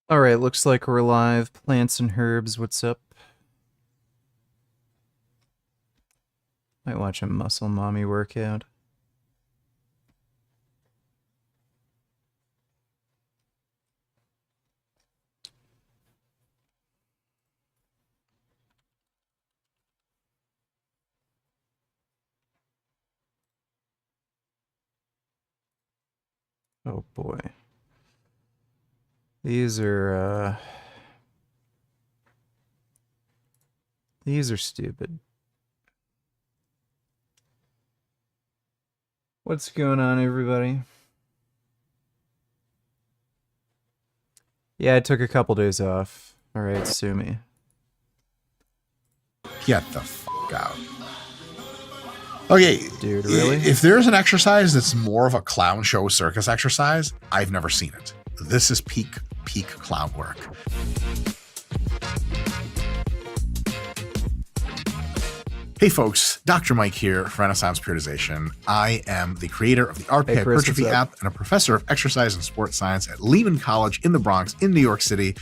All right, looks like we're live. Plants and herbs, what's up? Might watch a muscle mommy workout. Oh boy. These are stupid. What's going on, everybody? Yeah, I took a couple days off. All right, sue me. Get the f*** out. Okay, Dude, really? If there's an exercise that's more of a clown show circus exercise, I've never seen it. This is peak clown work. Hey folks, Dr. Mike here for Renaissance Periodization. I am the creator of the RPI Hypertrophy app and a professor of exercise and sports science at Lehman College in the Bronx in New York City.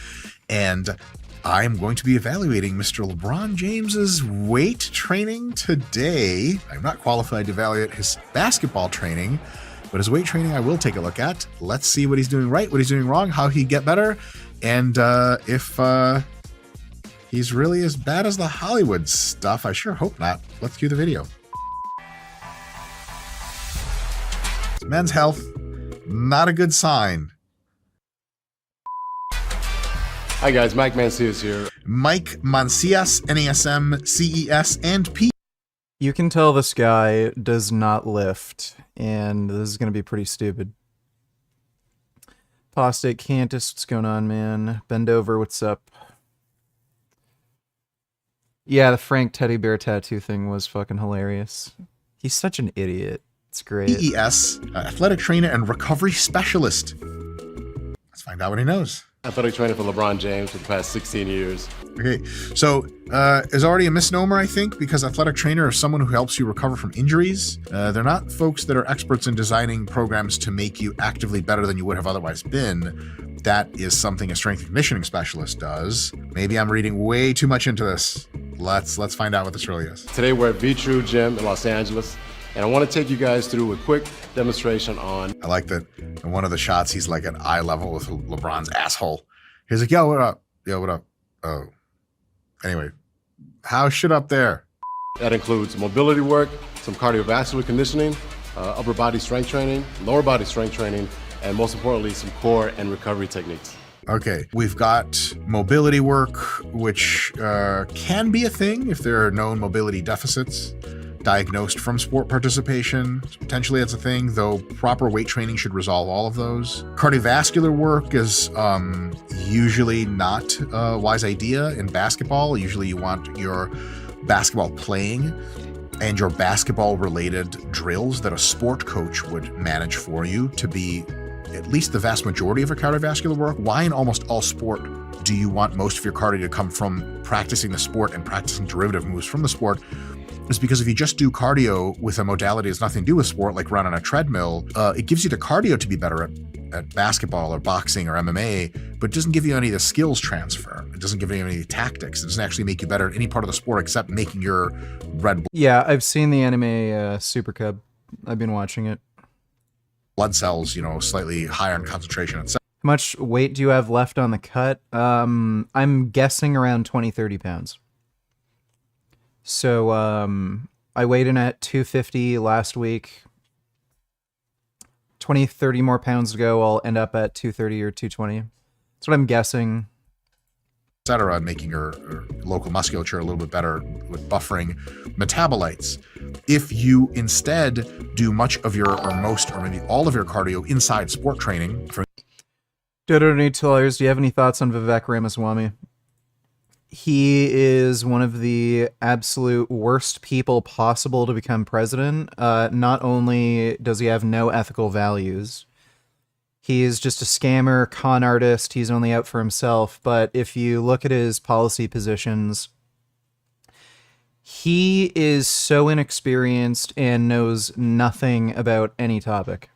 And I am going to be evaluating Mr. LeBron James's weight training today. I'm not qualified to evaluate his basketball training, but his weight training I will take a look at. Let's see what he's doing right, what he's doing wrong, how he get better, and if he's really as bad as the Hollywood stuff. I sure hope not. Let's cue the video. Men's health, not a good sign. Hi guys, Mike Mancias here. Mike Mancias, NASM, CES, and P. You can tell this guy does not lift, and this is going to be pretty stupid. Apostate Cantus, what's going on, man? Bend over, what's up? Yeah, the Frank teddy bear tattoo thing was fucking hilarious. He's such an idiot. It's great. CES, athletic trainer and recovery specialist. Let's find out what he knows. Athletic trainer for LeBron James for the past 16 years. Okay, so is already a misnomer, I think, because athletic trainer is someone who helps you recover from injuries. They're not folks that are experts in designing programs to make you actively better than you would have otherwise been. That is something a strength and conditioning specialist does. Maybe I'm reading way too much into this. Let's find out what this really is. Today we're at V-True Gym in Los Angeles, and I want to take you guys through a quick demonstration on... I like that in one of the shots, he's like at eye level with LeBron's asshole. He's like, yo, what up? Yo, what up? Oh. Anyway, how's shit up there? That includes mobility work, some cardiovascular conditioning, upper body strength training, lower body strength training, and most importantly, some core and recovery techniques. Okay, we've got mobility work, which can be a thing if there are known mobility deficits diagnosed from sport participation. Potentially that's a thing, though proper weight training should resolve all of those. Cardiovascular work is usually not a wise idea in basketball. Usually you want your basketball playing and your basketball related drills that a sport coach would manage for you to be at least the vast majority of your cardiovascular work. Why in almost all sport do you want most of your cardio to come from practicing the sport and practicing derivative moves from the sport? Is because if you just do cardio with a modality that has nothing to do with sport, like run on a treadmill, it gives you the cardio to be better at basketball or boxing or MMA, but it doesn't give you any of the skills transfer. It doesn't give you any tactics. It doesn't actually make you better at any part of the sport except making your red Yeah, I've seen the anime Super Cub. I've been watching it. blood cells, slightly higher in concentration, etc. How much weight do you have left on the cut? I'm guessing around 20, 30 pounds. So I weighed in at 250 last week. 20, 30 more pounds to go. I'll end up at 230 or 220. That's what I'm guessing. etc., making your local musculature a little bit better with buffering metabolites. If you instead do much of your, or most, or maybe all of your cardio inside sport training. Dodo Neutilers, do you have any thoughts on Vivek Ramaswamy? He is one of the absolute worst people possible to become president. Not only does he have no ethical values, he's just a scammer, con artist, he's only out for himself. But if you look at his policy positions, he is so inexperienced and knows nothing about any topic.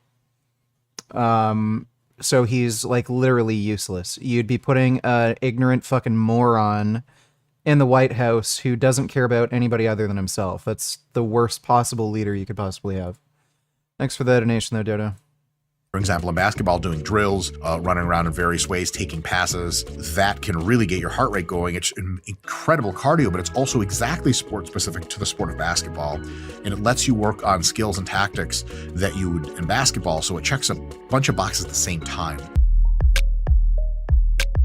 so he's like literally useless. You'd be putting an ignorant fucking moron in the White House who doesn't care about anybody other than himself. That's the worst possible leader you could possibly have. Thanks for the donation there, Dodo. For example, in basketball, doing drills, running around in various ways, taking passes, that can really get your heart rate going. It's incredible cardio, but it's also exactly sport specific to the sport of basketball. And it lets you work on skills and tactics that you would in basketball. So it checks a bunch of boxes at the same time.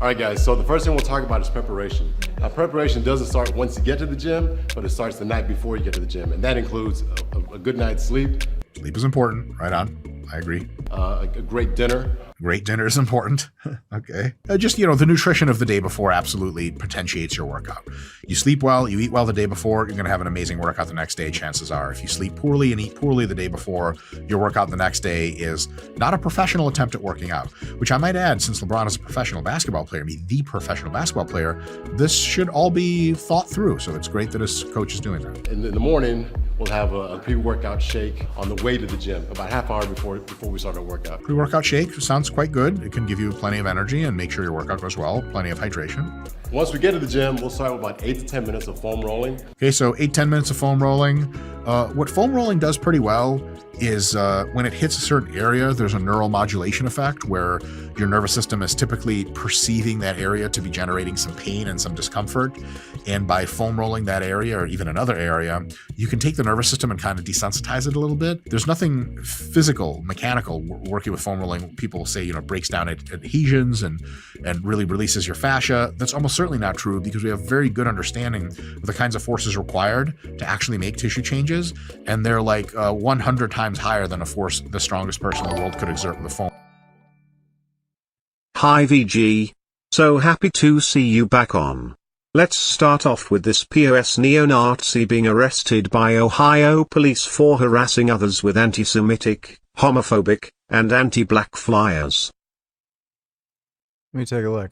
All right, guys, so the first thing we'll talk about is preparation. Now, preparation doesn't start once you get to the gym, but it starts the night before you get to the gym. And that includes a good night's sleep. Sleep is important. Right on. I agree. A great dinner. Great dinner is important. Okay. Just, the nutrition of the day before absolutely potentiates your workout. You sleep well, you eat well the day before, you're going to have an amazing workout the next day, chances are. If you sleep poorly and eat poorly the day before, your workout the next day is not a professional attempt at working out. Which I might add, since LeBron is a professional basketball player, the professional basketball player, this should all be thought through. So it's great that his coach is doing that. In the morning, we'll have a pre-workout shake on the way to the gym, about half hour before we start our workout. Pre-workout shake sounds quite good. It can give you plenty of energy and make sure your workout goes well, plenty of hydration. Once we get to the gym, we'll start with about 8 to 10 minutes of foam rolling. Okay, so 8-10 minutes of foam rolling. What foam rolling does pretty well is when it hits a certain area, there's a neural modulation effect where your nervous system is typically perceiving that area to be generating some pain and some discomfort. And by foam rolling that area or even another area, you can take the nervous system and kind of desensitize it a little bit. There's nothing physical, mechanical working with foam rolling. People say, breaks down adhesions and really releases your fascia. That's almost certainly not true because we have very good understanding of the kinds of forces required to actually make tissue changes. And they're like 100 times higher than a force the strongest person in the world could exert with a foam. Hi VG. So happy to see you back on. Let's start off with this POS neo-Nazi being arrested by Ohio police for harassing others with anti-Semitic, homophobic, and anti-black flyers. Let me take a look.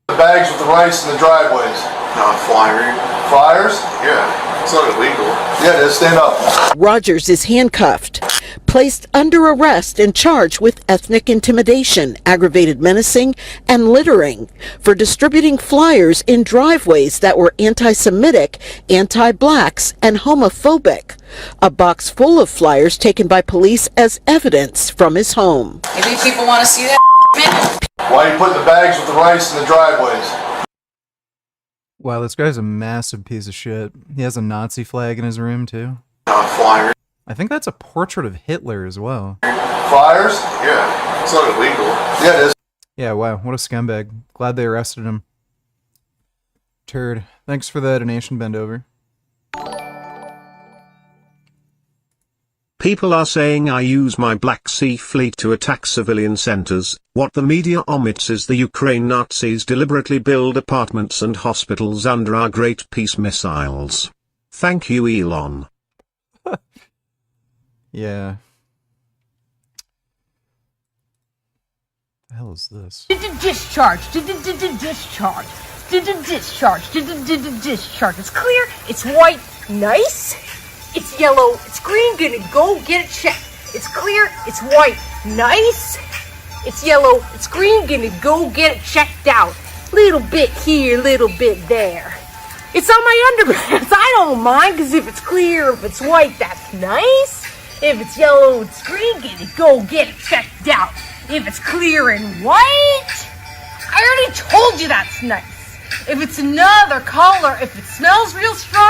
The bags with the rice in the driveways. Not flying. Flyers? Yeah, it's not illegal. Yeah, it is. Stand up. Rogers is handcuffed, placed under arrest and charged with ethnic intimidation, aggravated menacing, and littering for distributing flyers in driveways that were anti-Semitic, anti-blacks, and homophobic. A box full of flyers taken by police as evidence from his home. Maybe people want to see that. Why are you putting the bags with the rice in the driveways? Wow, this guy's a massive piece of shit. He has a Nazi flag in his room, too. Not flying. I think that's a portrait of Hitler as well. Flyers? Yeah, it's not illegal. Yeah, it is. Yeah, wow, what a scumbag. Glad they arrested him. Turd. Thanks for the donation, bend over. People are saying I use my Black Sea Fleet to attack civilian centers. What the media omits is the Ukraine Nazis deliberately build apartments and hospitals under our Great Peace missiles. Thank you, Elon. Yeah. The hell is this? Discharge. Discharge. Discharge. It's clear. It's white. Nice. It's yellow. It's green. Gonna go get it checked. It's clear. It's white. Nice. It's yellow. It's green. Gonna go get it checked out. Little bit here, little bit there. It's on my underpants. I don't mind, because if it's clear, if it's white, that's nice. If it's yellow, it's green, go get it checked out. If it's clear and white, I already told you that's nice. If it's another color, if it smells real strong.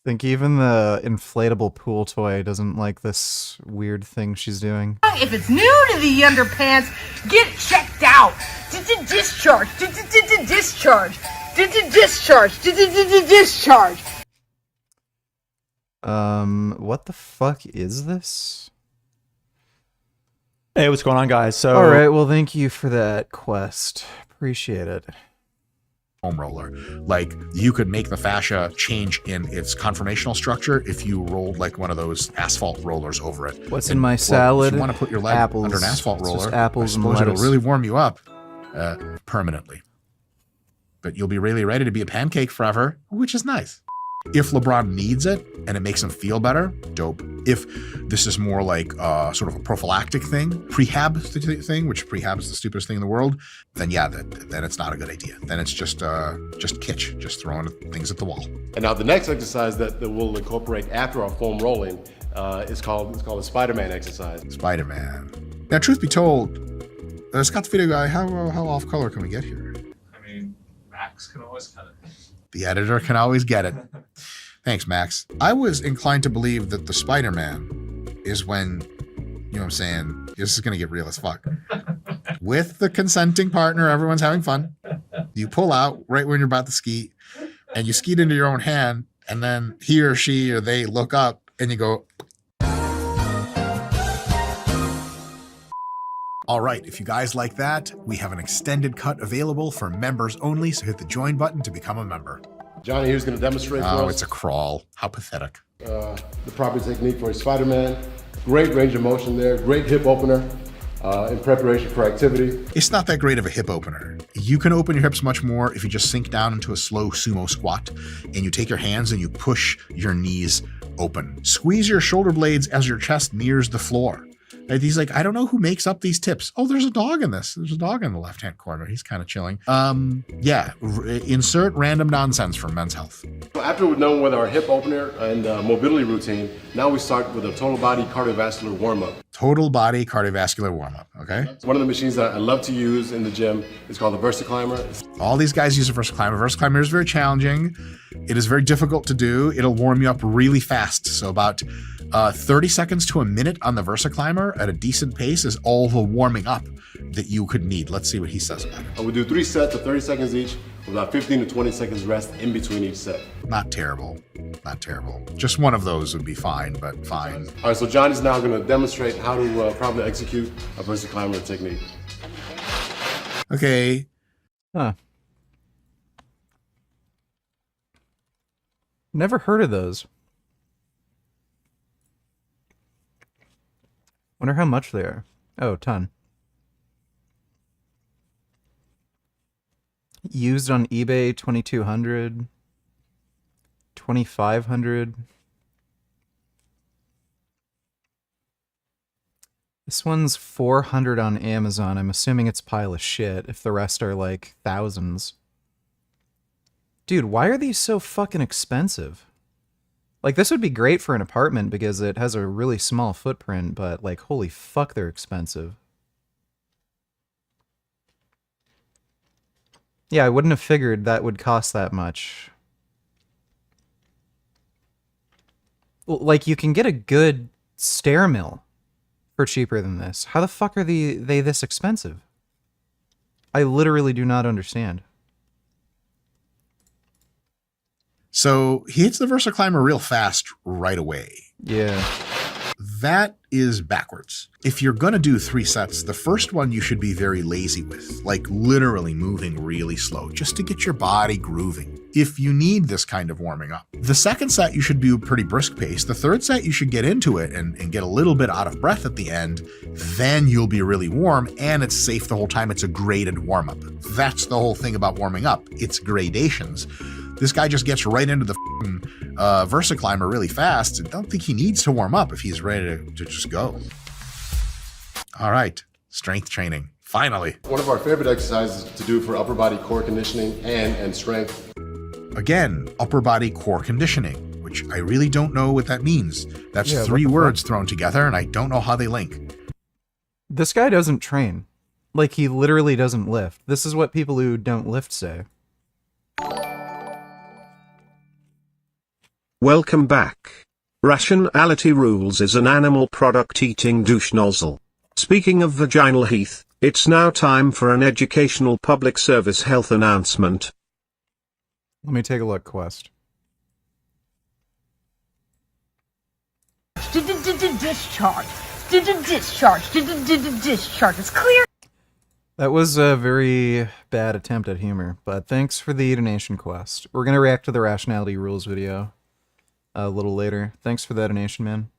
I think even the inflatable pool toy doesn't like this weird thing she's doing. If it's new to the underpants, get it checked out. Discharge. Discharge. Discharge. What the fuck is this? Hey, what's going on, guys? So, all right, well, thank you for that quest. Appreciate it. Foam roller. Like, you could make the fascia change in its conformational structure if you rolled like one of those asphalt rollers over it. What's in my salad? If you want to put your leg apples. under an asphalt It's roller, just apples I and suppose it'll lettuce. really warm you up permanently. But you'll be really ready to be a pancake forever, which is nice. If LeBron needs it and it makes him feel better, dope. If this is more like sort of a prophylactic thing, prehab thing, which prehab is the stupidest thing in the world, then yeah, then it's not a good idea. Then it's just kitsch, just throwing things at the wall. And now the next exercise that we'll incorporate after our foam rolling is called the Spider-Man exercise. Spider-Man. Now, truth be told, Scott the Video Guy, how off color can we get here? I mean, Max can always cut it. The editor can always get it. Thanks, Max. I was inclined to believe that the Spider-Man is when, you know what I'm saying, this is going to get real as fuck. With the consenting partner, everyone's having fun. You pull out right when you're about to skeet, and you skeet into your own hand, and then he or she or they look up, and you go, all right, if you guys like that, we have an extended cut available for members only, so hit the join button to become a member. Johnny here's going to demonstrate for us. Oh, it's a crawl. How pathetic. The proper technique for a Spider-Man. Great range of motion there. Great hip opener in preparation for activity. It's not that great of a hip opener. You can open your hips much more if you just sink down into a slow sumo squat and you take your hands and you push your knees open. Squeeze your shoulder blades as your chest nears the floor. And he's like, I don't know who makes up these tips. Oh, there's a dog in this. There's a dog in the left-hand corner. He's kind of chilling. Yeah, insert random nonsense from Men's Health. After we're done with our hip opener and mobility routine, now we start with a total body cardiovascular warm-up. Total body cardiovascular warm-up, okay? One of the machines that I love to use in the gym is called the VersaClimber. All these guys use a VersaClimber. VersaClimber is very challenging. It is very difficult to do. It'll warm you up really fast. So about 30 seconds to a minute on the VersaClimber at a decent pace is all the warming up that you could need. Let's see what he says about it. We'll do 3 sets of 30 seconds each with about 15 to 20 seconds rest in between each set. Not terrible. Not terrible. Just one of those would be fine, but fine. All right, so Johnny's now going to demonstrate how to properly execute a VersaClimber technique. Okay. Huh. Never heard of those. Wonder how much they are. Oh, ton. Used on eBay, 2,200. 2,500. This one's 400 on Amazon. I'm assuming it's a pile of shit if the rest are like thousands. Dude, why are these so fucking expensive? Like, this would be great for an apartment because it has a really small footprint, but, like, holy fuck, they're expensive. Yeah, I wouldn't have figured that would cost that much. Like, you can get a good stair mill for cheaper than this. How the fuck are they this expensive? I literally do not understand. So he hits the VersaClimber real fast right away. Yeah. That is backwards. If you're going to do 3 sets, the first one you should be very lazy with, like literally moving really slow, just to get your body grooving. If you need this kind of warming up. The second set, you should do a pretty brisk pace. The third set, you should get into it and get a little bit out of breath at the end. Then you'll be really warm and it's safe the whole time. It's a graded warm up. That's the whole thing about warming up. It's gradations. This guy just gets right into the VersaClimber really fast. I don't think he needs to warm up if he's ready to just go. All right, strength training, finally. One of our favorite exercises to do for upper body core conditioning and strength. Again, upper body core conditioning, which I really don't know what that means. That's Yeah, 3 words thrown together, and I don't know how they link. This guy doesn't train. Like, he literally doesn't lift. This is what people who don't lift say. Welcome back. Rationality Rules is an animal product eating douche nozzle. Speaking of vaginal heath, it's now time for an educational public service health announcement. Let me take a look, Quest. Discharge. Discharge. It's clear. That was a very bad attempt at humor, but thanks for the donation, Quest. We're gonna react to the Rationality Rules video a little later. Thanks for that donation, man.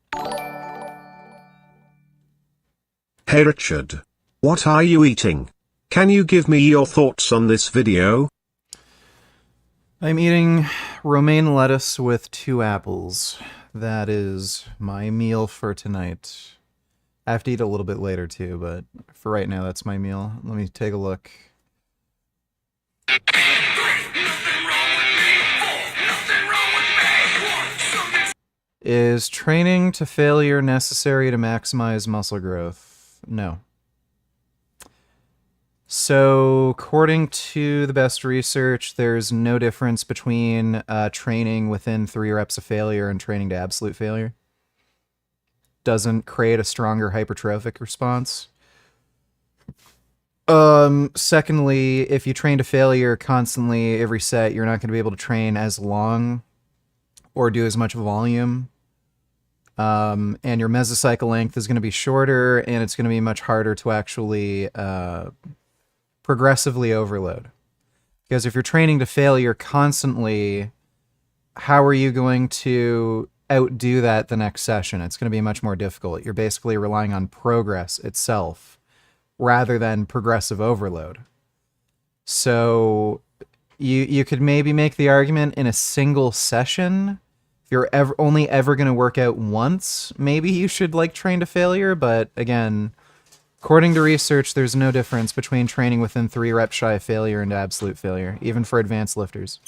Hey Richard. What are you eating? Can you give me your thoughts on this video? I'm eating romaine lettuce with 2 apples. That is my meal for tonight. I have to eat a little bit later too, but for right now, that's my meal. Let me take a look. Is training to failure necessary to maximize muscle growth? No. So, according to the best research, there's no difference between training within 3 reps of failure and training to absolute failure. Doesn't create a stronger hypertrophic response. Secondly, if you train to failure constantly every set, you're not going to be able to train as long or do as much volume. And your mesocycle length is going to be shorter, and it's going to be much harder to actually progressively overload. Because if you're training to failure constantly, how are you going to outdo that the next session? It's going to be much more difficult. You're basically relying on progress itself rather than progressive overload. So you could maybe make the argument in a single session, if you're only ever going to work out once, maybe you should like train to failure. But again, according to research, there's no difference between training within 3 reps shy of failure and absolute failure, even for advanced lifters.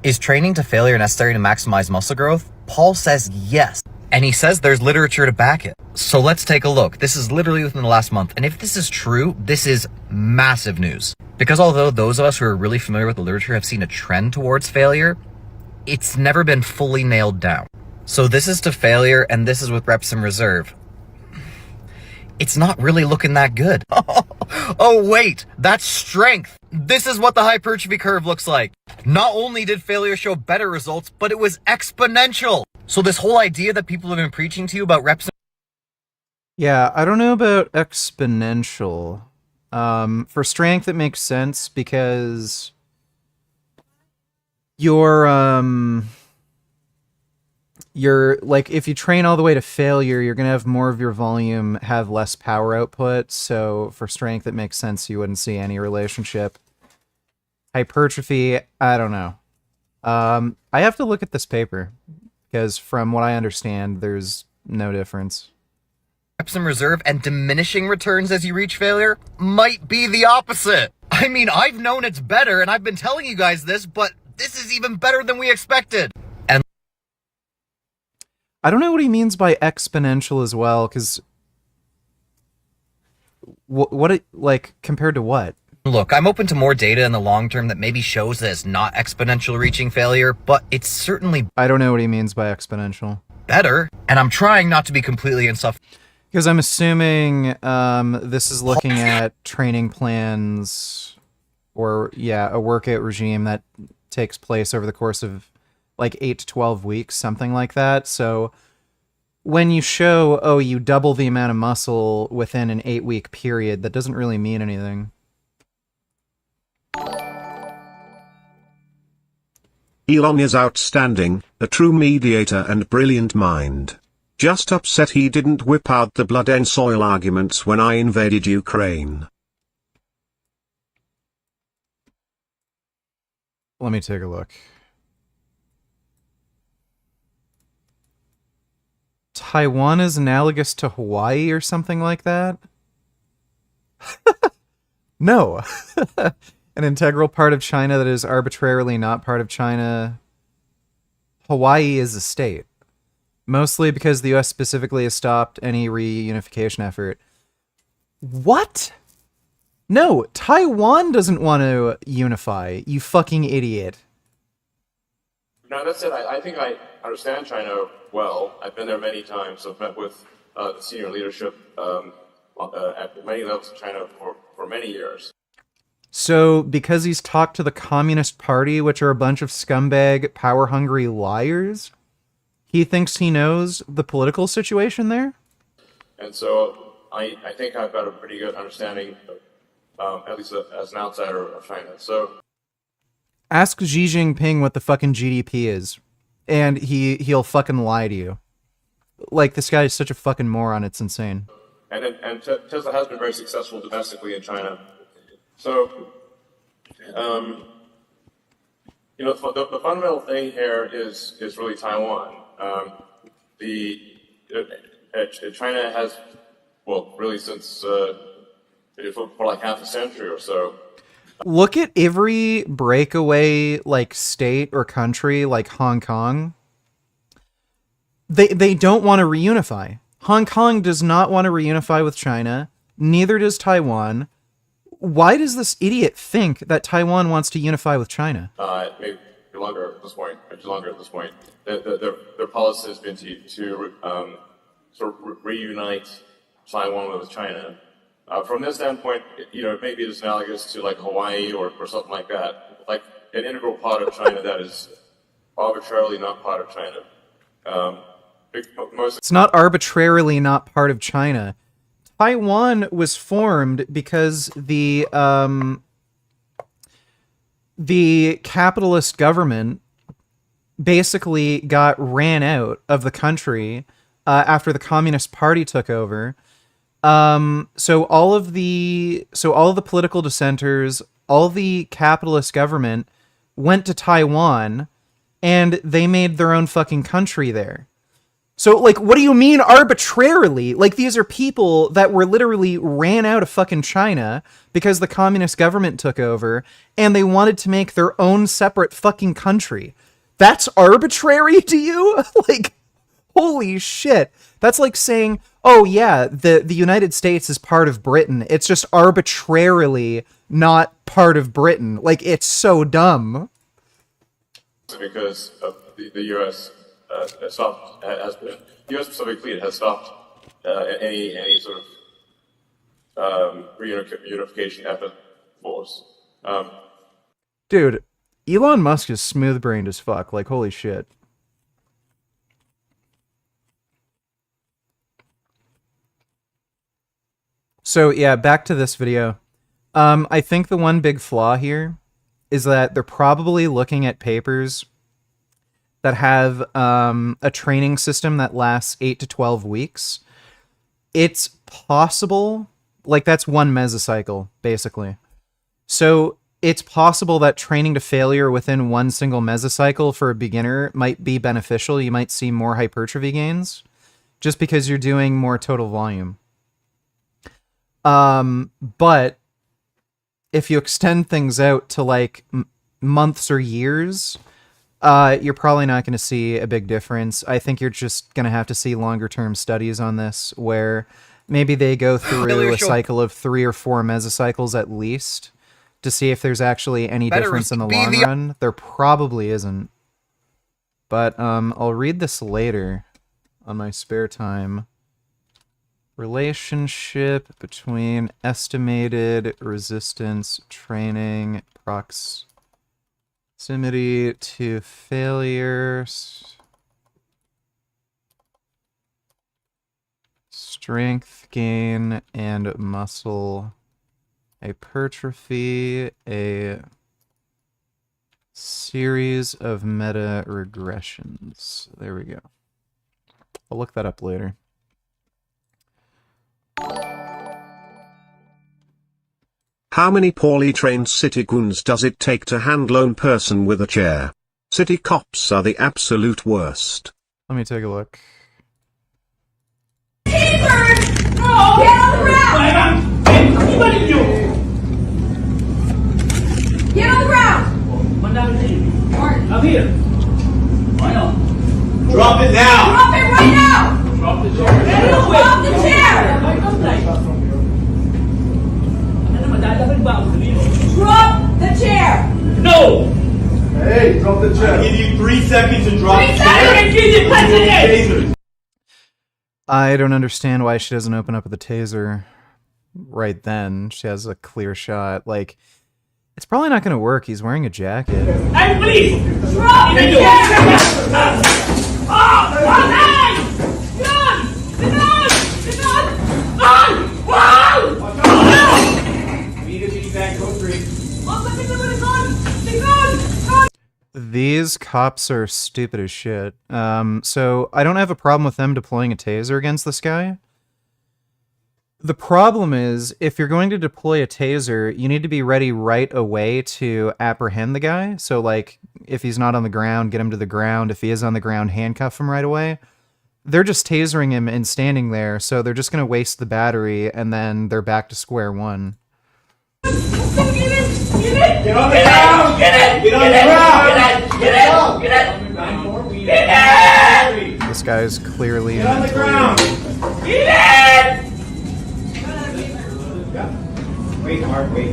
Is training to failure necessary to maximize muscle growth? Paul says yes. And he says there's literature to back it. So let's take a look. This is literally within the last month. And if this is true, this is massive news. Because although those of us who are really familiar with the literature have seen a trend towards failure, it's never been fully nailed down. So this is to failure, and this is with reps in reserve. It's not really looking that good. Oh wait, that's strength. This is what the hypertrophy curve looks like. Not only did failure show better results, but it was exponential. So this whole idea that people have been preaching to you about reps... Yeah, I don't know about exponential. For strength, it makes sense because you're like, if you train all the way to failure, you're going to have more of your volume have less power output. So for strength, it makes sense you wouldn't see any relationship. Hypertrophy, I don't know. I have to look at this paper because from what I understand, there's no difference. Reps in reserve and diminishing returns as you reach failure might be the opposite. I mean, I've known it's better and I've been telling you guys this, but this is even better than we expected. And I don't know what he means by exponential as well, because what it, like, compared to what? look, I'm open to more data in the long term that maybe shows that it's not exponential reaching failure, but it's certainly... I don't know what he means by exponential. ...better, and I'm trying not to be completely insufferable. Because I'm assuming this is looking at training plans or, yeah, a workout regime that takes place over the course of like 8 to 12 weeks, something like that. So when you show, oh, you double the amount of muscle within an 8-week period, that doesn't really mean anything. Elon is outstanding, a true mediator and brilliant mind. Just upset he didn't whip out the blood and soil arguments when I invaded Ukraine. Let me take a look. Taiwan is analogous to Hawaii or something like that? No. An integral part of China that is arbitrarily not part of China. Hawaii is a state. Mostly because the US specifically has stopped any reunification effort. What? No, Taiwan doesn't want to unify, you fucking idiot. No, that's it. I think I understand China well. I've been there many times. I've met with the senior leadership at many levels in China for many years. So, because he's talked to the Communist Party, which are a bunch of scumbag, power-hungry liars, he thinks he knows the political situation there? And so I think I've got a pretty good understanding, at least as an outsider of China. So ask Xi Jinping what the fucking GDP is, and he'll fucking lie to you. Like, this guy is such a fucking moron, it's insane. and Tesla has been very successful domestically in China. So, you know, the fundamental thing here is really Taiwan. China has, well, really since for like half a century or so. Look at every breakaway like state or country like Hong Kong. They don't want to reunify. Hong Kong does not want to reunify with China. Neither does Taiwan. Why does this idiot think that Taiwan wants to unify with China? Maybe longer at this point. Much longer at this point. Their policy has been to sort of reunite Taiwan with China. From this standpoint, you know, maybe it's analogous to like Hawaii or something like that, like an integral part of China that is arbitrarily not part of China. It's not arbitrarily not part of China. Taiwan was formed because the capitalist government basically got ran out of the country after the Communist Party took over. So all of the political dissenters, all the capitalist government went to Taiwan, and they made their own fucking country there. So, like, what do you mean arbitrarily? Like, these are people that were literally ran out of fucking China because the communist government took over, and they wanted to make their own separate fucking country. That's arbitrary to you? Like, holy shit. That's like saying, oh yeah, the United States is part of Britain. It's just arbitrarily not part of Britain. Like, it's so dumb. Because of the U.S. Stopped, the U.S. Pacific Fleet has stopped any sort of reunification effort force. Dude, Elon Musk is smooth-brained as fuck. Like, holy shit. So, yeah, back to this video. I think the one big flaw here is that they're probably looking at papers that have a training system that lasts 8 to 12 weeks. It's possible, like that's one mesocycle, basically. So it's possible that training to failure within one single mesocycle for a beginner might be beneficial. You might see more hypertrophy gains just because you're doing more total volume. But if you extend things out to like months or years, you're probably not going to see a big difference. I think you're just going to have to see longer term studies on this where maybe they go through a cycle of 3 or 4 mesocycles at least to see if there's actually any difference in the long run. There probably isn't. But I'll read this later on my spare time. Relationship between estimated resistance training proximity to failures, strength gain and muscle hypertrophy, a series of meta regressions. There we go. I'll look that up later. How many poorly trained city goons does it take to handle a person with a chair? City cops are the absolute worst. Let me take a look. T-Bird! Oh, get on the ground! Get on the ground! I'm here. Drop it now! Drop it right now! Drop the chair. Drop the chair! Drop the chair! No! Hey, drop the chair. I give you 3 seconds to drop 3 the seconds! chair. I don't understand why she doesn't open up with the taser right then. She has a clear shot. Like, it's probably not going to work. He's wearing a jacket. Hey, please! Drop the chair! These cops are stupid as shit. So I don't have a problem with them deploying a taser against this guy. The problem is, if you're going to deploy a taser, you need to be ready right away to apprehend the guy. So, like, if he's not on the ground, get him to the ground. If he is on the ground, handcuff him right away. They're just tasering him and standing there, so they're just going to waste the battery, and then they're back to square one. Get on the ground! Get on the ground! Get it! This guy's clearly Get on the mentally ground! ill. Get it! Wait, Mark, wait.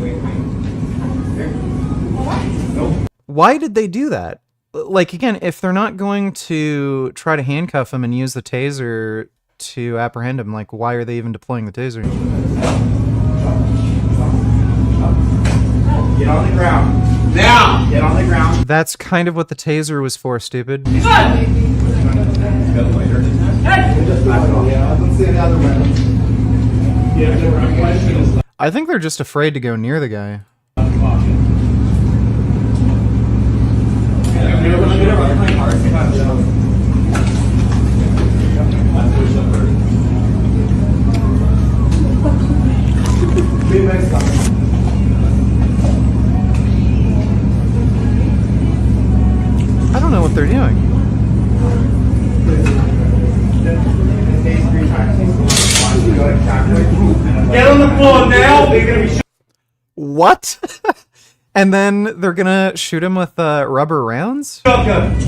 Why did they do that? Like, again, if they're not going to try to handcuff him and use the taser to apprehend him, like, why are they even deploying the taser? Get on the ground. Now! Get on the ground. That's kind of what the taser was for, stupid. I think they're just afraid to go near the guy. I don't know what they're doing. Get on the floor now! They're gonna be What? And then they're gonna shoot him with rubber rounds? shotgun.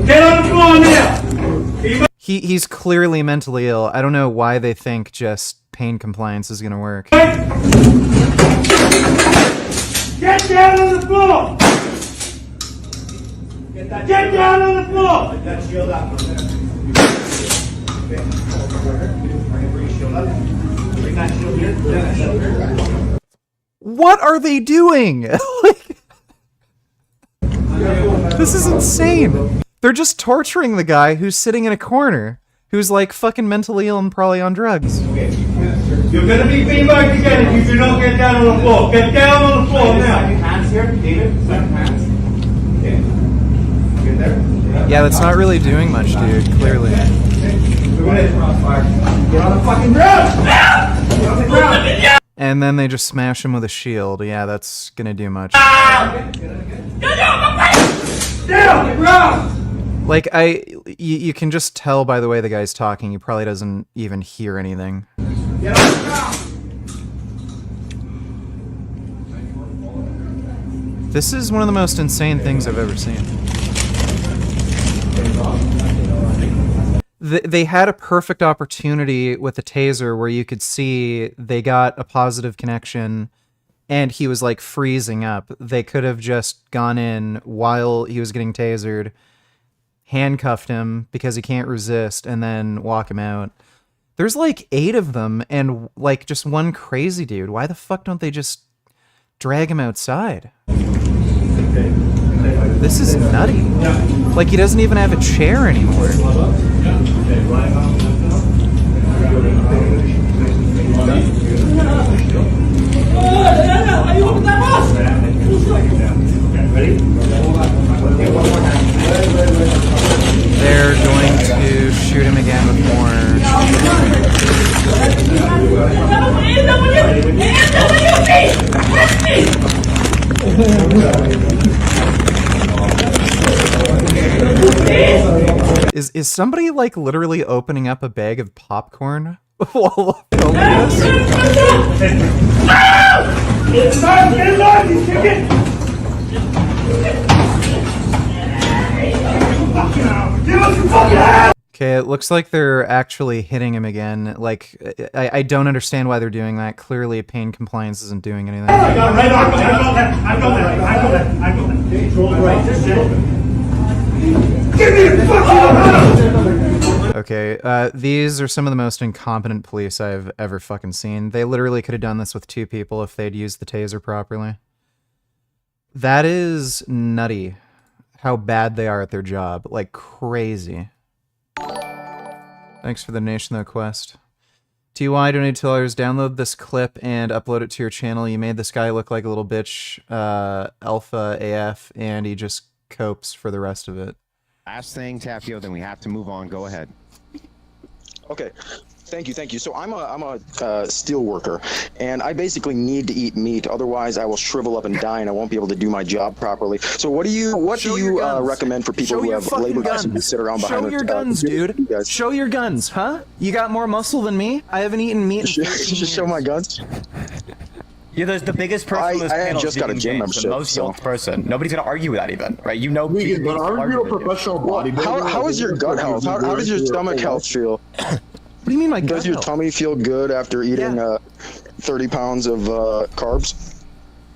Get on the floor now! He's clearly mentally ill. I don't know why they think just pain compliance is gonna work. Get down on the floor! Get down on the floor! That shield up. Bring that shield here. What are they doing? Like, this is insane. They're just torturing the guy who's sitting in a corner, who's like fucking mentally ill and probably on drugs. You're gonna be beanbagged again if you do not get down on the floor. Get down on the floor now. Hands here, David. Second hands. Okay. Get there. Yeah, that's not really doing much, dude, clearly. Get on the fucking ground! Get on the ground! And then they just smash him with a shield. Yeah, that's gonna do much. Down! The ground! Like, you can just tell by the way the guy's talking, he probably doesn't even hear anything. Get on the ground! This is one of the most insane things I've ever seen. They had a perfect opportunity with the taser where you could see they got a positive connection and he was like freezing up. They could have just gone in while he was getting tasered, handcuffed him because he can't resist, and then walk him out. There's like 8 of them and like just one crazy dude. Why the fuck don't they just drag him outside? This is nutty. Like, he doesn't even have a chair anymore. They're going to shoot him again with more. Is somebody like literally opening up a bag of popcorn while filming this? Okay, it looks like they're actually hitting him again. Like, I don't understand why they're doing that. Clearly, pain compliance isn't doing anything. I got that. Give me the fucking Okay, these are some of the most incompetent police I've ever fucking seen. They literally could have done this with 2 people if they'd used the taser properly. That is nutty, how bad they are at their job. Like, crazy. Thanks for the donation, though, Quest. TY donated $2. Download this clip and upload it to your channel. You made this guy look like a little bitch, alpha AF, and he just copes for the rest of it. Last thing, Tapio, then we have to move on. Go ahead. Okay. Thank you. So I'm a steel worker, and I basically need to eat meat. Otherwise, I will shrivel up and die, and I won't be able to do my job properly. So what do you recommend for people who have labor guns and sit around behind Show your guns, dude. Show your guns, huh? You got more muscle than me? I haven't eaten meat in 13 Just show years. my guns. Yeah, there's the biggest person on this I panel. just got a gym membership. The most yoked person. Nobody's gonna argue with that even, right? You know. Vegan, but aren't you a professional bodybuilder? How is your gut health? How does your stomach health feel? What do you mean my gut Does your health? tummy feel good after eating 30 pounds of carbs?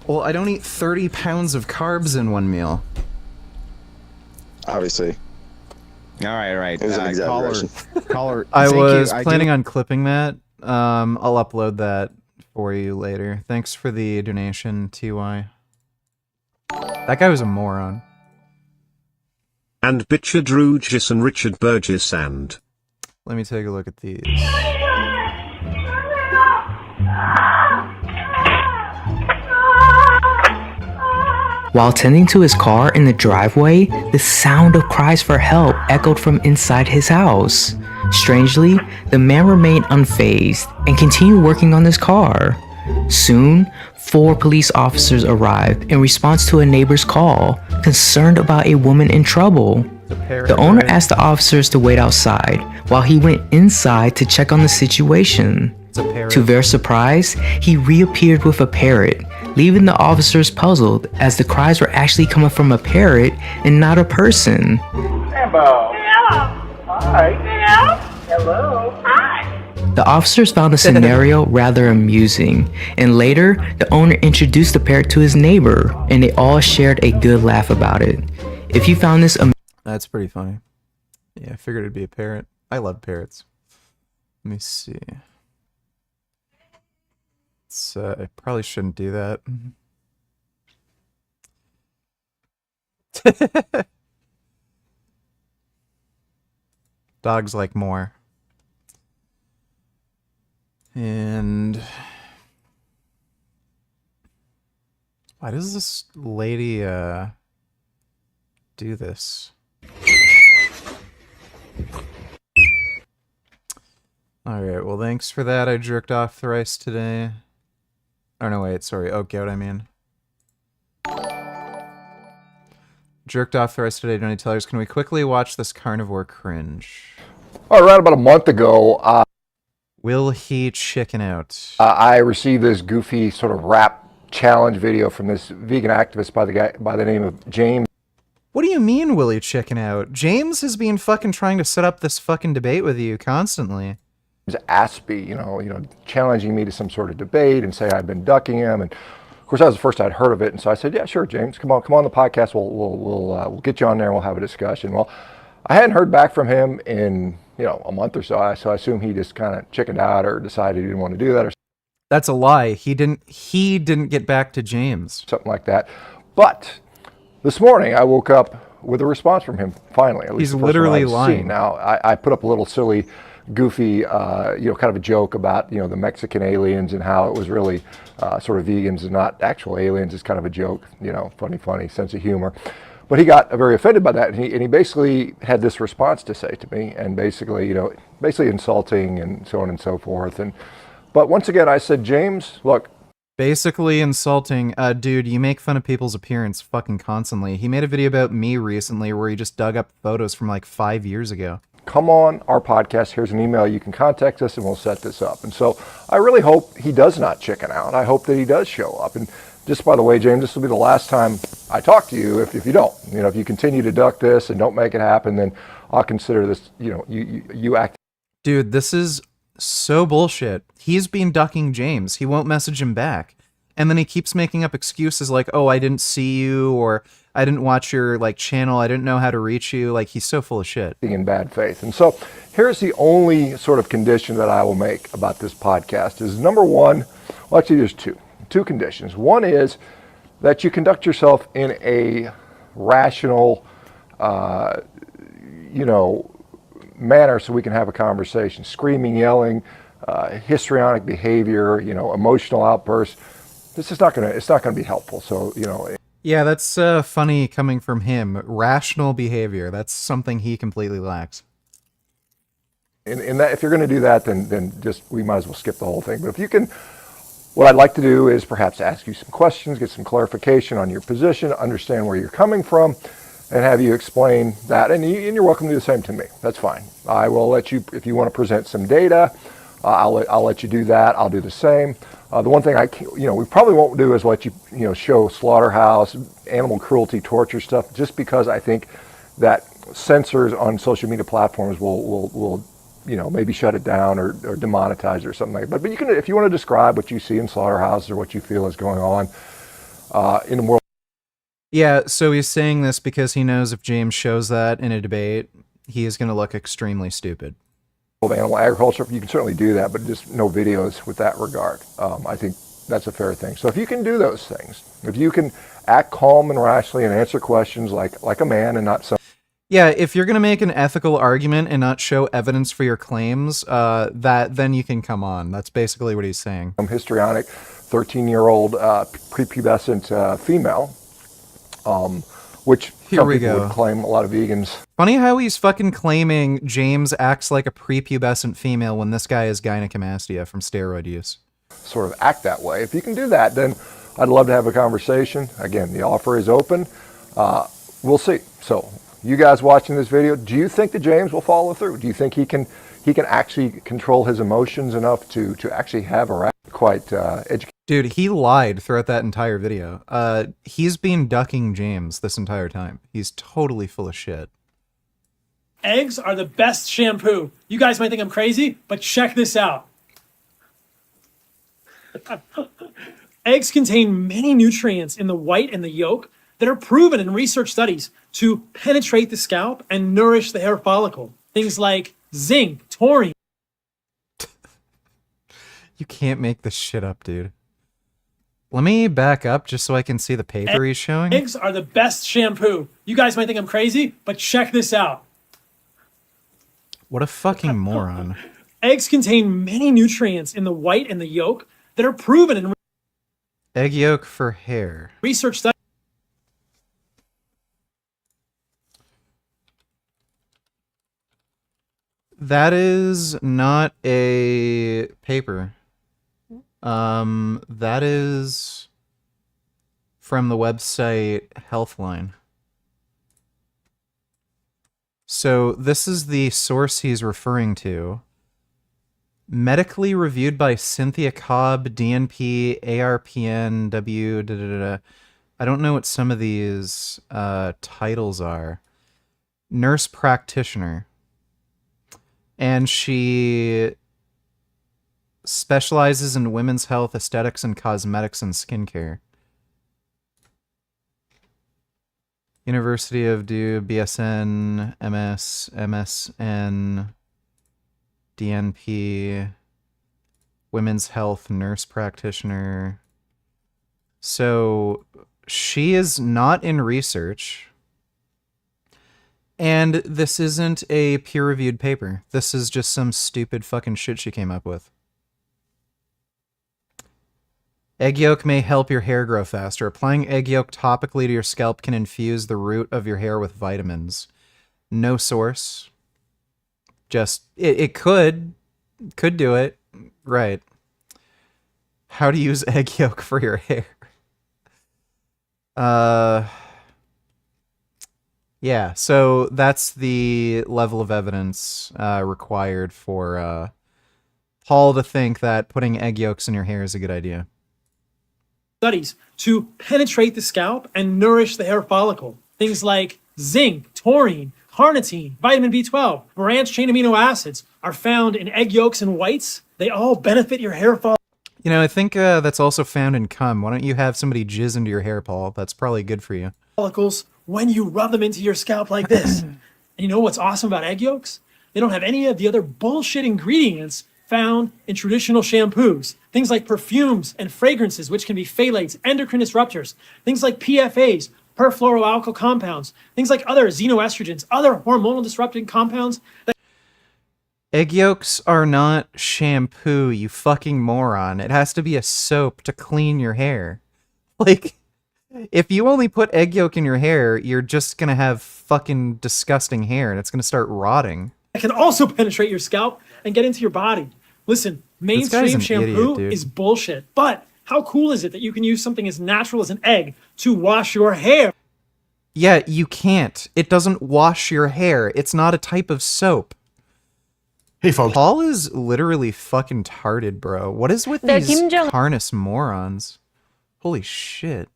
Well, I don't eat 30 pounds of carbs in one meal. Obviously. All right. It was an exaggeration. Caller, I thank was you. planning on clipping that. I'll upload that for you later. Thanks for the donation, TY. That guy was a moron. And Richard Rugis and Richard Burgess and... Let me take a look at these. While tending to his car in the driveway, the sound of cries for help echoed from inside his house. Strangely, the man remained unfazed and continued working on his car. Soon, 4 police officers arrived in response to a neighbor's call, concerned about a woman in trouble. The owner asked the officers to wait outside while he went inside to check on the situation. To their surprise, he reappeared with a parrot, leaving the officers puzzled as the cries were actually coming from a parrot and not a person. Hello. Hi. Hello. Hi. The officers found the scenario rather amusing, and later, the owner introduced the parrot to his neighbor, and they all shared a good laugh about it. If you found this That's pretty funny. Yeah, I figured it'd be a parrot. I love parrots. Let me see. I probably shouldn't do that. Dogs like more. And why does this lady do this? Alright, well thanks for that. I jerked off thrice today. Oh no, wait, sorry, oat goat, I mean. Jerked off thrice today, Johnny Tellers. Can we quickly watch this carnivore cringe? Around about a month ago, will he chicken out? I received this goofy sort of rap challenge video from this vegan activist by the name of James. What do you mean, will he chicken out? James has been fucking trying to set up this fucking debate with you constantly. Aspie, you know, challenging me to some sort of debate and say I've been ducking him, and of course that was the first I'd heard of it, and so I said, yeah, sure, James, come on the podcast, we'll get you on there and we'll have a discussion. Well, I hadn't heard back from him in a month or so, so I assume he just kind of chickened out or decided he didn't want to do that or That's a lie. He didn't get back to James. something like that. But this morning I woke up with a response from him finally. At least He's the first literally one I'd lying. seen. Now I put up a little silly, goofy, kind of a joke about the Mexican aliens and how it was really sort of vegans and not actual aliens. It's kind of a joke, funny sense of humor. But he got very offended by that, and he basically had this response to say to me, and basically insulting and so on and so forth. But once again, I said, James, look. Basically insulting. Dude, you make fun of people's appearance fucking constantly. He made a video about me recently where he just dug up photos from like 5 years ago. Come on our podcast. Here's an email. You can contact us and we'll set this up. And so I really hope he does not chicken out. I hope that he does show up. And just by the way, James, this will be the last time I talk to you if you don't. If you continue to duck this and don't make it happen, then I'll consider this, you act. Dude, this is so bullshit. He's been ducking James. He won't message him back. And then he keeps making up excuses like, oh, I didn't see you, or I didn't watch your channel, I didn't know how to reach you. Like, he's so full of shit. In bad faith. And so here's the only sort of condition that I will make about this podcast is number one, well, actually there's two conditions. One is that you conduct yourself in a rational, manner so we can have a conversation. Screaming, yelling, histrionic behavior, emotional outbursts. It's not gonna be helpful. So, Yeah, that's funny coming from him. Rational behavior. That's something he completely lacks. In that, if you're going to do that, then just we might as well skip the whole thing. But if you can, what I'd like to do is perhaps ask you some questions, get some clarification on your position, understand where you're coming from, and have you explain that. And you're welcome to do the same to me. That's fine. I will let you, if you want to present some data, I'll let you do that. I'll do the same. The one thing we probably won't do is let you, show slaughterhouse, animal cruelty, torture stuff, just because I think that censors on social media platforms will maybe shut it down or demonetize it or something like that. But you can, if you want to describe what you see in slaughterhouses or what you feel is going on in the world. Yeah, so he's saying this because he knows if James shows that in a debate, he is going to look extremely stupid. Animal agriculture, you can certainly do that, but just no videos with that regard. I think that's a fair thing. So if you can do those things, if you can act calm and rationally and answer questions like a man and not some. Yeah, if you're going to make an ethical argument and not show evidence for your claims, then you can come on. That's basically what he's saying. Histrionic 13-year-old prepubescent female, which Here some we people go. would claim, a lot of vegans. Funny how he's fucking claiming James acts like a prepubescent female when this guy is gynecomastia from steroid use. Sort of act that way. If you can do that, then I'd love to have a conversation. Again, the offer is open. We'll see. So you guys watching this video, do you think that James will follow through? Do you think he can actually control his emotions enough to actually have a quite educated? Dude, he lied throughout that entire video. He's been ducking James this entire time. He's totally full of shit. Eggs are the best shampoo. You guys might think I'm crazy, but check this out. Eggs contain many nutrients in the white and the yolk that are proven in research studies to penetrate the scalp and nourish the hair follicle. Things like zinc, taurine. You can't make this shit up, dude. Let me back up just so I can see the paper he's showing. Eggs are the best shampoo. You guys might think I'm crazy, but check this out. What a fucking moron. Eggs contain many nutrients in the white and the yolk that are proven in Egg yolk for hair. research studies. That is not a paper. That is from the website Healthline. So this is the source he's referring to. Medically reviewed by Cynthia Cobb, DNP, ARPN, W. Da, da, da, da. I don't know what some of these titles are. Nurse practitioner. And she specializes in women's health, aesthetics, and cosmetics and skincare. University of Du, BSN, MS, MSN, DNP, women's health nurse practitioner. So she is not in research. And this isn't a peer-reviewed paper. This is just some stupid fucking shit she came up with. Egg yolk may help your hair grow faster. Applying egg yolk topically to your scalp can infuse the root of your hair with vitamins. No source. Just, it could do it. Right. How to use egg yolk for your hair. Yeah, so that's the level of evidence required for Paul to think that putting egg yolks in your hair is a good idea. Studies to penetrate the scalp and nourish the hair follicle. Things like zinc, taurine, carnitine, vitamin B12, branched chain amino acids are found in egg yolks and whites. They all benefit your hair follicle. You know, I think that's also found in cum. Why don't you have somebody jizz into your hair, Paul? That's probably good for you. Follicles when you rub them into your scalp like this. And you know what's awesome about egg yolks? They don't have any of the other bullshit ingredients found in traditional shampoos. Things like perfumes and fragrances, which can be phthalates, endocrine disruptors. Things like PFAs, perfluoroalkyl compounds. Things like other xenoestrogens, other hormonal disrupting compounds. Egg yolks are not shampoo, you fucking moron. It has to be a soap to clean your hair. Like, if you only put egg yolk in your hair, you're just gonna have fucking disgusting hair and it's gonna start rotting. can also penetrate your scalp and get into your body. Listen, This guy's mainstream an shampoo idiot, dude. is bullshit. But how cool is it that you can use something as natural as an egg to wash your hair? Yeah, you can't. It doesn't wash your hair. It's not a type of soap. Hey, folks. Paul is literally fucking tarded, bro. What is with The these Kim Jong- harness morons? Holy shit.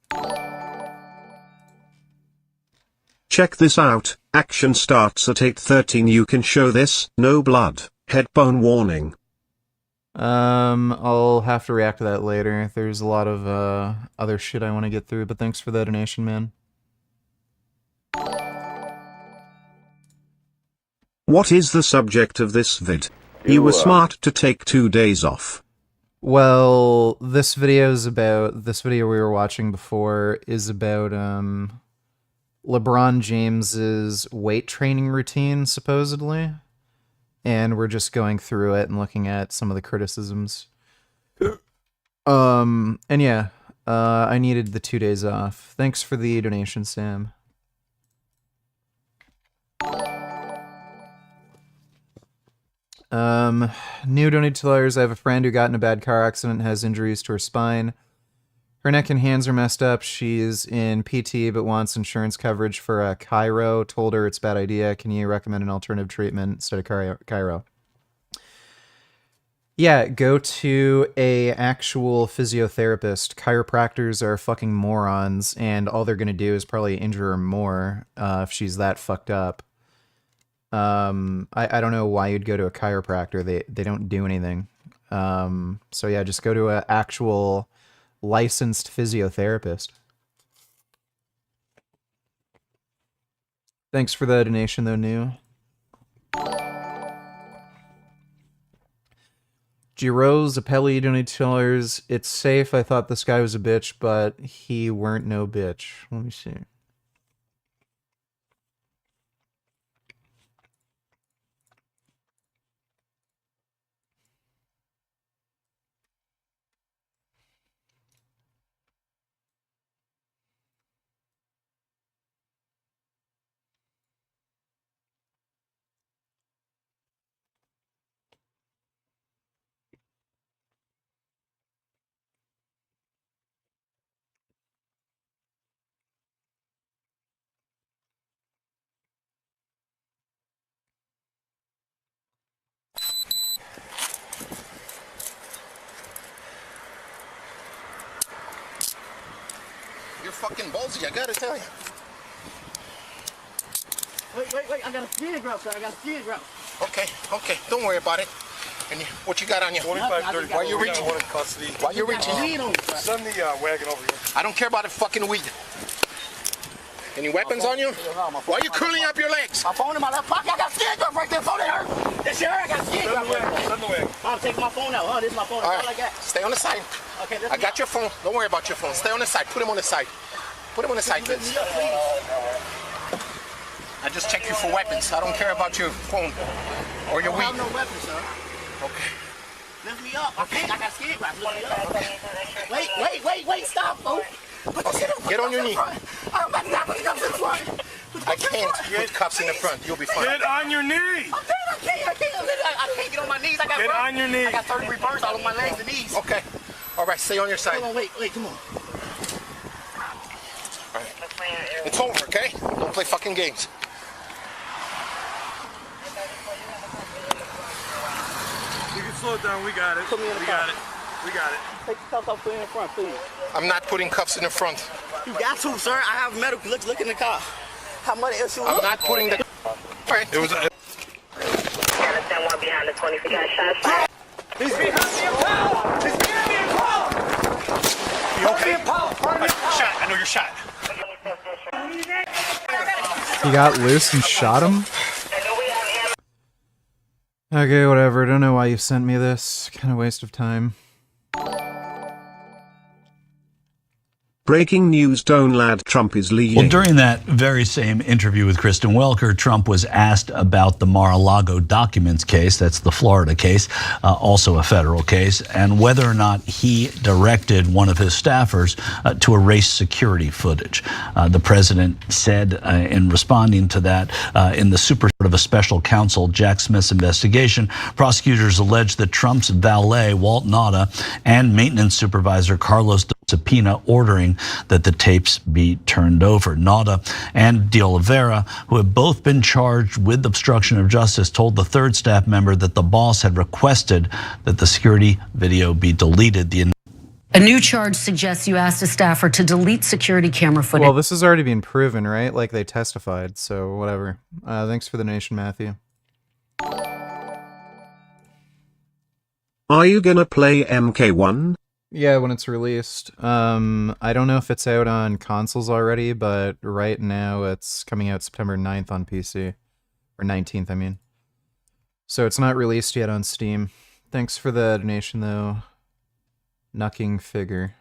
Check this out, action starts at 8:13. You can show this, no blood, headbone warning. I'll have to react to that later. There's a lot of, other shit I want to get through, but thanks for the donation, man. What is the subject of this vid? You were smart to take 2 days off. Well, this video we were watching before is about, LeBron James's weight training routine, supposedly. And we're just going through it and looking at some of the criticisms. And yeah, I needed the 2 days off. Thanks for the donation, Sam. New donators. I have a friend who got in a bad car accident and has injuries to her spine. Her neck and hands are messed up. She's in PT but wants insurance coverage for a chiro. Told her it's a bad idea. Can you recommend an alternative treatment instead of chiro? Yeah, go to a actual physiotherapist. Chiropractors are fucking morons, and all they're gonna do is probably injure her more if she's that fucked up. I don't know why you'd go to a chiropractor. They don't do anything. So yeah, just go to an actual licensed physiotherapist. Thanks for the donation, though, New. Giro Zappelli donated $2. It's safe. I thought this guy was a bitch, but he weren't no bitch. Let me see. You're fucking ballsy, I gotta tell you. Wait, I got a skiing grout, sir. I got a skiing grout. Okay, don't worry about it. And what you got on you? 45-30. Why you reaching? Why you reaching? Send the wagon over here. I don't care about the fucking weed. Any weapons on you? Why are you curling up your legs? My phone in my left pocket. I got a skiing grout right there. Phone in her. This here, I got a skiing grout right there. Send the wagon. I'm taking my phone out. Oh, this is my phone. All right, like that. stay on the side. Okay, I got your phone. Don't worry about your phone. Stay on the side. Put him on the side. Put him on the side, Vince. I just check you for weapons. I don't care about your phone or your weed. I have no weapons, sir. Okay. Lift me up. Okay, I got a skiing grout. Lift me up. Wait. Stop, folks. Okay, get on your knee. I'm about to put the cuffs in front. I can't put cuffs in the front. You'll be fine. Get on your knee. I can't get on my knees. I got Get on your knee. I got 33 burns all over my legs and knees. Okay. All right, stay on your side. Hold on, wait, come on. All right. It's over, okay? Don't play fucking games. You can slow it down. We got it. Put me in the car. We got it. Take the cuffs off, put it in the front, please. I'm not putting cuffs in the front. You got to, sir. I have medical. Look in the car. How much issue? I'm not putting the... All right. It was... Understand one behind the 20 feet. Got shots. He's behind the Impala. He's behind the Impala. You okay? Shot. I know you're shot. He got loose and shot him? Okay, whatever. Don't know why you sent me this. Kind of waste of time. Breaking news, Don't Lad Trump is leading. Well, during that very same interview with Kristen Welker, Trump was asked about the Mar-a-Lago documents case, that's the Florida case, also a federal case, and whether or not he directed one of his staffers to erase security footage. The president said in responding to that, in the super of a special counsel, Jack Smith's investigation, prosecutors alleged that Trump's valet, Walt Nauta, and maintenance supervisor, Carlos subpoena ordering that the tapes be turned over. Nauta and De Oliveira, who have both been charged with obstruction of justice, told the third staff member that the boss had requested that the security video be deleted. A new charge suggests you asked a staffer to delete security camera footage. Well, this has already been proven, right? Like, they testified, so whatever. Thanks for the donation, Matthew. Are you gonna play MK1? Yeah, when it's released. I don't know if it's out on consoles already, but right now it's coming out September 9th on PC. Or 19th, I mean. So it's not released yet on Steam. Thanks for the donation, though. Knucking figure.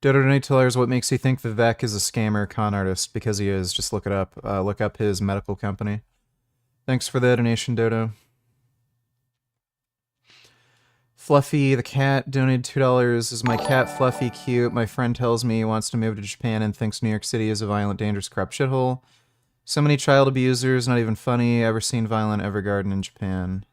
Dodo donate tellers, what makes you think Vivek is a scammer con artist? Because he is. Just look it up. Look up his medical company. Thanks for the donation, Dodo. Fluffy the cat donated $2. Is my cat Fluffy cute? My friend tells me he wants to move to Japan and thinks New York City is a violent, dangerous, corrupt shithole. So many child abusers, not even funny. Ever seen Violent Evergarden in Japan?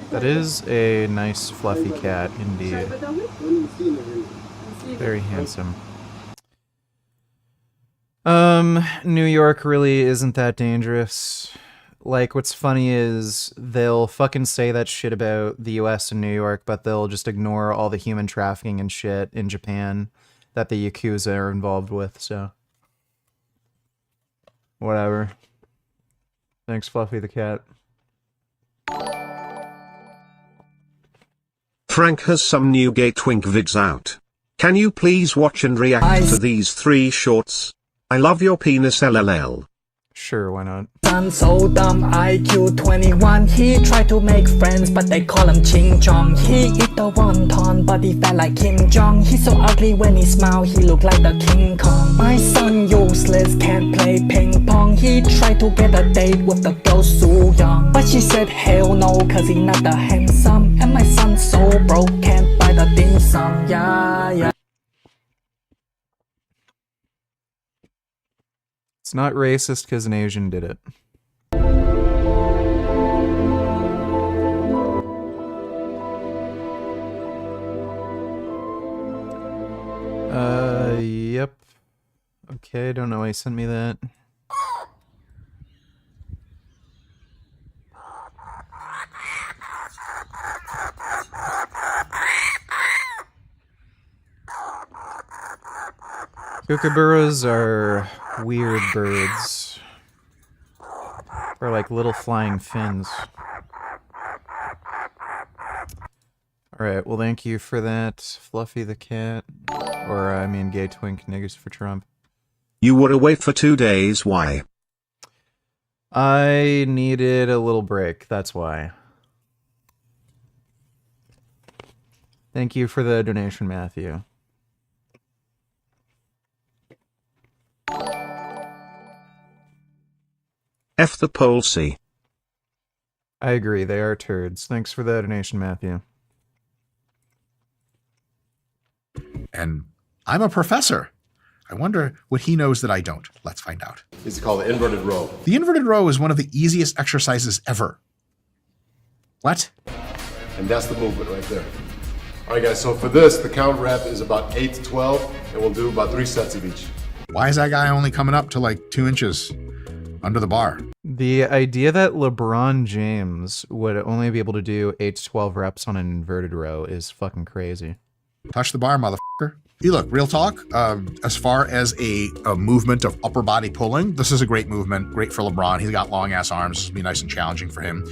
That is a nice fluffy cat, indeed. Very handsome. New York really isn't that dangerous. Like, what's funny is they'll fucking say that shit about the US and New York, but they'll just ignore all the human trafficking and shit in Japan that the Yakuza are involved with, so. Whatever. Thanks, Fluffy the cat. Frank has some new gay twink vids out. Can you please watch and react to these 3 shorts? I love your penis LLL. Sure, why not? Son so dumb, IQ 21. He tried to make friends, but they call him Ching Chong. He eat the wonton, but he fat like Kim Jong. He's so ugly when he smile, he look like the King Kong. My son useless, can't play ping pong. He tried to get a date with the girl Soo Young, but she said hell no, cause he not that handsome. And my son so broke, can't buy the dim sum. Yeah, yeah. It's not racist because an Asian did it. Yep. Okay, don't know why he sent me that. Kookaburras are weird birds. They're like little flying fins. Alright, well thank you for that, Fluffy the cat. Or, I mean, gay twink niggas for Trump. You were away for 2 days, why? I needed a little break, that's why. Thank you for the donation, Matthew. F the pole C. I agree, they are turds. Thanks for the donation, Matthew. And I'm a professor. I wonder what he knows that I don't. Let's find out. It's called the inverted row. The inverted row is one of the easiest exercises ever. What? And that's the movement right there. All right, guys, so for this, the count rep is about 8 to 12, and we'll do about 3 sets of each. Why is that guy only coming up to like 2 inches under the bar? The idea that LeBron James would only be able to do 8 to 12 reps on an inverted row is fucking crazy. Touch the bar, motherfucker. You look, real talk, as far as a movement of upper body pulling, this is a great movement, great for LeBron. He's got long ass arms, be nice and challenging for him.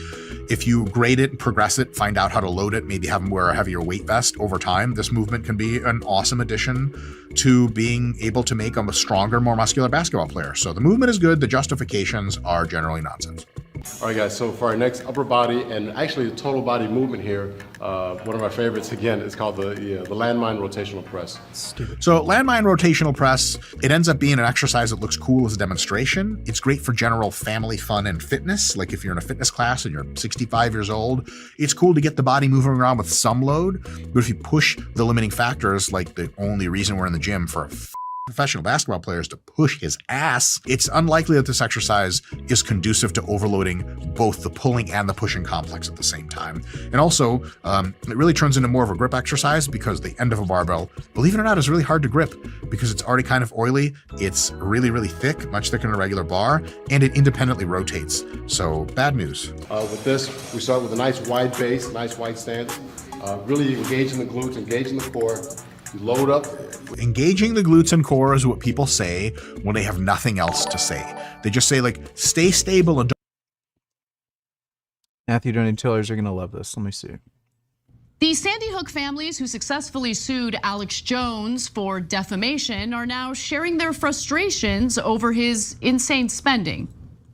if you grade it, progress it, find out how to load it, maybe have him wear a heavier weight vest over time, this movement can be an awesome addition to being able to make him a stronger, more muscular basketball player. So the movement is good. The justifications are generally nonsense. All right, guys, so for our next upper body and actually the total body movement here, one of our favorites, again, is called the landmine rotational press. Stupid. So landmine rotational press, it ends up being an exercise that looks cool as a demonstration. It's great for general family fun and fitness. Like if you're in a fitness class and you're 65 years old, it's cool to get the body moving around with some load. But if you push the limiting factors, like the only reason we're in the gym for a professional basketball players to push his ass, it's unlikely that this exercise is conducive to overloading both the pulling and the pushing complex at the same time. And also, it really turns into more of a grip exercise because the end of a barbell, believe it or not, is really hard to grip because it's already kind of oily. It's really, really thick, much thicker than a regular bar, and it independently rotates. So bad news. With this, we start with a nice wide base, nice wide stance, really engaging the glutes, engaging the core. You load up. Engaging the glutes and core is what people say when they have nothing else to say. They just say, like, stay stable and don't. Matthew donators are going to love this. Let me see. The Sandy Hook families who successfully sued Alex Jones for defamation are now sharing their frustrations over his insane spending,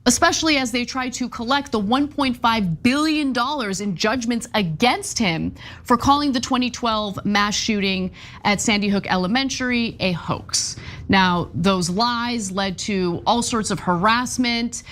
especially as they try to collect the $1.5 billion in judgments against him for calling the 2012 mass shooting at Sandy Hook Elementary a hoax. Now, those lies led to all sorts of harassment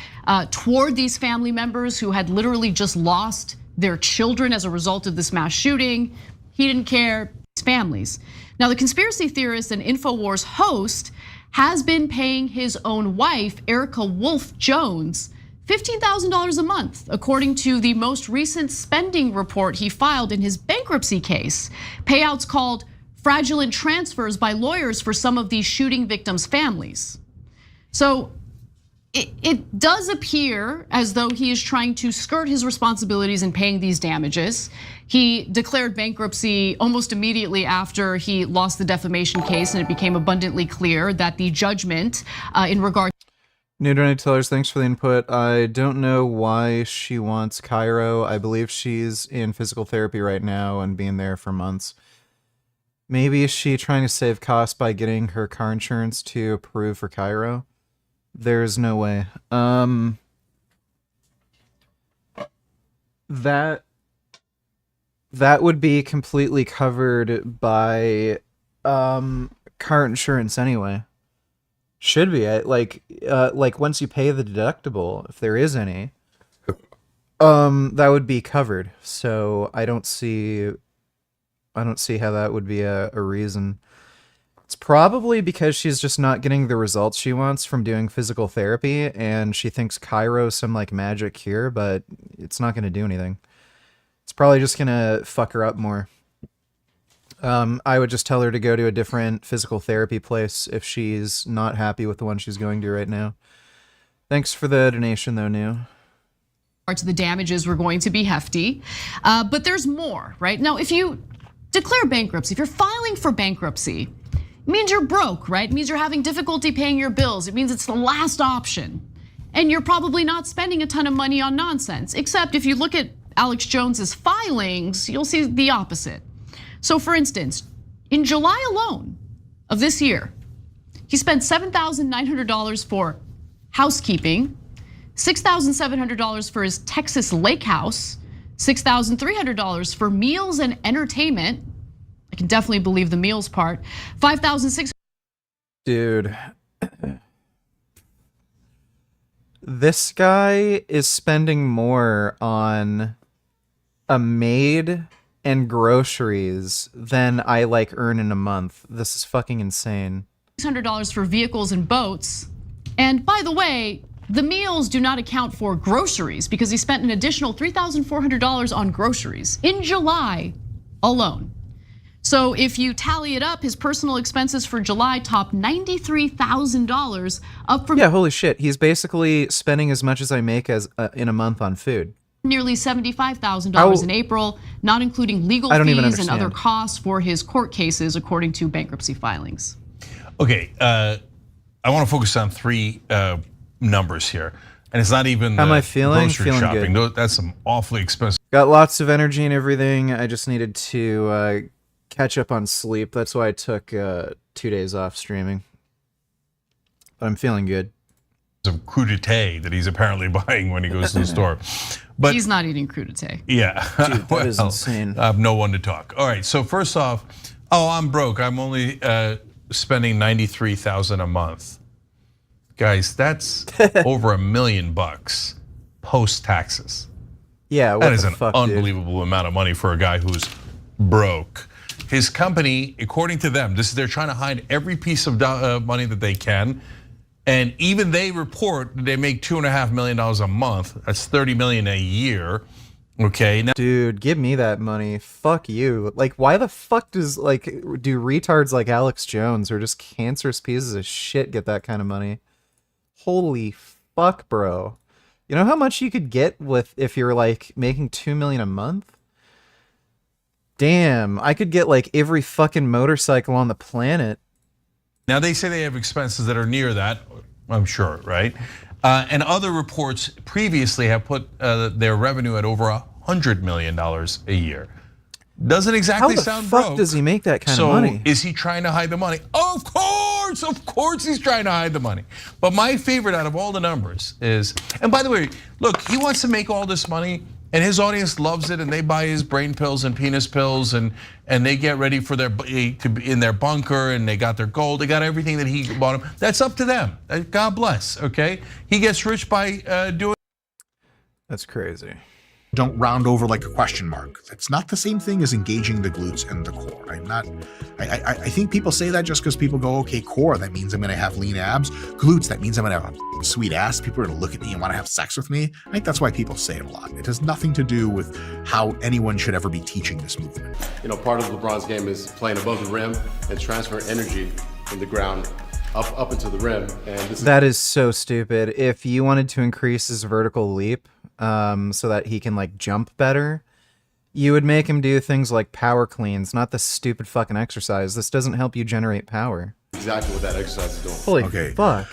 toward these family members who had literally just lost their children as a result of this mass shooting. He didn't care, his families. Now, the conspiracy theorist and InfoWars host has been paying his own wife, Erica Wolf Jones, $15,000 a month, according to the most recent spending report he filed in his bankruptcy case. Payouts called fraudulent transfers by lawyers for some of these shooting victims' families. So it does appear as though he is trying to skirt his responsibilities in paying these damages. He declared bankruptcy almost immediately after he lost the defamation case, and it became abundantly clear that the judgment in regard. New donators, thanks for the input. I don't know why she wants Cairo. I believe she's in physical therapy right now and being there for months. Maybe is she trying to save costs by getting her car insurance to approve for Cairo? There's no way. That would be completely covered by car insurance anyway. Should be. Like once you pay the deductible, if there is any, that would be covered. So I don't see how that would be a reason. It's probably because she's just not getting the results she wants from doing physical therapy, and she thinks Cairo's some like magic cure, but it's not going to do anything. It's probably just going to fuck her up more. I would just tell her to go to a different physical therapy place if she's not happy with the one she's going to right now. Thanks for the donation though, New. Parts of the damages were going to be hefty, but there's more, right? Now, if you declare bankruptcy, if you're filing for bankruptcy, it means you're broke, right? It means you're having difficulty paying your bills. It means it's the last option. And you're probably not spending a ton of money on nonsense, except if you look at Alex Jones's filings, you'll see the opposite. So for instance, in July alone of this year, he spent $7,900 for housekeeping, $6,700 for his Texas lake house, $6,300 for meals and entertainment. I can definitely believe the meals part. $5,600. Dude. This guy is spending more on a maid and groceries than I like earn in a month. This is fucking insane. $600 for vehicles and boats. And by the way, the meals do not account for groceries because he spent an additional $3,400 on groceries in July alone. So if you tally it up, his personal expenses for July topped $93,000, up from holy shit. He's basically spending as much as I make as in a month on food. Nearly $75,000 in April, not including legal fees and other costs for his court cases, according to bankruptcy filings. Okay, I want to focus on three numbers here. And it's not even How am I the feeling? grocery Feeling shopping. good. That's some awfully expensive. Got lots of energy and everything. I just needed to catch up on sleep. That's why I took 2 days off streaming. But I'm feeling good. Of crudité that he's apparently buying when he goes to the store. But he's not eating crudité. Yeah. Dude, that is insane. I have no one to talk. All right, so first off, I'm broke. I'm only spending $93,000 a month. Guys, that's over $1 million post taxes. Yeah, what that is the an fuck, unbelievable dude? amount of money for a guy who's broke. His company, according to them, they're trying to hide every piece of money that they can, and even they report they make $2.5 million a month. That's $30 million a year. Okay, now, dude, give me that money. Fuck you. Like, why the fuck do retards like Alex Jones or just cancerous pieces of shit get that kind of money? Holy fuck, bro. You know how much you could get with if you're like making $2 million a month? Damn, I could get like every fucking motorcycle on the planet. Now they say they have expenses that are near that, I'm sure, right? And other reports previously have put their revenue at over $100 million a year. Doesn't exactly sound broke. How the fuck does he make that kind of So money? is he trying to hide the money? Of course he's trying to hide the money. But my favorite out of all the numbers is, and by the way, look, he wants to make all this money and his audience loves it and they buy his brain pills and penis pills and they get ready for to be in their bunker and they got their gold, they got everything that he bought them. That's up to them. God bless, okay? He gets rich by doing. That's crazy. Don't round over like a question mark. That's not the same thing as engaging the glutes and the core. I think people say that just because people go, okay, core, that means I'm gonna have lean abs. Glutes, that means I'm gonna have a sweet ass. People are gonna look at me and wanna have sex with me. I think that's why people say it a lot. It has nothing to do with how anyone should ever be teaching this movement. You know, part of LeBron's game is playing above the rim and transferring energy from the ground up into the rim. And that is so stupid. If you wanted to increase his vertical leap, so that he can like jump better, you would make him do things like power cleans, not the stupid fucking exercise. This doesn't help you generate power. Exactly what that exercise is doing. Holy fuck.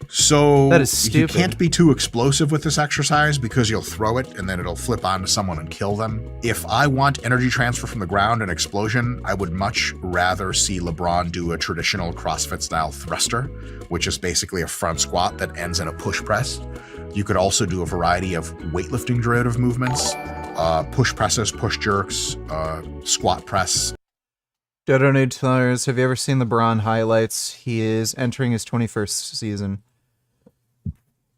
So that is stupid. You can't be too explosive with this exercise because you'll throw it and then it'll flip onto someone and kill them. If I want energy transfer from the ground and explosion, I would much rather see LeBron do a traditional CrossFit style thruster, which is basically a front squat that ends in a push press. You could also do a variety of weightlifting derivative movements, push presses, push jerks, squat press. Dodo Nudes, have you ever seen LeBron highlights? He is entering his 21st season.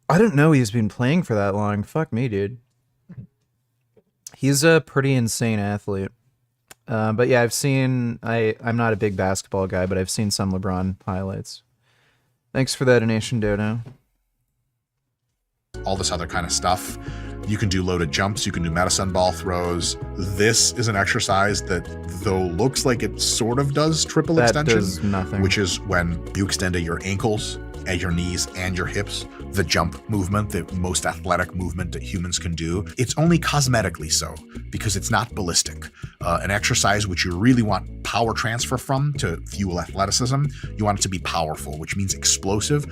I didn't know he's been playing for that long. Fuck me, dude. He's a pretty insane athlete. But yeah, I'm not a big basketball guy, but I've seen some LeBron highlights. Thanks for that donation, Dodo. All this other kind of stuff. You can do loaded jumps, you can do medicine ball throws. This is an exercise that, though looks like it sort of does triple extension, does nothing. Which is when you extend at your ankles, at your knees, and your hips. The jump movement, the most athletic movement that humans can do. It's only cosmetically so, because it's not ballistic. An exercise which you really want power transfer from to fuel athleticism, you want it to be powerful, which means explosive.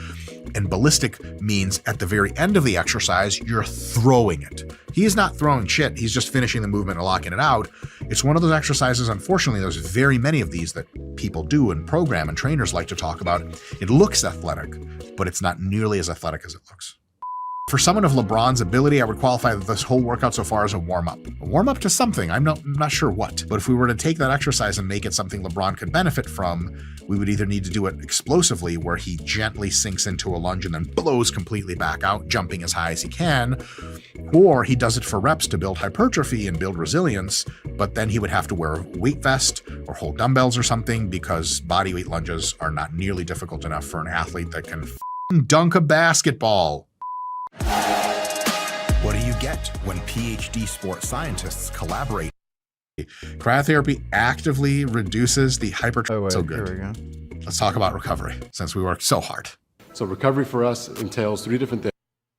And ballistic means at the very end of the exercise, you're throwing it. He is not throwing shit, he's just finishing the movement and locking it out. It's one of those exercises, unfortunately, there's very many of these that people do and program and trainers like to talk about. It looks athletic, but it's not nearly as athletic as it looks. For someone of LeBron's ability, I would qualify this whole workout so far as a warm-up. A warm-up to something, I'm not sure what. But if we were to take that exercise and make it something LeBron could benefit from, we would either need to do it explosively, where he gently sinks into a lunge and then blows completely back out, jumping as high as he can, or he does it for reps to build hypertrophy and build resilience, but then he would have to wear a weight vest or hold dumbbells or something, because bodyweight lunges are not nearly difficult enough for an athlete that can dunk a basketball. What do you get when PhD sports scientists collaborate? Cryotherapy actively reduces the hypertrophy. So good. Here we go. Let's talk about recovery, since we worked so hard. So recovery for us entails 3 different things.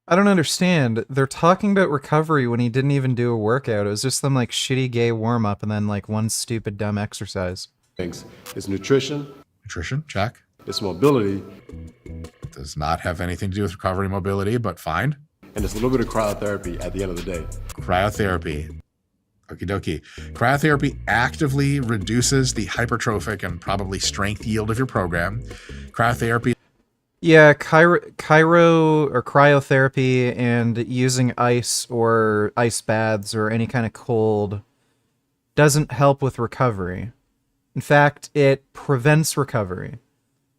I don't understand. They're talking about recovery when he didn't even do a workout. It was just some like shitty gay warm up and then like one stupid dumb exercise. Things. It's nutrition. Nutrition, check. It's mobility. Does not have anything to do with recovery mobility, but fine. And it's a little bit of cryotherapy at the end of the day. Cryotherapy. Okie dokie. Cryotherapy actively reduces the hypertrophic and probably strength yield of your program. Cryotherapy. Yeah, cryotherapy and using ice or ice baths or any kind of cold doesn't help with recovery. In fact, it prevents recovery.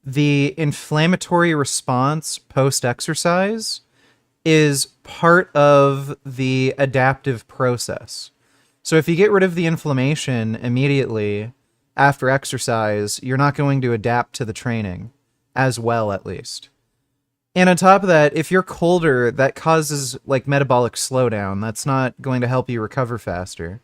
The inflammatory response post-exercise is part of the adaptive process. So if you get rid of the inflammation immediately after exercise, you're not going to adapt to the training as well, at least. And on top of that, if you're colder, that causes like metabolic slowdown. That's not going to help you recover faster.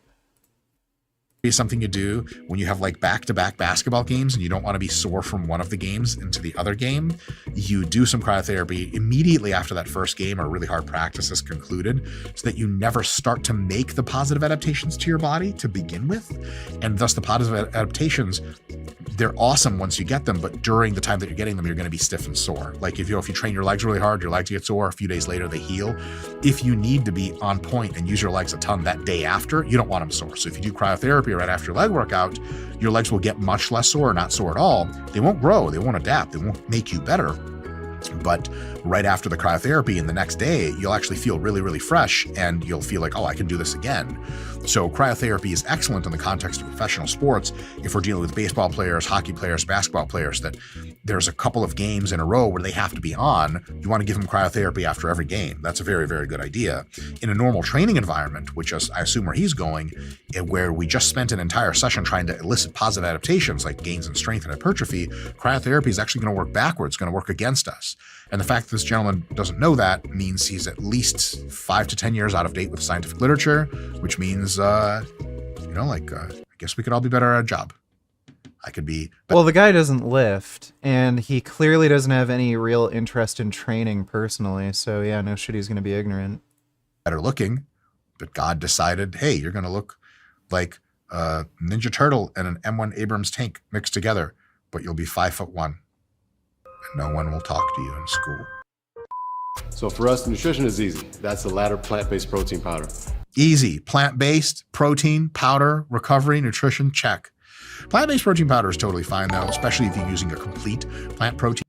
Be something you do when you have like back-to-back basketball games and you don't want to be sore from one of the games into the other game. You do some cryotherapy immediately after that first game or really hard practice is concluded so that you never start to make the positive adaptations to your body to begin with. And thus the positive adaptations, they're awesome once you get them, but during the time that you're getting them, you're going to be stiff and sore. Like if you train your legs really hard, your legs get sore, a few days later they heal. If you need to be on point and use your legs a ton that day after, you don't want them sore. So if you do cryotherapy right after your leg workout, your legs will get much less sore, or not sore at all. They won't grow, they won't adapt, they won't make you better. But right after the cryotherapy and the next day, you'll actually feel really, really fresh and you'll feel like, oh, I can do this again. So cryotherapy is excellent in the context of professional sports. If we're dealing with baseball players, hockey players, basketball players, that there's a couple of games in a row where they have to be on, you want to give them cryotherapy after every game. That's a very, very good idea. In a normal training environment, which is, I assume where he's going, where we just spent an entire session trying to elicit positive adaptations like gains in strength and hypertrophy, cryotherapy is actually going to work backwards, going to work against us. And the fact that this gentleman doesn't know that means he's at least 5 to 10 years out of date with scientific literature, which means, I guess we could all be better at our job. I could be. Well, the guy doesn't lift, and he clearly doesn't have any real interest in training personally. So yeah, no shit, he's going to be ignorant. Better looking, but God decided, hey, you're going to look like a Ninja Turtle and an M1 Abrams tank mixed together, but you'll be 5'1". No one will talk to you in school. So for us, nutrition is easy. That's the Ladder plant-based protein powder. Easy. Plant-based, protein, powder, recovery, nutrition, check. Plant-based protein powder is totally fine though, especially if you're using a complete plant protein.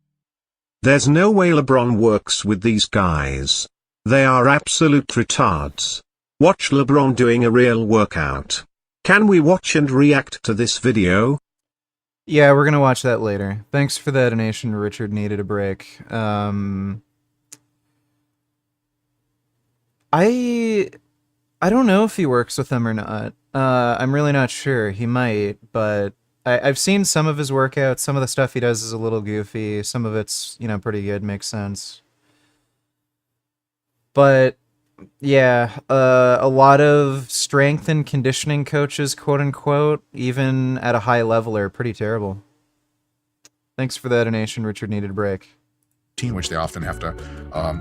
There's no way LeBron works with these guys. They are absolute retards. Watch LeBron doing a real workout. Can we watch and react to this video? Yeah, we're gonna watch that later. Thanks for the donation, Richard needed a break. I don't know if he works with them or not. I'm really not sure. He might, but I've seen some of his workouts. Some of the stuff he does is a little goofy. Some of it's, pretty good, makes sense. But yeah, a lot of strength and conditioning coaches, quote unquote, even at a high level, are pretty terrible. Thanks for that donation. Richard needed a break. Which they often have to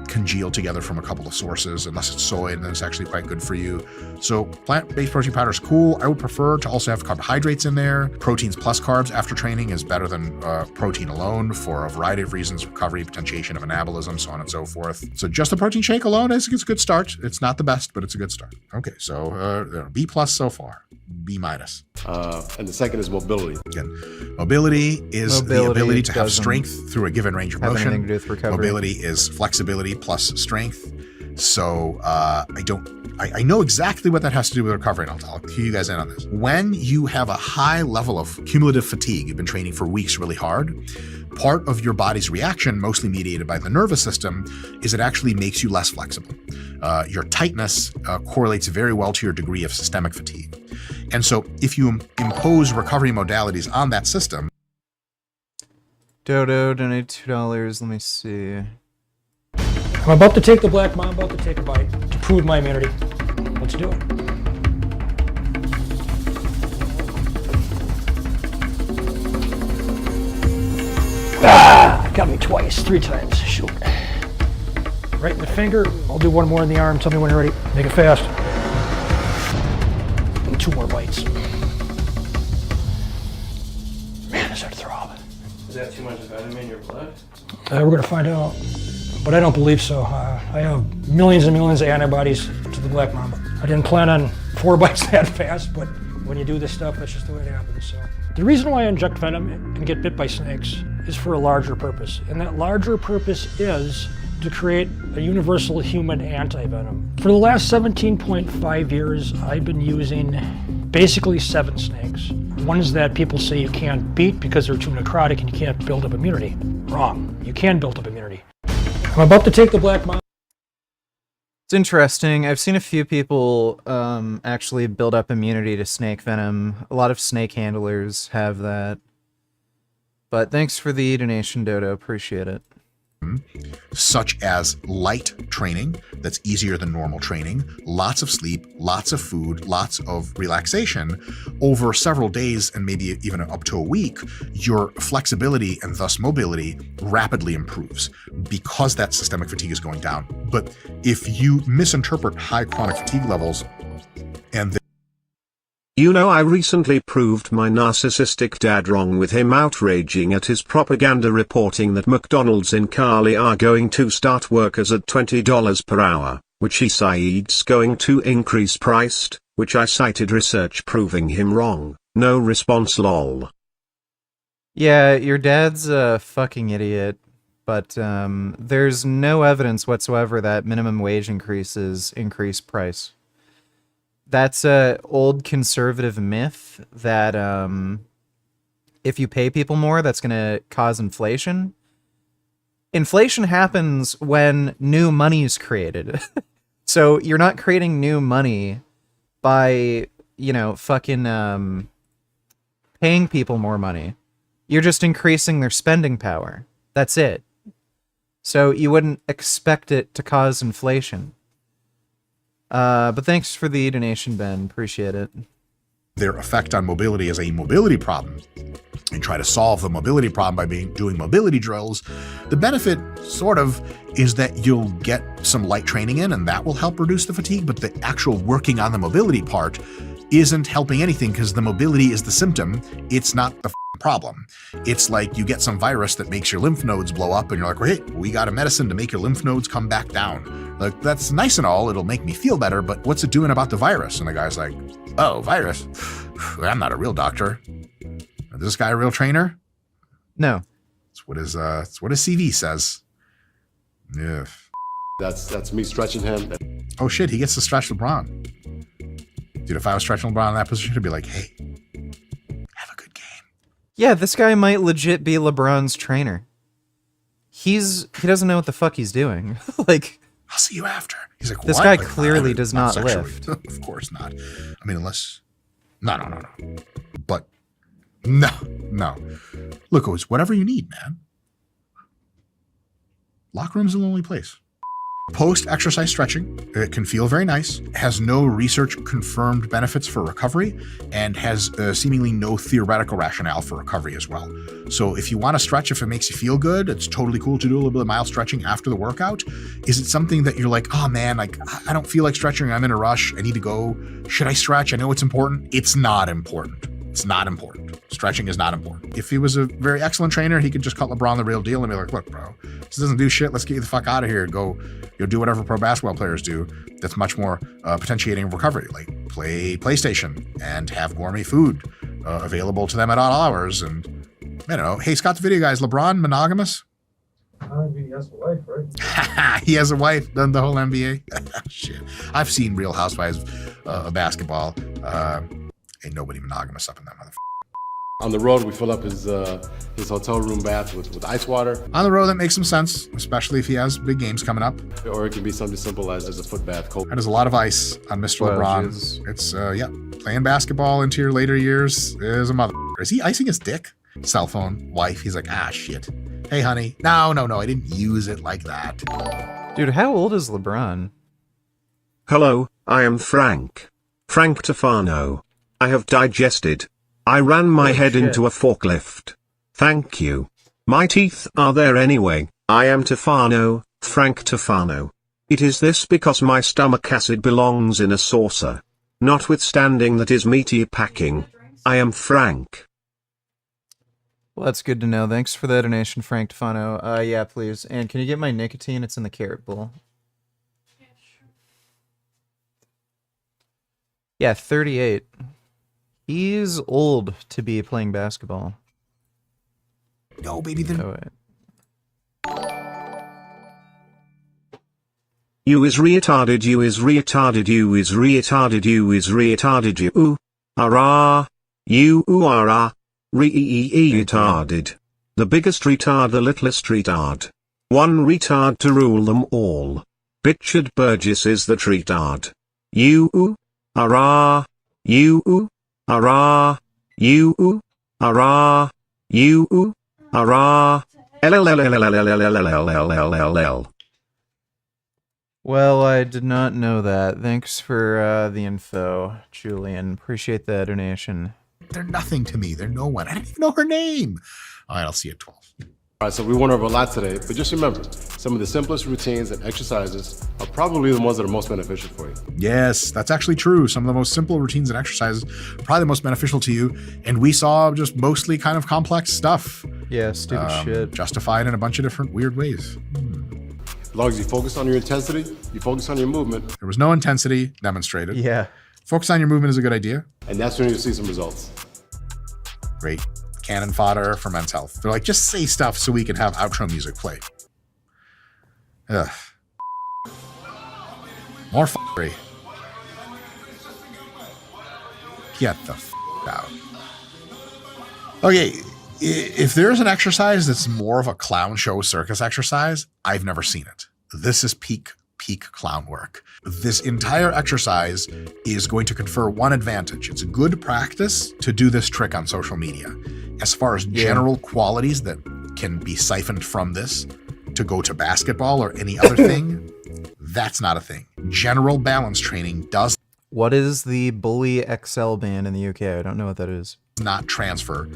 congeal together from a couple of sources, unless it's soy, and then it's actually quite good for you. So plant-based protein powder is cool. I would prefer to also have carbohydrates in there. Proteins plus carbs after training is better than protein alone for a variety of reasons: recovery, potentiation of anabolism, so on and so forth. So just the protein shake alone is a good start. It's not the best, but it's a good start. Okay, so B+ so far, B-. And the second is mobility. Again, mobility is the ability to have strength through a given range of motion. Anything to do with recovery. Mobility is flexibility plus strength. So I know exactly what that has to do with recovery, and I'll cue you guys in on this. When you have a high level of cumulative fatigue, you've been training for weeks really hard, part of your body's reaction, mostly mediated by the nervous system, is it actually makes you less flexible. Your tightness correlates very well to your degree of systemic fatigue. And so if you impose recovery modalities on that system. Dodo, donate $2. Let me see. I'm about to take the black mamba, about to take a bite to prove my immunity. Let's do it. Got me twice, 3 times. Shoot. Right in the finger. I'll do one more in the arm. Tell me when you're ready. Make it fast. And 2 more bites. Man, is that a throb. Is that too much venom in your blood? We're gonna find out, but I don't believe so. I have millions and millions of antibodies to the black mamba. I didn't plan on 4 bites that fast, but when you do this stuff, that's just the way it happens. So the reason why I inject venom and get bit by snakes is for a larger purpose, and that larger purpose is to create a universal human anti-venom. For the last 17.5 years, I've been using basically 7 snakes. Ones that people say you can't beat because they're too necrotic and you can't build up immunity. Wrong. You can build up immunity. I'm about to take the black mamba. It's interesting. I've seen a few people actually build up immunity to snake venom. A lot of snake handlers have that. But thanks for the donation, Dodo. Appreciate it. Such as light training that's easier than normal training, lots of sleep, lots of food, lots of relaxation. Over several days and maybe even up to a week, your flexibility and thus mobility rapidly improves because that systemic fatigue is going down. But if you misinterpret high chronic fatigue levels and You know, I recently proved my narcissistic dad wrong with him outraging at his propaganda reporting that McDonald's in Cali are going to start workers at $20 per hour, which he cites going to increase priced, which I cited research proving him wrong. No response, lol. Yeah, your dad's a fucking idiot, but there's no evidence whatsoever that minimum wage increases increase price. That's a old conservative myth that if you pay people more, that's going to cause inflation. Inflation happens when new money is created. So you're not creating new money by, fucking paying people more money. You're just increasing their spending power. That's it. So you wouldn't expect it to cause inflation. But thanks for the donation, Ben. Appreciate it. their effect on mobility is a mobility problem and try to solve the mobility problem by doing mobility drills, the benefit sort of is that you'll get some light training in and that will help reduce the fatigue, but the actual working on the mobility part isn't helping anything because the mobility is the symptom. It's not the problem. It's like you get some virus that makes your lymph nodes blow up and you're like, well, hey, we got a medicine to make your lymph nodes come back down. Like, that's nice and all. It'll make me feel better, but what's it doing about the virus? And the guy's like, oh, virus? I'm not a real doctor. Is this guy a real trainer? No. It's what his CV says. Yeah. That's me stretching him. Oh shit, he gets to stretch LeBron. Dude, if I was stretching LeBron in that position, I'd be like, hey, yeah, this guy might legit be LeBron's trainer. He doesn't know what the fuck he's doing. Like, I'll see you after. He's like, this what? guy Like, clearly does not sexually. lift. Of course not. I mean, unless, no. But no. Look, it's whatever you need, man. Locker room's the only place. Post-exercise stretching, it can feel very nice, has no research-confirmed benefits for recovery, and has seemingly no theoretical rationale for recovery as well. So if you want to stretch, if it makes you feel good, it's totally cool to do a little bit of mild stretching after the workout. Is it something that you're like, oh man, like I don't feel like stretching, I'm in a rush, I need to go, should I stretch? I know it's important. It's not important. It's not important. Stretching is not important. If he was a very excellent trainer, he could just cut LeBron the real deal and be like, look, bro, this doesn't do shit. Let's get you the fuck out of here and go, do whatever pro basketball players do that's much more potentiating of recovery, like play PlayStation and have gourmet food available to them at all hours. And, I don't know. Hey, Scott the Video Guy, is LeBron monogamous? He has a wife, right? He has a wife, done the whole NBA? Shit. I've seen Real Housewives of basketball. Ain't nobody monogamous up in that motherfucker. On the road, we fill up his hotel room bath with ice water. On the road, that makes some sense, especially if he has big games coming up. Or it can be something simple as a foot bath. Cold. That is a lot of ice on Mr. Well, LeBron. geez. It's, playing basketball into your later years is a mother. Is he icing his dick? Cell phone, wife, he's like, shit. Hey, honey. No, I didn't use it like that. Dude, how old is LeBron? Hello, I am Frank Tufano. I have digested. I ran my head into a forklift. Thank you. My teeth are there anyway. I am Tufano, Frank Tufano. It is this because my stomach acid belongs in a saucer. Notwithstanding that is meaty packing. I am Frank. Well, that's good to know. Thanks for the donation, Frank Tufano. Yeah, please. And can you get my nicotine? It's in the carrot bowl. Yeah, 38. He's old to be playing basketball. No, baby. Oh, wait. You is retarded, you is retarded, you is retarded, you is retarded, you ooh, ah, you ooh, ah, retarded. The biggest retard, the littlest retard. One retard to rule them all. Richard Burgess is the retard. You ooh, ah, you ooh, ah, you ooh, ah, you ooh, ah, LLLLLLLLLLLLL. Well, I did not know that. Thanks for the info, Julian. Appreciate the donation. They're nothing to me. They're no one. I didn't even know her name. All right, I'll see you at 12. All right, so we went over a lot today, but just remember, some of the simplest routines and exercises are probably the ones that are most beneficial for you. Yes, that's actually true. Some of the most simple routines and exercises are probably the most beneficial to you. And we saw just mostly kind of complex stuff. Yeah, stupid shit. Justified in a bunch of different weird ways. As long as you focus on your intensity, you focus on your movement. There was no intensity demonstrated. Yeah. Focus on your movement is a good idea. And that's when you'll see some results. Great. Cannon fodder for Men's Health. They're like, just say stuff so we can have outro music play. Ugh. More f***ery. Get the f*** out. Okay, if there's an exercise that's more of a clown show circus exercise, I've never seen it. This is peak clown work. This entire exercise is going to confer one advantage. It's a good practice to do this trick on social media. As far as general qualities that can be siphoned from this to go to basketball or any other thing, that's not a thing. General balance training does What is the Bully XL band in the UK? I don't know what that is. not transfer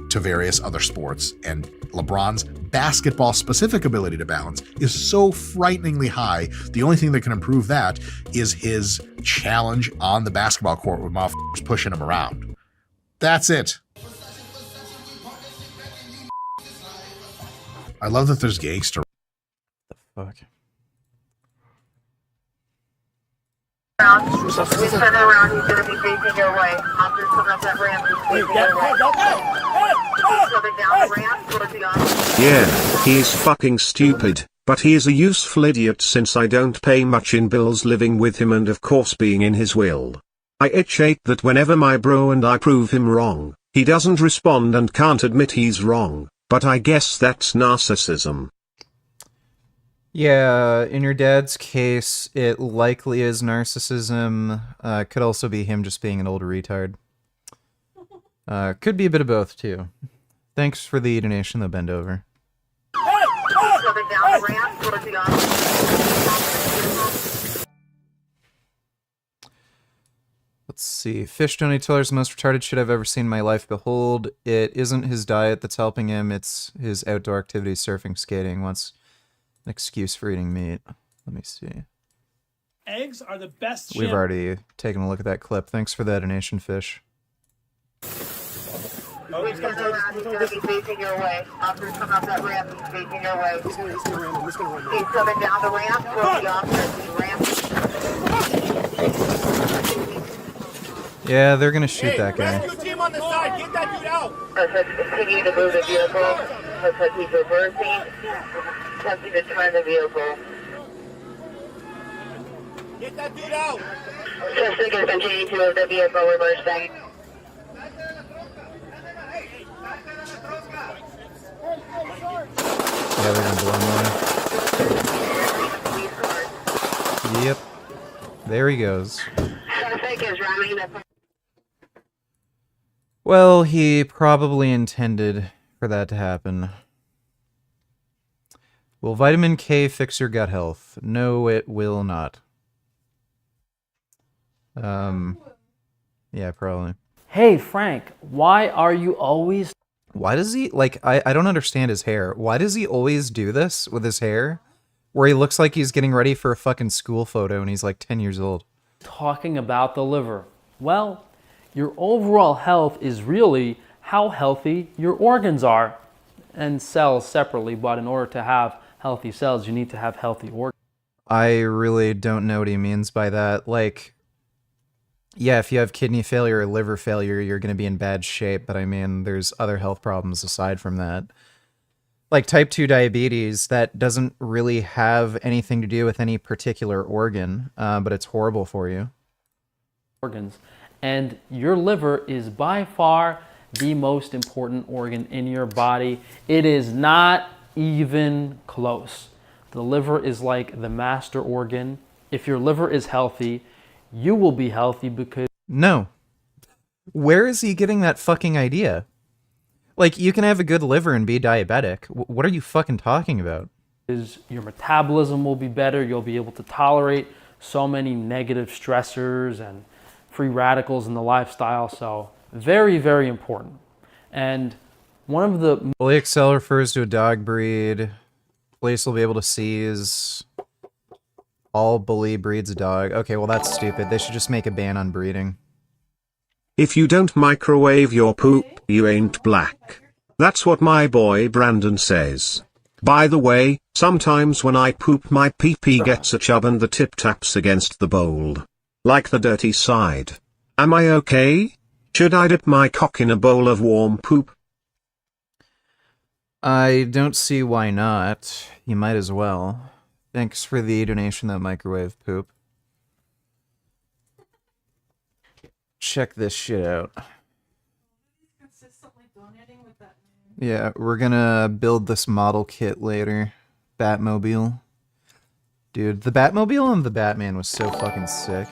to various other sports, and LeBron's basketball specific ability to balance is so frighteningly high. The only thing that can improve that is his challenge on the basketball court with motherfuckers pushing him around. That's it. I love that there's gangster. The fuck? When you turn around, he's going to be facing your way. Officers coming up that ramp, he's facing your way. He's coming down the ramp towards the officer. Yeah, he is fucking stupid, but he is a useful idiot since I don't pay much in bills living with him and of course being in his will. I hate that whenever my bro and I prove him wrong, he doesn't respond and can't admit he's wrong, but I guess that's narcissism. Yeah, in your dad's case, it likely is narcissism. Could also be him just being an old retard. Could be a bit of both, too. Thanks for the donation, though, bend over. Coming down the ramp towards the officer. Let's see. Fish Donate Teller is the most retarded shit I've ever seen in my life. Behold, it isn't his diet that's helping him, it's his outdoor activities, surfing, skating. Wants an excuse for eating meat. Let me see. Eggs are the best We've shit. already taken a look at that clip. Thanks for that donation, Fish. When you turn around, he's going to be facing your way. Officers coming up that ramp, he's facing your way. He's coming down the ramp towards the officer. Yeah, they're gonna shoot that guy. Team on the side, get that dude out. Let's continue to move the vehicle. Let's keep reversing. Attempting to turn the vehicle. Get that dude out. Just going to continue to move the vehicle, reversing. Yeah, they're gonna blow him away. Yep. There he goes. Suspect is running the... Well, he probably intended for that to happen. Will vitamin K fix your gut health? No, it will not. Yeah, probably. Hey, Frank, why are you always... Why does he, like, I don't understand his hair. Why does he always do this with his hair? Where he looks like he's getting ready for a fucking school photo and he's like 10 years old. talking about the liver? Well, your overall health is really how healthy your organs are and cells separately, but in order to have healthy cells, you need to have healthy organs. I really don't know what he means by that. Like, yeah, if you have kidney failure or liver failure, you're going to be in bad shape, but I mean, there's other health problems aside from that. Like type 2 diabetes, that doesn't really have anything to do with any particular organ, but it's horrible for you. Organs. And your liver is by far the most important organ in your body. It is not even close. The liver is like the master organ. If your liver is healthy, you will be healthy because... No. Where is he getting that fucking idea? Like, you can have a good liver and be diabetic. What are you fucking talking about? Your metabolism will be better. You'll be able to tolerate so many negative stressors and free radicals in the lifestyle. So very, very important. And one of the... Bully Excel refers to a dog breed. Police will be able to seize all bully breeds a dog. Okay, well that's stupid. They should just make a ban on breeding. If you don't microwave your poop, you ain't black. That's what my boy Brandon says. By the way, sometimes when I poop my pee-pee gets a chub and the tip taps against the bowl. Like the dirty side. Am I okay? Should I dip my cock in a bowl of warm poop? I don't see why not. You might as well. Thanks for the donation, that microwave poop. Check this shit out. Yeah, we're gonna build this model kit later. Batmobile. Dude, the Batmobile and the Batman was so fucking sick.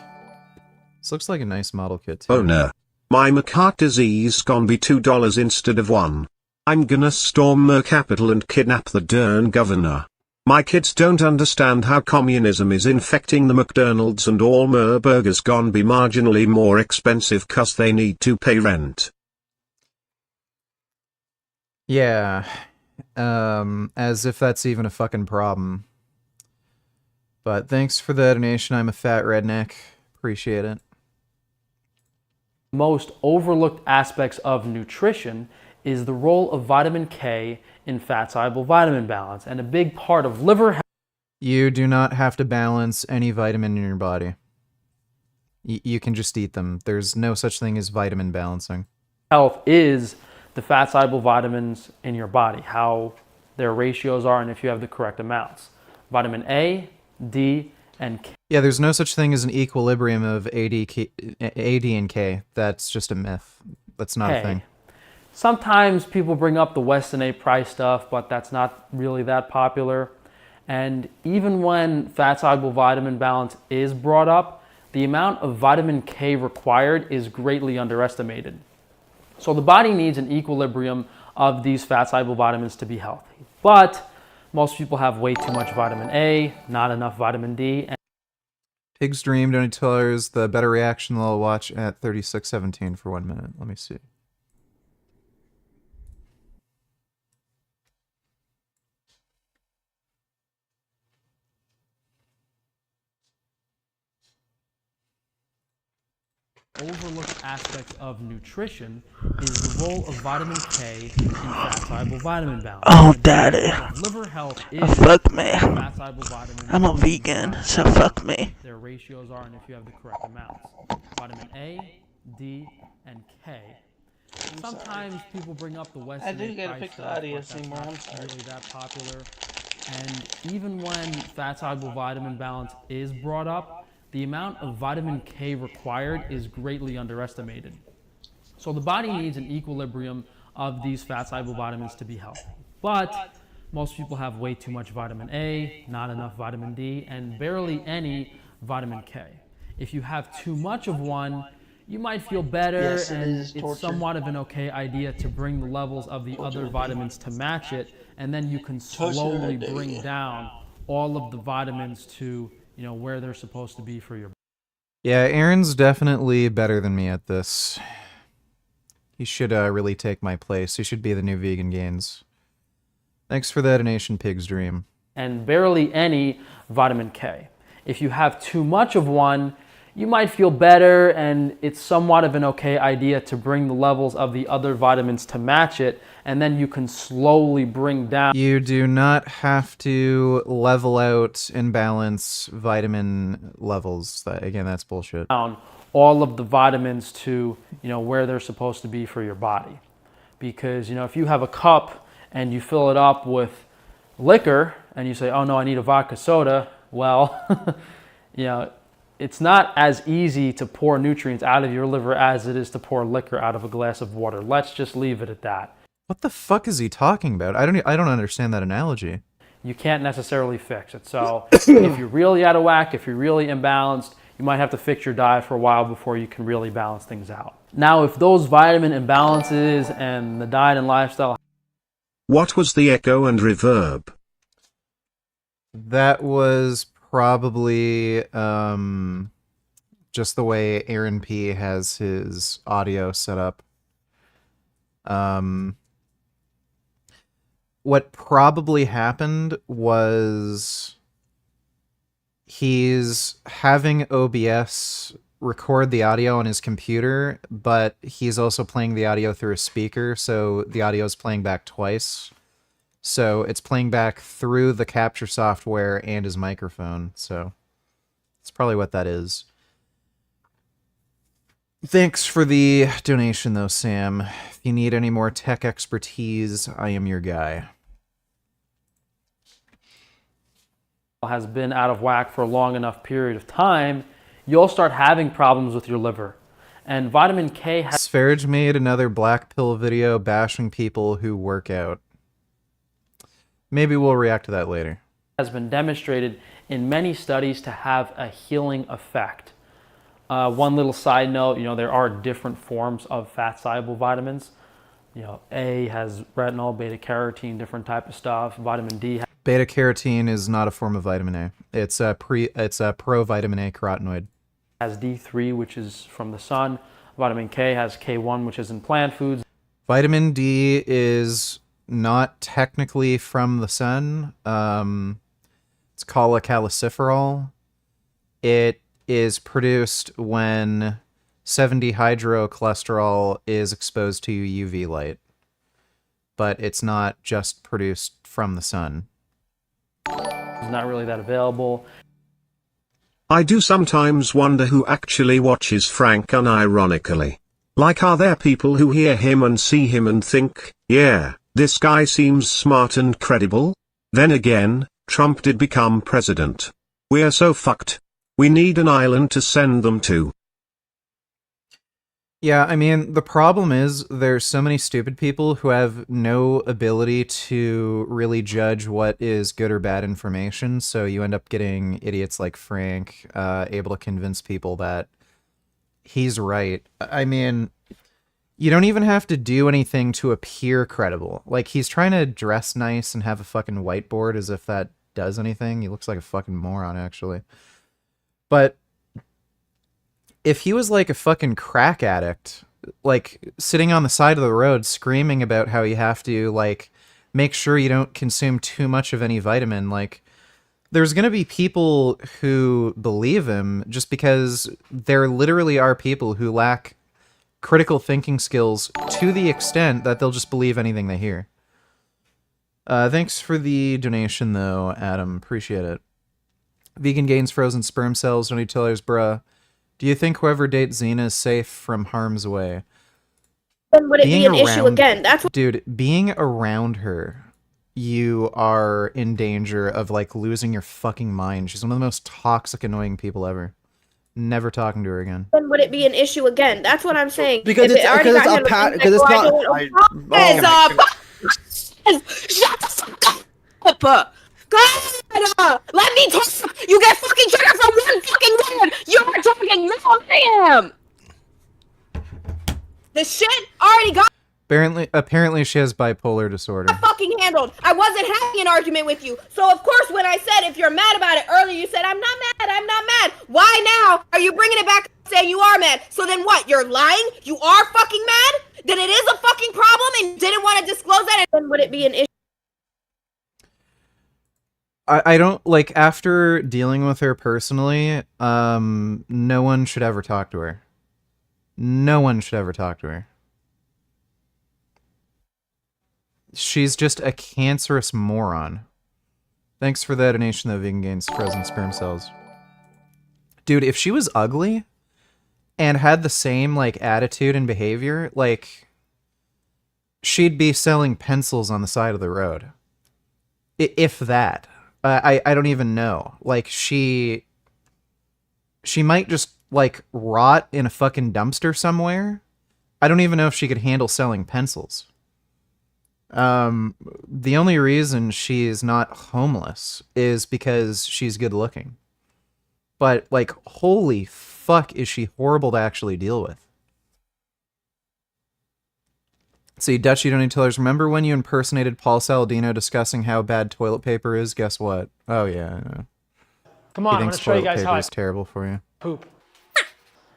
This looks like a nice model kit too. Oh no. My heart disease gon' be $2 instead of $1. I'm gonna storm the Capitol and kidnap the darn governor. My kids don't understand how communism is infecting the McDonald's and all mer burgers gon' be marginally more expensive cause they need to pay rent. Yeah. As if that's even a fucking problem. But thanks for the donation. I'm a fat redneck. Appreciate it. Most overlooked aspects of nutrition is the role of vitamin K in fat-soluble vitamin balance, and a big part of liver health. You do not have to balance any vitamin in your body. You can just eat them. There's no such thing as vitamin balancing. Health is the fat-soluble vitamins in your body, how their ratios are, and if you have the correct amounts. Vitamin A, D, and K. Yeah, there's no such thing as an equilibrium of AD and K. That's just a myth. That's not a thing. Sometimes people bring up the Weston A. Price stuff, but that's not really that popular. And even when fat-soluble vitamin balance is brought up, the amount of vitamin K required is greatly underestimated. So the body needs an equilibrium of these fat-soluble vitamins to be healthy. But most people have way too much vitamin A, not enough vitamin D. And Pig's Dream, $20. The better reaction I'll watch at 36:17 for 1 minute. Let me see. overlooked aspects of nutrition is the role of vitamin K in fat-soluble vitamin balance. Oh, daddy. Liver health is fuck me. fat-soluble vitamin. I'm a vegan, so fuck me. Their ratios are, and if you have the correct amounts. Vitamin A, D, and K. Sometimes people bring up the Weston. I do gotta pick the audio anymore. I'm sorry. Really that popular. And even when fat-soluble vitamin balance is brought up, the amount of vitamin K required is greatly underestimated. So the body needs an equilibrium of these fat-soluble vitamins to be healthy. But most people have way too much vitamin A, not enough vitamin D, and barely any vitamin K. If you have too much of one, you might feel better, Yes, and it's it's somewhat of an okay idea to bring the levels of the other vitamins to match it, and then you can slowly bring down all of the vitamins to, you know, where they're supposed to be for your body. Yeah, Aaron's definitely better than me at this. He should really take my place. He should be the new Vegan Gains. Thanks for that donation, Pig's Dream. And barely any vitamin K. If you have too much of one, you might feel better, and it's somewhat of an okay idea to bring the levels of the other vitamins to match it, and then you can slowly bring down. You do not have to level out and balance vitamin levels. Again, that's bullshit. All of the vitamins to, where they're supposed to be for your body. Because, if you have a cup and you fill it up with liquor and you say, oh no, I need a vodka soda, well, it's not as easy to pour nutrients out of your liver as it is to pour liquor out of a glass of water. Let's just leave it at that. What the fuck is he talking about? I don't understand that analogy. You can't necessarily fix it. So if you're really out of whack, if you're really imbalanced, you might have to fix your diet for a while before you can really balance things out. Now, if those vitamin imbalances and the diet and lifestyle. What was the echo and reverb? That was probably just the way Aaron P has his audio set up. What probably happened was he's having OBS record the audio on his computer, but he's also playing the audio through a speaker, so the audio is playing back twice. So it's playing back through the capture software and his microphone, so that's probably what that is. Thanks for the donation, though, Sam. If you need any more tech expertise, I am your guy. Has been out of whack for a long enough period of time, you'll start having problems with your liver. And vitamin K has... Sverige made another black pill video bashing people who work out. Maybe we'll react to that later. Has been demonstrated in many studies to have a healing effect. One little side note, there are different forms of fat-soluble vitamins. A has retinol, beta-carotene, different type of stuff. Vitamin D. Beta-carotene is not a form of vitamin A. It's a pro-vitamin A carotenoid. Has D3, which is from the sun. Vitamin K has K1, which is in plant foods. Vitamin D is not technically from the sun. It's cholecalciferol. It is produced when 7-dehydrocholesterol is exposed to UV light. But it's not just produced from the sun. It's not really that available. I do sometimes wonder who actually watches Frank unironically. Like, are there people who hear him and see him and think, yeah, this guy seems smart and credible? Then again, Trump did become president. We're so fucked. We need an island to send them to. Yeah, I mean, the problem is there's so many stupid people who have no ability to really judge what is good or bad information, so you end up getting idiots like Frank able to convince people that he's right. I mean, you don't even have to do anything to appear credible. Like, he's trying to dress nice and have a fucking whiteboard as if that does anything. He looks like a fucking moron, actually. But if he was like a fucking crack addict, like sitting on the side of the road screaming about how you have to like make sure you don't consume too much of any vitamin, like there's going to be people who believe him just because there literally are people who lack critical thinking skills to the extent that they'll just believe anything they hear. Thanks for the donation though, Adam. Appreciate it. Vegan gains frozen sperm cells, no $2, bruh. Do you think whoever dates Xena is safe from harm's way? Then would it be an issue again? That's what... Dude, being around her, you are in danger of like losing your fucking mind. She's one of the most toxic, annoying people ever. Never talking to her again. Then would it be an issue again? That's what I'm saying. Because it's not. Shut the fuck up! God, let me talk. You get fucking triggered for one fucking word. You're talking. No, I am. The shit already got Apparently she has bipolar disorder. fucking handled. I wasn't having an argument with you. So of course when I said if you're mad about it earlier, you said I'm not mad. Why now are you bringing it back saying you are mad? So then what? You're lying? You are fucking mad? Then it is a fucking problem, and you didn't want to disclose that, and then would it be an issue? Yeah, I mean, the problem is there's so many stupid people who have no ability to really judge what is good or bad information, so you end up getting idiots like Frank able to convince people that he's right. I mean, you don't even have to do anything to appear credible. Like, he's trying to dress nice and have a fucking whiteboard as if that does anything. You know, I don't like after dealing with her personally, no one should ever talk to her. No one should ever talk to her. She's just a cancerous moron. Thanks for that donation that vegan gains frozen sperm cells. Dude, if she was ugly and had the same like attitude and behavior, like she'd be selling pencils on the side of the road. If that. I don't even know. Like she might just like rot in a fucking dumpster somewhere. I don't even know if she could handle selling pencils. The only reason she's not homeless is because she's good looking. But like, holy fuck, is she horrible to actually deal with. See, Dutch, you don't need to tell us. Remember when you impersonated Paul Saladino discussing how bad toilet paper is? Guess what? Oh yeah. Come on, he I'm thinks gonna show you toilet guys paper how I is terrible for you. poop.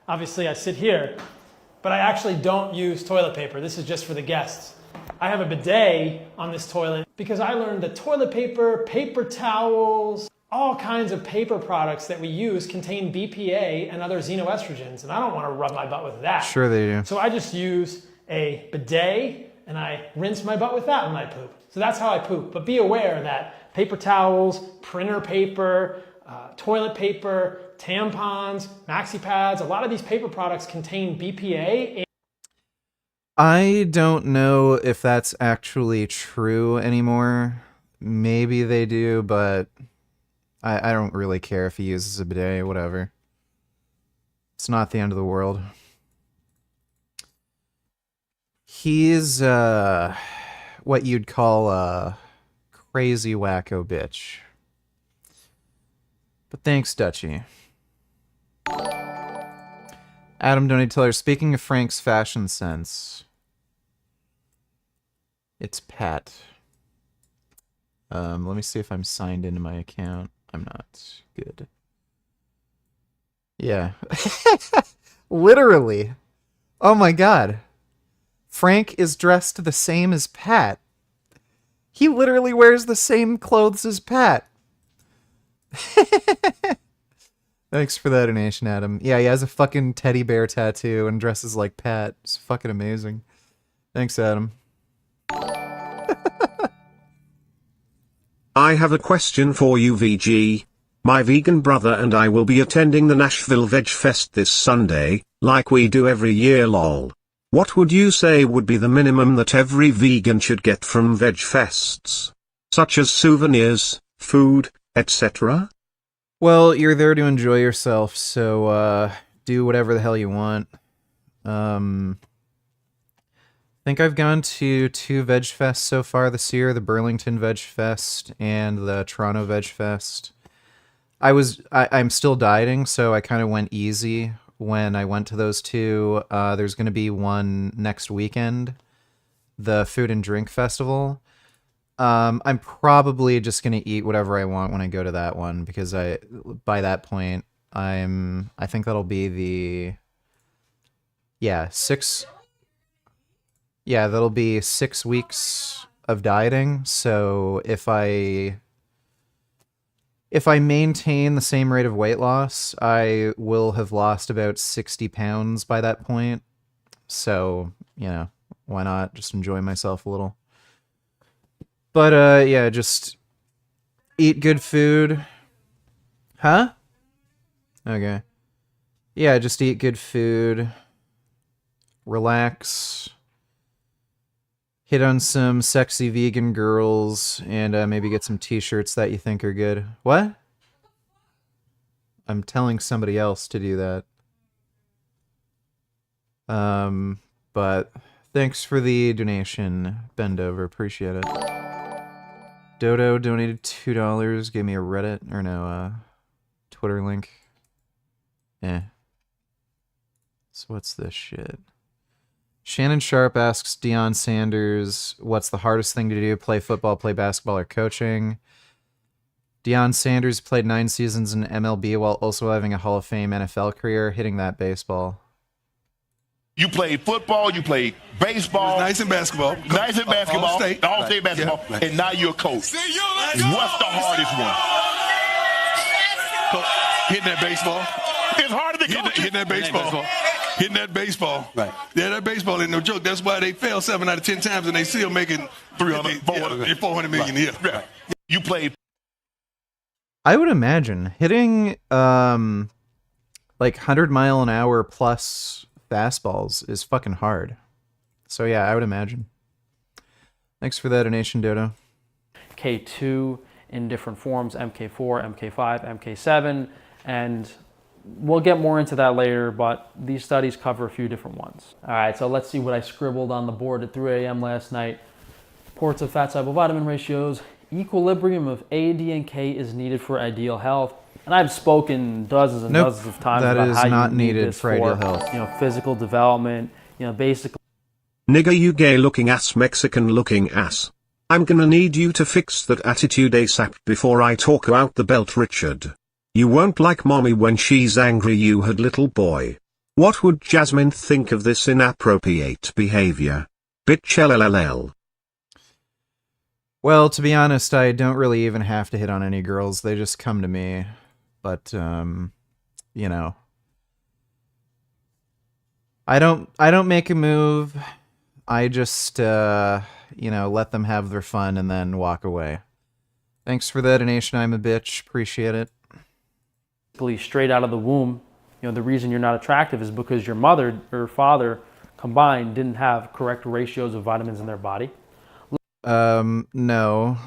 Obviously, I sit here, but I actually don't use toilet paper. This is just for the guests. I have a bidet on this toilet because I learned that toilet paper, paper towels, all kinds of paper products that we use contain BPA and other xenoestrogens, and I don't want to rub my butt with that. Sure they do. So I just use a bidet and I rinse my butt with that when I poop. So that's how I poop. But be aware that paper towels, printer paper, toilet paper, tampons, maxi pads, a lot of these paper products contain BPA. I don't know if that's actually true anymore. Maybe they do, but I don't really care if he uses a bidet, whatever. It's not the end of the world. He's what you'd call a crazy wacko bitch. But thanks, Dutchy. Adam Donate Tiller, speaking of Frank's fashion sense, it's Pat. Let me see if I'm signed into my account. I'm not. Good. Yeah. Literally. Oh my god. Frank is dressed the same as Pat. He literally wears the same clothes as Pat. Thanks for that donation, Adam. Yeah, he has a fucking teddy bear tattoo and dresses like Pat. It's fucking amazing. Thanks, Adam. I have a question for you, VG. My vegan brother and I will be attending the Nashville Veg Fest this Sunday, like we do every year lol. What would you say would be the minimum that every vegan should get from veg fests? Such as souvenirs, food, etc.? Well, you're there to enjoy yourself, so do whatever the hell you want. I think I've gone to 2 Veg Fests so far this year, the Burlington Veg Fest and the Toronto Veg Fest. I'm still dieting, so I kind of went easy when I went to those 2. There's going to be one next weekend, the Food and Drink Festival. I'm probably just going to eat whatever I want when I go to that one, because by that point, I think that'll be that'll be 6 weeks of dieting. So if I maintain the same rate of weight loss, I will have lost about 60 pounds by that point. So, why not just enjoy myself a little? But, yeah, just eat good food. Huh? Okay. Yeah, just eat good food. Relax. Hit on some sexy vegan girls, and maybe get some t-shirts that you think are good. What? I'm telling somebody else to do that. But thanks for the donation, Bendover. Appreciate it. Dodo donated $2, gave me a Reddit, or no, Twitter link. So what's this shit? Shannon Sharp asks Deion Sanders, what's the hardest thing to do? Play football, play basketball, or coaching? Deion Sanders played 9 seasons in MLB while also having a Hall of Fame NFL career, hitting that baseball. You played football, you played baseball. Nice in basketball. Nice in basketball. All-state. All-state basketball. Yeah. And now you're a coach. What's the hardest one? Hitting that baseball. It's harder than coaching. Hitting that baseball. Hitting that baseball. Right. Yeah, that baseball ain't no joke. That's why they fail 7 out of 10 times and they still making 400 million a year. Right. You played. I would imagine hitting like 100-mile-an-hour plus fastballs is fucking hard. So yeah, I would imagine. Thanks for that donation, Dodo. K2 in different forms, MK4, MK5, MK7, and we'll get more into that later, but these studies cover a few different ones. All right, so let's see what I scribbled on the board at 3 a.m. last night. Reports of fat-soluble vitamin ratios. Equilibrium of A, D, and K is needed for ideal health. And I've spoken dozens and dozens of times that about is how not you need needed this for ideal health. You know, physical development, you know, basically. Nigga, you gay looking ass, Mexican looking ass. I'm gonna need you to fix that attitude ASAP before I talk out the belt, Richard. You won't like mommy when she's angry, you had little boy. What would Jasmine think of this inappropriate behavior? Bitch LLL. Well, to be honest, I don't really even have to hit on any girls. They just come to me. But, you know. I don't make a move. I just, you know, let them have their fun and then walk away. Thanks for the donation, I'm a bitch. Appreciate it. Straight out of the womb, you know, the reason you're not attractive is because your mother or father combined didn't have correct ratios of vitamins in their body. No.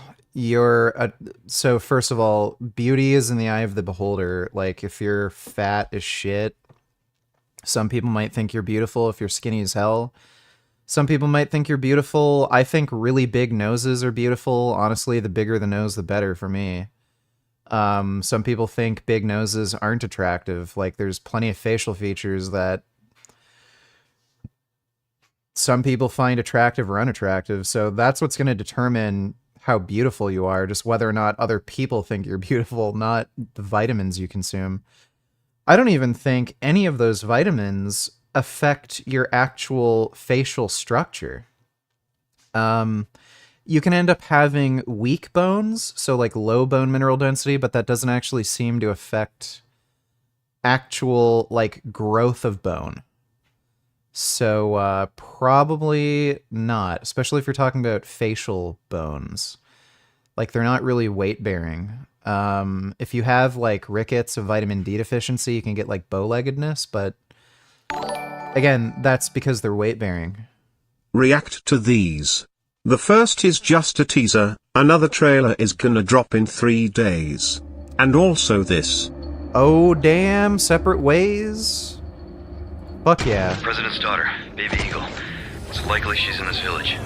So first of all, beauty is in the eye of the beholder. Like, if you're fat as shit, some people might think you're beautiful. If you're skinny as hell, some people might think you're beautiful. I think really big noses are beautiful. Honestly, the bigger the nose, the better for me. Some people think big noses aren't attractive. Like, there's plenty of facial features that some people find attractive or unattractive. So that's what's going to determine how beautiful you are, just whether or not other people think you're beautiful, not the vitamins you consume. I don't even think any of those vitamins affect your actual facial structure. You can end up having weak bones, so like low bone mineral density, but that doesn't actually seem to affect actual like growth of bone. So probably not, especially if you're talking about facial bones. Like, they're not really weight bearing. If you have like rickets of vitamin D deficiency, you can get like bow-leggedness, but again, that's because they're weight bearing. React to these. The first is just a teaser, another trailer is gonna drop in 3 days. And also this. Oh damn, separate ways? Fuck yeah. President's daughter, Baby Eagle. It's likely she's in this village.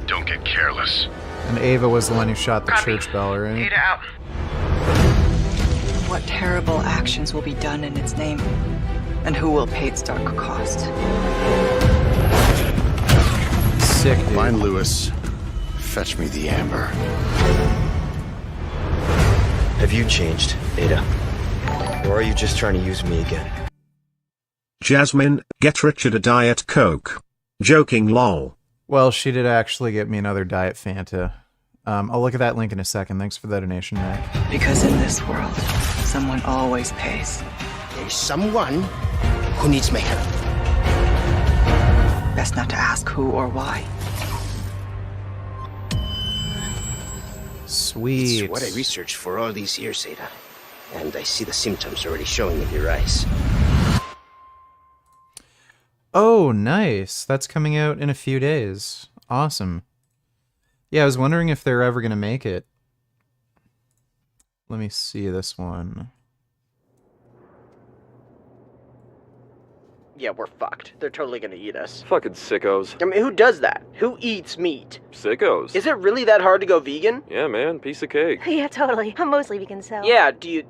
Don't get careless. And Ava was the one who shot the church bell, right? Ada out. What terrible actions will be done in its name? And who will pay its dark cost? Sick, dude. Find Lewis. Fetch me the amber. Have you changed, Ada? Or are you just trying to use me again? Jasmine, get Richard a Diet Coke. Joking lol. Well, she did actually get me another Diet Fanta. I'll look at that link in a second. Thanks for the donation, Mac. Because in this world, someone always pays. There's someone who needs my help. Best not to ask who or why. Sweet. It's what I researched for all these years, Ada. And I see the symptoms already showing in your eyes. Oh, nice. That's coming out in a few days. Awesome. Yeah, I was wondering if they're ever going to make it. Let me see this one. Yeah, we're fucked. They're totally gonna eat us. Fucking sickos. I mean, who does that? Who eats meat? Sickos. Is it really that hard to go vegan? Yeah, man. Piece of cake. Yeah, totally. I'm mostly vegan, so... Yeah, do you...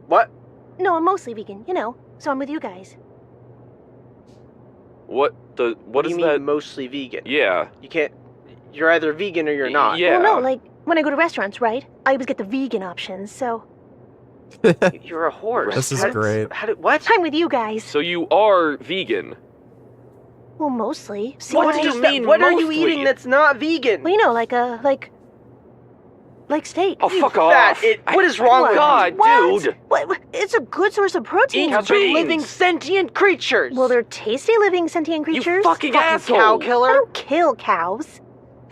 What? No, I'm mostly vegan, you know. So I'm with you guys. What is What do you mean that? mostly vegan? Yeah. You can't... You're either vegan or you're not. Yeah. Well, no, like, when I go to restaurants, right? I always get the vegan options, so... You're a horse. This is great. What? I'm with you guys. So you are vegan. Well, mostly. See, What do you mean? What are you mostly? eating that's not vegan? Well, you know, like steak. Oh, fuck off. What is wrong with God, you? What? dude. What? It's a good source of protein. Cows are living sentient creatures. Well, they're tasty living sentient creatures. fucking asshole. Cow I killer. don't kill cows.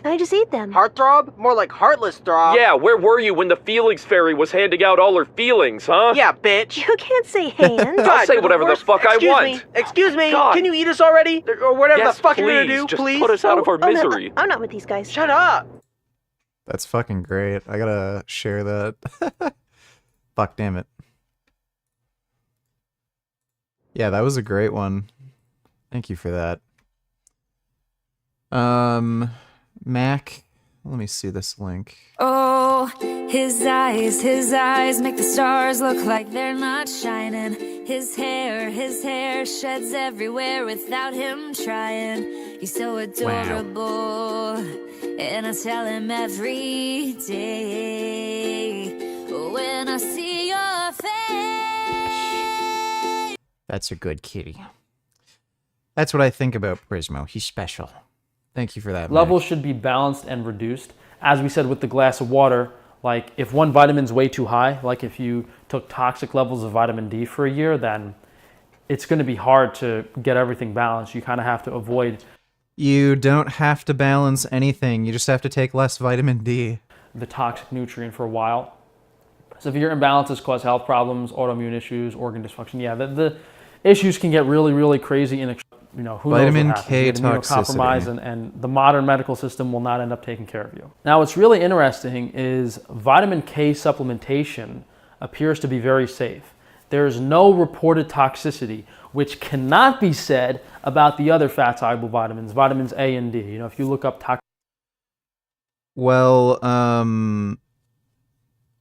I just eat them. Heartthrob? More like heartless throb. Yeah, where were you when the Felix fairy was handing out all her feelings, huh? Yeah, bitch. You can't say hand. I'll say whatever the fuck I want. Excuse me. God. Can you eat us already? Or whatever Yes, the fuck please. you're gonna do, Just please. put us out of our no, misery. I'm not with these guys. Shut up. That's fucking great. I gotta share that. Fuck, damn it. Yeah, that was a great one. Thank you for that. Mac, let me see this link. Oh, his eyes make the stars look like they're not shining. His hair sheds everywhere without him trying. He's so adorable, and I tell him every day when I see your face. That's a good kitty. That's what I think about Prismo. He's special. Thank you for that. Levels should be balanced and reduced. As we said with the glass of water, like if one vitamin's way too high, like if you took toxic levels of vitamin D for a year, then it's going to be hard to get everything balanced. You kind of have to avoid. You don't have to balance anything. You just have to take less vitamin D. The toxic nutrient for a while. So if your imbalances cause health problems, autoimmune issues, organ dysfunction, yeah, the issues can get really, really crazy and who knows what Vitamin happens. K You get immunocompromised toxicity. and the modern medical system will not end up taking care of you. Now, what's really interesting is vitamin K supplementation appears to be very safe. There is no reported toxicity, which cannot be said about the other fat-soluble vitamins, vitamins A and D. If you look up Well,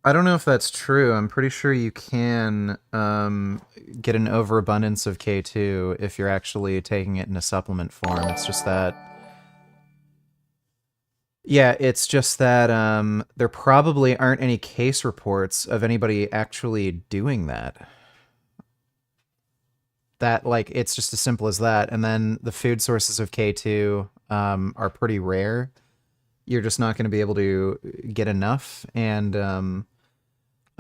I don't know if that's true. I'm pretty sure you can get an overabundance of K2 if you're actually taking it in a supplement form. It's just that... Yeah, it's just that there probably aren't any case reports of anybody actually doing that. It's just as simple as that. And then the food sources of K2 are pretty rare. You're just not going to be able to get enough. And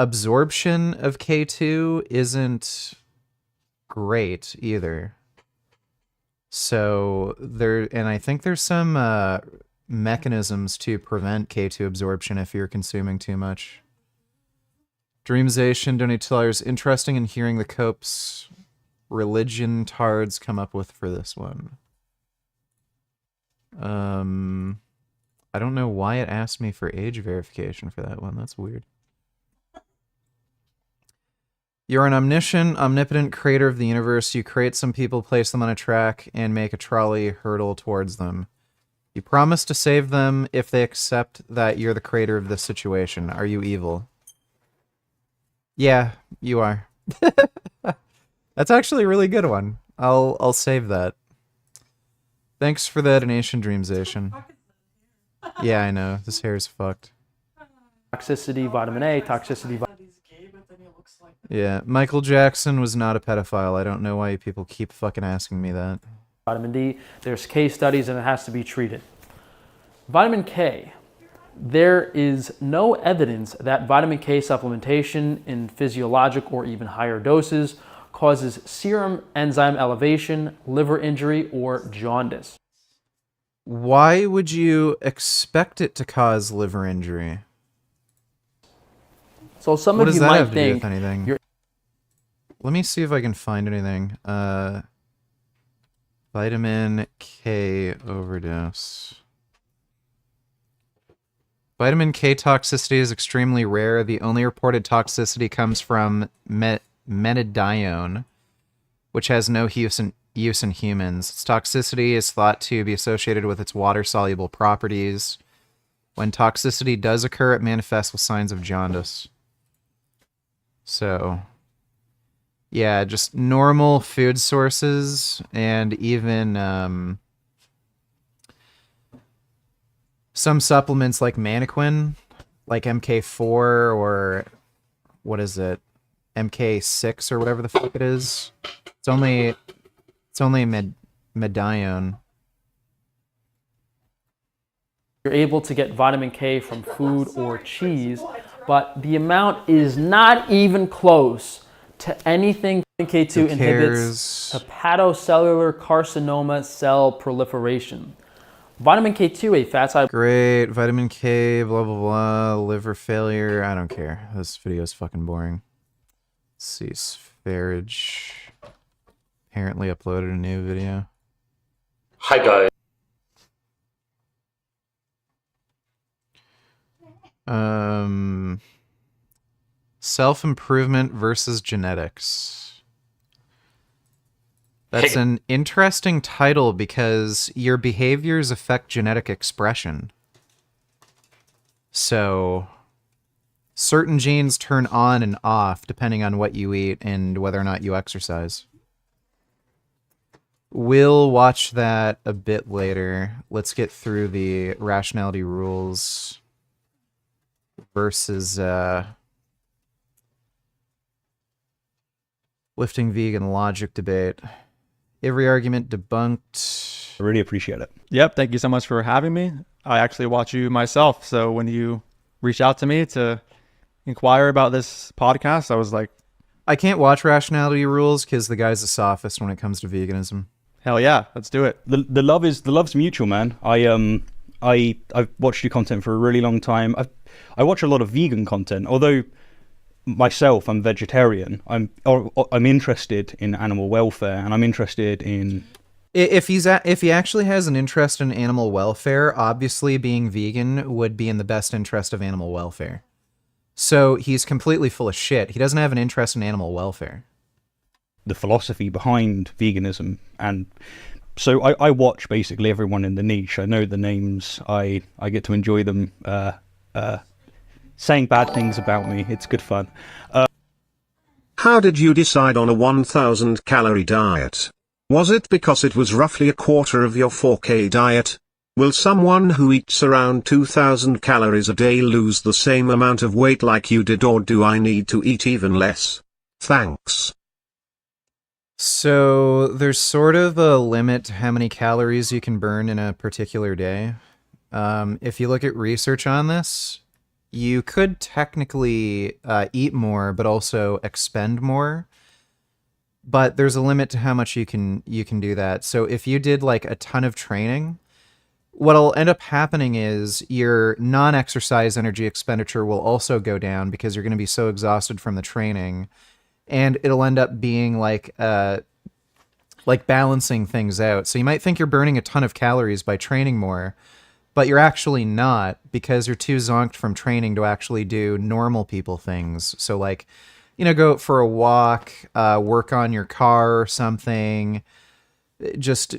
absorption of K2 isn't great either. So and I think there's some mechanisms to prevent K2 absorption if you're consuming too much. Dreamzation, donate $2. Interesting in hearing the Cope's religion tards come up with for this one. I don't know why it asked me for age verification for that one. That's weird. You're an omnipotent creator of the universe. You create some people, place them on a track, and make a trolley hurtle towards them. You promise to save them if they accept that you're the creator of this situation. Are you evil? Yeah, you are. That's actually a really good one. I'll save that. Thanks for the donation, Dreamzation. Yeah, I know. This hair is fucked. toxicity, vitamin A, toxicity. Yeah, Michael Jackson was not a pedophile. I don't know why people keep fucking asking me that. Vitamin D, there's case studies and it has to be treated. Vitamin K, there is no evidence that vitamin K supplementation in physiologic or even higher doses causes serum enzyme elevation, liver injury, or jaundice. Why would you expect it to cause liver injury? So some what of does you that might have to do think with anything? Let me see if I can find anything. Vitamin K overdose. Vitamin K toxicity is extremely rare. The only reported toxicity comes from metadione, which has no use in humans. Its toxicity is thought to be associated with its water-soluble properties. When toxicity does occur, it manifests with signs of jaundice. So, yeah, just normal food sources and even some supplements like Mannequin, like MK4 or what is it? MK6 or whatever the fuck it is. It's only Medione. You're able to get vitamin K from food or cheese, but the amount is not even close to anything. Vitamin K2 inhibits hepatocellular carcinoma cell proliferation. Vitamin K2, a fat soluble. Great. Vitamin K, blah, blah, blah. Liver failure. I don't care. This video is fucking boring. Let's see. Spherage. Apparently uploaded a new video. Hi, guys. Self-improvement versus genetics. That's an interesting title because your behaviors affect genetic expression. So, certain genes turn on and off depending on what you eat and whether or not you exercise. We'll watch that a bit later. Let's get through the rationality rules versus lifting vegan logic debate. Every argument debunked. I really appreciate it. Yep, thank you so much for having me. I actually watch you myself, so when you reached out to me to inquire about this podcast, I was like, I can't watch Rationality Rules because the guy's a sophist when it comes to veganism. Hell yeah, let's do it. The love's mutual, man. I've watched your content for a really long time. I watch a lot of vegan content, although myself, I'm vegetarian. I'm interested in animal welfare, and I'm interested in. If he actually has an interest in animal welfare, obviously being vegan would be in the best interest of animal welfare. So he's completely full of shit. He doesn't have an interest in animal welfare. The philosophy behind veganism, and so I watch basically everyone in the niche. I know the names. I get to enjoy them. Saying bad things about me. It's good fun. How did you decide on a 1,000 calorie diet? Was it because it was roughly a quarter of your 4K diet? Will someone who eats around 2,000 calories a day lose the same amount of weight like you did, or do I need to eat even less? Thanks. So there's sort of a limit to how many calories you can burn in a particular day. If you look at research on this, you could technically eat more, but also expend more. But there's a limit to how much you can do that. So if you did like a ton of training, what'll end up happening is your non-exercise energy expenditure will also go down because you're going to be so exhausted from the training, and it'll end up being like balancing things out. So you might think you're burning a ton of calories by training more, but you're actually not, because you're too zonked from training to actually do normal people things. So like, go for a walk, work on your car or something, just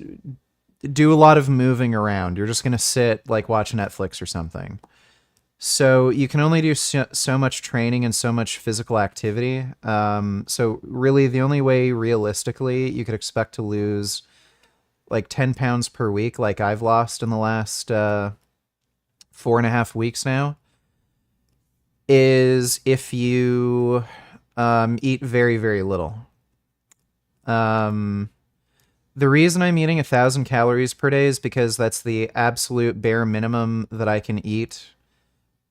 do a lot of moving around. You're just going to sit, like, watch Netflix or something. So you can only do so much training and so much physical activity. So really the only way realistically you could expect to lose like 10 pounds per week, like I've lost in the last 4.5 weeks now, is if you eat very, very little. The reason I'm eating 1,000 calories per day is because that's the absolute bare minimum that I can eat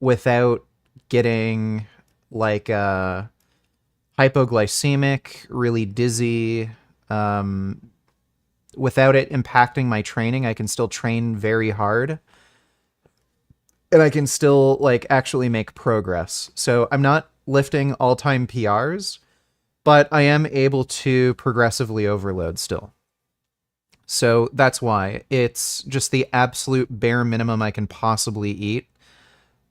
without getting like hypoglycemic, really dizzy, without it impacting my training. I can still train very hard, and I can still like actually make progress. So I'm not lifting all-time PRs, but I am able to progressively overload still. So that's why it's just the absolute bare minimum I can possibly eat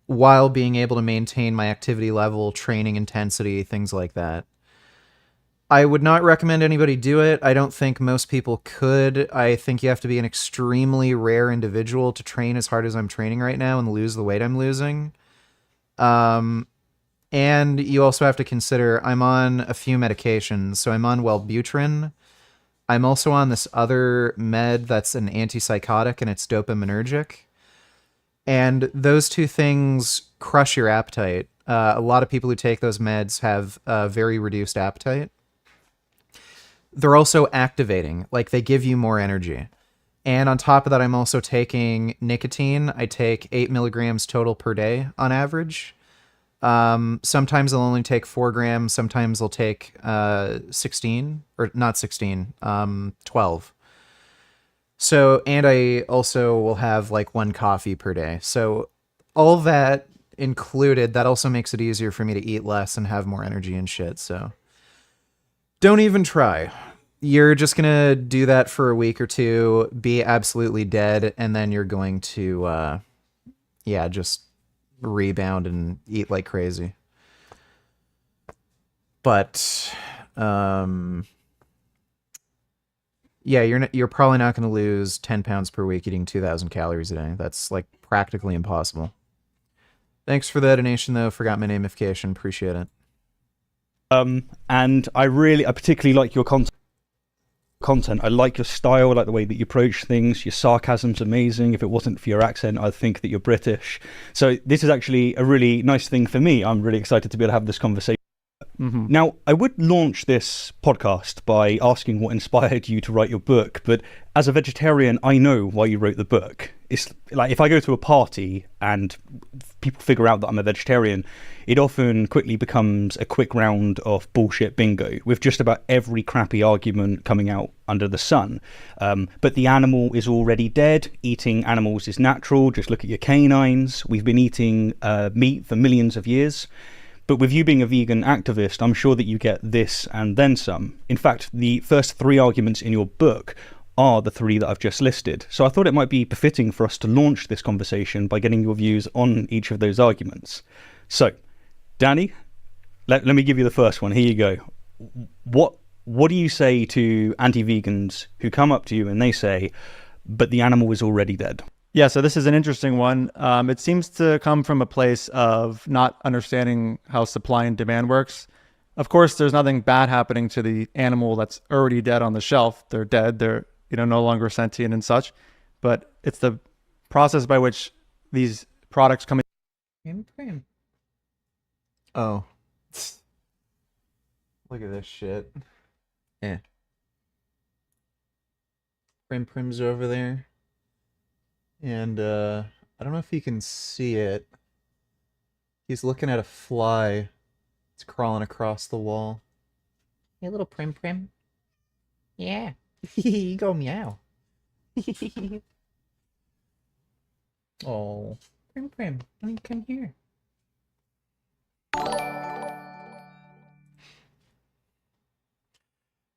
while being able to maintain my activity level, training intensity, things like that. I would not recommend anybody do it. I don't think most people could. I think you have to be an extremely rare individual to train as hard as I'm training right now and lose the weight I'm losing. And you also have to consider I'm on a few medications. So I'm on Wellbutrin. I'm also on this other med that's an antipsychotic, and it's dopaminergic. And those two things crush your appetite. A lot of people who take those meds have very reduced appetite. They're also activating, like they give you more energy. And on top of that, I'm also taking nicotine. I take 8 milligrams total per day on average. Sometimes I'll only take 4 grams. Sometimes I'll take 16, or not 16, 12. So, and I also will have like 1 coffee per day. So all that included, that also makes it easier for me to eat less and have more energy and shit. So don't even try. You're just going to do that for a week or two, be absolutely dead, and then you're going to, just rebound and eat like crazy. But, you're probably not going to lose 10 pounds per week eating 2,000 calories a day. That's, like, practically impossible. Thanks for the donation, though. Forgot my namification. Appreciate it. And I particularly like your content. I like your style, I like the way that you approach things. Your sarcasm's amazing. If it wasn't for your accent, I'd think that you're British. So this is actually a really nice thing for me. I'm really excited to be able to have this conversation. Now, I would launch this podcast by asking what inspired you to write your book, but as a vegetarian, I know why you wrote the book. It's like if I go to a party and people figure out that I'm a vegetarian, it often quickly becomes a quick round of bullshit bingo with just about every crappy argument coming out under the sun. But the animal is already dead. Eating animals is natural. Just look at your canines. We've been eating meat for millions of years. But with you being a vegan activist, I'm sure that you get this and then some. In fact, the first 3 arguments in your book are the 3 that I've just listed. So I thought it might be befitting for us to launch this conversation by getting your views on each of those arguments. So, Danny, let me give you the first one. Here you go. What do you say to anti-vegans who come up to you and they say, but the animal is already dead? Yeah, so this is an interesting one. It seems to come from a place of not understanding how supply and demand works. Of course, there's nothing bad happening to the animal that's already dead on the shelf. They're dead. They're no longer sentient and such. But it's the process by which these products come in. Oh. Look at this shit. Yeah. Prim's over there. And I don't know if you can see it. He's looking at a fly. It's crawling across the wall. Hey, little Prim. Yeah. You go meow. Oh, Prim, why don't you come here?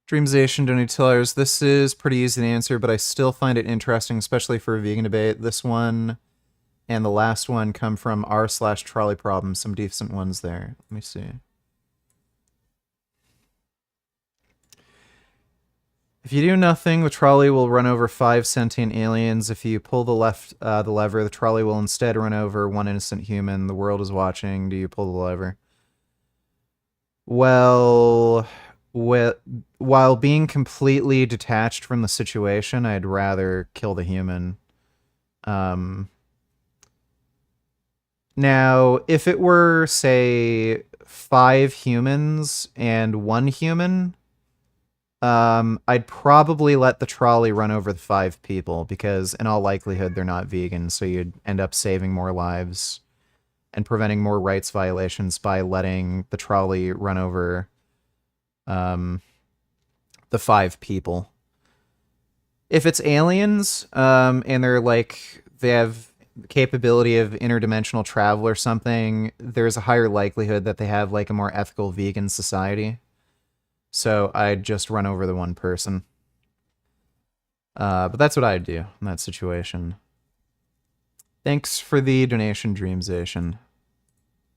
Dreamsation donators. This is pretty easy to answer, but I still find it interesting, especially for a vegan debate. This one and the last one come from r/trolley problem. Some decent ones there. Let me see. If you do nothing, the trolley will run over 5 sentient aliens. If you pull the lever, the trolley will instead run over 1 innocent human. The world is watching. Do you pull the lever? Well, while being completely detached from the situation, I'd rather kill the human. Now, if it were, say, 5 humans and 1 human, I'd probably let the trolley run over the 5 people, because in all likelihood they're not vegan, so you'd end up saving more lives and preventing more rights violations by letting the trolley run over the 5 people. If it's aliens, and they're like, they have capability of interdimensional travel or something, there's a higher likelihood that they have like a more ethical vegan society. So I'd just run over the 1 person. But that's what I'd do in that situation. Thanks for the donation, Dreamsation.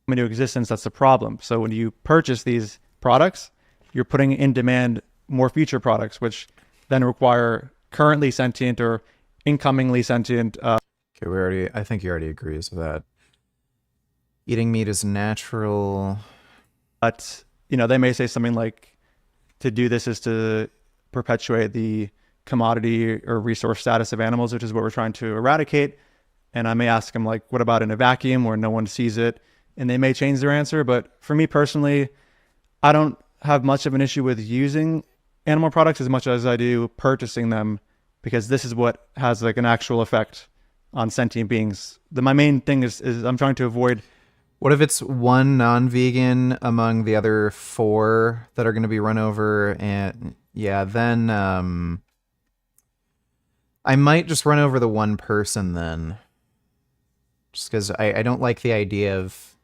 Into existence, that's the problem. So when you purchase these products, you're putting in demand more future products, which then require currently sentient or incomingly sentient. Okay, I think he already agrees with that. Eating meat is natural. But, they may say something like, to do this is to perpetuate the commodity or resource status of animals, which is what we're trying to eradicate. And I may ask him, like, what about in a vacuum where no one sees it? and they may change their answer. But for me personally, I don't have much of an issue with using animal products as much as I do purchasing them, because this is what has like an actual effect on sentient beings. My main thing is I'm trying to avoid. What if it's one non-vegan among the other 4 that are going to be run over? And yeah, then I might just run over the one person then. Just because I don't like the idea of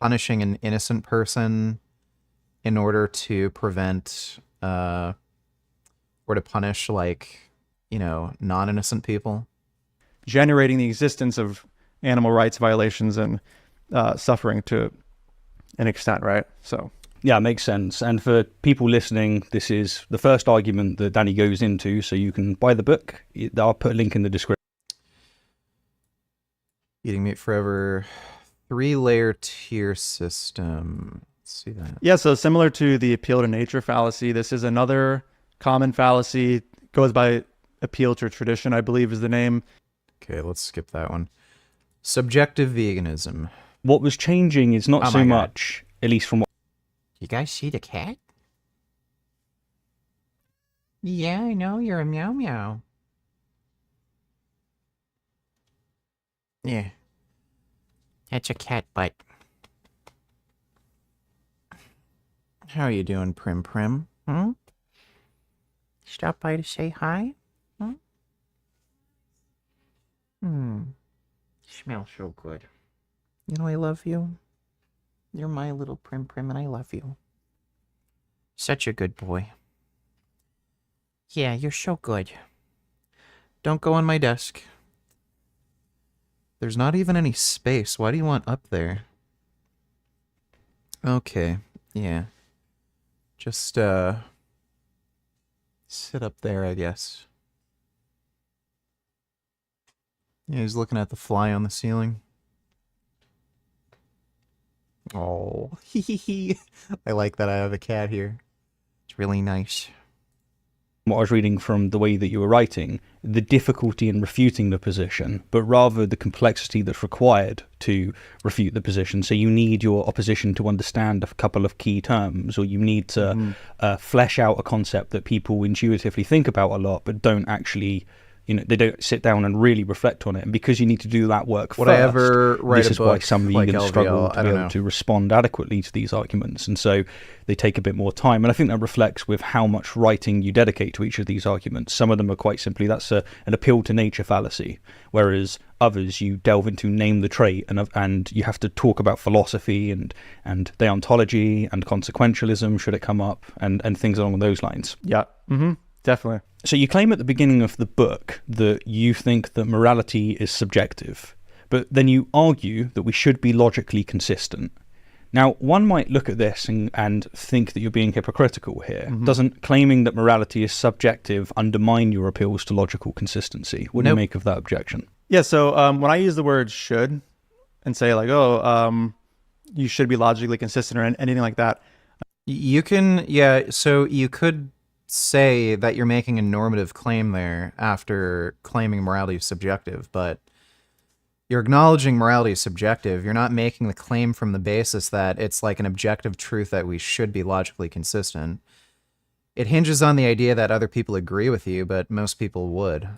punishing an innocent person in order to prevent or to punish, like, you know, non-innocent people. Generating the existence of animal rights violations and suffering to an extent, right? So yeah, makes sense. And for people listening, this is the first argument that Danny goes into, so you can buy the book. I'll put a link in the description. Eating meat forever, 3-layer tier system. Let's see that. Yeah, so similar to the appeal to nature fallacy, this is another common fallacy. Goes by appeal to tradition, I believe is the name. Okay, let's skip that one. Subjective veganism. What was changing is not so much, at least from what... You guys see the cat? Yeah, I know, you're a meow meow. Yeah. That's a cat butt. How are you doing, Prim Prim? Hmm? Stop by to say hi? Hmm? Smells so good. You know I love you. You're my little Prim Prim and I love you. Such a good boy. Yeah, you're so good. Don't go on my desk. There's not even any space. Why do you want up there? Okay, yeah. Just, sit up there, I guess. Yeah, he's looking at the fly on the ceiling. Oh, I like that I have a cat here. It's really nice. What I was reading from the way that you were writing, the difficulty in refuting the position, but rather the complexity that's required to refute the position. So you need your opposition to understand a couple of key terms, or you need to flesh out a concept that people intuitively think about a lot, but don't actually, you know, they don't sit down and really reflect on it. And because you need to do that work Would first, I ever write this a is why book some like vegans LVL? struggle to I be don't able know. to respond adequately to these arguments. And so they take a bit more time. And I think that reflects with how much writing you dedicate to each of these arguments. Some of them are quite simply, that's an appeal to nature fallacy, whereas others you delve into name the trait, and you have to talk about philosophy and deontology and consequentialism, should it come up, and things along those lines. Yeah, definitely. So you claim at the beginning of the book that you think that morality is subjective, but then you argue that we should be logically consistent. Now, one might look at this and think that you're being hypocritical here. Doesn't claiming that morality is subjective undermine your appeals to logical consistency? What do you make of that objection? Yeah, so when I use the word should and say like, you should be logically consistent or anything like that. You can, yeah, so you could say that you're making a normative claim there after claiming morality is subjective, but you're acknowledging morality is subjective. You're not making the claim from the basis that it's like an objective truth that we should be logically consistent. It hinges on the idea that other people agree with you, but most people would.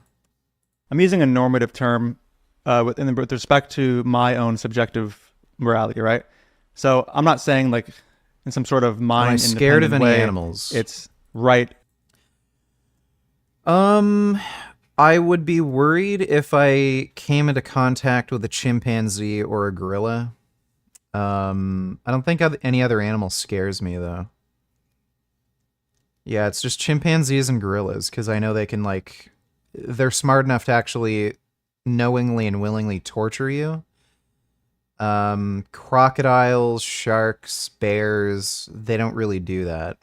I'm using a normative term with respect to my own subjective morality, right? So I'm not saying like in some sort of mind I'm scared of any way, animals. It's right. I would be worried if I came into contact with a chimpanzee or a gorilla. I don't think any other animal scares me, though. Yeah, it's just chimpanzees and gorillas, because I know they can, like... They're smart enough to actually knowingly and willingly torture you. Crocodiles, sharks, bears, they don't really do that.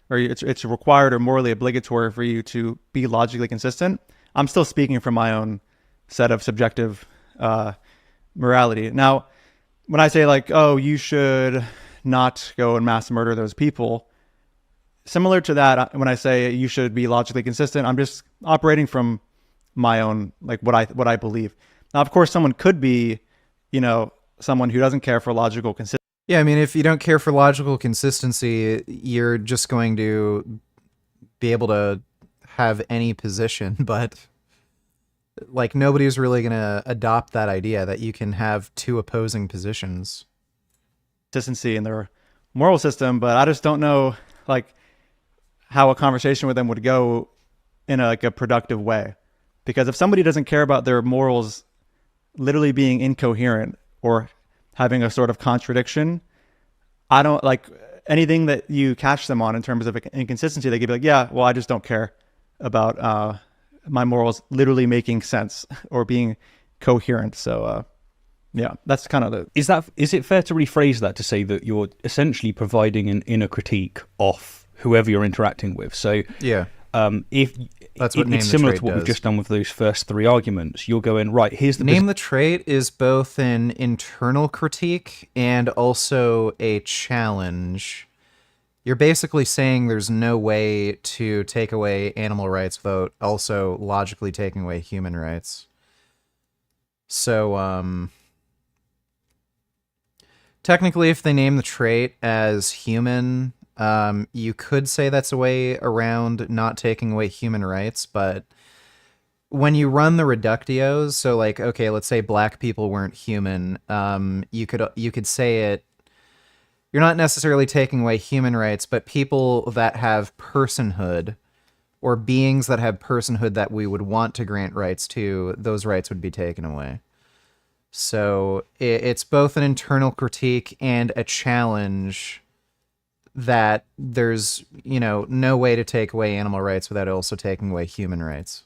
Or it's required or morally obligatory for you to be logically consistent. I'm still speaking from my own set of subjective morality. Now, when I say like, oh, you should not go and mass murder those people, similar to that, when I say you should be logically consistent, I'm just operating from my own, like what I believe. Now, of course, someone could be, someone who doesn't care for logical consistency. Yeah, I mean, if you don't care for logical consistency, you're just going to be able to have any position, but like nobody's really going to adopt that idea that you can have two opposing positions. Consistency in their moral system, but I just don't know like how a conversation with them would go in a productive way. Because if somebody doesn't care about their morals literally being incoherent or having a sort of contradiction, I don't like anything that you catch them on in terms of inconsistency. They could be like, yeah, well, I just don't care about my morals literally making sense or being coherent. So yeah, that's kind of the... Is it fair to rephrase that to say that you're essentially providing an inner critique of whoever you're interacting with? So yeah, if that's what it's similar to what we've just done with those first three arguments, you're going, right, here's the... Name the trait is both an internal critique and also a challenge. You're basically saying there's no way to take away animal rights without also logically taking away human rights. So, technically, if they name the trait as human, you could say that's a way around not taking away human rights, but when you run the reductios, so like, okay, let's say black people weren't human, you could say it, you're not necessarily taking away human rights, but people that have personhood or beings that have personhood that we would want to grant rights to, those rights would be taken away. So it's both an internal critique and a challenge that there's, no way to take away animal rights without also taking away human rights.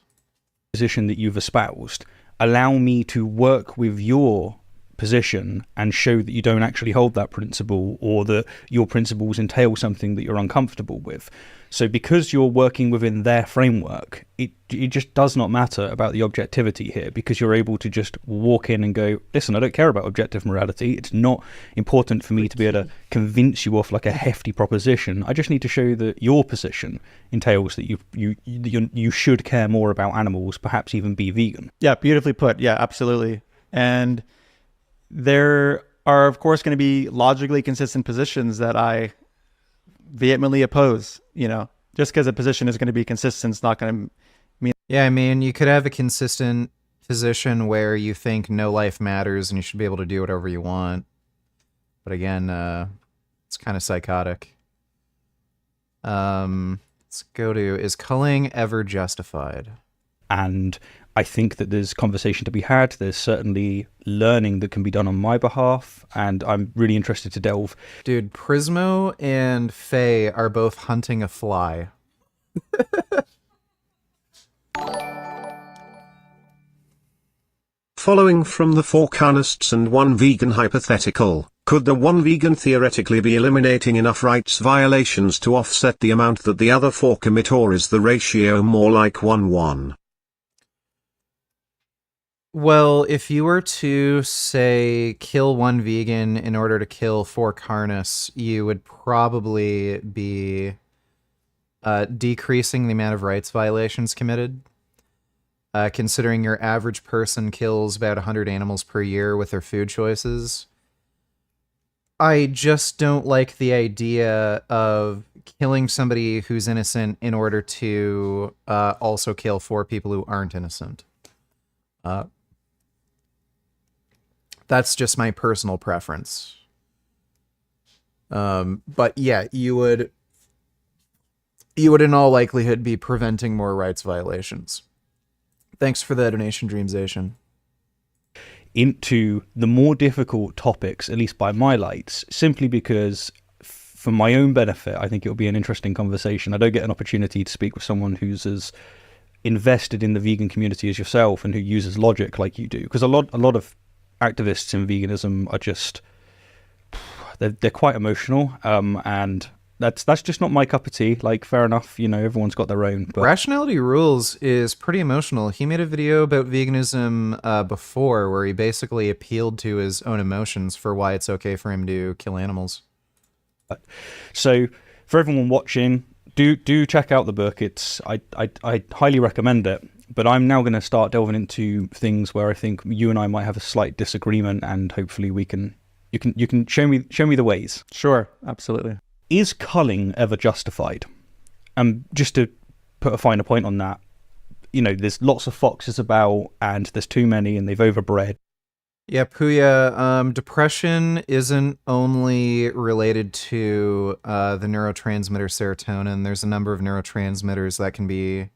Position that you've espoused, allow me to work with your position and show that you don't actually hold that principle, or that your principles entail something that you're uncomfortable with. So because you're working within their framework, it just does not matter about the objectivity here, because you're able to just walk in and go, listen, I don't care about objective morality. It's not important for me to be able to convince you off like a hefty proposition. I just need to show that your position entails that you should care more about animals, perhaps even be vegan. Yeah, beautifully put. Yeah, absolutely. And there are, of course, going to be logically consistent positions that I vehemently oppose. Just because a position is going to be consistent, it's not going to mean... Yeah, I mean, you could have a consistent position where you think no life matters and you should be able to do whatever you want. But again, it's kind of psychotic. Let's go to, is culling ever justified? And I think that there's conversation to be had. There's certainly learning that can be done on my behalf, and I'm really interested to delve. Dude, Prismo and Faye are both hunting a fly. Following from the 4 carnists and 1 vegan hypothetical, could the 1 vegan theoretically be eliminating enough rights violations to offset the amount that the other 4 commit, or is the ratio more like 1-1? Well, if you were to, say, kill 1 vegan in order to kill 4 carnists, you would probably be decreasing the amount of rights violations committed. Considering your average person kills about 100 animals per year with their food choices. I just don't like the idea of killing somebody who's innocent in order to also kill 4 people who aren't innocent. That's just my personal preference. But yeah, you would in all likelihood be preventing more rights violations. Thanks for the donation, Dreamsation. Into the more difficult topics, at least by my lights, simply because for my own benefit, I think it'll be an interesting conversation. I don't get an opportunity to speak with someone who's as invested in the vegan community as yourself and who uses logic like you do, because a lot of activists in veganism are just they're quite emotional, and that's just not my cup of tea. Like, fair enough, everyone's got their own. But Rationality Rules is pretty emotional. He made a video about veganism before, where he basically appealed to his own emotions for why it's okay for him to kill animals. So, for everyone watching, do check out the book. I highly recommend it. But I'm now going to start delving into things where I think you and I might have a slight disagreement, and hopefully you can show me the ways. Sure, absolutely. Is culling ever justified? Just to put a finer point on that, there's lots of foxes about, and there's too many, and they've overbred. Yeah, Puya, depression isn't only related to the neurotransmitter serotonin. There's a number of neurotransmitters that can be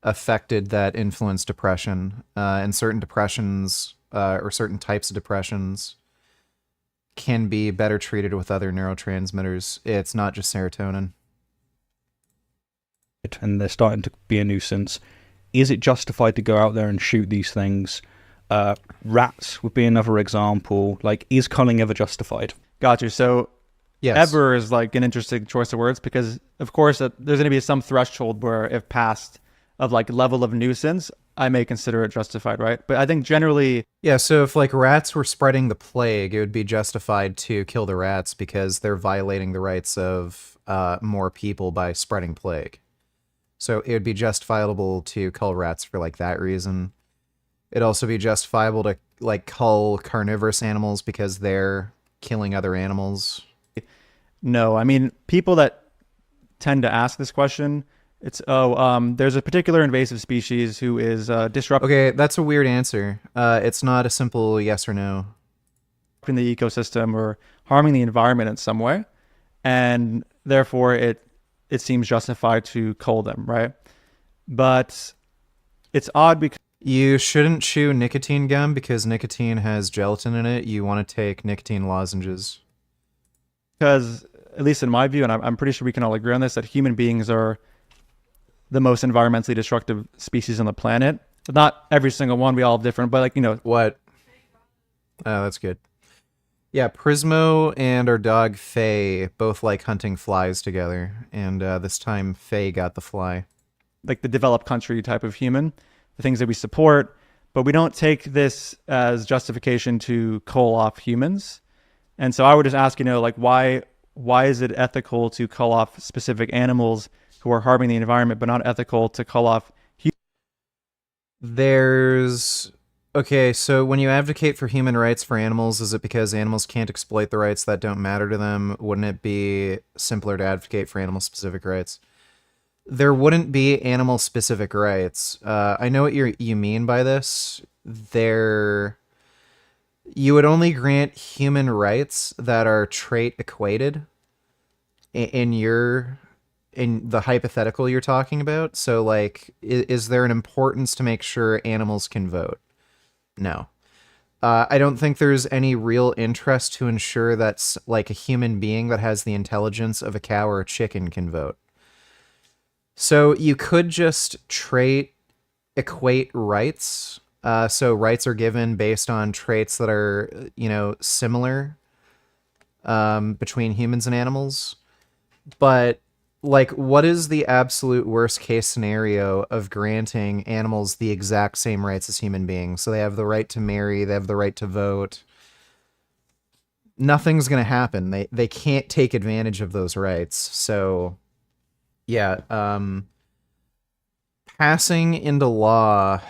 affected that influence depression. And certain depressions, or certain types of depressions, can be better treated with other neurotransmitters. It's not just serotonin. And they're starting to be a nuisance. Is it justified to go out there and shoot these things? Rats would be another example. Like, is culling ever justified? Got you. So, yes. Ever is like an interesting choice of words because, of course, there's going to be some threshold where, if passed, of like level of nuisance, I may consider it justified, right? But I think generally... Yeah, so if like rats were spreading the plague, it would be justified to kill the rats because they're violating the rights of more people by spreading plague. So it would be justifiable to cull rats for like that reason. It'd also be justifiable to like cull carnivorous animals because they're killing other animals. No, I mean, people that tend to ask this question, it's, there's a particular invasive species who is disrupting... Okay, that's a weird answer. It's not a simple yes or no. ...in the ecosystem or harming the environment in some way, and therefore it seems justified to cull them, right? But it's odd because... You shouldn't chew nicotine gum because nicotine has gelatin in it. You want to take nicotine lozenges. Because, at least in my view, and I'm pretty sure we can all agree on this, that human beings are the most environmentally destructive species on the planet. Not every single one, we all have different, but like, What? Oh, that's good. Yeah, Prismo and our dog Faye both like hunting flies together, and this time Faye got the fly. Like the developed country type of human, the things that we support, but we don't take this as justification to cull off humans. And so I would just ask, like, why is it ethical to cull off specific animals who are harming the environment, but not ethical to cull off humans? Okay, so when you advocate for human rights for animals, is it because animals can't exploit the rights that don't matter to them? Wouldn't it be simpler to advocate for animal-specific rights? There wouldn't be animal-specific rights. I know what you mean by this. You would only grant human rights that are trait equated in the hypothetical you're talking about. So, like, is there an importance to make sure animals can vote? No. I don't think there's any real interest to ensure that, like, a human being that has the intelligence of a cow or a chicken can vote. So you could just trait equate rights. So rights are given based on traits that are, similar between humans and animals. But, like, what is the absolute worst case scenario of granting animals the exact same rights as human beings? So they have the right to marry, they have the right to vote. Nothing's going to happen. They can't take advantage of those rights. So, yeah, passing into law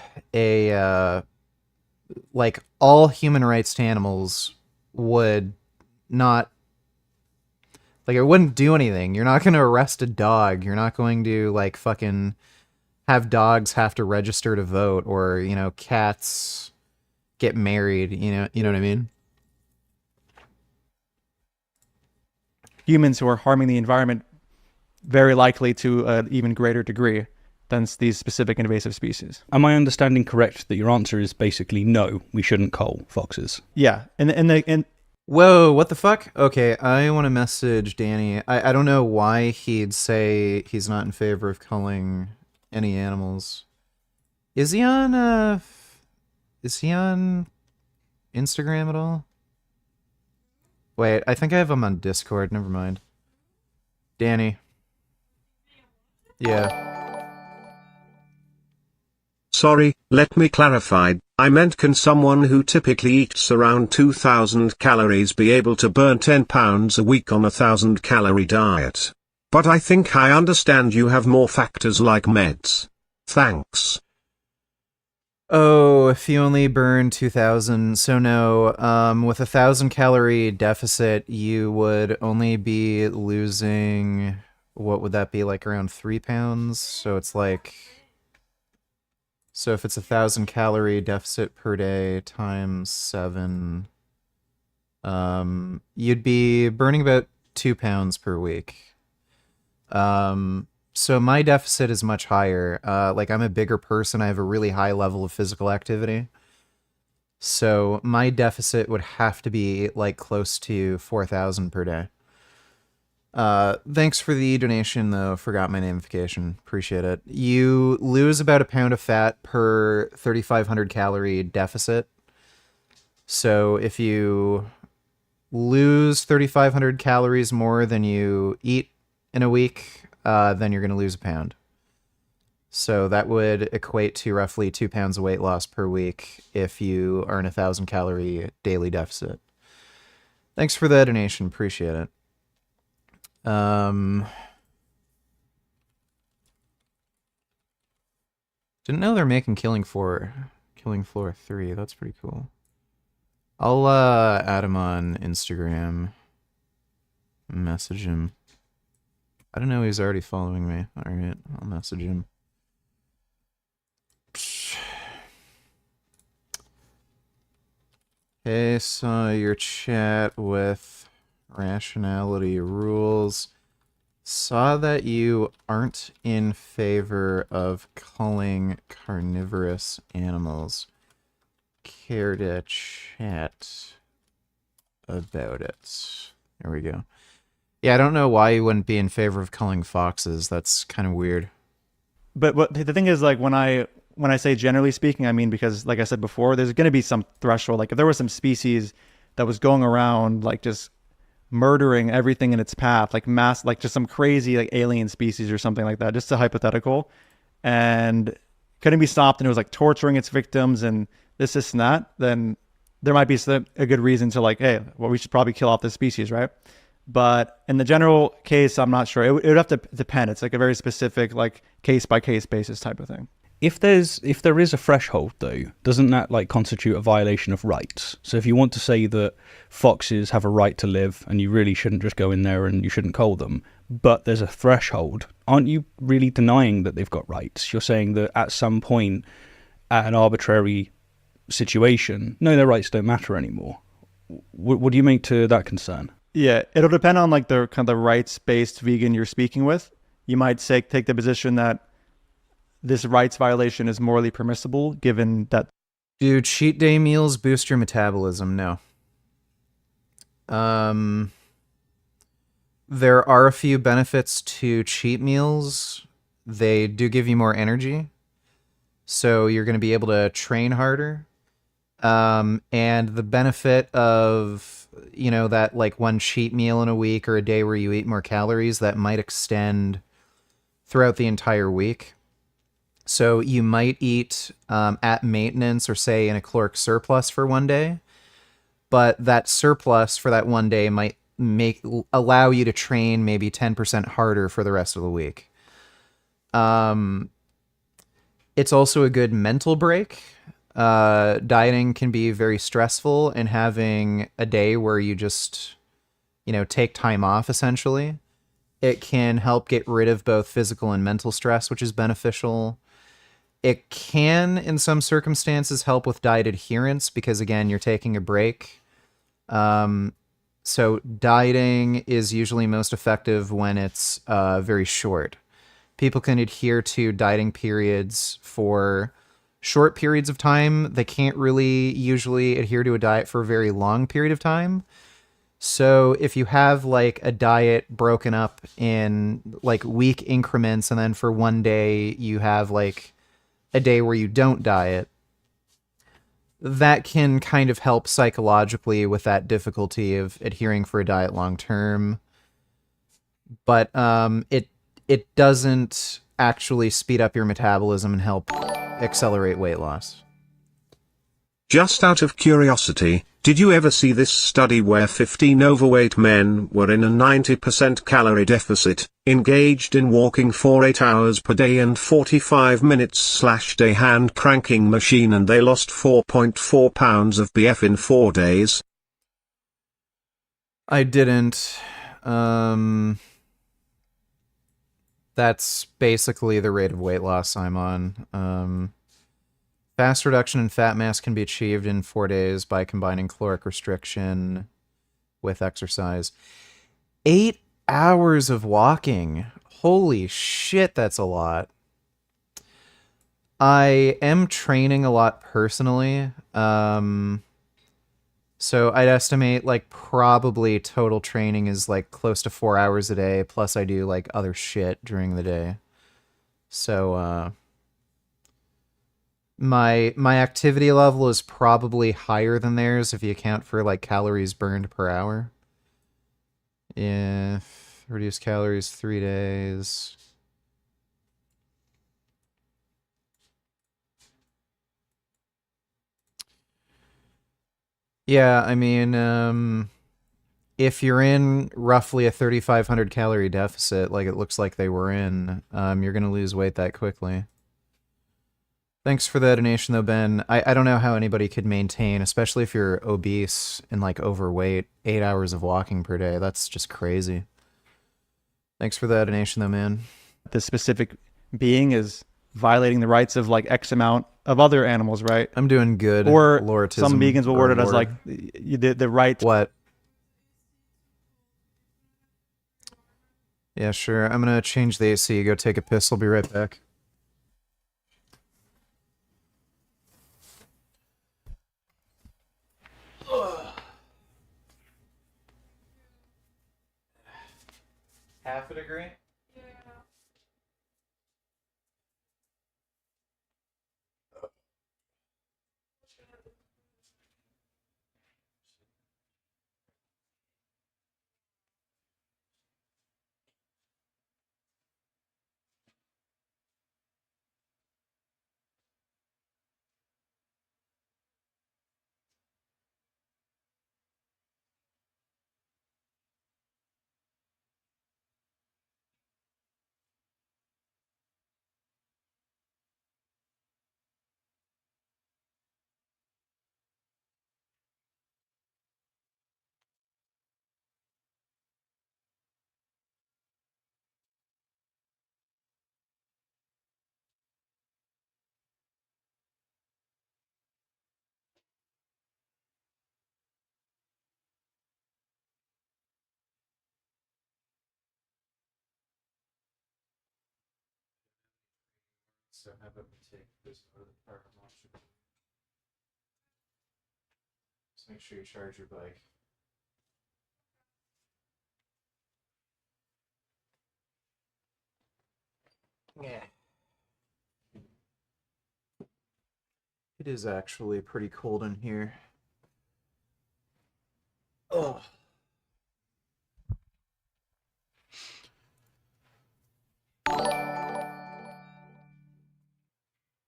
like, all human rights to animals would not... Like, it wouldn't do anything. You're not going to arrest a dog. You're not going to, like, fucking have dogs have to register to vote, or, cats get married. You know what I mean? Humans who are harming the environment very likely to an even greater degree than these specific invasive species. Am I understanding correct that your answer is basically no, we shouldn't cull foxes? Yeah, and whoa, what the fuck? Okay, I want to message Danny. I don't know why he'd say he's not in favor of culling any animals. Is he on Instagram at all? Wait, I think I have him on Discord. Never mind. Danny. Yeah. Sorry, let me clarify. I meant, can someone who typically eats around 2,000 calories be able to burn 10 pounds a week on a 1,000-calorie diet? But I think I understand you have more factors like meds. Thanks. Oh, if you only burn 2,000. So no, with 1,000 calorie deficit, you would only be losing, what would that be, like around 3 pounds? So it's like, so if it's 1,000 calorie deficit per day times 7, you'd be burning about 2 pounds per week. So my deficit is much higher. Like I'm a bigger person. I have a really high level of physical activity. So my deficit would have to be like close to 4,000 per day. Thanks for the donation though. Forgot my namification. Appreciate it. You lose about a pound of fat per 3,500 calorie deficit. So if you lose 3,500 calories more than you eat in a week, then you're going to lose a pound. So that would equate to roughly 2 pounds of weight loss per week if you are in 1,000 calorie daily deficit. Thanks for the donation. Appreciate it. Didn't know they're making Killing Floor 3. That's pretty cool. I'll add him on Instagram. Message him. I don't know, he's already following me. Alright, I'll message him. Hey, saw your chat with Rationality Rules. Saw that you aren't in favor of culling carnivorous animals. Care to chat about it? There we go. Yeah, I don't know why you wouldn't be in favor of culling foxes. That's kind of weird. But what the thing is, like, when I say generally speaking, I mean, because like I said before, there's going to be some threshold. Like if there was some species that was going around like just murdering everything in its path, like like just some crazy like alien species or something like that, just a hypothetical, and couldn't be stopped, and it was like torturing its victims and this and that, then there might be a good reason to like, hey, well, we should probably kill off this species, right? But in the general case, I'm not sure. It would have to depend. It's like a very specific, like case by case basis type of thing. If there is a threshold though, doesn't that like constitute a violation of rights? So if you want to say that foxes have a right to live and you really shouldn't just go in there and you shouldn't cull them, but there's a threshold, aren't you really denying that they've got rights? You're saying that at some point, at an arbitrary situation, no, their rights don't matter anymore. What do you make to that concern? Yeah, it'll depend on like the kind of rights-based vegan you're speaking with. You might say take the position that this rights violation is morally permissible, given that. Do cheat day meals boost your metabolism? No. There are a few benefits to cheat meals. They do give you more energy, so you're going to be able to train harder. And the benefit of, you know, that like one cheat meal in a week or a day where you eat more calories, that might extend throughout the entire week. So you might eat at maintenance or say in a caloric surplus for one day, but that surplus for that one day might allow you to train maybe 10% harder for the rest of the week. It's also a good mental break. Dieting can be very stressful, and having a day where you just, you know, take time off essentially, it can help get rid of both physical and mental stress, which is beneficial. It can, in some circumstances, help with diet adherence because, again, you're taking a break. So dieting is usually most effective when it's very short. People can adhere to dieting periods for short periods of time. They can't really usually adhere to a diet for a very long period of time. So if you have like a diet broken up in like week increments, and then for one day you have like a day where you don't diet, that can kind of help psychologically with that difficulty of adhering for a diet long term. But it doesn't actually speed up your metabolism and help accelerate weight loss. Just out of curiosity, Did you ever see this study where 15 overweight men were in a 90% calorie deficit, engaged in walking for 8 hours per day and 45 minutes/day hand cranking machine, and they lost 4.4 pounds of BF in 4 days? I didn't. That's basically the rate of weight loss I'm on. Fast reduction in fat mass can be achieved in 4 days by combining caloric restriction with exercise. 8 hours of walking. Holy shit, that's a lot. I am training a lot personally. So I'd estimate like probably total training is like close to 4 hours a day. Plus I do like other shit during the day. So, my activity level is probably higher than theirs if you account for like calories burned per hour. Yeah, reduce calories 3 days. Yeah, I mean, if you're in roughly a 3,500 calorie deficit, like it looks like they were in, you're gonna lose weight that quickly. Thanks for the donation, though, Ben. I don't know how anybody could maintain, especially if you're obese and, like, overweight, 8 hours of walking per day. That's just crazy. Thanks for the donation, though, man. This specific being is violating the rights of, like, X amount of other animals, right? I'm doing good. Or Loritism, some vegans will word it as, lore. like, the right... What? Yeah, sure. I'm gonna change the AC. Go take a piss. I'll be right back. Half a degree? So how about we take this out of the parking lot? Just make sure you charge your bike. Yeah. It is actually pretty cold in here. Oh.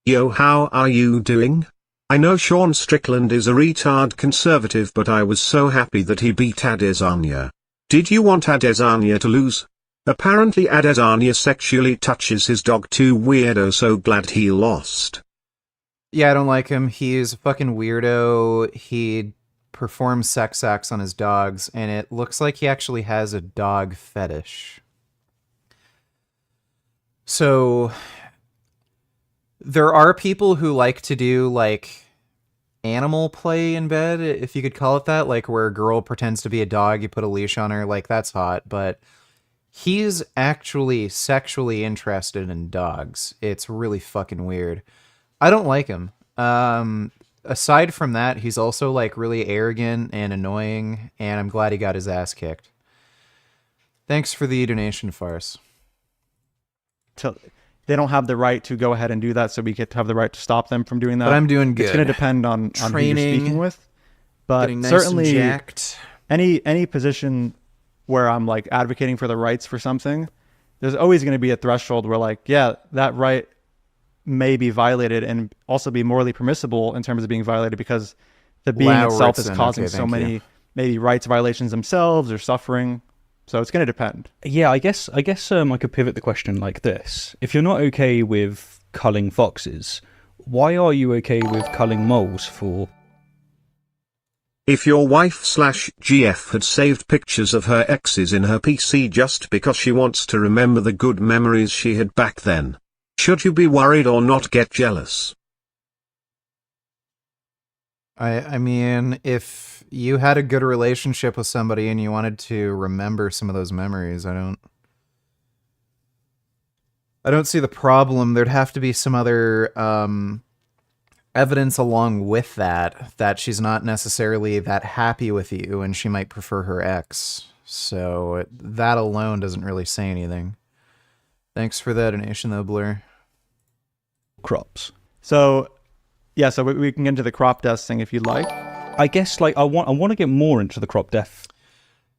Yo, how are you doing? I know Sean Strickland is a retard conservative, but I was so happy that he beat Adesanya. Did you want Adesanya to lose? Apparently Adesanya sexually touches his dog too, weirdo, so glad he lost. Yeah, I don't like him. He's a fucking weirdo. He performs sex acts on his dogs, and it looks like he actually has a dog fetish. So there are people who like to do, like, animal play in bed, if you could call it that, like where a girl pretends to be a dog, you put a leash on her, like, that's hot, but he's actually sexually interested in dogs. It's really fucking weird. I don't like him. Aside from that, he's also, like, really arrogant and annoying, and I'm glad he got his ass kicked. Thanks for the donation, Farce. They don't have the right to go ahead and do that, so we get to have the right to stop them from doing that. But I'm doing good. It's going to depend on who you're speaking with. But getting nice certainly, and jacked. any position where I'm, like, advocating for the rights for something, there's always going to be a threshold where, like, yeah, that right may be violated and also be morally permissible in terms of being violated, because the being itself is Lauritsen, causing okay, so thank many you. maybe rights violations themselves or suffering. So it's going to depend. Yeah, I guess I could pivot the question like this. If you're not okay with culling foxes, why are you okay with culling moles for... If your wife/GF had saved pictures of her exes in her PC just because she wants to remember the good memories she had back then, should you be worried or not get jealous? I mean, if you had a good relationship with somebody and you wanted to remember some of those memories, I don't see the problem. There'd have to be some other evidence along with that she's not necessarily that happy with you and she might prefer her ex. So that alone doesn't really say anything. Thanks for that donation though, Blur. crops? So, yeah, so we can get into the crop deaths thing if you'd like. I guess like I want to get more into the crop death.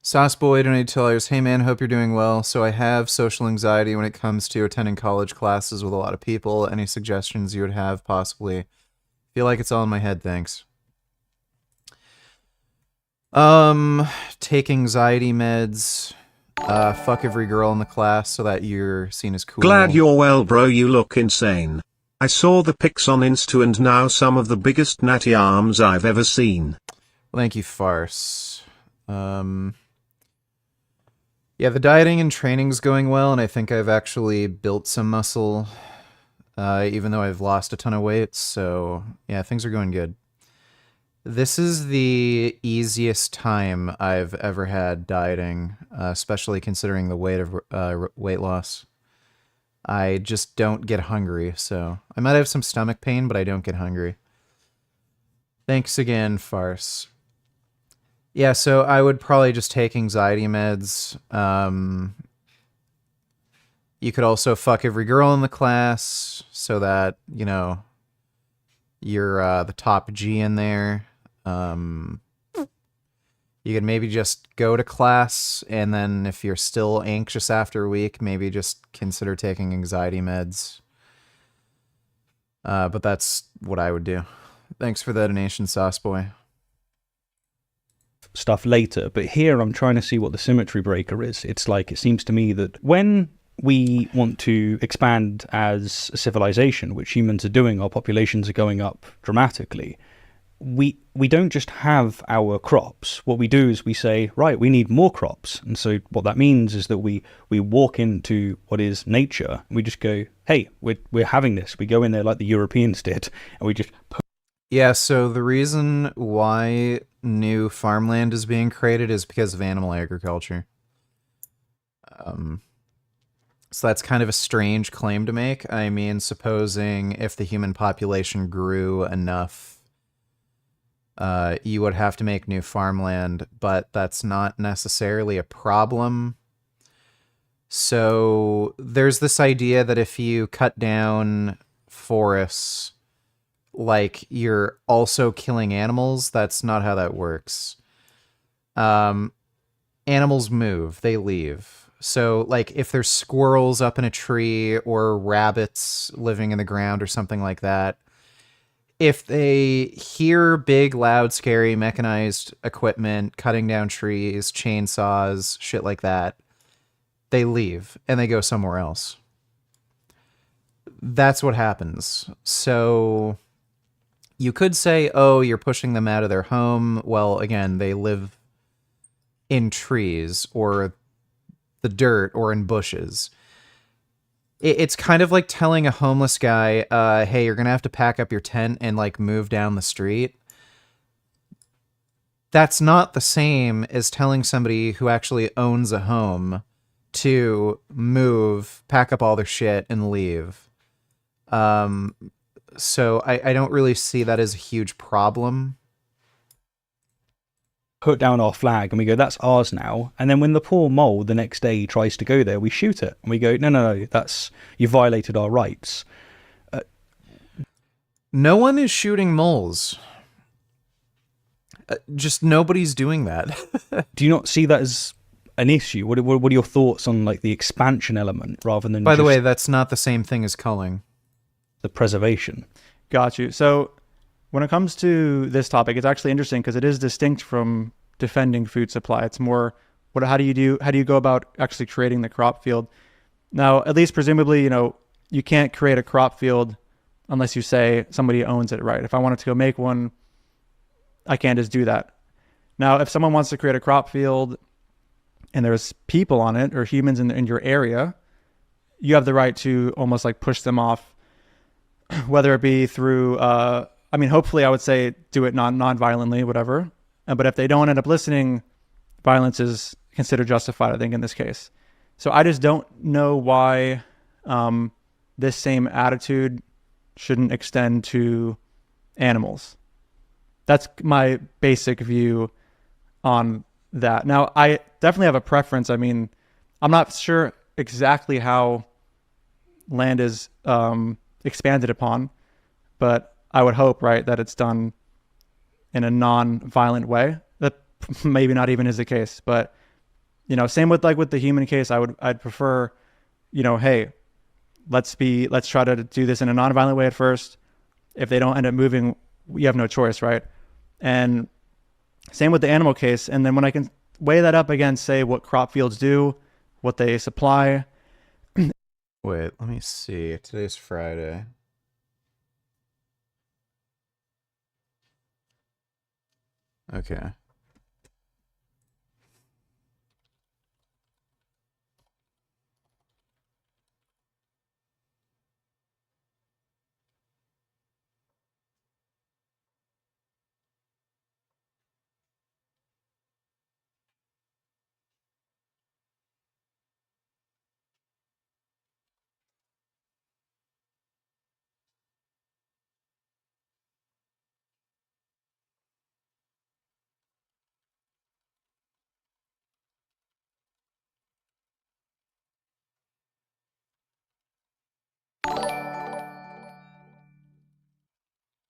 Sauceboy donated $2. Hey man, hope you're doing well. So I have social anxiety when it comes to attending college classes with a lot of people. Any suggestions you would have possibly? Feel like it's all in my head, thanks. Take anxiety meds. Fuck every girl in the class so that you're seen as cool. Glad you're well, bro. You look insane. I saw the pics on Insta and now some of the biggest natty arms I've ever seen. Well, thank you, Farce. Yeah, the dieting and training's going well, and I think I've actually built some muscle, even though I've lost a ton of weight, so yeah, things are going good. This is the easiest time I've ever had dieting, especially considering the weight of weight loss. I just don't get hungry, so I might have some stomach pain, but I don't get hungry. Thanks again, Farce. Yeah, so I would probably just take anxiety meds. You could also fuck every girl in the class so that, you know, you're the top G in there. You could maybe just go to class, and then if you're still anxious after a week, maybe just consider taking anxiety meds. But that's what I would do. Thanks for the donation, Sauceboy. Stuff later, but here I'm trying to see what the symmetry breaker is. It's like, it seems to me that when we want to expand as a civilization, which humans are doing, our populations are going up dramatically, we don't just have our crops. What we do is we say, right, we need more crops. And so what that means is that we walk into what is nature, and we just go, hey, we're having this. We go in there like the Europeans did, and we just Yeah, so the reason why new farmland is being created is because of animal agriculture. So that's kind of a strange claim to make. I mean, supposing if the human population grew enough, you would have to make new farmland, but that's not necessarily a problem. So there's this idea that if you cut down forests, like you're also killing animals. That's not how that works. Animals move, they leave. So like if there's squirrels up in a tree or rabbits living in the ground or something like that, if they hear big, loud, scary mechanized equipment cutting down trees, chainsaws, shit like that, they leave and they go somewhere else. That's what happens. So you could say, oh, you're pushing them out of their home. Well, again, they live in trees or the dirt or in bushes. It's kind of like telling a homeless guy, hey, you're going to have to pack up your tent and like move down the street. That's not the same as telling somebody who actually owns a home to move, pack up all their shit and leave. So I don't really see that as a huge problem. put down our flag and we go, that's ours now. And then when the poor mole the next day tries to go there, we shoot it and we go, no, that's, you violated our rights. No one is shooting moles. Just nobody's doing that. Do you not see that as an issue? What are your thoughts on like the expansion element rather than By the just way, that's not the same thing as culling. the preservation? Got you. So When it comes to this topic, it's actually interesting because it is distinct from defending food supply. It's more, how do you go about actually creating the crop field? Now, at least presumably, you can't create a crop field unless you say somebody owns it, right? If I wanted to go make one, I can't just do that. Now, if someone wants to create a crop field and there's people on it or humans in your area, you have the right to almost like push them off, whether it be through, hopefully I would say do it non-violently, whatever. But if they don't end up listening, violence is considered justified, I think, in this case. So I just don't know why this same attitude shouldn't extend to animals. That's my basic view on that. Now, I definitely have a preference. I mean, I'm not sure exactly how land is expanded upon, but I would hope, right, that it's done in a non-violent way. That maybe not even is the case, but same with the human case. I'd prefer, hey, let's try to do this in a non-violent way at first. If they don't end up moving, you have no choice, right? And same with the animal case. And then when I can weigh that up against, say, what crop fields do, what they supply. Wait, let me see. Today's Friday. Okay.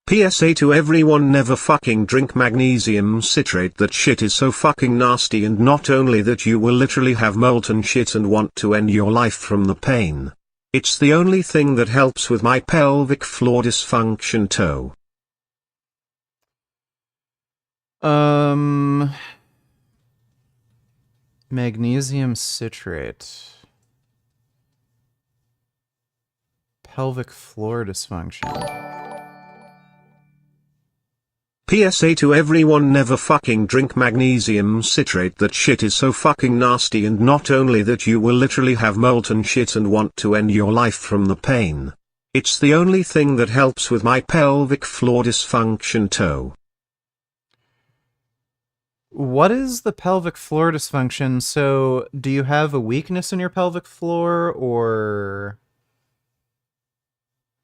PSA to everyone, never fucking drink magnesium citrate. That shit is so fucking nasty, and not only that, you will literally have molten shit and want to end your life from the pain. It's the only thing that helps with my pelvic floor dysfunction toe. Magnesium citrate. Pelvic floor dysfunction. PSA to everyone, never fucking drink magnesium citrate. That shit is so fucking nasty, and not only that, you will literally have molten shit and want to end your life from the pain. It's the only thing that helps with my pelvic floor dysfunction toe. What is the pelvic floor dysfunction? So, do you have a weakness in your pelvic floor, or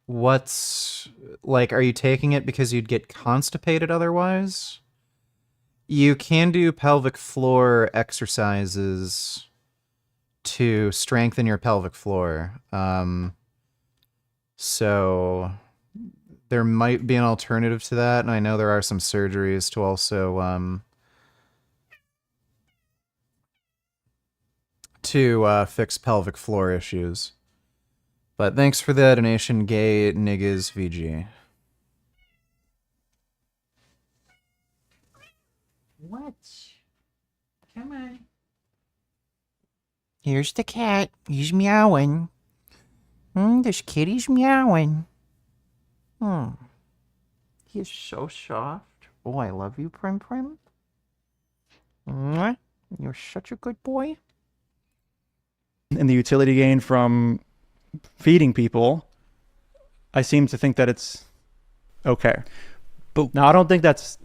what's, like, are you taking it because you'd get constipated otherwise? You can do pelvic floor exercises to strengthen your pelvic floor. So there might be an alternative to that, and I know there are some surgeries to also fix pelvic floor issues. But thanks for the donation, Gay Niggas VG. What? Come on. Here's the cat. He's meowing. This kitty's meowing. He is so soft. Oh, I love you, Prim Prim. Mwah. You're such a good boy. And the utility gain from feeding people, I seem to think that it's okay. But now I don't think that's...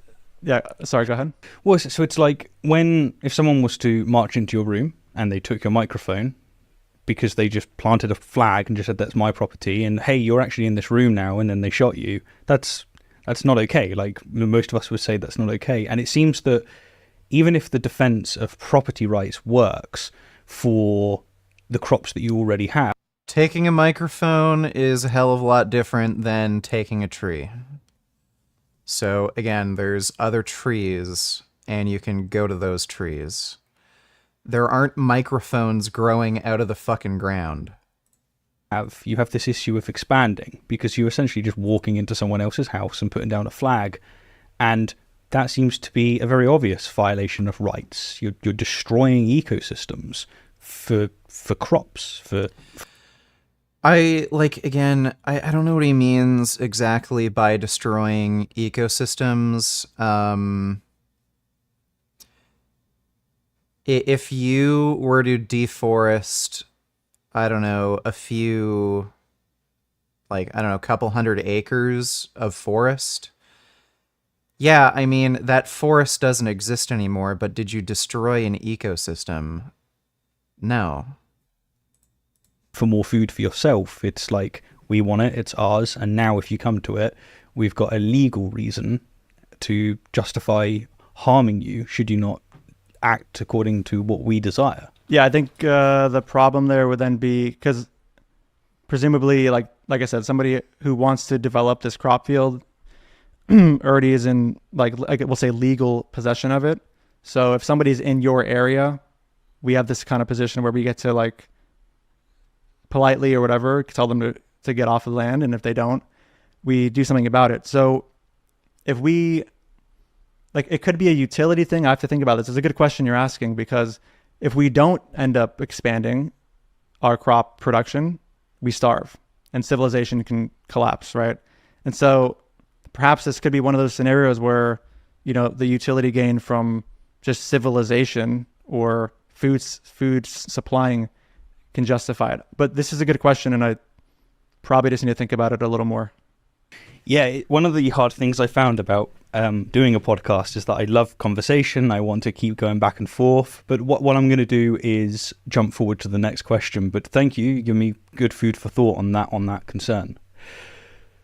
Yeah, sorry, go ahead. Well, so it's like if someone was to march into your room and they took your microphone because they just planted a flag and just said, that's my property, and hey, you're actually in this room now, and then they shot you, that's not okay. Like, most of us would say that's not okay. And it seems that even if the defense of property rights works for the crops that you already have, taking a microphone is a hell of a lot different than taking a tree. So again, there's other trees, and you can go to those trees. There aren't microphones growing out of the fucking ground. You have this issue of expanding, because you're essentially just walking into someone else's house and putting down a flag, and that seems to be a very obvious violation of rights. You're destroying ecosystems for crops, for I don't know what he means exactly by destroying ecosystems. If you were to deforest, I don't know, a couple hundred acres of forest. Yeah, I mean, that forest doesn't exist anymore, but did you destroy an ecosystem? No. for more food for yourself. It's like, we want it, it's ours, and now if you come to it, we've got a legal reason to justify harming you should you not act according to what we desire. Yeah, I think the problem there would then be, because presumably, like I said, somebody who wants to develop this crop field already is in, like we'll say, legal possession of it. So if somebody's in your area, we have this kind of position where we get to, like, politely or whatever, tell them to get off the land, and if they don't, we do something about it. So if we, like, it could be a utility thing. I have to think about this. It's a good question you're asking, because if we don't end up expanding our crop production, we starve and civilization can collapse, right? And so perhaps this could be one of those scenarios where, you know, the utility gain from just civilization or food supplying can justify it. But this is a good question, and I probably just need to think about it a little more. Yeah, one of the hard things I found about doing a podcast is that I love conversation. I want to keep going back and forth. But what I'm going to do is jump forward to the next question. But thank you. You give me good food for thought on that concern.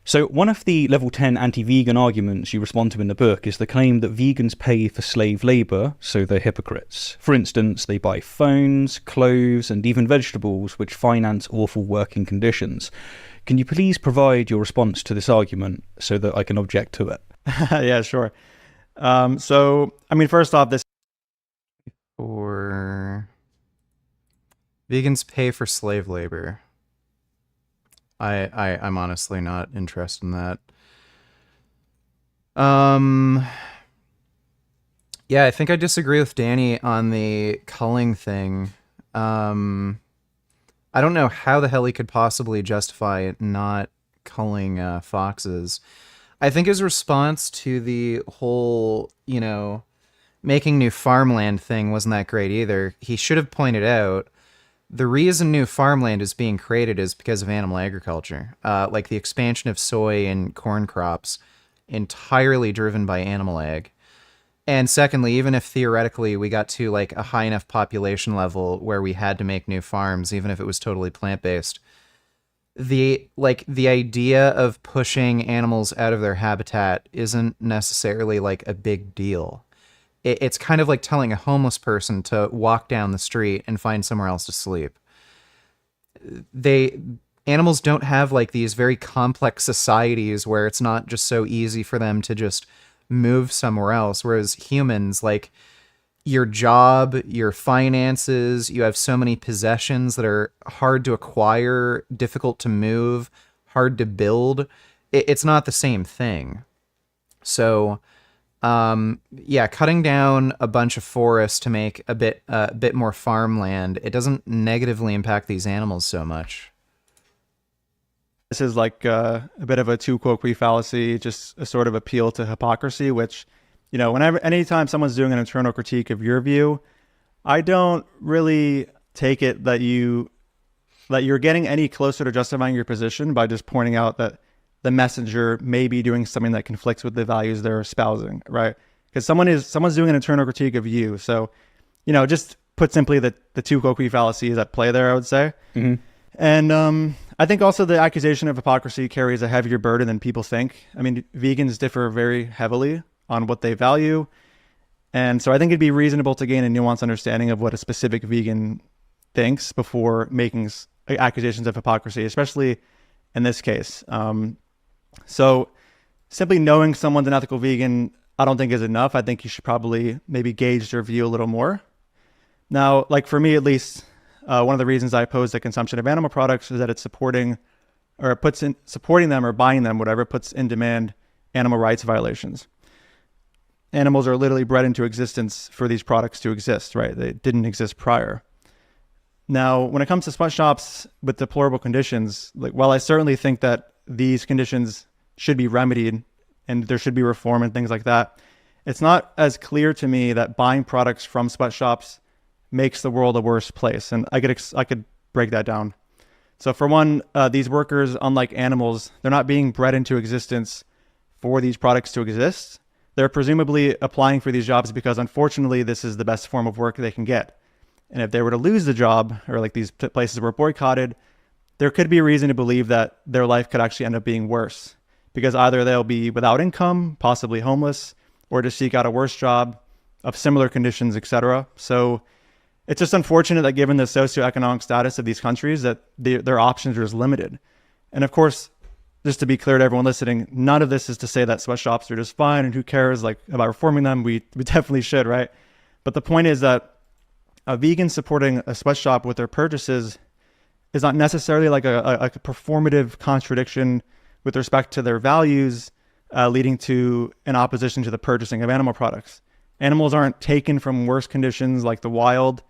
So one of the level 10 anti-vegan arguments you respond to in the book is the claim that vegans pay for slave labor, so they're hypocrites. For instance, they buy phones, clothes, and even vegetables, which finance awful working conditions. Can you please provide your response to this argument so that I can object to it? Yeah, sure. So, I mean, first off, this... Or vegans pay for slave labor. I'm honestly not interested in that. Yeah, I think I disagree with Danny on the culling thing. I don't know how the hell he could possibly justify not culling foxes. I think his response to the whole, making new farmland thing wasn't that great either. He should have pointed out the reason new farmland is being created is because of animal agriculture. Like the expansion of soy and corn crops, entirely driven by animal ag. And secondly, even if theoretically we got to like a high enough population level where we had to make new farms, even if it was totally plant-based, the idea of pushing animals out of their habitat isn't necessarily like a big deal. It's kind of like telling a homeless person to walk down the street and find somewhere else to sleep. Animals don't have like these very complex societies where it's not just so easy for them to just move somewhere else. Whereas humans, like your job, your finances, you have so many possessions that are hard to acquire, difficult to move, hard to build. It's not the same thing. So, yeah, cutting down a bunch of forests to make a bit more farmland, it doesn't negatively impact these animals so much. This is like a bit of a tu quoque fallacy, just a sort of appeal to hypocrisy, which, anytime someone's doing an internal critique of your view, I don't really take it that you're getting any closer to justifying your position by just pointing out that the messenger may be doing something that conflicts with the values they're espousing, right? Because someone's doing an internal critique of you. So, just put simply, the tu quoque fallacy is at play there, I would say. Mm-hmm. And I think also the accusation of hypocrisy carries a heavier burden than people think. I mean, vegans differ very heavily on what they value. And so I think it'd be reasonable to gain a nuanced understanding of what a specific vegan thinks before making accusations of hypocrisy, especially in this case. So simply knowing someone's an ethical vegan, I don't think is enough. I think you should probably maybe gauge their view a little more. Now, like for me at least, one of the reasons I oppose the consumption of animal products is that it's supporting them or buying them, whatever, puts in demand animal rights violations. Animals are literally bred into existence for these products to exist, right? They didn't exist prior. Now, when it comes to sweatshops with deplorable conditions, like, while I certainly think that these conditions should be remedied and there should be reform and things like that, it's not as clear to me that buying products from sweatshops makes the world a worse place. And I could break that down. So for one, these workers, unlike animals, they're not being bred into existence for these products to exist. They're presumably applying for these jobs because, unfortunately, this is the best form of work they can get. And if they were to lose the job, or like these places were boycotted, there could be a reason to believe that their life could actually end up being worse, because either they'll be without income, possibly homeless, or to seek out a worse job of similar conditions, etc. So it's just unfortunate that given the socioeconomic status of these countries, that their options are just limited. And of course, just to be clear to everyone listening, none of this is to say that sweatshops are just fine and who cares about reforming them. We definitely should, right? But the point is that a vegan supporting a sweatshop with their purchases is not necessarily like a performative contradiction with respect to their values, leading to an opposition to the purchasing of animal products. Animals aren't taken from worse conditions like the wild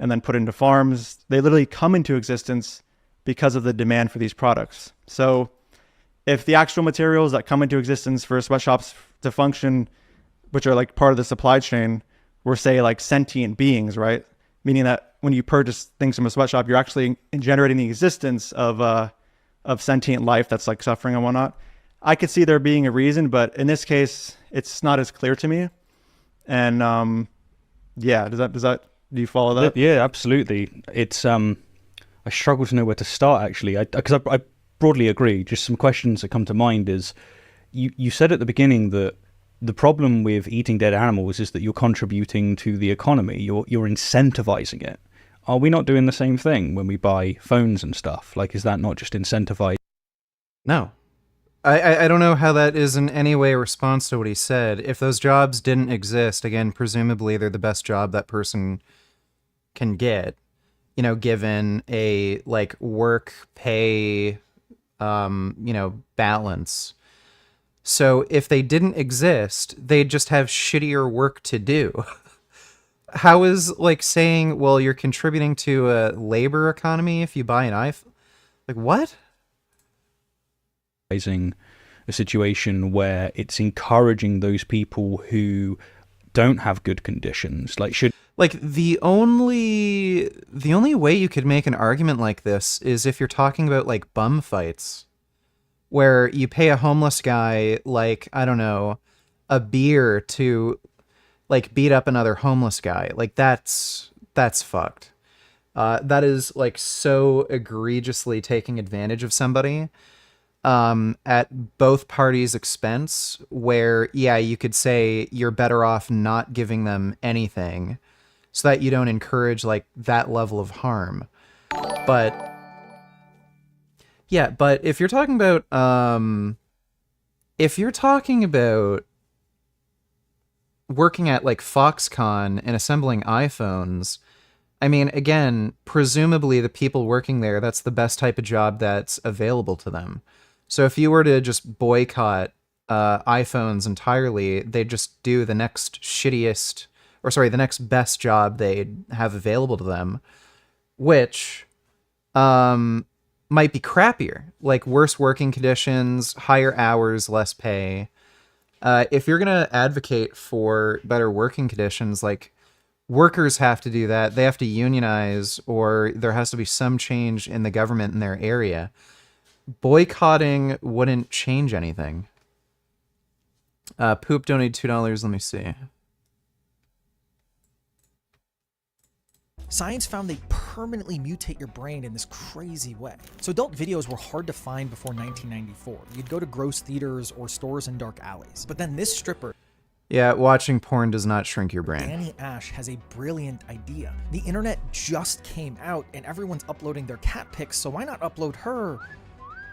and then put into farms. They literally come into existence because of the demand for these products. So if the actual materials that come into existence for sweatshops to function, which are like part of the supply chain, were say like sentient beings, right? Meaning that when you purchase things from a sweatshop, you're actually generating the existence of sentient life that's like suffering and whatnot. I could see there being a reason, but in this case, it's not as clear to me. And yeah, do you follow that? Yeah, absolutely. It's I struggle to know where to start actually, because I broadly agree. Just some questions that come to mind is, you said at the beginning that the problem with eating dead animals is that you're contributing to the economy. You're incentivizing it. Are we not doing the same thing when we buy phones and stuff? Like, is that not just incentivized? No. I don't know how that is in any way a response to what he said. If those jobs didn't exist, again, presumably they're the best job that person can get, given a like work pay, balance. So if they didn't exist, they'd just have shittier work to do. How is like saying, well, you're contributing to a labor economy if you buy an iPhone? Like, what? A situation where it's encouraging those people who don't have good conditions. Like the only way you could make an argument like this is if you're talking about like bum fights, where you pay a homeless guy, like, I don't know, a beer to like beat up another homeless guy. Like that's fucked. That is like so egregiously taking advantage of somebody at both parties' expense, where, yeah, you could say you're better off not giving them anything so that you don't encourage like that level of harm. But yeah, but if you're talking about working at like Foxconn and assembling iPhones, I mean, again, presumably the people working there, that's the best type of job that's available to them. So if you were to just boycott iPhones entirely, they'd just do the next the next best job they'd have available to them, which might be crappier, like worse working conditions, higher hours, less pay. If you're going to advocate for better working conditions, like, workers have to do that. They have to unionize, or there has to be some change in the government in their area. Boycotting wouldn't change anything. Poop donated $2. Let me see. Science found they permanently mutate your brain in this crazy way. So adult videos were hard to find before 1994. You'd go to gross theaters or stores in dark alleys. But then this stripper, yeah, watching porn does not shrink your brain. Danny Ash, has a brilliant idea. The internet just came out and everyone's uploading their cat pics, so why not upload her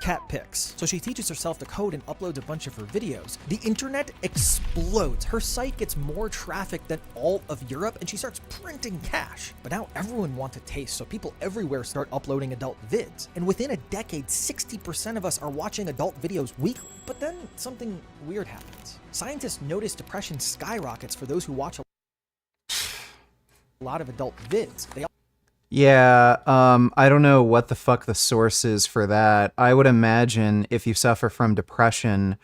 cat pics. So she teaches herself to code and uploads a bunch of her videos. The internet explodes. Her site gets more traffic than all of Europe, and she starts printing cash. But now everyone wants a taste, so people everywhere start uploading adult vids. And within a decade, 60% of us are watching adult videos weekly. But then something weird happens. Scientists notice depression skyrockets for those who watch a lot of adult vids. Yeah, I don't know what the fuck the source is for that. I would imagine if you suffer from depression,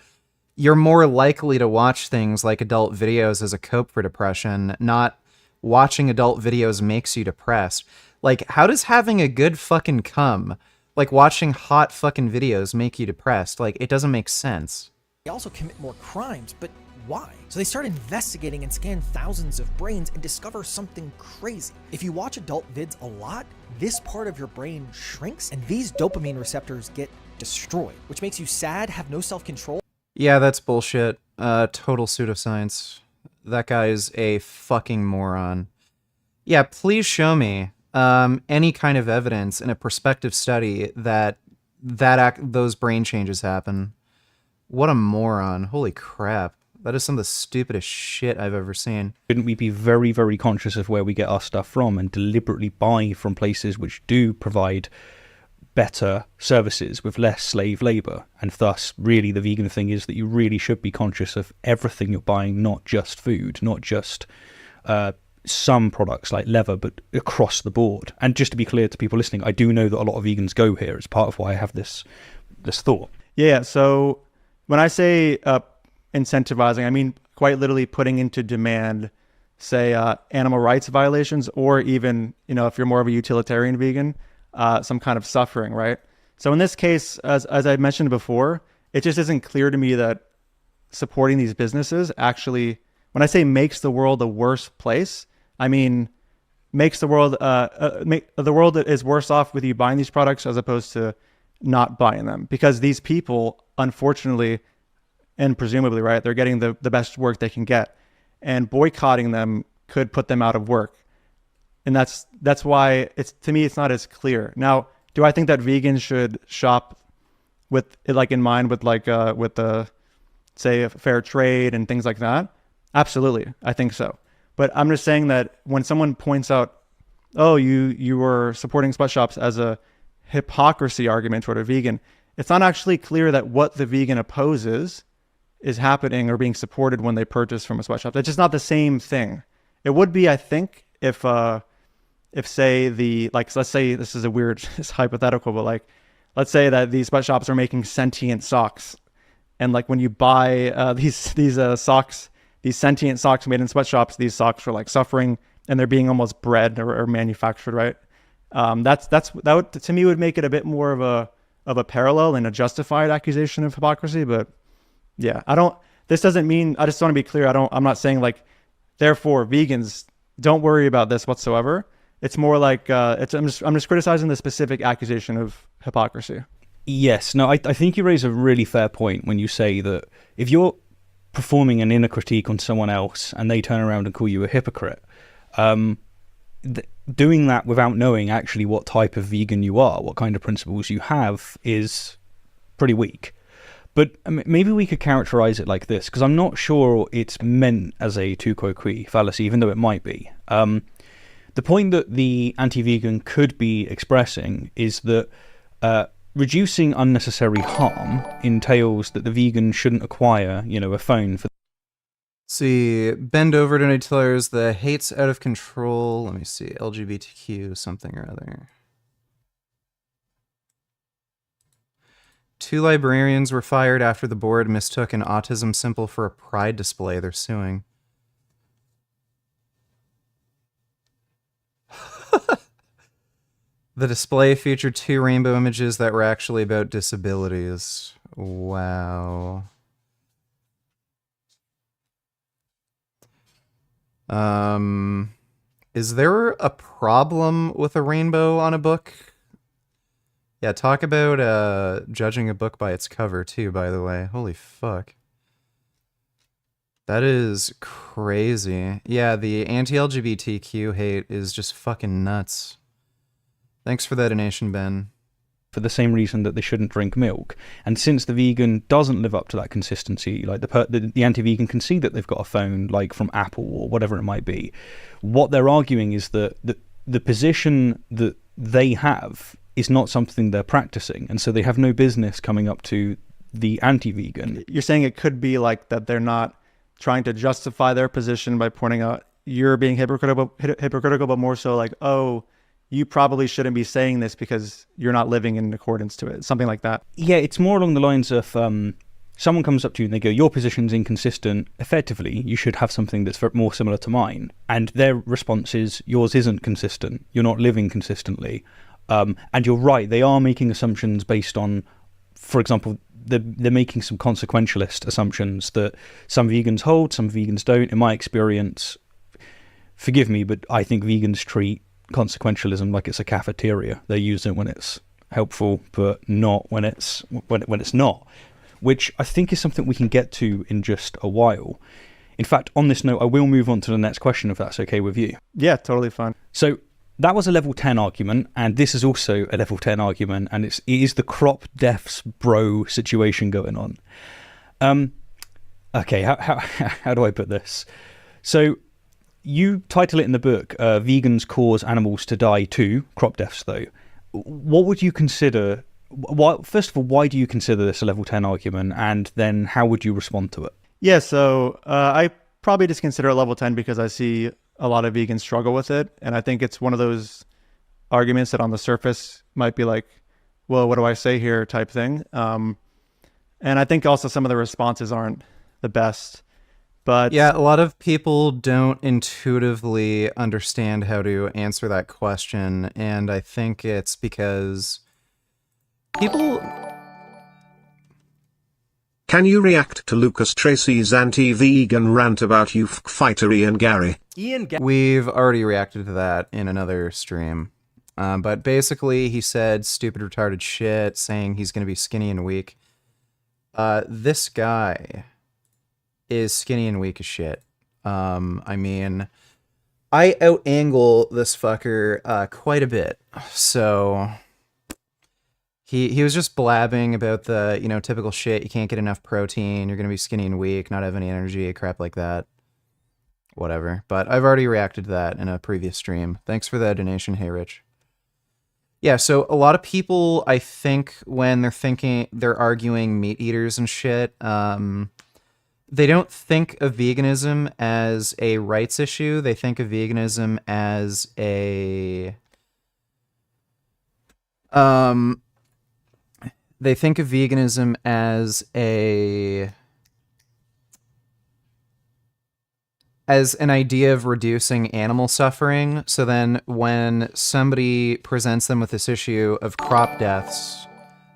you're more likely to watch things like adult videos as a cope for depression, not watching adult videos makes you depressed. Like, how does having a good fucking cum, like watching hot fucking videos, make you depressed? Like, it doesn't make sense. They also commit more crimes, but why? So they start investigating and scan thousands of brains and discover something crazy. If you watch adult vids a lot, this part of your brain shrinks and these dopamine receptors get destroyed, which makes you sad, have no self-control. Yeah, that's bullshit. Total pseudoscience. That guy is a fucking moron. Yeah, please show me any kind of evidence in a prospective study that those brain changes happen. What a moron. Holy crap. That is some of the stupidest shit I've ever seen. Shouldn't we be very, very conscious of where we get our stuff from and deliberately buy from places which do provide better services with less slave labour? And thus, really, the vegan thing is that you really should be conscious of everything you're buying, not just food, not just some products like leather, but across the board. And just to be clear to people listening, I do know that a lot of vegans go here. It's part of why I have this thought. Yeah, so when I say incentivizing, I mean quite literally putting into demand, say, animal rights violations, or even, if you're more of a utilitarian vegan, some kind of suffering, right? So in this case, as I mentioned before, it just isn't clear to me that supporting these businesses actually, when I say makes the world a worse place, I mean makes the world the world is worse off with you buying these products as opposed to not buying them, because these people, unfortunately, and presumably, right, they're getting the best work they can get, and boycotting them could put them out of work. And that's why to me it's not as clear. Now, do I think that vegans should shop with it like in mind with the say fair trade and things like that? Absolutely, I think so. But I'm just saying that when someone points out, oh, you were supporting sweatshops as a hypocrisy argument toward a vegan, it's not actually clear that what the vegan opposes is happening or being supported when they purchase from a sweatshop. It's just not the same thing. It would be, I think, if say let's say this is a weird it's hypothetical, but like, let's say that these sweatshops are making sentient socks, and like when you buy these socks, these sentient socks made in sweatshops, these socks are like suffering and they're being almost bred or manufactured, right? That would, to me, would make it a bit more of a parallel and a justified accusation of hypocrisy. But yeah, this doesn't mean, I just want to be clear, I'm not saying like, therefore vegans don't worry about this whatsoever. It's more like I'm just criticizing the specific accusation of hypocrisy. Yes, no, I think you raise a really fair point when you say that if you're performing an inner critique on someone else and they turn around and call you a hypocrite, doing that without knowing actually what type of vegan you are, what kind of principles you have, is pretty weak. But maybe we could characterize it like this, because I'm not sure it's meant as a tu quoque fallacy, even though it might be. The point that the anti-vegan could be expressing is that reducing unnecessary harm entails that the vegan shouldn't acquire, a phone for. See, bend over donate tellers, the hate's out of control. Let me see, LGBTQ something or other. 2 librarians were fired after the board mistook an autism symbol for a pride display. They're suing. The display featured 2 rainbow images that were actually about disabilities. Wow. Is there a problem with a rainbow on a book? Yeah, talk about judging a book by its cover too, by the way. Holy fuck. That is crazy. Yeah, the anti-LGBTQ hate is just fucking nuts. Thanks for that donation, Ben. for the same reason that they shouldn't drink milk. And since the vegan doesn't live up to that consistency, like the anti-vegan can see that they've got a phone like from Apple or whatever it might be, what they're arguing is that the position that they have is not something they're practicing, and so they have no business coming up to the anti-vegan. You're saying it could be like that they're not trying to justify their position by pointing out you're being hypocritical, but more so like, oh, you probably shouldn't be saying this because you're not living in accordance to it. Something like that. Yeah, it's more along the lines of someone comes up to you and they go, your position's inconsistent. Effectively, you should have something that's more similar to mine. And their response is, yours isn't consistent. You're not living consistently. And you're right, they are making assumptions based on, for example, they're making some consequentialist assumptions that some vegans hold, some vegans don't. In my experience, forgive me, but I think vegans treat consequentialism like it's a cafeteria. They use it when it's helpful, but not when it's not, which I think is something we can get to in just a while. In fact, on this note, I will move on to the next question if that's okay with you. Yeah, totally fine. So that was a level 10 argument, and this is also a level 10 argument, and it is the crop deaths bro situation going on. Okay, how do I put this? So you title it in the book, Vegans Cause Animals to Die Too, crop deaths though. What would you consider, first of all, why do you consider this a level 10 argument, and then how would you respond to it? Yeah, so I probably just consider it level 10 because I see a lot of vegans struggle with it, and I think it's one of those arguments that on the surface might be like, well, what do I say here type thing. And I think also some of the responses aren't the best. But yeah, a lot of people don't intuitively understand how to answer that question, and I think it's because people... Can you react to Lucas Tracy's anti-vegan rant about Fightery and Gary? We've already reacted to that in another stream. But basically, he said stupid, retarded shit, saying he's going to be skinny and weak. This guy is skinny and weak as shit. I mean, I out-angle this fucker quite a bit. So he was just blabbing about the, you know, typical shit. You can't get enough protein. You're going to be skinny and weak, not have any energy, crap like that. Whatever. But I've already reacted to that in a previous stream. Thanks for the donation, hey Rich. Yeah, so a lot of people, I think, when they're arguing meat eaters and shit, they don't think of veganism as a rights issue. They think of veganism as a... They think of veganism as an idea of reducing animal suffering. So then when somebody presents them with this issue of crop deaths,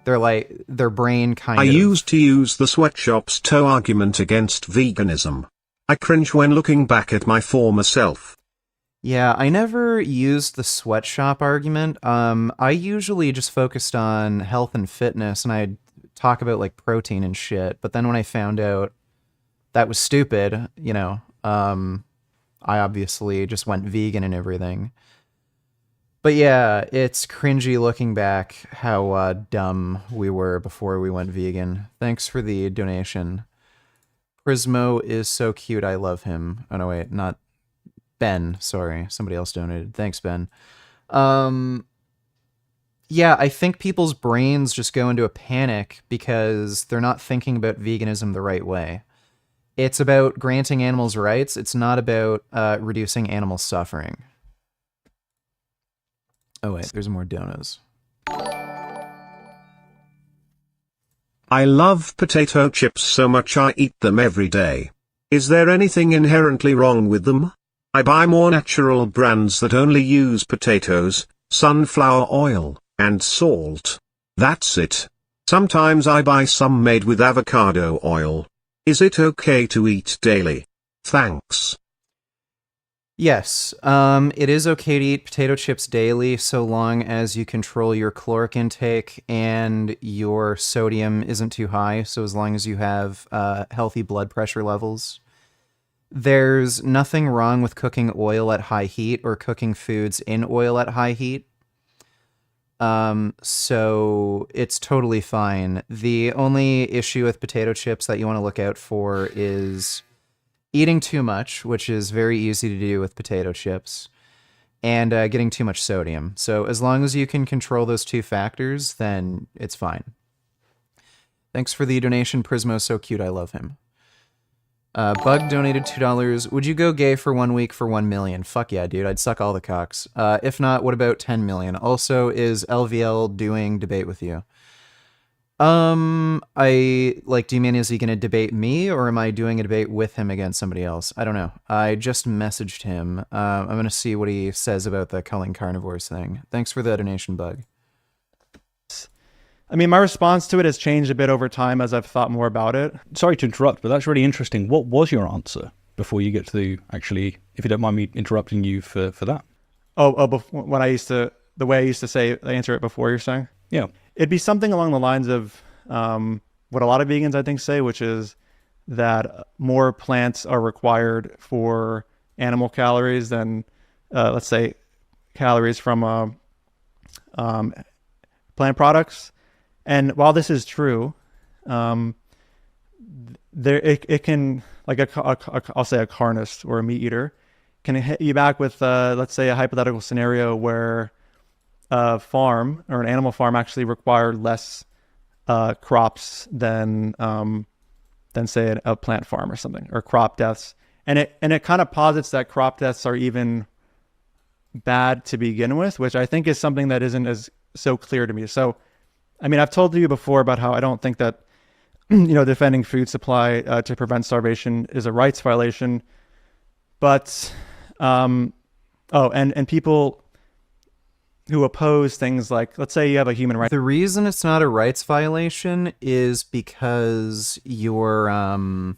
they're like, their brain kind of... I used to use the sweatshop's toe argument against veganism. I cringe when looking back at my former self. Yeah, I never used the sweatshop argument. I usually just focused on health and fitness, and I'd talk about like protein and shit. But then when I found out that was stupid, you know, I obviously just went vegan and everything. But yeah, it's cringy looking back how dumb we were before we went vegan. Thanks for the donation. Prismo is so cute, I love him. Oh no, wait, not Ben, sorry. Somebody else donated. Thanks, Ben. Yeah, I think people's brains just go into a panic because they're not thinking about veganism the right way. It's about granting animals rights. It's not about reducing animal suffering. Oh wait, there's more donos. I love potato chips so much I eat them every day. Is there anything inherently wrong with them? I buy more natural brands that only use potatoes, sunflower oil, and salt. That's it. Sometimes I buy some made with avocado oil. Is it okay to eat daily? Thanks. Yes, it is okay to eat potato chips daily so long as you control your caloric intake and your sodium isn't too high, so as long as you have healthy blood pressure levels. There's nothing wrong with cooking oil at high heat or cooking foods in oil at high heat. So it's totally fine. The only issue with potato chips that you want to look out for is eating too much, which is very easy to do with potato chips, and getting too much sodium. So as long as you can control those two factors, then it's fine. Thanks for the donation, Prismo. So cute. I love him. Bug donated $2. Would you go gay for 1 week for 1 million? Fuck yeah, dude. I'd suck all the cocks. If not, what about 10 million? Also, is LVL doing debate with you? Do you mean, is he going to debate me, or am I doing a debate with him against somebody else? I don't know. I just messaged him. I'm going to see what he says about the culling carnivores thing. Thanks for the donation, Bug. I mean, my response to it has changed a bit over time as I've thought more about it. Sorry to interrupt, but that's really interesting. What was your answer before you get to actually, if you don't mind me interrupting you for that? When the way I used to answer it before, you're saying? Yeah. It'd be something along the lines of what a lot of vegans, I think, say, which is that more plants are required for animal calories than, let's say, calories from plant products. And while this is true, it can, like I'll say a carnist or a meat eater, can hit you back with, let's say, a hypothetical scenario where a farm or an animal farm actually required less crops than say a plant farm or something, or crop deaths. And it kind of posits that crop deaths are even bad to begin with, which I think is something that isn't as so clear to me. So, I mean, I've told you before about how I don't think that, defending food supply to prevent starvation is a rights violation. But, and people who oppose things like, let's say you have a human right. The reason it's not a rights violation is because you're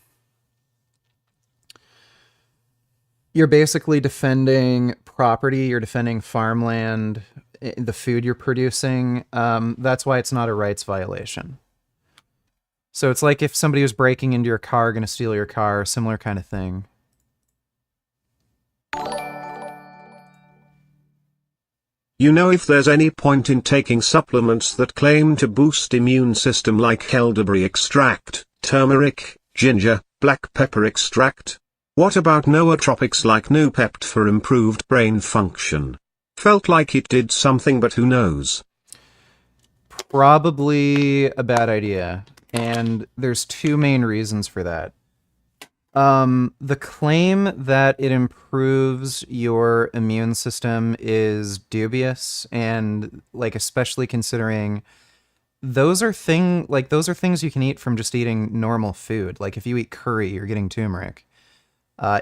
basically defending property, you're defending farmland, the food you're producing. That's why it's not a rights violation. So it's like if somebody was breaking into your car, going to steal your car, similar kind of thing. You know, if there's any point in taking supplements that claim to boost immune system like elderberry extract, turmeric, ginger, black pepper extract? What about nootropics like Noopept for improved brain function? Felt like it did something, but who knows? Probably a bad idea, and there's two main reasons for that. The claim that it improves your immune system is dubious, and especially considering those are things you can eat from just eating normal food. Like if you eat curry, you're getting turmeric.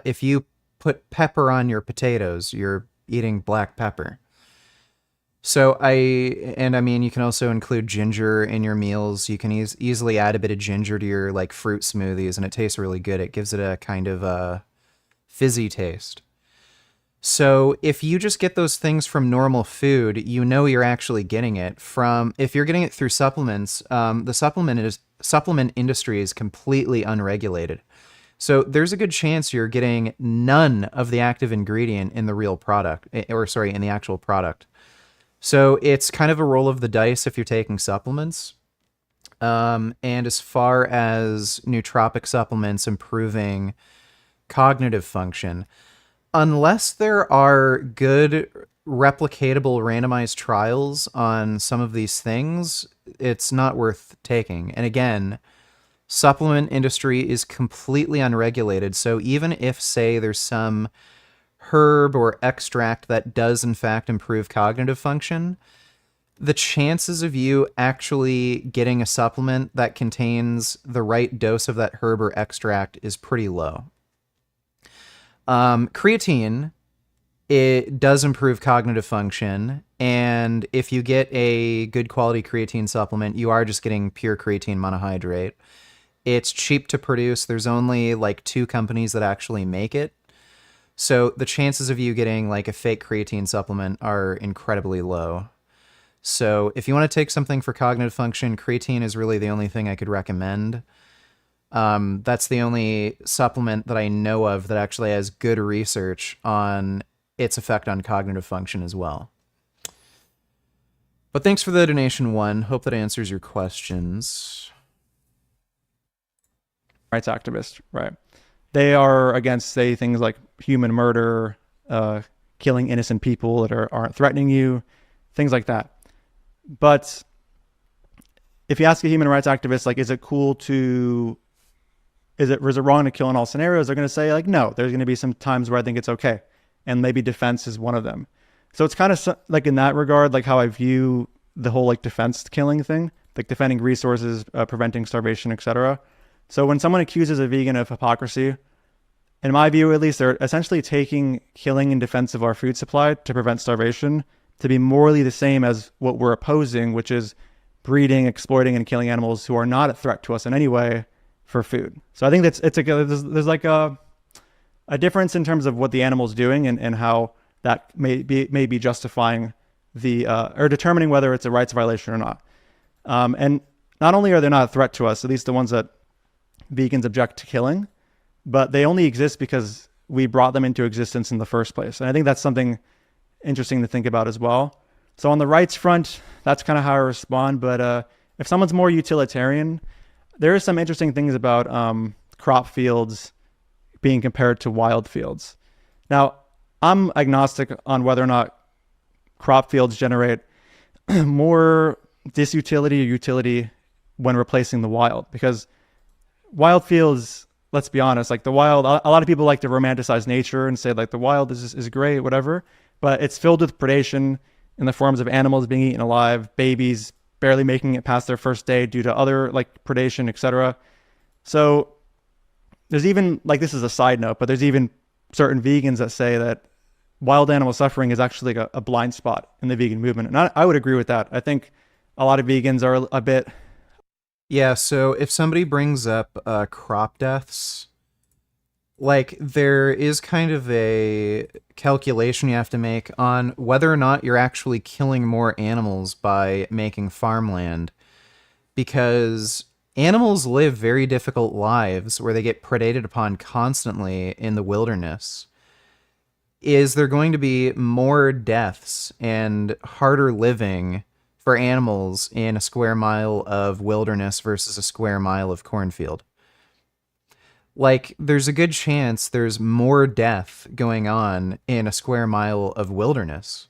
If you put pepper on your potatoes, you're eating black pepper. So you can also include ginger in your meals. You can easily add a bit of ginger to your fruit smoothies, and it tastes really good. It gives it a kind of a fizzy taste. So if you just get those things from normal food, you're actually getting it from. If you're getting it through supplements, the supplement industry is completely unregulated. So there's a good chance you're getting none of the active ingredient in the real product, in the actual product. So it's kind of a roll of the dice if you're taking supplements. And as far as nootropic supplements improving cognitive function, unless there are good replicatable randomized trials on some of these things, it's not worth taking. And again, supplement industry is completely unregulated. So even if, say, there's some herb or extract that does in fact improve cognitive function, the chances of you actually getting a supplement that contains the right dose of that herb or extract is pretty low. Creatine, it does improve cognitive function, and if you get a good quality creatine supplement, you are just getting pure creatine monohydrate. It's cheap to produce. There's only 2 companies that actually make it. So the chances of you getting a fake creatine supplement are incredibly low. So if you want to take something for cognitive function, creatine is really the only thing I could recommend. That's the only supplement that I know of that actually has good research on its effect on cognitive function as well. But thanks for the donation, one. Hope that answers your questions. Rights activists, right? They are against, say, things like human murder, killing innocent people that aren't threatening you, things like that. But if you ask a human rights activist, like, is it wrong to kill in all scenarios? They're going to say, like, no, there's going to be some times where I think it's okay. And maybe defense is one of them. So it's kind of like in that regard, like how I view the whole like defense killing thing, like defending resources, preventing starvation, etc. So when someone accuses a vegan of hypocrisy, in my view at least, they're essentially taking killing in defense of our food supply to prevent starvation to be morally the same as what we're opposing, which is breeding, exploiting, and killing animals who are not a threat to us in any way for food. So I think there's like a difference in terms of what the animal's doing and how that may be justifying or determining whether it's a rights violation or not. And not only are they not a threat to us, at least the ones that vegans object to killing, but they only exist because we brought them into existence in the first place. And I think that's something interesting to think about as well. So on the rights front, that's kind of how I respond. But if someone's more utilitarian, there are some interesting things about crop fields being compared to wild fields. Now, I'm agnostic on whether or not crop fields generate more disutility or utility when replacing the wild, because wild fields, let's be honest, like the wild, a lot of people like to romanticize nature and say like the wild is great, whatever, but it's filled with predation in the forms of animals being eaten alive, babies barely making it past their first day due to other like predation, etc. So there's even, like, this is a side note, but there's even certain vegans that say that wild animal suffering is actually like a blind spot in the vegan movement. And I would agree with that. I think a lot of vegans are a bit... Yeah, so if somebody brings up crop deaths, like, there is kind of a calculation you have to make on whether or not you're actually killing more animals by making farmland, because animals live very difficult lives where they get predated upon constantly in the wilderness. Is there going to be more deaths and harder living for animals in a square mile of wilderness versus a square mile of cornfield? Like, there's a good chance there's more death going on in a square mile of wilderness.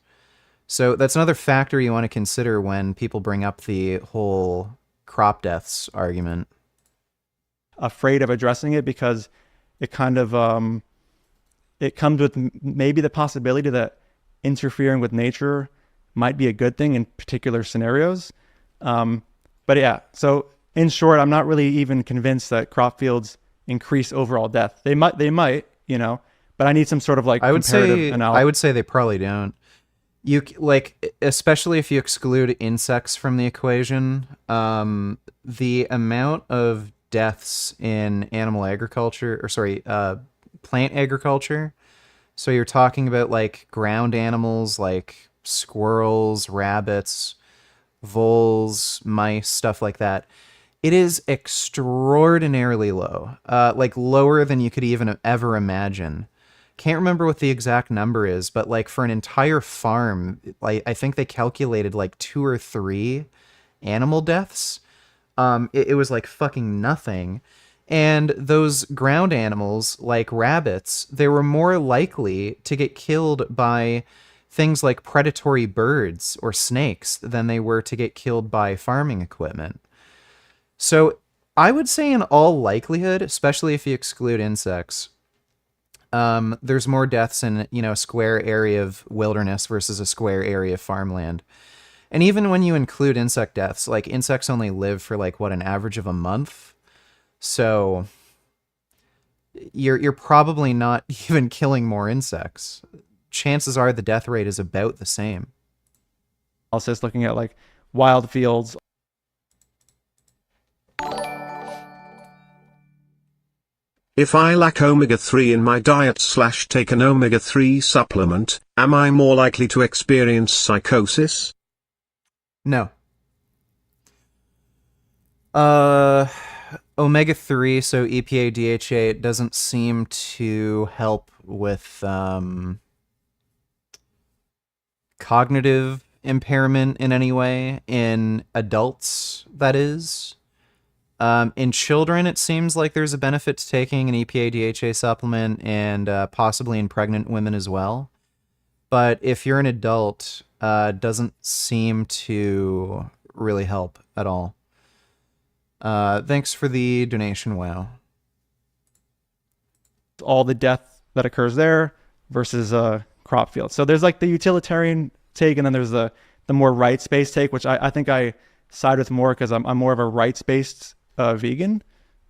So that's another factor you want to consider when people bring up the whole crop deaths argument. Afraid of addressing it because it kind of it comes with maybe the possibility that interfering with nature might be a good thing in particular scenarios. But yeah, so in short, I'm not really even convinced that crop fields increase overall death. They might, you know, but I need some sort of like comparative analysis. I would say they probably don't. You like, especially if you exclude insects from the equation, the amount of deaths in animal agriculture, or sorry, plant agriculture. So you're talking about like ground animals like squirrels, rabbits, voles, mice, stuff like that. It is extraordinarily low, like lower than you could even ever imagine. Can't remember what the exact number is, but like for an entire farm, like I think they calculated like 2 or 3 animal deaths. It was like fucking nothing. And those ground animals, like rabbits, they were more likely to get killed by things like predatory birds or snakes than they were to get killed by farming equipment. So I would say in all likelihood, especially if you exclude insects, there's more deaths in, you know, a square area of wilderness versus a square area of farmland. And even when you include insect deaths, like insects only live for like what, an average of a month. So you're probably not even killing more insects. Chances are the death rate is about the same. Also, looking at like wild fields. If I lack omega-3 in my diet / take an omega-3 supplement, am I more likely to experience psychosis? No. Omega-3, so EPA, DHA, it doesn't seem to help with cognitive impairment in any way in adults, that is. In children, it seems like there's a benefit to taking an EPA DHA supplement, and possibly in pregnant women as well. But if you're an adult, doesn't seem to really help at all. Thanks for the donation, WoW. All the death that occurs there versus crop fields. So there's like the utilitarian take, and then there's the more rights-based take, which I think I side with more because I'm more of a rights-based vegan.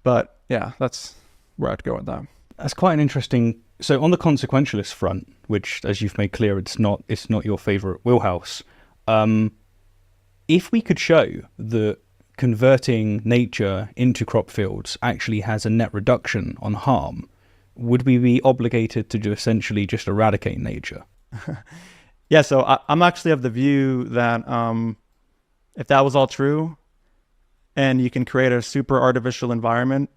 But yeah, that's where I'd go with that. That's quite an interesting. So on the consequentialist front, which, as you've made clear, it's not your favorite wheelhouse. If we could show that converting nature into crop fields actually has a net reduction on harm, would we be obligated to essentially just eradicate nature? Yeah, so I'm actually of the view that if that was all true, and you can create a super artificial environment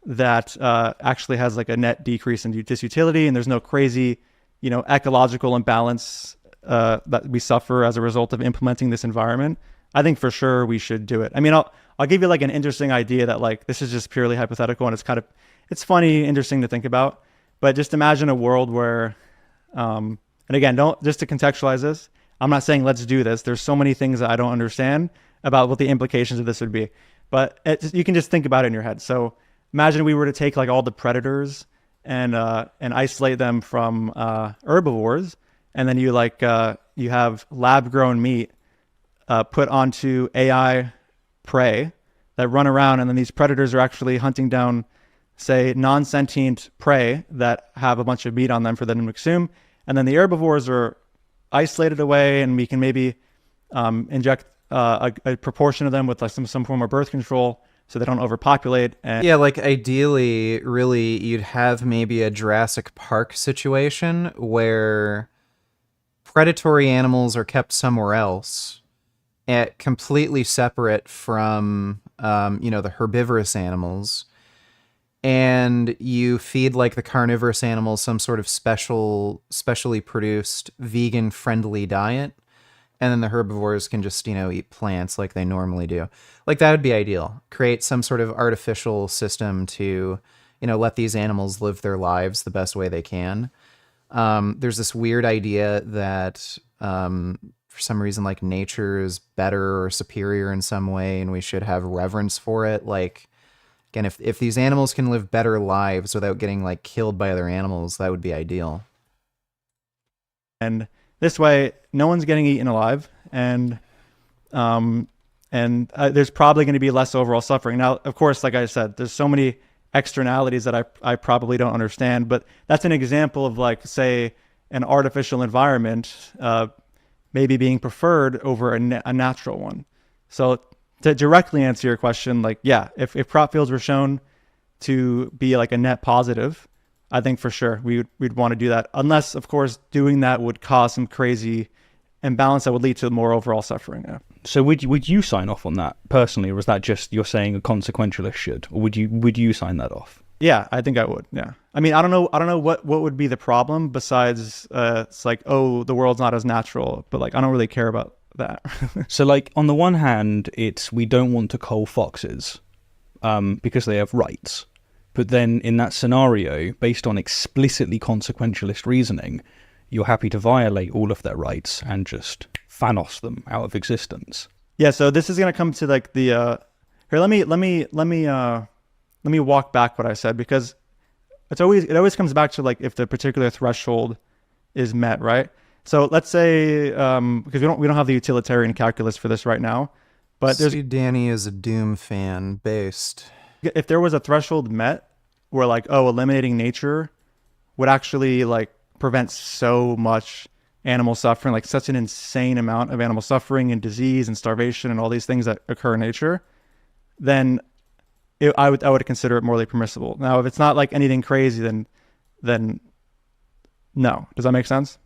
that actually has like a net decrease in this utility, and there's no crazy, ecological imbalance that we suffer as a result of implementing this environment, I think for sure we should do it. I mean, I'll give you like an interesting idea that like this is just purely hypothetical, and it's funny, interesting to think about. But just imagine a world where, and again, just to contextualize this, I'm not saying let's do this. There's so many things that I don't understand about what the implications of this would be. But you can just think about it in your head. So imagine we were to take like all the predators and isolate them from herbivores, and then you have lab-grown meat put onto AI prey that run around, and then these predators are actually hunting down, say, non-sentient prey that have a bunch of meat on them for them to consume, and then the herbivores are isolated away, and we can maybe inject a proportion of them with like some form of birth control so they don't overpopulate. And yeah, like ideally, really, you'd have maybe a Jurassic Park situation where predatory animals are kept somewhere else, completely separate from, the herbivorous animals, and you feed like the carnivorous animals some sort of specially produced vegan-friendly diet, and then the herbivores can just, eat plants like they normally do. Like, that would be ideal. Create some sort of artificial system to, let these animals live their lives the best way they can. There's this weird idea that for some reason, like, nature is better or superior in some way, and we should have reverence for it. Like, again, if these animals can live better lives without getting, like, killed by other animals, that would be ideal. And this way, no one's getting eaten alive, and there's probably going to be less overall suffering. Now, of course, like I said, there's so many externalities that I probably don't understand, but that's an example of, like, say, an artificial environment maybe being preferred over a natural one. So to directly answer your question, like, yeah, if crop fields were shown to be like a net positive, I think for sure we'd want to do that, unless, of course, doing that would cause some crazy imbalance that would lead to more overall suffering. Yeah. So would you sign off on that personally, or is that just you're saying a consequentialist should, or would you sign that off? Yeah, I think I would. Yeah. I mean, I don't know what would be the problem besides it's like, oh, the world's not as natural, but like I don't really care about that. So like on the one hand, it's we don't want to cull foxes because they have rights. But then in that scenario, based on explicitly consequentialist reasoning, you're happy to violate all of their rights and just Thanos them out of existence. Yeah, so this is going to come to like the here, let me walk back what I said, because it always comes back to like if the particular threshold is met, right? So let's say because we don't have the utilitarian calculus for this right now, but See, Danny is a Doom fan based. If there was a threshold met where like, oh, eliminating nature would actually like prevent so much animal suffering, like such an insane amount of animal suffering and disease and starvation and all these things that occur in nature, then I would consider it morally permissible. Now, if it's not like anything crazy, then no. Does that make sense?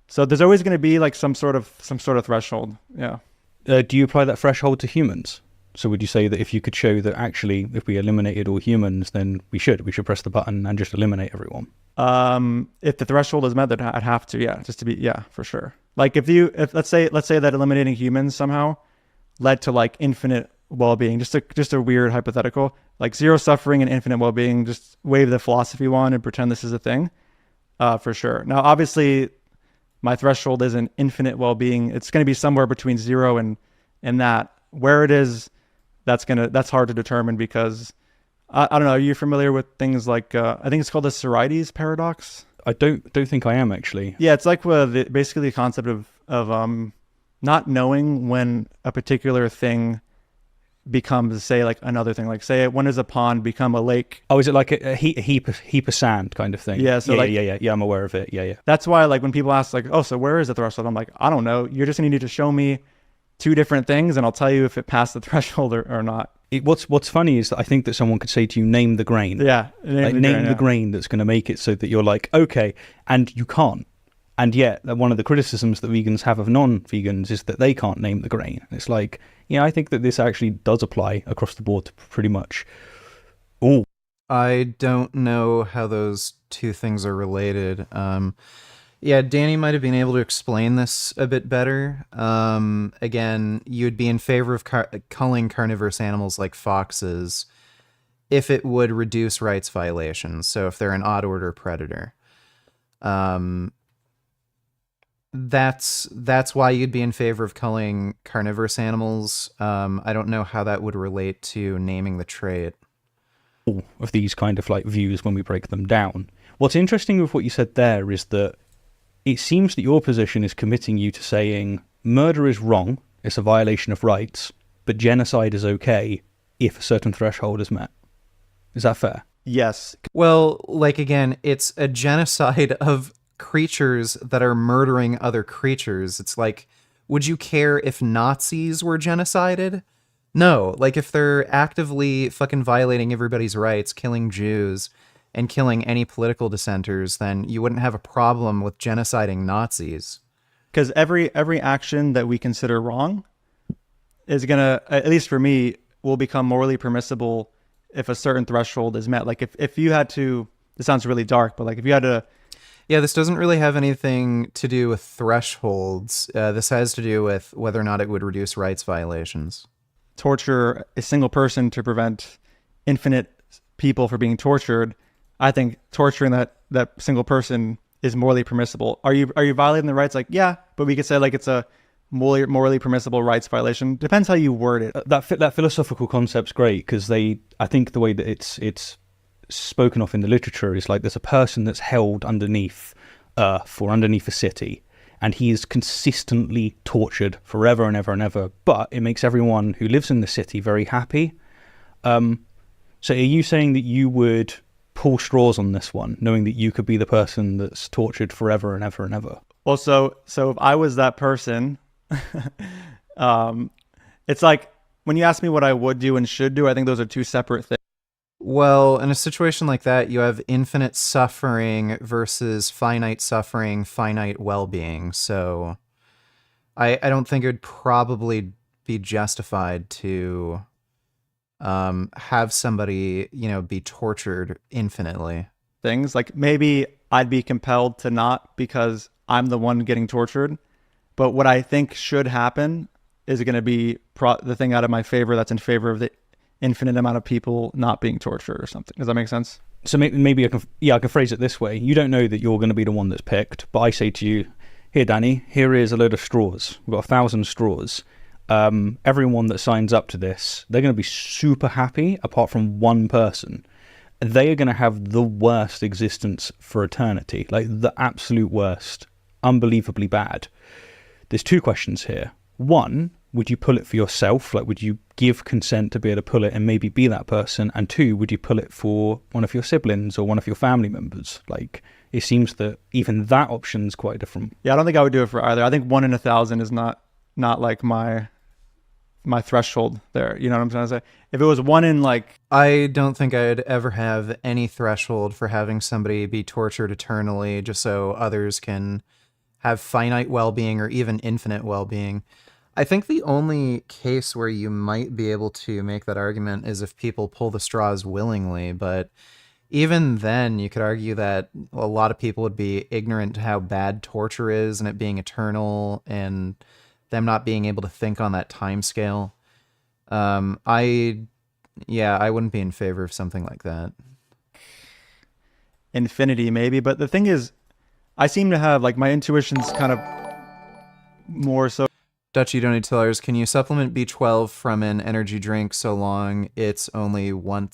So there's always going to be like some sort of threshold. Yeah. Do you apply that threshold to humans? So would you say that if you could show that actually if we eliminated all humans, then we should press the button and just eliminate everyone? If the threshold is met, then I'd have to, yeah, just to be, yeah, for sure. Like if let's say that eliminating humans somehow led to like infinite well-being, just a weird hypothetical, like zero suffering and infinite well-being, just wave the philosophy wand and pretend this is a thing, for sure. Now, obviously, my threshold isn't infinite well-being. It's going to be somewhere between 0 and that. Where it is, that's hard to determine because I don't know. Are you familiar with things like I think it's called the Sorites paradox? I don't think I am actually. Yeah, it's like basically the concept of not knowing when a particular thing becomes, say, like another thing. Like, say, when does a pond become a lake? Oh, is it like a heap of sand kind of thing? Yeah. So yeah, I'm aware of it. Yeah. That's why, like, when people ask, like, oh, so where is the threshold? I'm like, I don't know. You're just gonna need to show me 2 different things, and I'll tell you if it passed the threshold or not. What's funny is that I think that someone could say to you, name the grain. Yeah, name the grain that's going to make it so that you're like, okay, and you can't. And yet, one of the criticisms that vegans have of non-vegans is that they can't name the grain. It's like, yeah, I think that this actually does apply across the board to pretty much all. I don't know how those 2 things are related. Yeah, Danny might have been able to explain this a bit better. Again, you'd be in favor of culling carnivorous animals like foxes if it would reduce rights violations. So if they're an odd order predator. That's why you'd be in favor of culling carnivorous animals. I don't know how that would relate to naming the trait. Of these kind of like views when we break them down. What's interesting with what you said there is that it seems that your position is committing you to saying murder is wrong, it's a violation of rights, but genocide is okay if a certain threshold is met. Is that fair? Yes. Well, like, again, it's a genocide of creatures that are murdering other creatures. It's like, would you care if Nazis were genocided? No. Like, if they're actively fucking violating everybody's rights, killing Jews, and killing any political dissenters, then you wouldn't have a problem with genociding Nazis. Because every action that we consider wrong is gonna, at least for me, will become morally permissible if a certain threshold is met. Like if you had to, this sounds really dark, but like if you had to... Yeah, this doesn't really have anything to do with thresholds. This has to do with whether or not it would reduce rights violations. Torture a single person to prevent infinite people from being tortured. I think torturing that single person is morally permissible. Are you violating the rights? Like, yeah, but we could say like it's a morally permissible rights violation. Depends how you word it. That philosophical concept's great because I think the way that it's spoken of in the literature is like there's a person that's held underneath earth or underneath a city, and he is consistently tortured forever and ever and ever. But it makes everyone who lives in the city very happy. So are you saying that you would pull straws on this one, knowing that you could be the person that's tortured forever and ever and ever? Well, so if I was that person, it's like when you ask me what I would do and should do, I think those are 2 separate things. Well, in a situation like that, you have infinite suffering versus finite suffering, finite well-being. So I don't think it would probably be justified to have somebody, be tortured infinitely. Things like maybe I'd be compelled to not because I'm the one getting tortured. But what I think should happen is going to be the thing out of my favor that's in favor of the infinite amount of people not being tortured or something. Does that make sense? So maybe I can phrase it this way. You don't know that you're going to be the one that's picked, but I say to you, here, Danny, here is a load of straws. We've got 1,000 straws. Everyone that signs up to this, they're going to be super happy apart from one person. They are going to have the worst existence for eternity, like the absolute worst, unbelievably bad. There's 2 questions here. One, would you pull it for yourself? Like, would you give consent to be able to pull it and maybe be that person? And 2, would you pull it for one of your siblings or one of your family members? Like, it seems that even that option's quite different. Yeah, I don't think I would do it for either. I think 1 in 1,000 is not like my threshold there. You know what I'm trying to say? If it was 1 in like... I don't think I'd ever have any threshold for having somebody be tortured eternally just so others can have finite well-being or even infinite well-being. I think the only case where you might be able to make that argument is if people pull the straws willingly, but even then, you could argue that a lot of people would be ignorant to how bad torture is and it being eternal and them not being able to think on that time scale. I wouldn't be in favor of something like that. Infinity, maybe. But the thing is, I seem to have, like, my intuition's kind of more so. Dutchy Donatillers, can you supplement B12 from an energy drink so long it's only 1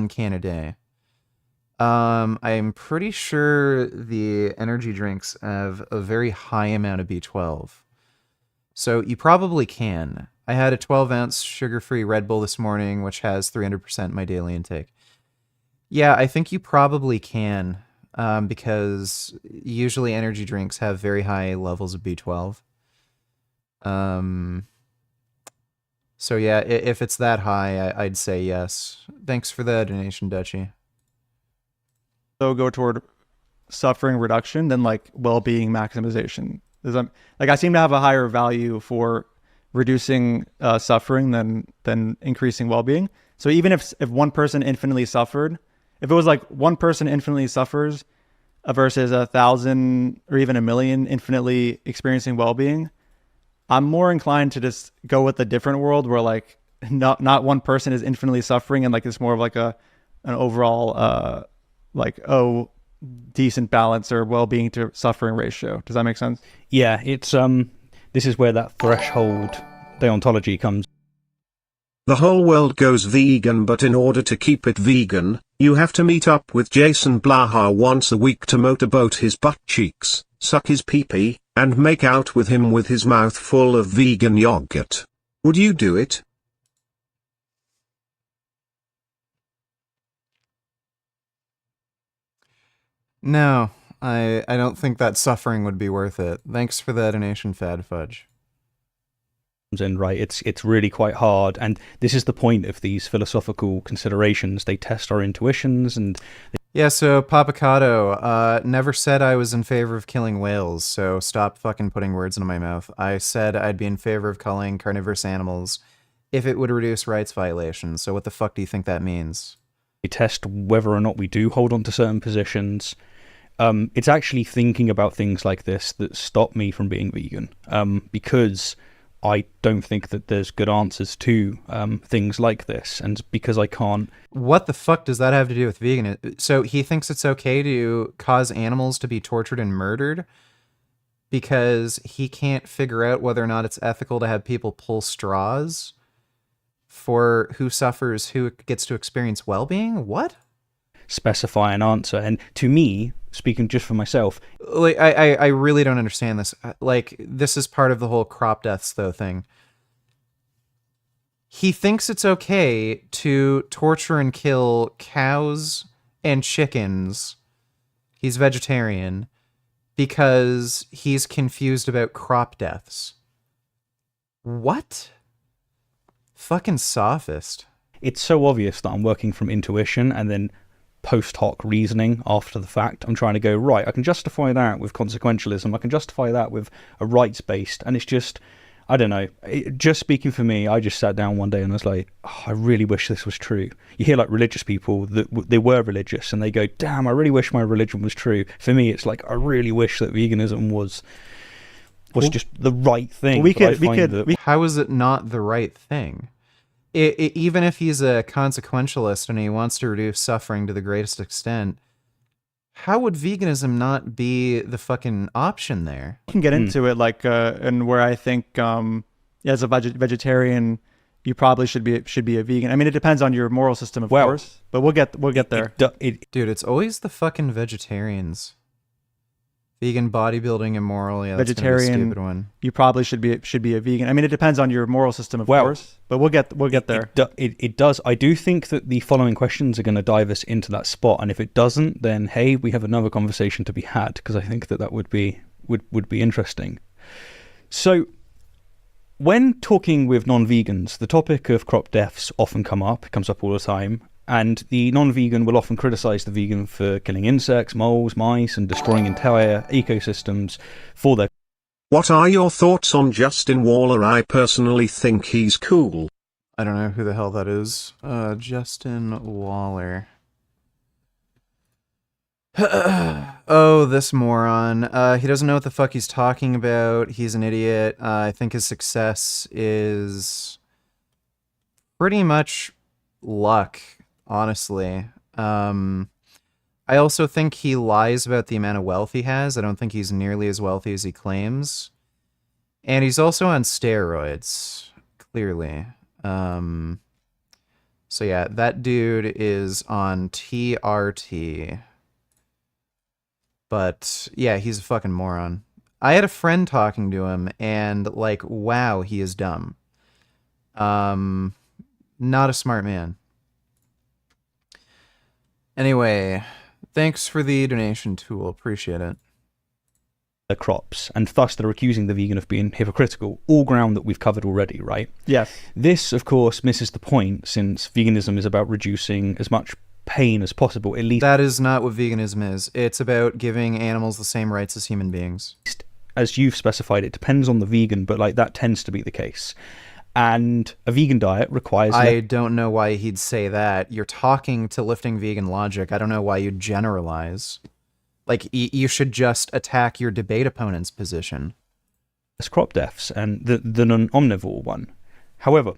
can a day? I'm pretty sure the energy drinks have a very high amount of B12. So you probably can. I had a 12-ounce sugar-free Red Bull this morning, which has 300% my daily intake. Yeah, I think you probably can, because usually energy drinks have very high levels of B12. So yeah, if it's that high, I'd say yes. Thanks for the donation, Dutchy. So go toward suffering reduction than like well-being maximization. Like, I seem to have a higher value for reducing suffering than increasing well-being. So even if one person infinitely suffered, if it was like one person infinitely suffers versus 1,000 or even 1,000,000 infinitely experiencing well-being, I'm more inclined to just go with a different world where like not one person is infinitely suffering and like it's more of like an overall decent balance or well-being to suffering ratio. Does that make sense? Yeah, it's this is where that threshold deontology comes. The whole world goes vegan, but in order to keep it vegan, you have to meet up with Jason Blaha once a week to motorboat his butt cheeks, suck his pee-pee, and make out with him with his mouth full of vegan yogurt. Would you do it? No, I don't think that suffering would be worth it. Thanks for the donation, Fad Fudge. In, right, it's really quite hard, and this is the point of these philosophical considerations. They test our intuitions, and yeah. So Papacado never said I was in favor of killing whales, so stop fucking putting words into my mouth. I said I'd be in favor of culling carnivorous animals if it would reduce rights violations. So what the fuck do you think that means? They test whether or not we do hold on to certain positions. It's actually thinking about things like this that stop me from being vegan, because I don't think that there's good answers to things like this, and because I can't... What the fuck does that have to do with vegan? So he thinks it's okay to cause animals to be tortured and murdered because he can't figure out whether or not it's ethical to have people pull straws for who suffers, who gets to experience well-being? What? Specify an answer. And to me, speaking just for myself, like I really don't understand this. Like, this is part of the whole crop deaths though thing. He thinks it's okay to torture and kill cows and chickens. He's vegetarian because he's confused about crop deaths. What? Fucking sophist. It's so obvious that I'm working from intuition and then post hoc reasoning after the fact. I'm trying to go, right, I can justify that with consequentialism, I can justify that with a rights-based, and it's just, I don't know, just speaking for me, I just sat down one day and was like, oh, I really wish this was true. You hear like religious people that they were religious and they go, damn, I really wish my religion was true. For me, it's like, I really wish that veganism was just the right thing. How is it not the right thing? Even if he's a consequentialist and he wants to reduce suffering to the greatest extent, how would veganism not be the fucking option there? You can get into it, like, and where I think, as a vegetarian, you probably should be a vegan. I mean, it depends on your moral system, of course, but we'll get there. Dude, it's always the fucking vegetarians. Vegan bodybuilding immoral. Yeah, that's vegetarian. Gonna be a stupid one. You probably should be a vegan. I mean, it depends on your moral system, of course, but we'll get there. It does. I do think that the following questions are going to dive us into that spot, and if it doesn't, then hey, we have another conversation to be had, because I think that would be interesting. So, when talking with non-vegans, the topic of crop deaths often comes up all the time. And the non-vegan will often criticize the vegan for killing insects, moles, mice, and destroying entire ecosystems for their... What are your thoughts on Justin Waller? I personally think he's cool. I don't know who the hell that is. Justin Waller. Oh, this moron. He doesn't know what the fuck he's talking about. He's an idiot. I think his success is pretty much luck, honestly. I also think he lies about the amount of wealth he has. I don't think he's nearly as wealthy as he claims. And he's also on steroids, clearly. So yeah, that dude is on TRT. But yeah, he's a fucking moron. I had a friend talking to him, and like, wow, he is dumb. Not a smart man. Anyway, thanks for the donation, Tool. Appreciate it. Their crops, and thus they're accusing the vegan of being hypocritical, all ground that we've covered already, right? Yes. This, of course, misses the point, since veganism is about reducing as much pain as possible, at least. That is not what veganism is. It's about giving animals the same rights as human beings. As you've specified, it depends on the vegan, but like that tends to be the case. And a vegan diet requires... I don't know why he'd say that. You're talking to lifting vegan logic. I don't know why you'd generalize. Like, you should just attack your debate opponent's position. It's crop deaths and the non-omnivore one. However,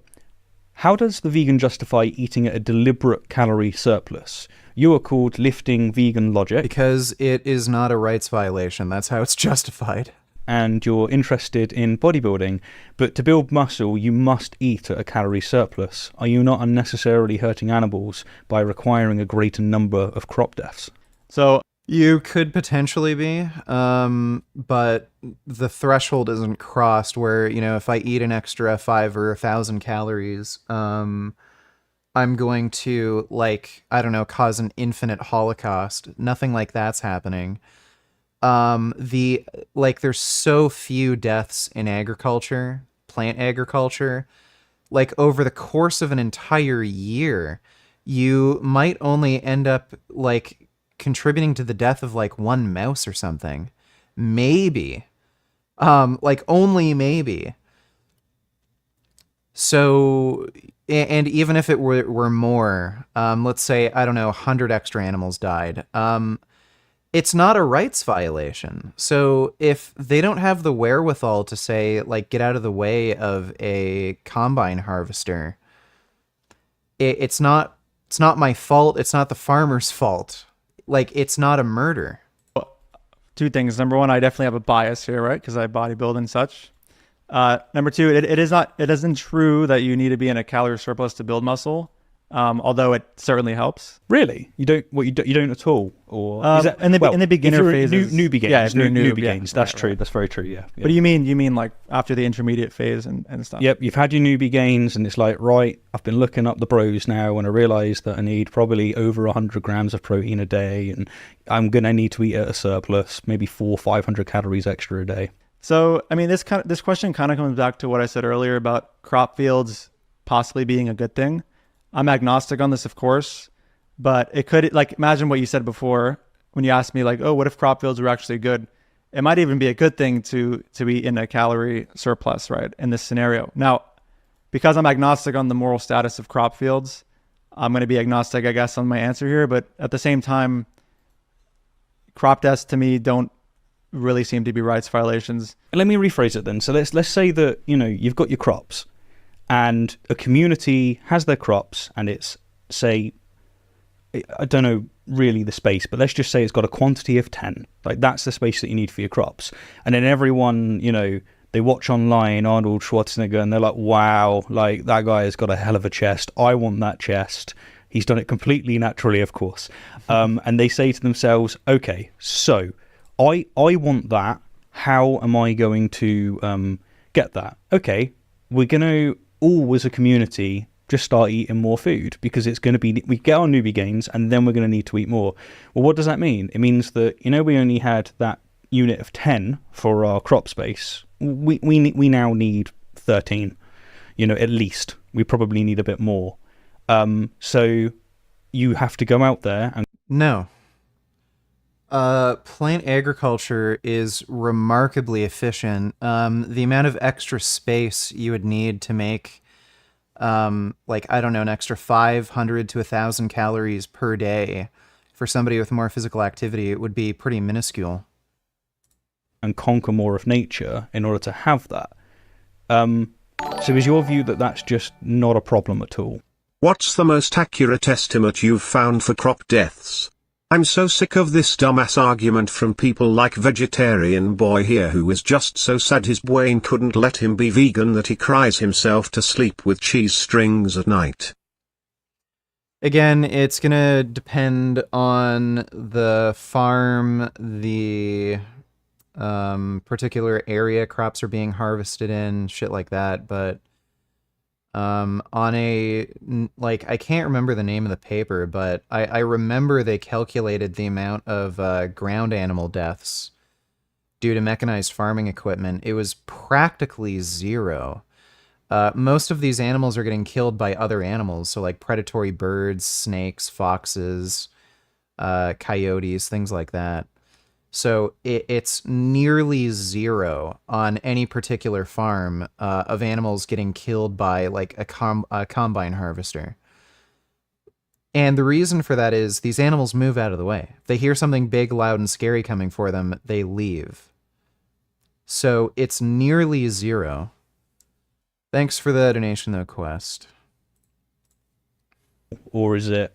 how does the vegan justify eating at a deliberate calorie surplus? You are called lifting vegan logic. Because it is not a rights violation. That's how it's justified. And you're interested in bodybuilding, but to build muscle, you must eat at a calorie surplus. Are you not unnecessarily hurting animals by requiring a greater number of crop deaths? So you could potentially be, but the threshold isn't crossed where, you know, if I eat an extra 5 or 1,000 calories, I'm going to, like, I don't know, cause an infinite holocaust. Nothing like that's happening. There's so few deaths in agriculture, plant agriculture, like over the course of an entire year, you might only end up like contributing to the death of like one mouse or something. Maybe. Like only maybe. So, and even if it were more, let's say, I don't know, 100 extra animals died, it's not a rights violation. So if they don't have the wherewithal to say, like, get out of the way of a combine harvester, it's not my fault. It's not the farmer's fault. Like, it's not a murder. Two things. Number one, I definitely have a bias here, right? Because I bodybuild and such. Number two, it isn't true that you need to be in a calorie surplus to build muscle. Although it certainly helps. Really? You don't at all? Or is that, in the beginner phases? Newbie games. Yeah, newbie games. Yeah, That's true. Right. That's very true. Yeah. But you mean like after the intermediate phase and stuff? Yep. You've had your newbie gains, and it's like, right, I've been looking up the bros now, and I realised that I need probably over 100 grams of protein a day, and I'm gonna need to eat at a surplus, maybe 400-500 calories extra a day. So I mean, this question kind of comes back to what I said earlier about crop fields possibly being a good thing. I'm agnostic on this, of course, but it could, like, imagine what you said before when you asked me, like, oh, what if crop fields were actually good? It might even be a good thing to be in a calorie surplus, right, in this scenario. Now, because I'm agnostic on the moral status of crop fields, I'm going to be agnostic, I guess, on my answer here. But at the same time, crop deaths to me don't really seem to be rights violations. Let me rephrase it then. So let's say that, you know, you've got your crops, and a community has their crops, and it's, say, I don't know really the space, but let's just say it's got a quantity of 10. Like, that's the space that you need for your crops. And then everyone, you know, they watch online Arnold Schwarzenegger, and they're like, wow, like, that guy has got a hell of a chest. I want that chest. He's done it completely naturally, of course. And they say to themselves, okay, so I want that. How am I going to get that? Okay, we're going to all as a community just start eating more food, because it's going to be, we get our newbie gains, and then we're going to need to eat more. Well, what does that mean? It means that, you know, we only had that unit of 10 for our crop space. We now need 13, you know, at least. We probably need a bit more. So you have to go out there and... No. Plant agriculture is remarkably efficient. The amount of extra space you would need to make like, I don't know, an extra 500 to 1,000 calories per day for somebody with more physical activity, it would be pretty minuscule. And conquer more of nature in order to have that. So is your view that that's just not a problem at all? What's the most accurate estimate you've found for crop deaths? I'm so sick of this dumbass argument from people like Vegetarian Boy here, who is just so sad his brain couldn't let him be vegan that he cries himself to sleep with cheese strings at night. Again, it's gonna depend on the farm, the particular area crops are being harvested in, shit like that, but on a, like, I can't remember the name of the paper, but I remember they calculated the amount of ground animal deaths due to mechanized farming equipment. It was practically zero. Most of these animals are getting killed by other animals, so like predatory birds, snakes, foxes, coyotes, things like that. So it's nearly zero on any particular farm of animals getting killed by like a combine harvester. And the reason for that is these animals move out of the way. If they hear something big, loud, and scary coming for them, they leave. So it's nearly zero. Thanks for the donation, though, Quest. Or is it,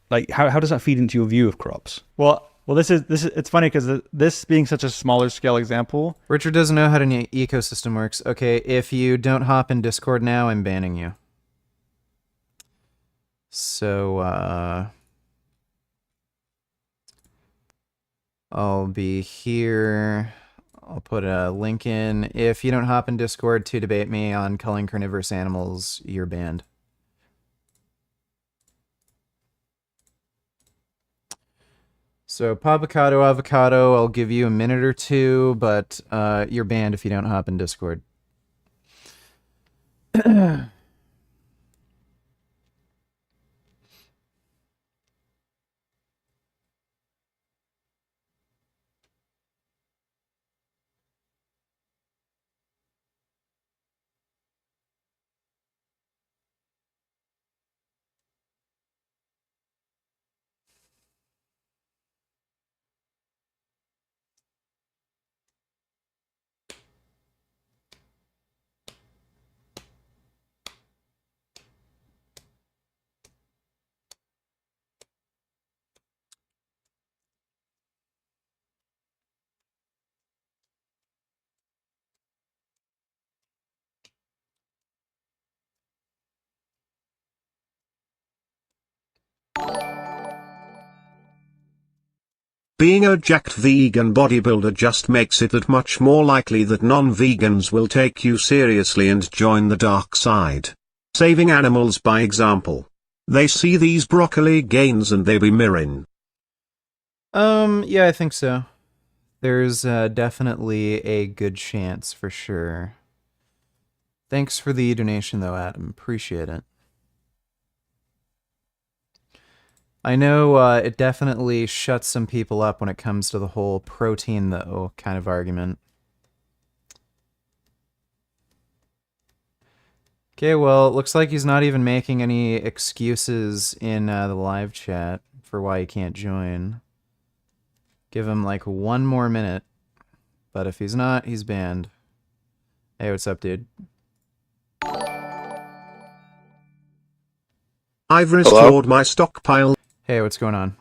like, how does that feed into your view of crops? Well, this is it's funny because this being such a smaller scale example. Richard doesn't know how an ecosystem works. Okay, if you don't hop in Discord now, I'm banning you. So, I'll be here. I'll put a link in. If you don't hop in Discord to debate me on culling carnivorous animals, you're banned. So, Papacado, Avocado, I'll give you a minute or two, but you're banned if you don't hop in Discord. Being a jacked vegan bodybuilder just makes it that much more likely that non-vegans will take you seriously and join the dark side. Saving animals by example. They see these broccoli gains and they be mirroring. Yeah, I think so. There's definitely a good chance for sure. Thanks for the donation, though, Adam. Appreciate it. I know it definitely shuts some people up when it comes to the whole protein, though, kind of argument. Okay, well, it looks like he's not even making any excuses in the live chat for why he can't join. Give him, like, one more minute. But if he's not, he's banned. Hey, what's up, dude? I've restored my stockpile. Hey, what's going on?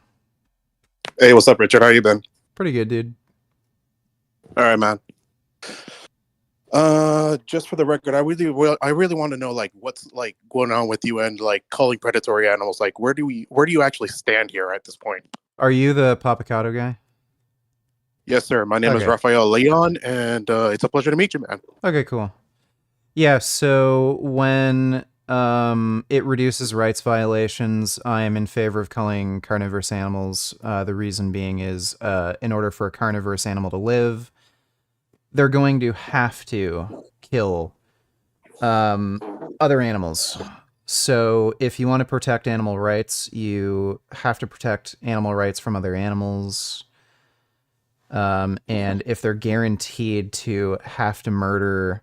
Hey, what's up, Richard? How you been? Pretty good, dude. All right, man. Just for the record, I really want to know, like, what's like going on with you and like culling predatory animals. Like, where do you actually stand here at this point? Are you the Papacado guy? Yes, sir. My name is Rafael Leon, and it's a pleasure to meet you, man. Okay, cool. Yeah, so when it reduces rights violations, I am in favor of culling carnivorous animals. The reason being is in order for a carnivorous animal to live, they're going to have to kill other animals. So if you want to protect animal rights, you have to protect animal rights from other animals. And if they're guaranteed to have to murder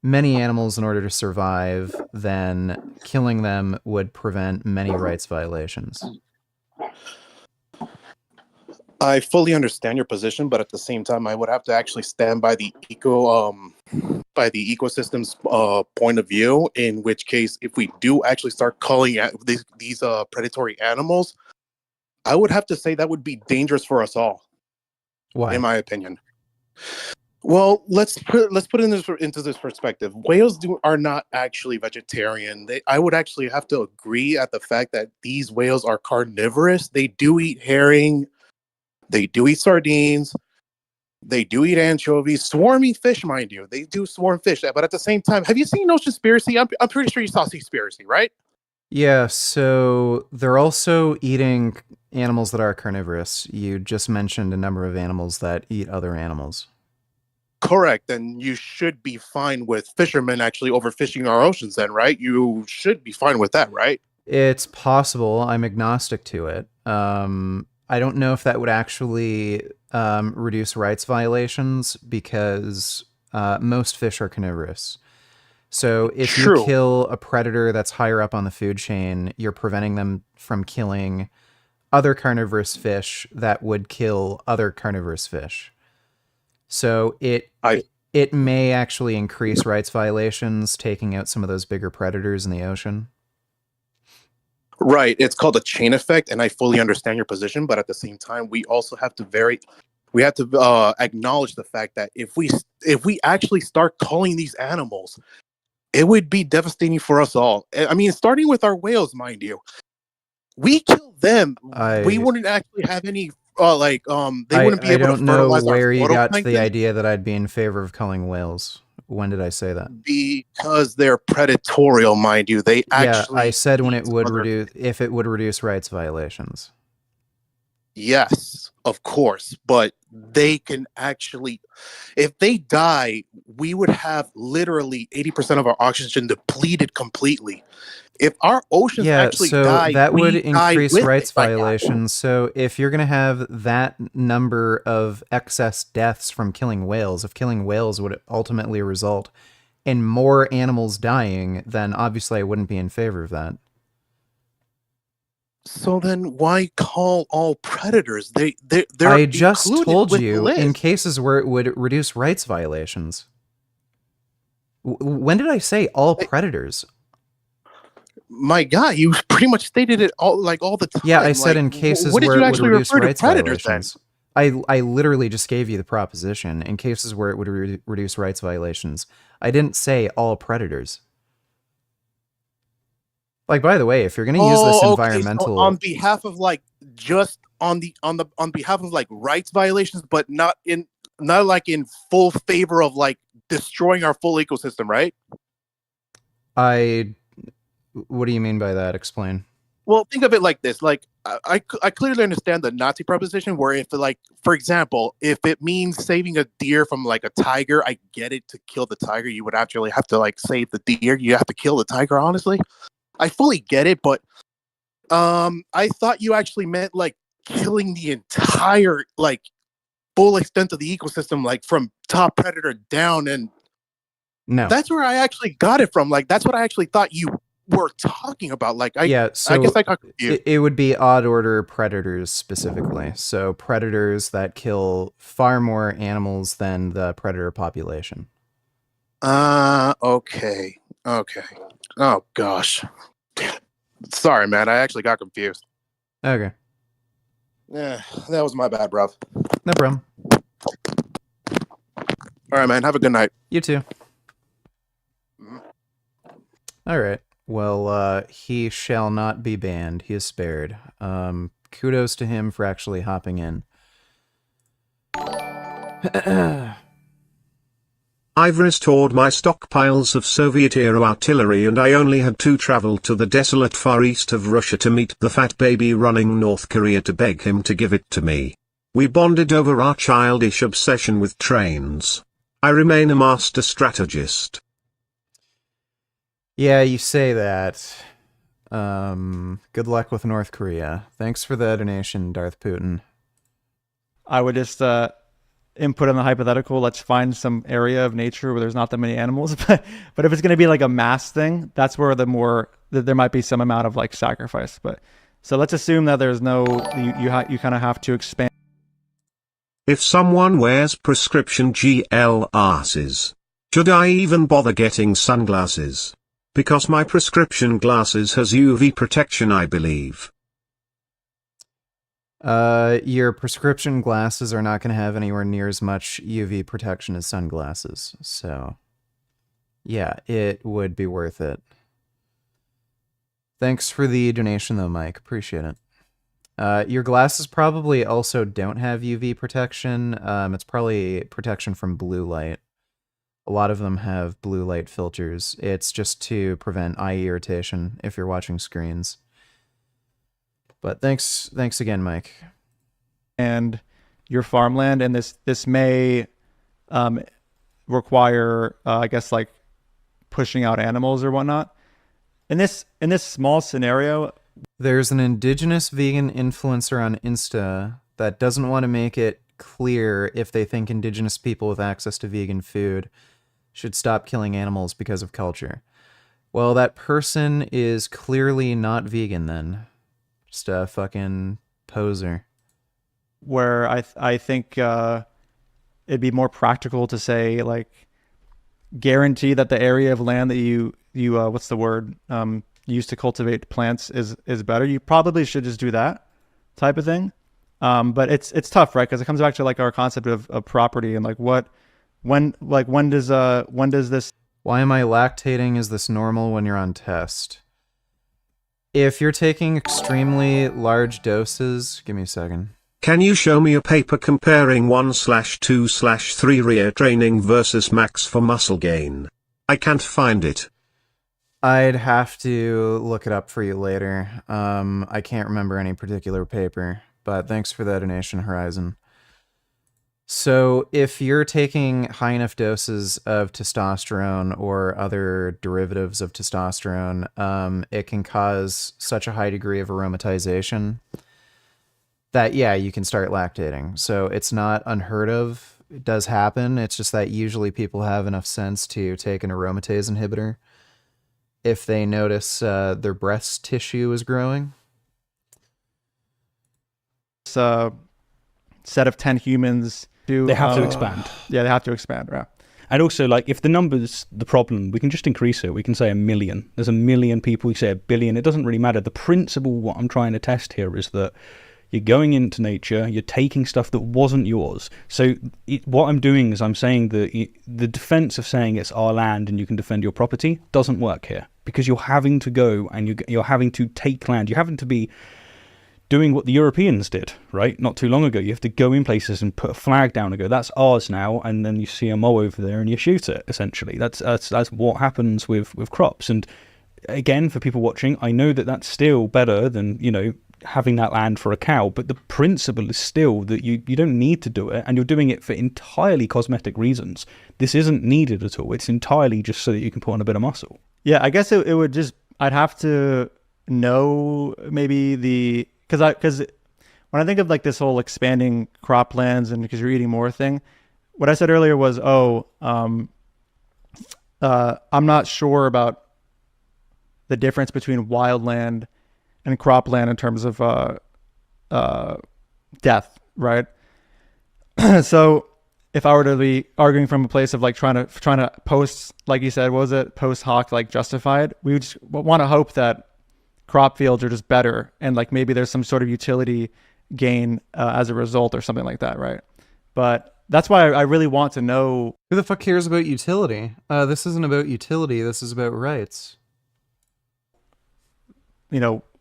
many animals in order to survive, then killing them would prevent many rights violations. I fully understand your position, but at the same time, I would have to actually stand by the ecosystem's point of view. In which case, if we do actually start calling at these predatory animals, I would have to say that would be dangerous for us all. Why? In my opinion. Well, let's put into this perspective. Whales are not actually vegetarian. I would actually have to agree at the fact that these whales are carnivorous. They do eat herring. They do eat sardines. They do eat anchovies. Swarmy fish, mind you. They do swarm fish. But at the same time, have you seen Oceanspiracy? I'm pretty sure you saw Seaspiracy, right? Yeah, so they're also eating animals that are carnivorous. You just mentioned a number of animals that eat other animals. Correct. And you should be fine with fishermen actually overfishing our oceans then, right? You should be fine with that, right? It's possible. I'm agnostic to it. I don't know if that would actually reduce rights violations because most fish are carnivorous. So if you kill a predator that's higher up on the food chain, you're preventing them from killing other carnivorous fish that would kill other carnivorous fish. So it may actually increase rights violations, taking out some of those bigger predators in the ocean. Right. It's called a chain effect, and I fully understand your position, but at the same time, we also have to acknowledge the fact that if we actually start calling these animals, it would be devastating for us all. I mean, starting with our whales, mind you. We kill them, we wouldn't actually have any they wouldn't be able to fertilize our I don't know where you got to the phytoplankton idea that I'd be in favor of culling whales. When did I say that? because they're predatorial, mind you. They actually I said when it would if it would reduce rights violations. Yes, of course, but they can actually, if they die, we would have literally 80% of our oxygen depleted completely. If our oceans actually die, that would we die increase with rights it. Like, violations. So if you're going to have that number of excess deaths from killing whales, if killing whales would ultimately result in more animals dying, then obviously I wouldn't be in favor of that. So then why call all predators? They're I just included told with you the list. in cases where it would reduce rights violations. When did I say all predators? My God, you pretty much stated it all the time. Yeah, I said like, in cases what did where you it would actually reduce refer to rights predators violations. then? I literally just gave you the proposition in cases where it would reduce rights violations. I didn't say all predators. Like, by the way, if you're going to use this environmental, so on behalf of on behalf of like rights violations, but not in full favor of like destroying our full ecosystem, right? What do you mean by that? Explain. Well, think of it like this. Like, I clearly understand the Nazi proposition where if, like, for example, if it means saving a deer from, like, a tiger, I get it. To kill the tiger, you would actually have to, like, save the deer. You have to kill the tiger, honestly. I fully get it, but I thought you actually meant, like, killing the entire, like, full extent of the ecosystem, like, from top predator down, and no. That's where I actually got it from. Like, that's what I actually thought you were talking about. Like, I guess I got confused. It would be odd order predators specifically. So predators that kill far more animals than the predator population. Okay. Oh gosh. Sorry, man. I actually got confused. Okay. Yeah, that was my bad, bro. No problem. All right, man. Have a good night. You too. All right. Well, he shall not be banned. He is spared. Kudos to him for actually hopping in. I've restored my stockpiles of Soviet-era artillery and I only had to travel to the desolate far east of Russia to meet the fat baby running North Korea to beg him to give it to me. We bonded over our childish obsession with trains. I remain a master strategist. Yeah, you say that. Good luck with North Korea. Thanks for the donation, Darth Putin. I would just input on the hypothetical, let's find some area of nature where there's not that many animals. But if it's going to be like a mass thing, that's where there might be some amount of like sacrifice. But so let's assume that there's no, you kind of have to expand. If someone wears prescription glasses, should I even bother getting sunglasses? Because my prescription glasses has UV protection, I believe. Your prescription glasses are not going to have anywhere near as much UV protection as sunglasses. So, yeah, it would be worth it. Thanks for the donation, though, Mike. Appreciate it. Your glasses probably also don't have UV protection. It's probably protection from blue light. A lot of them have blue light filters. It's just to prevent eye irritation if you're watching screens. But thanks again, Mike. And your farmland, and this may require, I guess, like pushing out animals or whatnot. In this small scenario, there's an indigenous vegan influencer on Insta that doesn't want to make it clear if they think indigenous people with access to vegan food should stop killing animals because of culture. Well, that person is clearly not vegan then. Just a fucking poser. Where I think it'd be more practical to say, like, guarantee that the area of land that you what's the word, use to cultivate plants is better. You probably should just do that type of thing. But it's tough, right? Because it comes back to like our concept of property and like when does this? Why am I lactating? Is this normal when you're on test? If you're taking extremely large doses, give me a second. Can you show me a paper comparing 1/2/3 rear training versus max for muscle gain? I can't find it. I'd have to look it up for you later. I can't remember any particular paper, but thanks for the donation, Horizon. So if you're taking high enough doses of testosterone or other derivatives of testosterone, it can cause such a high degree of aromatization that, yeah, you can start lactating. So it's not unheard of. It does happen. It's just that usually people have enough sense to take an aromatase inhibitor if they notice their breast tissue is growing. Set of 10 humans. They have to expand. Yeah, they have to expand, right? And also, like, if the number's the problem, we can just increase it. We can say 1 million. There's 1 million people. We say 1 billion. It doesn't really matter. The principle, what I'm trying to test here, is that you're going into nature, you're taking stuff that wasn't yours. So what I'm doing is I'm saying that the defense of saying it's our land and you can defend your property doesn't work here, because you're having to go and you're having to take land. You're having to be doing what the Europeans did, right? Not too long ago. You have to go in places and put a flag down and go, that's ours now, and then you see a mow over there and you shoot it, essentially. That's what happens with crops. And again, for people watching, I know that that's still better than, having that land for a cow, but the principle is still that you don't need to do it, and you're doing it for entirely cosmetic reasons. This isn't needed at all. It's entirely just so that you can put on a bit of muscle. Yeah, I guess it would just, I'd have to know maybe because when I think of like this whole expanding croplands and because you're eating more thing, what I said earlier was, I'm not sure about the difference between wildland and cropland in terms of death, right? So if I were to be arguing from a place of like trying to post, like you said, what was it, post hoc, like justified, we would just want to hope that crop fields are just better, and like maybe there's some sort of utility gain as a result or something like that, right? But that's why I really want to know. Who the fuck cares about utility? This isn't about utility. This is about rights.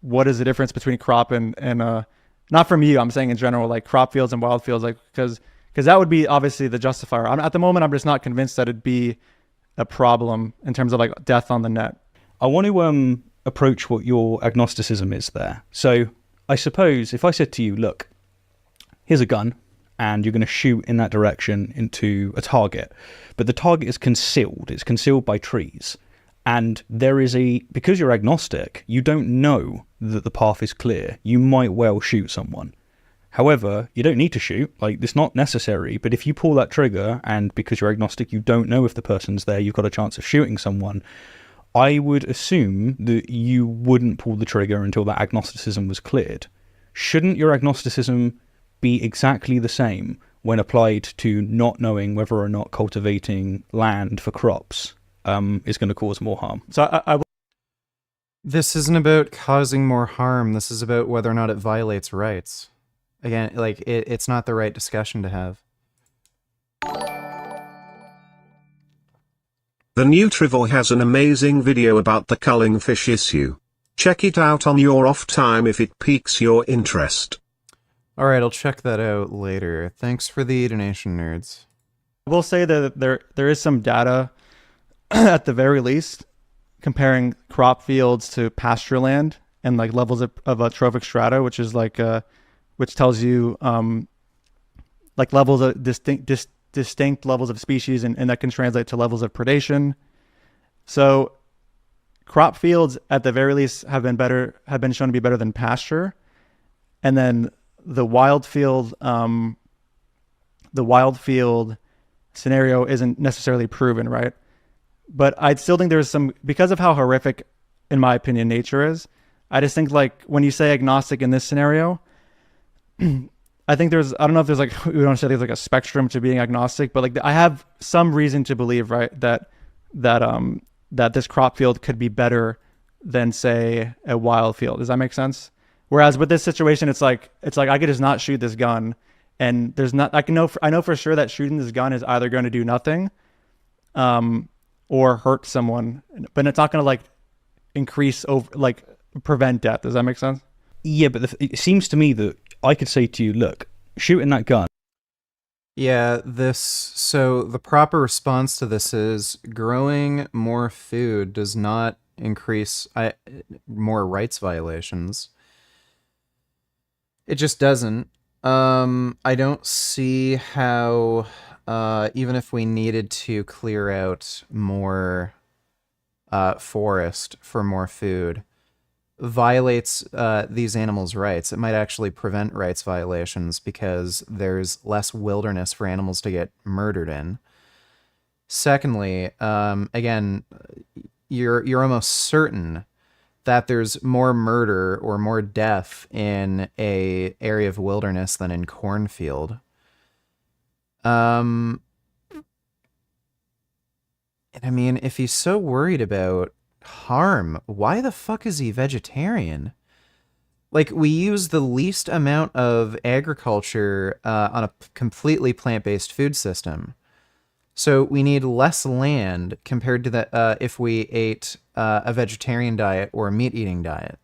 What is the difference between crop and not from you, I'm saying in general, like crop fields and wild fields, like because that would be obviously the justifier. At the moment, I'm just not convinced that it'd be a problem in terms of like death on the net. I want to approach what your agnosticism is there. So I suppose if I said to you, look, here's a gun and you're going to shoot in that direction into a target, but the target is concealed. It's concealed by trees. And there is because you're agnostic, you don't know that the path is clear. You might well shoot someone. However, you don't need to shoot, like, it's not necessary, but if you pull that trigger, and because you're agnostic, you don't know if the person's there, you've got a chance of shooting someone, I would assume that you wouldn't pull the trigger until that agnosticism was cleared. Shouldn't your agnosticism be exactly the same when applied to not knowing whether or not cultivating land for crops is going to cause more harm? So This isn't about causing more harm. This is about whether or not it violates rights. Again, like, it's not the right discussion to have. The Nutrivore has an amazing video about the culling fish issue. Check it out on your off time if it piques your interest. Alright, I'll check that out later. Thanks for the donation, nerds. I will say that there is some data, at the very least, comparing crop fields to pasture land and like levels of a trophic strata, which is like which tells you like levels of distinct levels of species, and that can translate to levels of predation. So crop fields at the very least have been shown to be better than pasture. And then the wild field scenario isn't necessarily proven, right? But I still think there's some, because of how horrific, in my opinion, nature is, I just think, like, when you say agnostic in this scenario, I think there's, I don't know if there's like, we don't say there's like a spectrum to being agnostic, but like I have some reason to believe, right, that this crop field could be better than, say, a wild field. Does that make sense? Whereas with this situation, it's like I could just not shoot this gun, and there's not, I know for sure that shooting this gun is either going to do nothing, or hurt someone, but it's not going to like increase over, like prevent death. Does that make sense? Yeah, but it seems to me that I could say to you, look, shooting that gun. Yeah, so the proper response to this is growing more food does not increase more rights violations. It just doesn't. I don't see how, even if we needed to clear out more forest for more food, violates these animals' rights. It might actually prevent rights violations because there's less wilderness for animals to get murdered in. Secondly, again, you're almost certain that there's more murder or more death in a area of wilderness than in cornfield. And I mean, if he's so worried about harm, why the fuck is he vegetarian? Like, we use the least amount of agriculture on a completely plant-based food system. So we need less land compared to the if we ate a vegetarian diet or a meat-eating diet.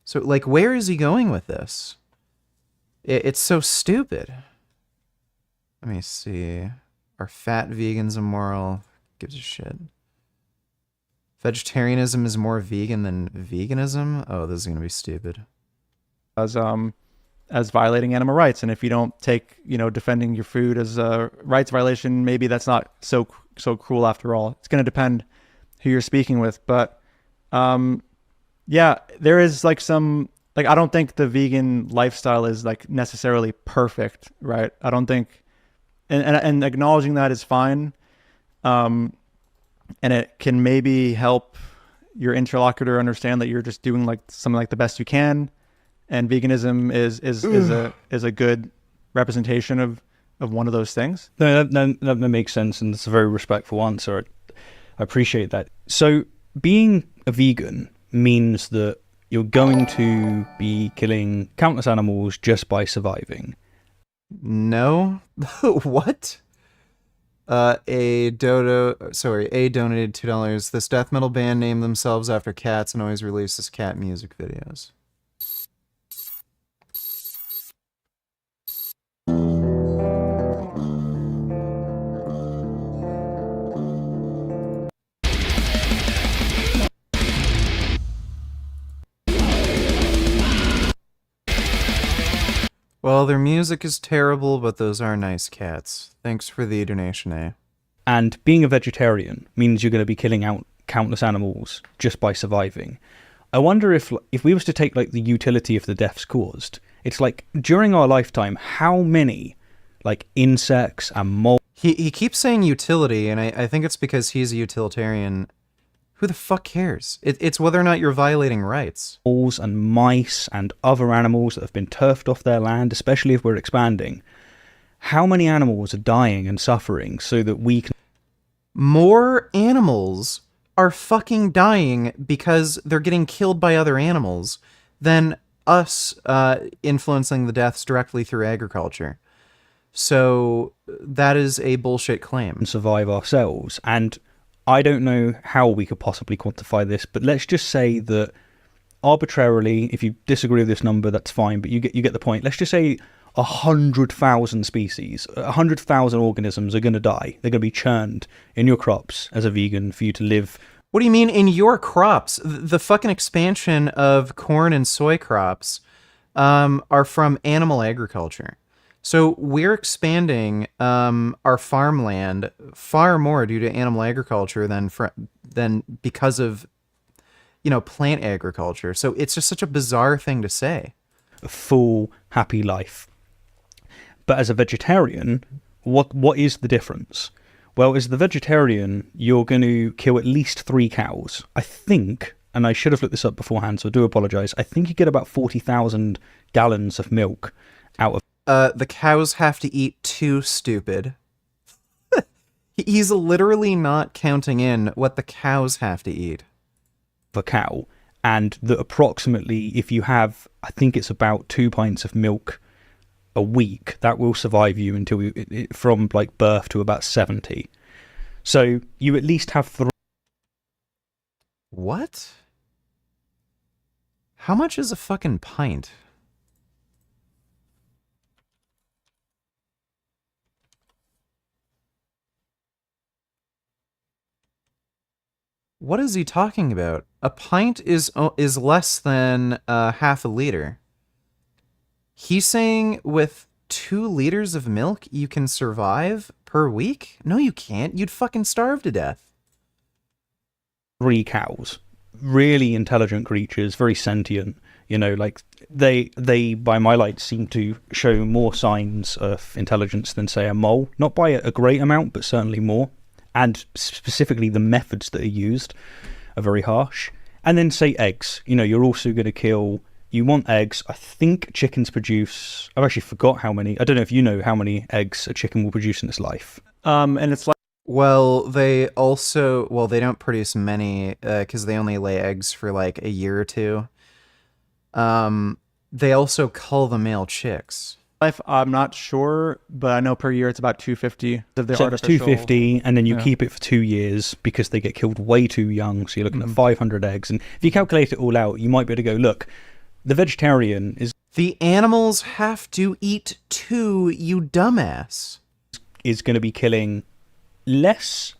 So, like, where is he going with this? It's so stupid. Let me see. Are fat vegans immoral? Gives a shit. Vegetarianism is more vegan than veganism? Oh, this is going to be stupid. As violating animal rights. And if you don't take, defending your food as a rights violation, maybe that's not so cruel after all. It's going to depend who you're speaking with. But yeah, there is like some, like, I don't think the vegan lifestyle is like necessarily perfect, right? I don't think, and acknowledging that is fine. And it can maybe help your interlocutor understand that you're just doing like something like the best you can. And veganism is a good representation of one of those things. No, that makes sense, and it's a very respectful answer. I appreciate that. So being a vegan means that you're going to be killing countless animals just by surviving. No? What? A donated $2. This death metal band named themselves after cats and always releases cat music videos. Well, their music is terrible, but those are nice cats. Thanks for the donation, eh? And being a vegetarian means you're going to be killing out countless animals just by surviving. I wonder if we was to take like the utility of the deaths caused, it's like during our lifetime, how many like insects and mold. He keeps saying utility, and I think it's because he's a utilitarian. Who the fuck cares? It's whether or not you're violating rights. Moles and mice and other animals that have been turfed off their land, especially if we're expanding. How many animals are dying and suffering so that we can... More animals are fucking dying because they're getting killed by other animals than us influencing the deaths directly through agriculture. So that is a bullshit claim. Survive ourselves. And I don't know how we could possibly quantify this, but let's just say that arbitrarily, if you disagree with this number, that's fine, but you get the point. Let's just say 100,000 species, 100,000 organisms are going to die. They're going to be churned in your crops as a vegan for you to live. What do you mean in your crops? The fucking expansion of corn and soy crops are from animal agriculture. So we're expanding our farmland far more due to animal agriculture than because of, plant agriculture. So it's just such a bizarre thing to say. A full, happy life. But as a vegetarian, what is the difference? Well, as the vegetarian, you're going to kill at least 3 cows. I think, and I should have looked this up beforehand, so I do apologise, I think you get about 40,000 gallons of milk out of... The cows have to eat 2, stupid. He's literally not counting in what the cows have to eat. A cow, and that approximately, if you have, I think it's about 2 pints of milk a week, that will survive you until from like birth to about 70. So you at least have 3. What? How much is a fucking pint? What is he talking about? A pint is less than half a liter. He's saying with 2 liters of milk you can survive per week? No, you can't. You'd fucking starve to death. 3 cows. Really intelligent creatures, very sentient. Like they by my light seem to show more signs of intelligence than, say, a mole. Not by a great amount, but certainly more. And specifically the methods that are used are very harsh. And then, say, eggs. You're also going to kill... You want eggs. I think chickens produce... I've actually forgot how many. I don't know if you know how many eggs a chicken will produce in its life. And it's like... Well, they also... Well, they don't produce many because they only lay eggs for like a year or 2. They also cull the male chicks. I'm not sure, but I know per year it's about 250. So it's 250, and then you keep it for 2 years because they get killed way too young. So you're looking at 500 eggs. And if you calculate it all out, you might be able to go, look, the vegetarian is... The animals have to eat too, you dumbass. Is going to be killing less,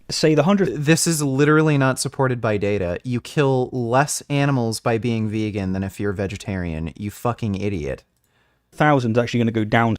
say the 100... This is literally not supported by data. You kill less animals by being vegan than if you're vegetarian, you fucking idiot. Thousands actually going to go down.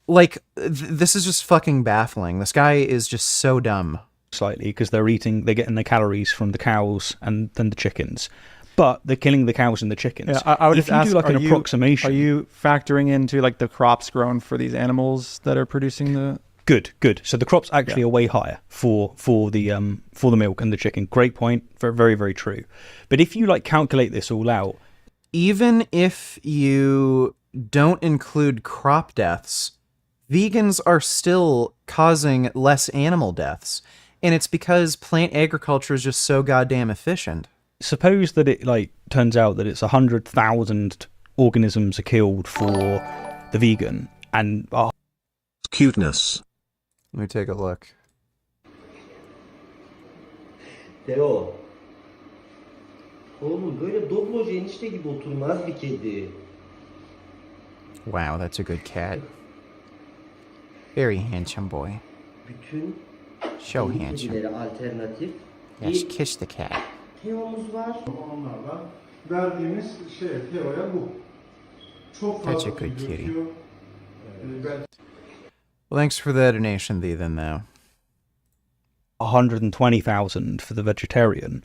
Like, this is just fucking baffling. This guy is just so dumb. Slightly, because they're getting the calories from the cows and then the chickens. But they're killing the cows and the chickens. Yeah, I would if just you ask, do like an approximation... Are you factoring into like the crops grown for these animals that are producing the... Good. So the crops actually are way higher for the milk and the chicken. Great point. Very, very true. But if you like calculate this all out... Even if you don't include crop deaths, vegans are still causing less animal deaths. And it's because plant agriculture is just so goddamn efficient. Suppose that it turns out that it's 100,000 organisms are killed for the vegan and... Cuteness. Let me take a look. Teo. Oğlum böyle doblocu enişte gibi oturmaz bir kedi. Wow, that's a good cat. Very handsome boy. Bütün So handsome. alternatif. Yes, kiss the cat. Teo'muz var. Onlardan verdiğimiz Teo'ya bu. Çok That's a fazla good kitty. gözüküyor. Well, thanks for the donation, Thee, then, though. 120,000 for the vegetarian.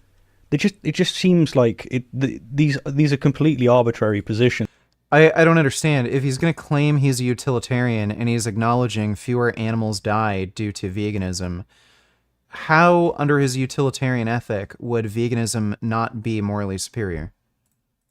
it just seems like these are completely arbitrary positions. I don't understand. If he's going to claim he's a utilitarian and he's acknowledging fewer animals die due to veganism, how, under his utilitarian ethic, would veganism not be morally superior?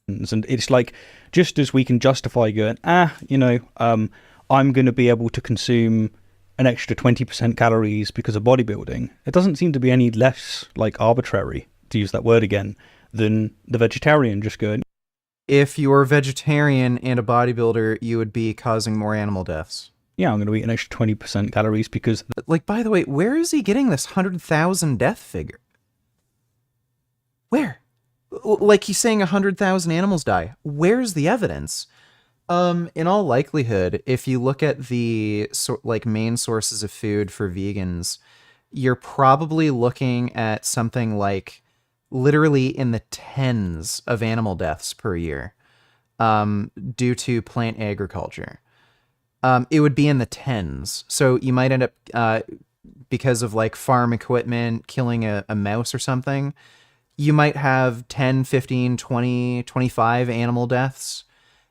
And it's like, just as we can justify going, I'm going to be able to consume an extra 20% calories because of bodybuilding, it doesn't seem to be any less like arbitrary, to use that word again, than the vegetarian just going, if you're a vegetarian and a bodybuilder, you would be causing more animal deaths. yeah, I'm going to eat an extra 20% calories because... Like, by the way, where is he getting this 100,000 death figure? Where? Like, he's saying 100,000 animals die. Where's the evidence? In all likelihood, if you look at the main sources of food for vegans, you're probably looking at something like literally in the tens of animal deaths per year due to plant agriculture. It would be in the tens. So you might end up, because of like farm equipment, killing a mouse or something, you might have 10, 15, 20, 25 animal deaths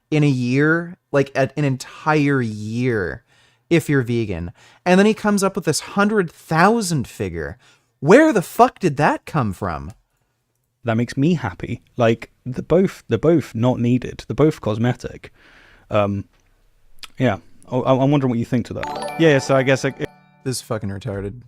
in a year, like an entire year, if you're vegan. And then he comes up with this 100,000 figure. Where the fuck did that come from? That makes me happy. Like, they're both not needed. They're both cosmetic. Yeah. I'm wondering what you think to that. Yeah, so I guess this is fucking retarded.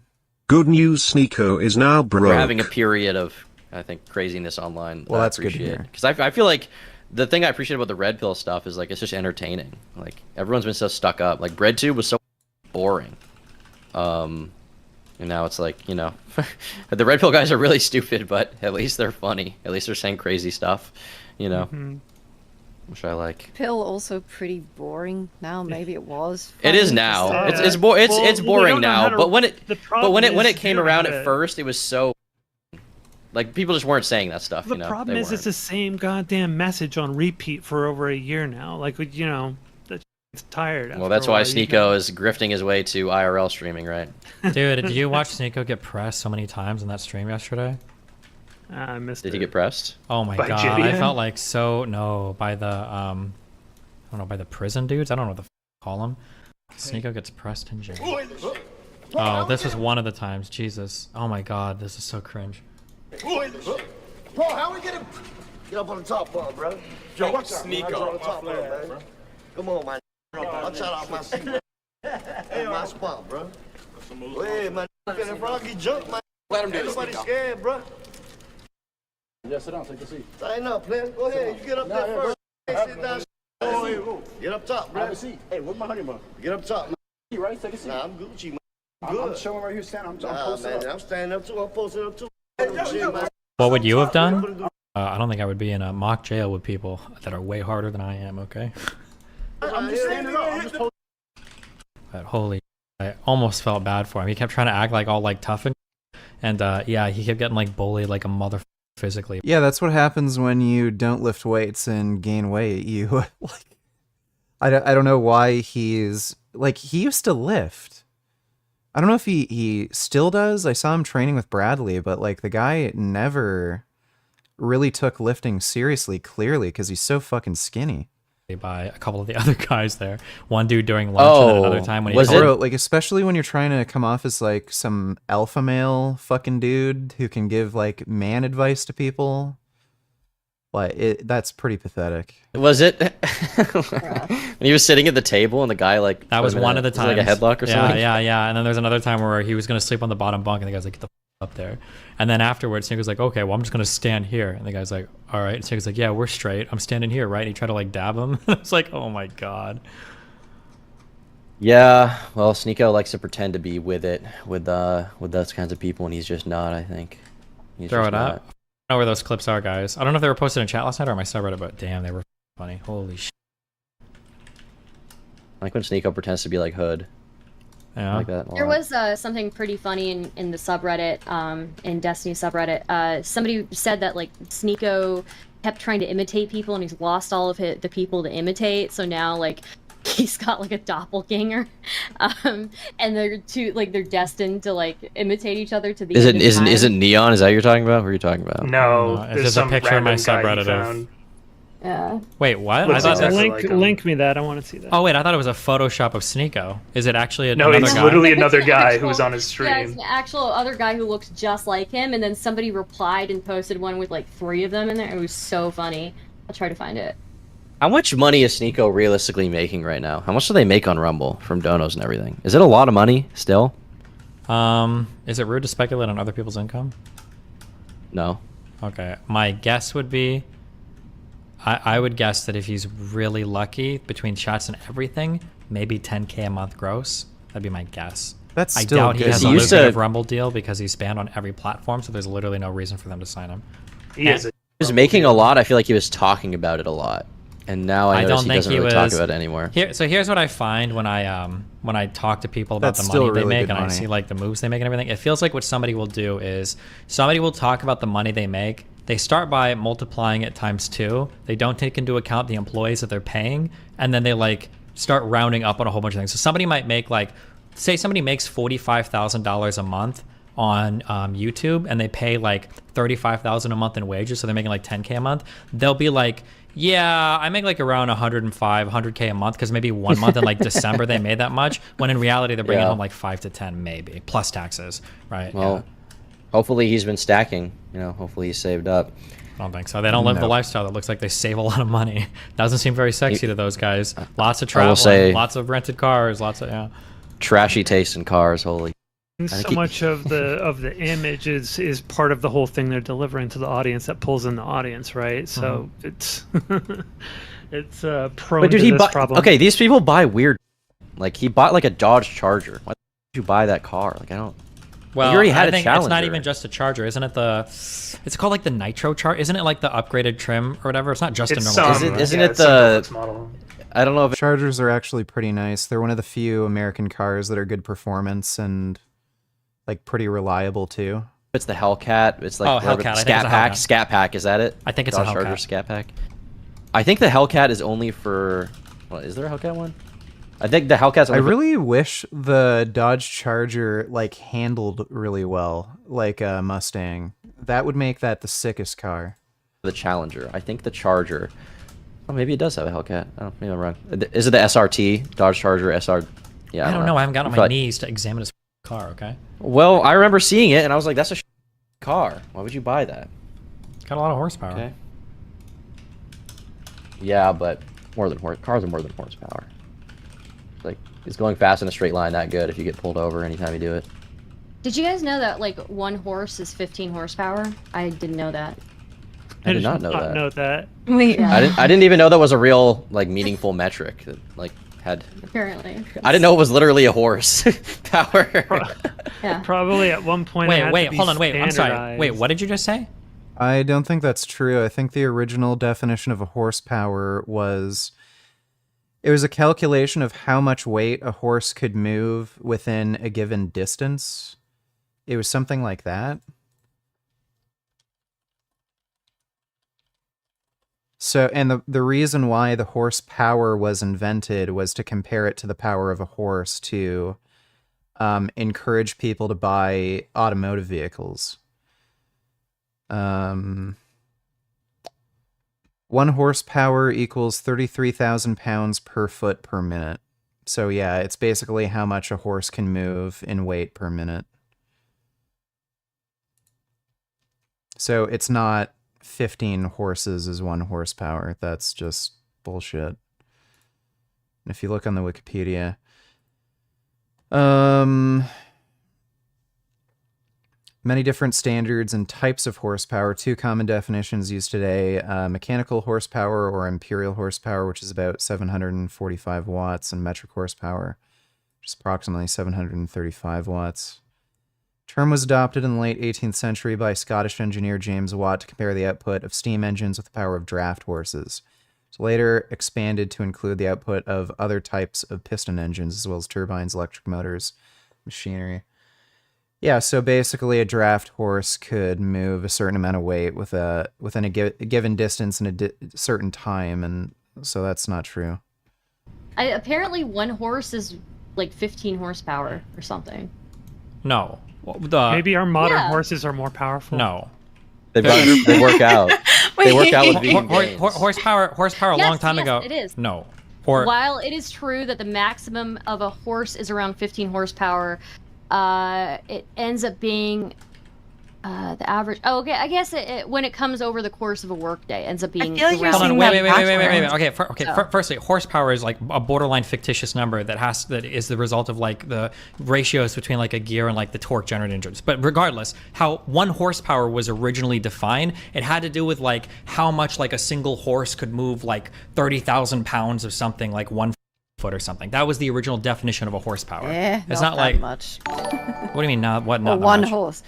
Good news, Sneeko is now broke. We're having a period of, I think, craziness online. Well, that's good to hear. Because I feel like the thing I appreciate about the red pill stuff is like it's just entertaining. Like everyone's been so stuck up. Like BreadTube was so boring. And now it's like, you know, the red pill guys are really stupid, but at least they're funny. At least they're saying crazy stuff, you know. Which I like. Pill also pretty boring now. Maybe it was. It is now. It's boring now. But when it came around at first, it was so like people just weren't saying that stuff. The you know? problem is it's the same goddamn message on repeat for over a year now. Like you know, it's tired. Well, that's why Sneeko is grifting his way to IRL streaming, right? Dude, did you watch Sneeko get pressed so many times in that stream yesterday? I missed it. Did he get pressed? Oh my god, I felt like by the I don't know, by the prison dudes. I don't know what the call them. Sneeko gets pressed in jail. Oh, this was one of the times. Jesus. Oh my god, this is so cringe. Bro, how we get him? Get up on the top bar, bro. Yo, watch out. Sneeko. On the top bar, man. Come on, man. Watch out off my seat, man. Hey, my spot, bro. Hey, man. Feeling froggy jump, man. Let him do it. Everybody's scared, bro. Yeah, sit down, take a seat. Tighten up, player. Go ahead. You get up there first. Hey, sit down. Get up top, bro. Have a seat. Hey, where's my honey bun? Get up top, man. You right? Take a seat. Nah, I'm Gucci, man. I'm showing right here standing. I'm posted up. I'm standing up too. I'm posted up too. What would you have done? I don't think I would be in a mock jail with people that are way harder than I am, okay? I'm just standing up. I'm just posted. But holy, I almost felt bad for him. He kept trying to act like all like tough and yeah, he kept getting like bullied like a mother physically. Yeah, that's what happens when you don't lift weights and gain weight. You like, I don't know why he's like, he used to lift. I don't know if he still does. I saw him training with Bradley, but like the guy never really took lifting seriously, clearly, because he's so fucking skinny. By a couple of the other guys there. One dude during lunch and then another time when he was like, especially when you're trying to come off as like some alpha male fucking dude who can give like man advice to people. Like that's pretty pathetic. Was it? When he was sitting at the table and the guy like that was one of the times, like a headlock or something. Yeah. And then there's another time where he was gonna sleep on the bottom bunk and the guy's like, get the up there. And then afterwards, Sneaker's like, okay, well, I'm just gonna stand here. And the guy's like, all right. And Sneaker's like, yeah, we're straight. I'm standing here, right? And he tried to like dab him. It's like, oh my god. Yeah, well, Sneeko likes to pretend to be with it, with those kinds of people, and he's just not. I think. Throw it up. I don't know where those clips are, guys. I don't know if they were posted in chat last night or my subreddit, but damn, they were funny. Holy shit. I like when Sneeko pretends to be like Hood. Yeah. I like that. There was something pretty funny in the subreddit, in Destiny subreddit. Somebody said that like Sneeko kept trying to imitate people and he's lost all of the people to imitate. So now like he's got like a doppelganger, and they're destined to like imitate each other to the Is end it of time. is it Neon? Is that what you're talking about? Who are you talking about? No, It's there's just a some picture of my random guy he subreddit of. found. Yeah. Wait, what? Looks I thought exactly that's... link me that. I want to see that. Oh wait, I thought it was a Photoshop of Sneeko. Is it actually No, another it's guy? literally another guy Actual- who was on his Yeah, it's stream. an actual other guy who looks just like him, and then somebody replied and posted one with like 3 of them in there. It was so funny. I'll try to find it. How much money is Sneeko realistically making right now? How much do they make on Rumble from donos and everything? Is it a lot of money still? Is it rude to speculate on other people's income? No. Okay, my guess would be, I would guess that if he's really lucky between shots and everything, maybe 10K a month gross. That'd be my guess. That's I still doubt he good. has He a used lucrative to- Rumble deal because he's banned on every platform, so there's literally no reason for them to sign him. He is. He was making a lot. I feel like he was talking about it a lot, and now I notice he doesn't really talk about it anymore. So here's what I find when I talk to people about That's the still money they really make good and I money. see like the moves they make and everything. It feels like what somebody will do is somebody will talk about the money they make. They start by multiplying it times 2. They don't take into account the employees that they're paying, and then they like start rounding up on a whole bunch of things. So somebody might make like, say somebody makes $45,000 a month on YouTube, and they pay like $35,000 a month in wages, so they're making like 10K a month. They'll be like, yeah, I make like around 100K a month because maybe one month in like December they made that much, when in reality they're bringing Yeah. home like 5 to 10 maybe, plus taxes, right? Well, hopefully he's been stacking. You know, hopefully he's saved up. I don't think so. They don't live the lifestyle that looks like they save a lot of money. Doesn't seem very sexy to those guys. Lots of I will travel, say- lots of rented cars, lots of Trashy taste in cars. Holy. I So think he- much of the image is part of the whole thing they're delivering to the audience that pulls in the audience, right? So it's it's prone But dude, to he this bought. problem. Okay, these people buy weird. Like he bought like a Dodge Charger. Why did you buy that car? Like I don't. Well, he already had I a think Challenger. it's not even just a Charger, isn't it? It's called like the Nitro Charger, isn't it? Like the upgraded trim or whatever. It's not just a normal. Isn't it the? model. I don't know if Chargers are actually pretty nice. They're one of the few American cars that are good performance and like pretty reliable too. it's the Hellcat. It's like Oh, whatever- Hellcat. I think Scat it's a Pack. Hellcat. Scat Pack. Is that it? I think it's a Dodge Charger Hellcat. Scat Pack. I think the Hellcat is only for. Well, is there a Hellcat one? I think the Hellcat's. I Only for- really wish the Dodge Charger like handled really well, like a Mustang. That would make that the sickest car. the Challenger. I think the Charger. Oh, maybe it does have a Hellcat. Oh, maybe I'm wrong. Is it the SRT Dodge Charger SR? Yeah, I don't know. I haven't got on I my feel like- knees to examine his car. Okay. Well, I remember seeing it and I was like, "That's a car. Why would you buy that?" It's got a lot of horsepower. Okay. Yeah, but cars are more than horsepower. Like it's going fast in a straight line that good if you get pulled over anytime you do it. Did you guys know that like 1 horse is 15 horsepower? I didn't know that. I did not know that. Know that. Wait. I didn't even know that was a real like meaningful metric that like had. Apparently. I didn't know it was literally a horse power. Yeah. Probably at one point. it had to be Hold on, wait. I'm sorry. standardized. Wait, what did you just say? I don't think that's true. I think the original definition of a horsepower was it was a calculation of how much weight a horse could move within a given distance. It was something like that. So, and the reason why the horsepower was invented was to compare it to the power of a horse to encourage people to buy automotive vehicles. 1 horsepower equals 33,000 pounds per foot per minute. So yeah, it's basically how much a horse can move in weight per minute. So it's not 15 horses is 1 horsepower. That's just bullshit. And if you look on the Wikipedia, many different standards and types of horsepower. 2 common definitions used today: mechanical horsepower or imperial horsepower, which is about 745 watts, and metric horsepower, which is approximately 735 watts. Term was adopted in the late 18th century by Scottish engineer James Watt to compare the output of steam engines with the power of draft horses. It's later expanded to include the output of other types of piston engines, as well as turbines, electric motors, machinery. Yeah, so basically a draft horse could move a certain amount of weight within a given distance in a certain time, and so that's not true. Apparently, one horse is like 15 horsepower or something. No. Maybe our modern Yeah. horses are more powerful. No. They work out. They work out with vegan gains. Horsepower a Yes, long time yes, ago. it is. No. While it is true that the maximum of a horse is around 15 horsepower, it ends up being the average. Oh, okay. I guess when it comes over the course of a workday, ends up being. Hold on, wait. Okay, So- firstly, horsepower is like a borderline fictitious number that is the result of like the ratios between like a gear and like the torque generated engines. But regardless, how 1 horsepower was originally defined, it had to do with like how much like a single horse could move like 30,000 pounds of something like 1 foot or something. That was the original definition of a horsepower. Yeah, it's not not that like much. What do you mean not what? Or Not one much? horse.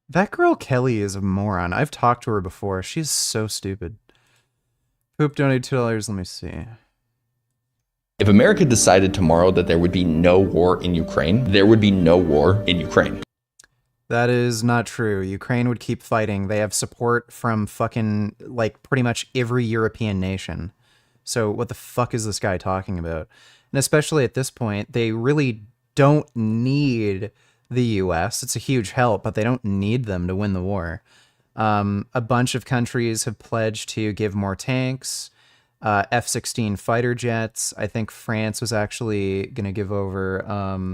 That girl Kelly is a moron. I've talked to her before. She's so stupid. Poop donated $2. Let me see. If America decided tomorrow that there would be no war in Ukraine, there would be no war in Ukraine. That is not true. Ukraine would keep fighting. They have support from fucking, like, pretty much every European nation. So what the fuck is this guy talking about? And especially at this point, they really don't need the US. It's a huge help, but they don't need them to win the war. A bunch of countries have pledged to give more tanks, F-16 fighter jets. I think France was actually going to give over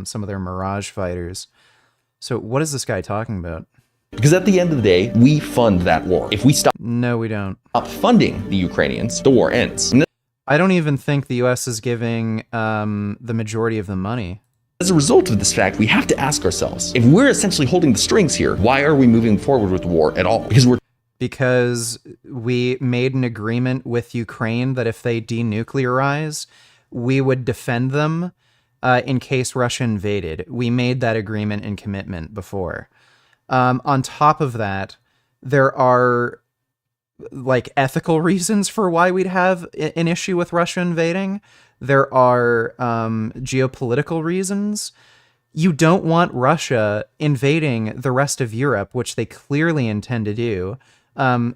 some of their Mirage fighters. So what is this guy talking about? Because at the end of the day, we fund that war. If we stop No, we don't. funding the Ukrainians, the war ends. I don't even think the US is giving the majority of the money. As a result of this fact, we have to ask ourselves, if we're essentially holding the strings here, why are we moving forward with the war at all? Because we made an agreement with Ukraine that if they denuclearize, we would defend them in case Russia invaded. We made that agreement and commitment before. On top of that, there are like ethical reasons for why we'd have an issue with Russia invading. There are geopolitical reasons. You don't want Russia invading the rest of Europe, which they clearly intend to do.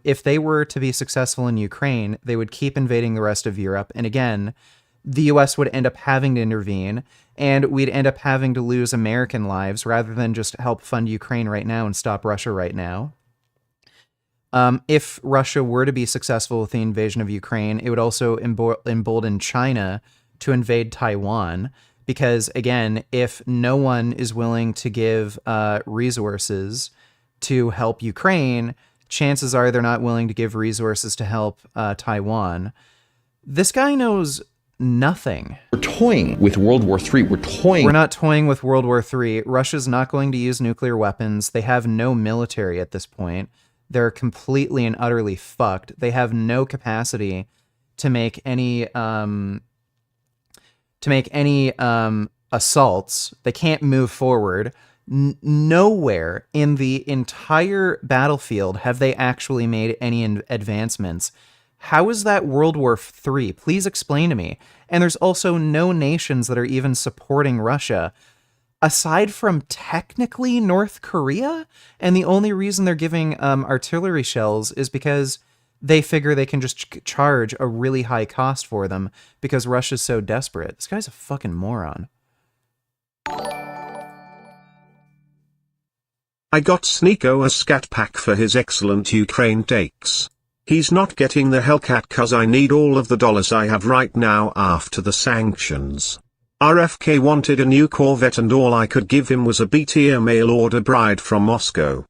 If they were to be successful in Ukraine, they would keep invading the rest of Europe. And again, the US would end up having to intervene, and we'd end up having to lose American lives rather than just help fund Ukraine right now and stop Russia right now. If Russia were to be successful with the invasion of Ukraine, it would also embolden China to invade Taiwan, because again, if no one is willing to give resources to help Ukraine, chances are they're not willing to give resources to help Taiwan. This guy knows nothing. We're toying with World War III. We're not toying with World War III. Russia's not going to use nuclear weapons. They have no military at this point. They're completely and utterly fucked. They have no capacity to make any assaults. They can't move forward. Nowhere in the entire battlefield have they actually made any advancements. How is that World War III? Please explain to me. And there's also no nations that are even supporting Russia, aside from technically North Korea. And the only reason they're giving artillery shells is because they figure they can just charge a really high cost for them because Russia's so desperate. This guy's a fucking moron. I got Sneeko a scat pack for his excellent Ukraine takes. He's not getting the Hellcat cause I need all of the dollars I have right now after the sanctions. RFK wanted a new Corvette and all I could give him was a B-tier mail order bride from Moscow.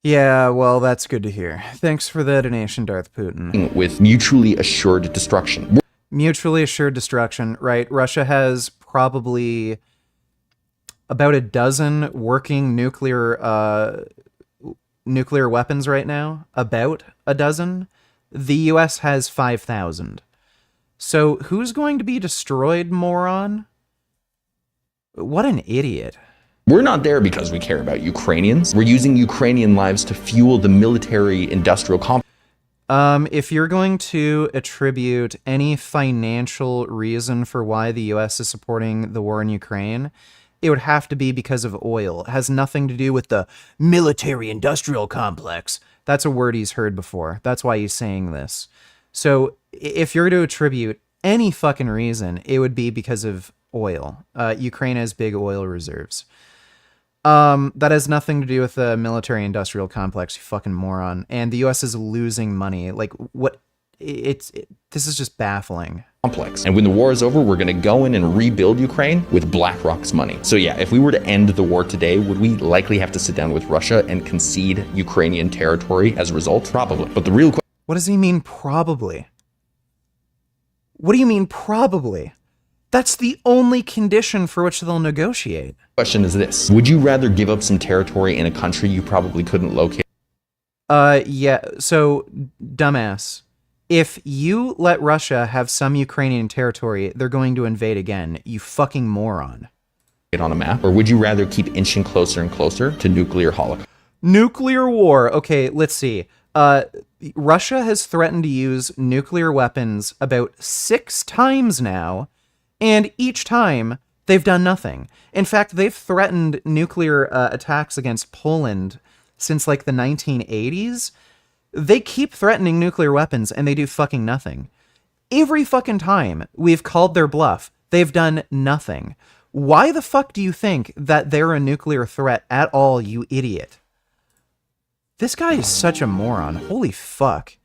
Yeah, well, that's good to hear. Thanks for the donation, Darth Putin. With mutually assured destruction. Mutually assured destruction, right? Russia has probably about a dozen working nuclear weapons right now. About a dozen. The US has 5,000. So who's going to be destroyed, moron? What an idiot. We're not there because we care about Ukrainians. We're using Ukrainian lives to fuel the military-industrial complex. If you're going to attribute any financial reason for why the US is supporting the war in Ukraine, it would have to be because of oil. It has nothing to do with the military-industrial complex. That's a word he's heard before. That's why he's saying this. So if you're to attribute any fucking reason, it would be because of oil. Ukraine has big oil reserves. That has nothing to do with the military-industrial complex, you fucking moron. And the U.S. is losing money. Like, what? This is just baffling. Complex. And when the war is over, we're going to go in and rebuild Ukraine with BlackRock's money. So yeah, if we were to end the war today, would we likely have to sit down with Russia and concede Ukrainian territory as a result? Probably. But the real question... What does he mean, probably? What do you mean, probably? That's the only condition for which they'll negotiate. Question is this. Would you rather give up some territory in a country you probably couldn't locate? Yeah, so, dumbass. If you let Russia have some Ukrainian territory, they're going to invade again. You fucking moron. On a map? Or would you rather keep inching closer and closer to nuclear holocaust? Nuclear war. Okay, let's see. Russia has threatened to use nuclear weapons about 6 times now, and each time they've done nothing. In fact, they've threatened nuclear attacks against Poland since like the 1980s. They keep threatening nuclear weapons and they do fucking nothing. Every fucking time we've called their bluff, they've done nothing. Why the fuck do you think that they're a nuclear threat at all, you idiot? This guy is such a moron. Holy fuck.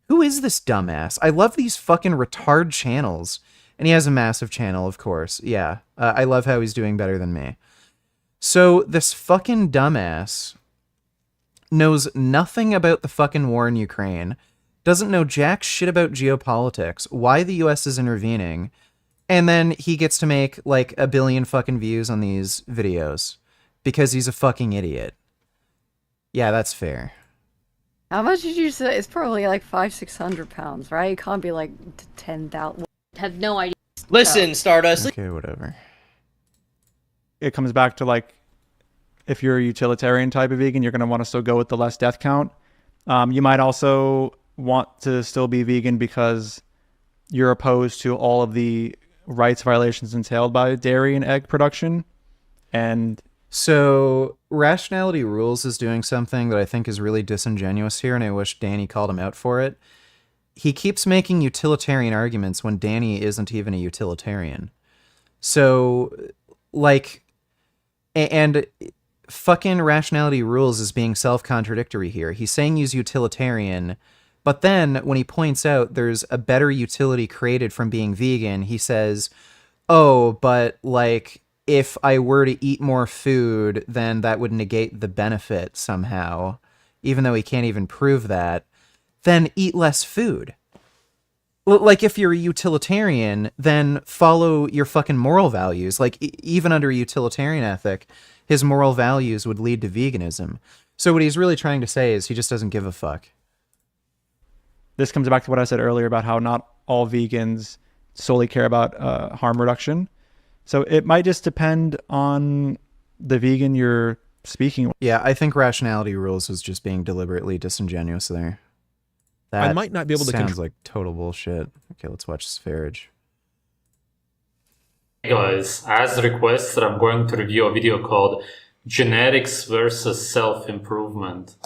Who is this dumbass? I love these fucking retard channels. And he has a massive channel, of course. Yeah, I love how he's doing better than me. So this fucking dumbass knows nothing about the fucking war in Ukraine, doesn't know jack shit about geopolitics, why the US is intervening, and then he gets to make like 1 billion fucking views on these videos because he's a fucking idiot. Yeah, that's fair. How much did you say? It's probably like 500-600 pounds, right? It can't be like 10,000. Have no idea. Listen, Stardust. Okay, whatever. It comes back to like, if you're a utilitarian type of vegan, you're going to want to still go with the less death count. You might also want to still be vegan because you're opposed to all of the rights violations entailed by dairy and egg production. And so Rationality Rules is doing something that I think is really disingenuous here, and I wish Danny called him out for it. He keeps making utilitarian arguments when Danny isn't even a utilitarian. So, like, and fucking Rationality Rules is being self-contradictory here. He's saying use utilitarian, but then when he points out there's a better utility created from being vegan, he says, oh, but like, if I were to eat more food, then that would negate the benefit somehow, even though he can't even prove that, then eat less food. Like, if you're a utilitarian, then follow your fucking moral values. Like, even under a utilitarian ethic, his moral values would lead to veganism. So what he's really trying to say is he just doesn't give a fuck. This comes back to what I said earlier about how not all vegans solely care about harm reduction. So it might just depend on the vegan you're speaking with. Yeah, I think Rationality Rules is just being deliberately disingenuous there. That I might not be able to sounds like total bullshit. Okay, let's watch Spherage. Hey guys, as requested, I'm going to review a video called Genetics versus Self-Improvement.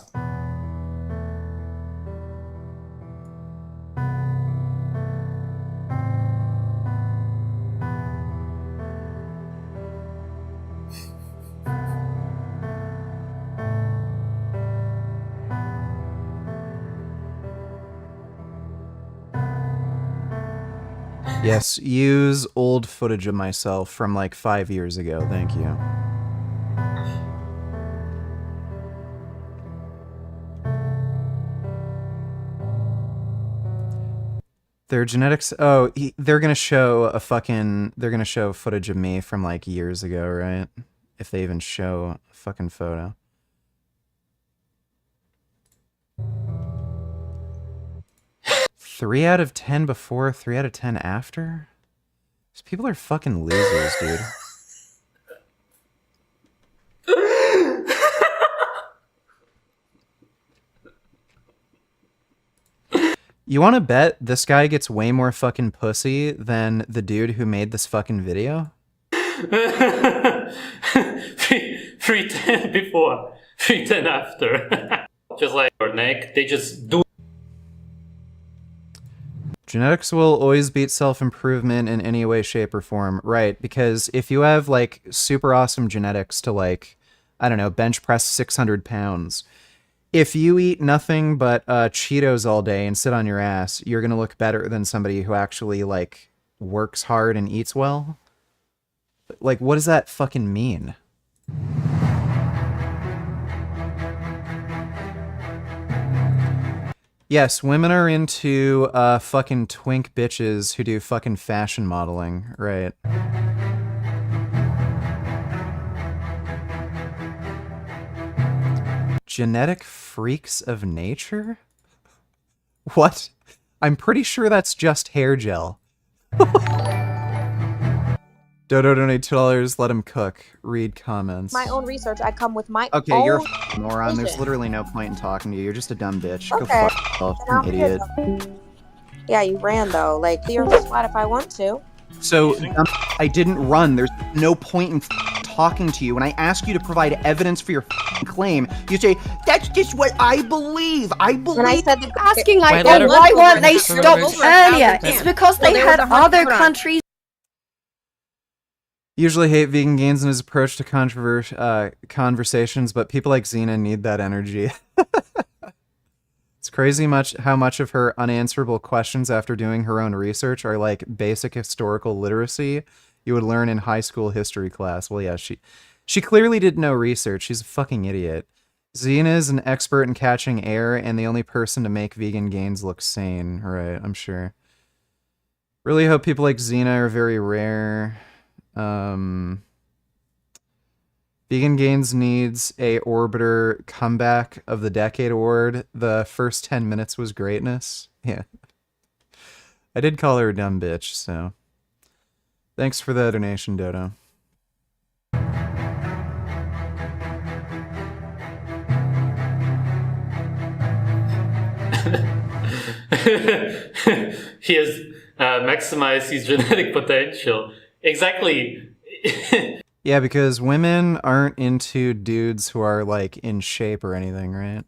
Yes, use old footage of myself from like 5 years ago. Thank you. Their genetics. Oh, they're gonna show a fucking. They're gonna show footage of me from like years ago, right? If they even show a fucking photo. Three out of 10 before, 3 out of 10 after? These people are fucking losers, dude. You want to bet this guy gets way more fucking pussy than the dude who made this fucking video? 310 before, 310 after. Just like your neck, they just do. Genetics will always beat self-improvement in any way, shape, or form. Right, because if you have, like, super awesome genetics to, like, I don't know, bench press 600 pounds, if you eat nothing but Cheetos all day and sit on your ass, you're going to look better than somebody who actually, like, works hard and eats well. Like, what does that fucking mean? Yes, women are into fucking twink bitches who do fucking fashion modeling, right? Genetic freaks of nature? What? I'm pretty sure that's just hair gel. Dodo donate $2, let him cook. Read comments. My own research, I come with my Okay, own you're a moron. There's vision. literally no point in talking to you. You're just a dumb bitch. Go Okay. fuck yourself, Then I'll you be idiot. Yeah, you ran though. Like, you're the squad if I want to. So, I didn't run. There's no point in talking to you. When I ask you to provide evidence for your claim, you say, that's just what I believe. I believe. When I said the Asking like, Wait, let her- why weren't they let her- stopped earlier? It's because they had other countries. countries. Usually hate vegan gains in his approach to conversations, but people like Xena need that energy. It's crazy how much of her unanswerable questions after doing her own research are like basic historical literacy you would learn in high school history class. Well, yeah, she clearly did no research. She's a fucking idiot. Xena is an expert in catching air and the only person to make vegan gains look sane. Right, I'm sure. Really hope people like Xena are very rare. Vegan Gains needs a Orbiter Comeback of the Decade award. The first 10 minutes was greatness. Yeah. I did call her a dumb bitch, so. Thanks for the donation, Dodo. He has maximized his genetic potential. Exactly. Yeah, because women aren't into dudes who are, like, in shape or anything, right?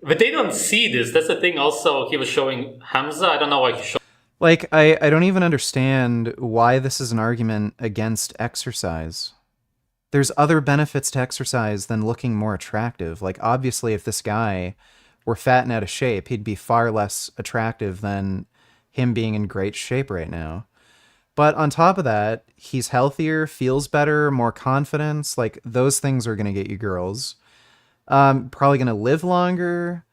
But they don't see this. That's the thing. Also, he was showing Hamza. I don't know why he showed. Like, I don't even understand why this is an argument against exercise. There's other benefits to exercise than looking more attractive. Like, obviously, if this guy were fat and out of shape, he'd be far less attractive than him being in great shape right now. But on top of that, he's healthier, feels better, more confidence. Like, those things are going to get you girls. Probably going to live longer,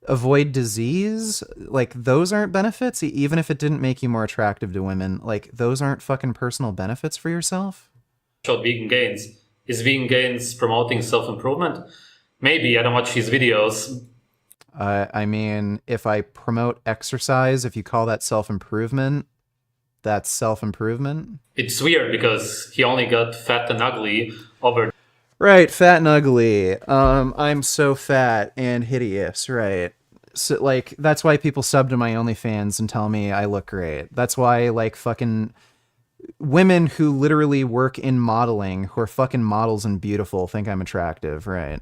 avoid disease. Like, those aren't benefits, even if it didn't make you more attractive to women. Like, those aren't fucking personal benefits for yourself. Showed vegan gains. Is vegan gains promoting self-improvement? Maybe. I don't watch his videos. I mean, if I promote exercise, if you call that self-improvement, that's self-improvement. It's weird because he only got fat and ugly over. Right, fat and ugly. I'm so fat and hideous, right? So, like, that's why people sub to my OnlyFans and tell me I look great. That's why, like, fucking women who literally work in modeling, who are fucking models and beautiful, think I'm attractive, right?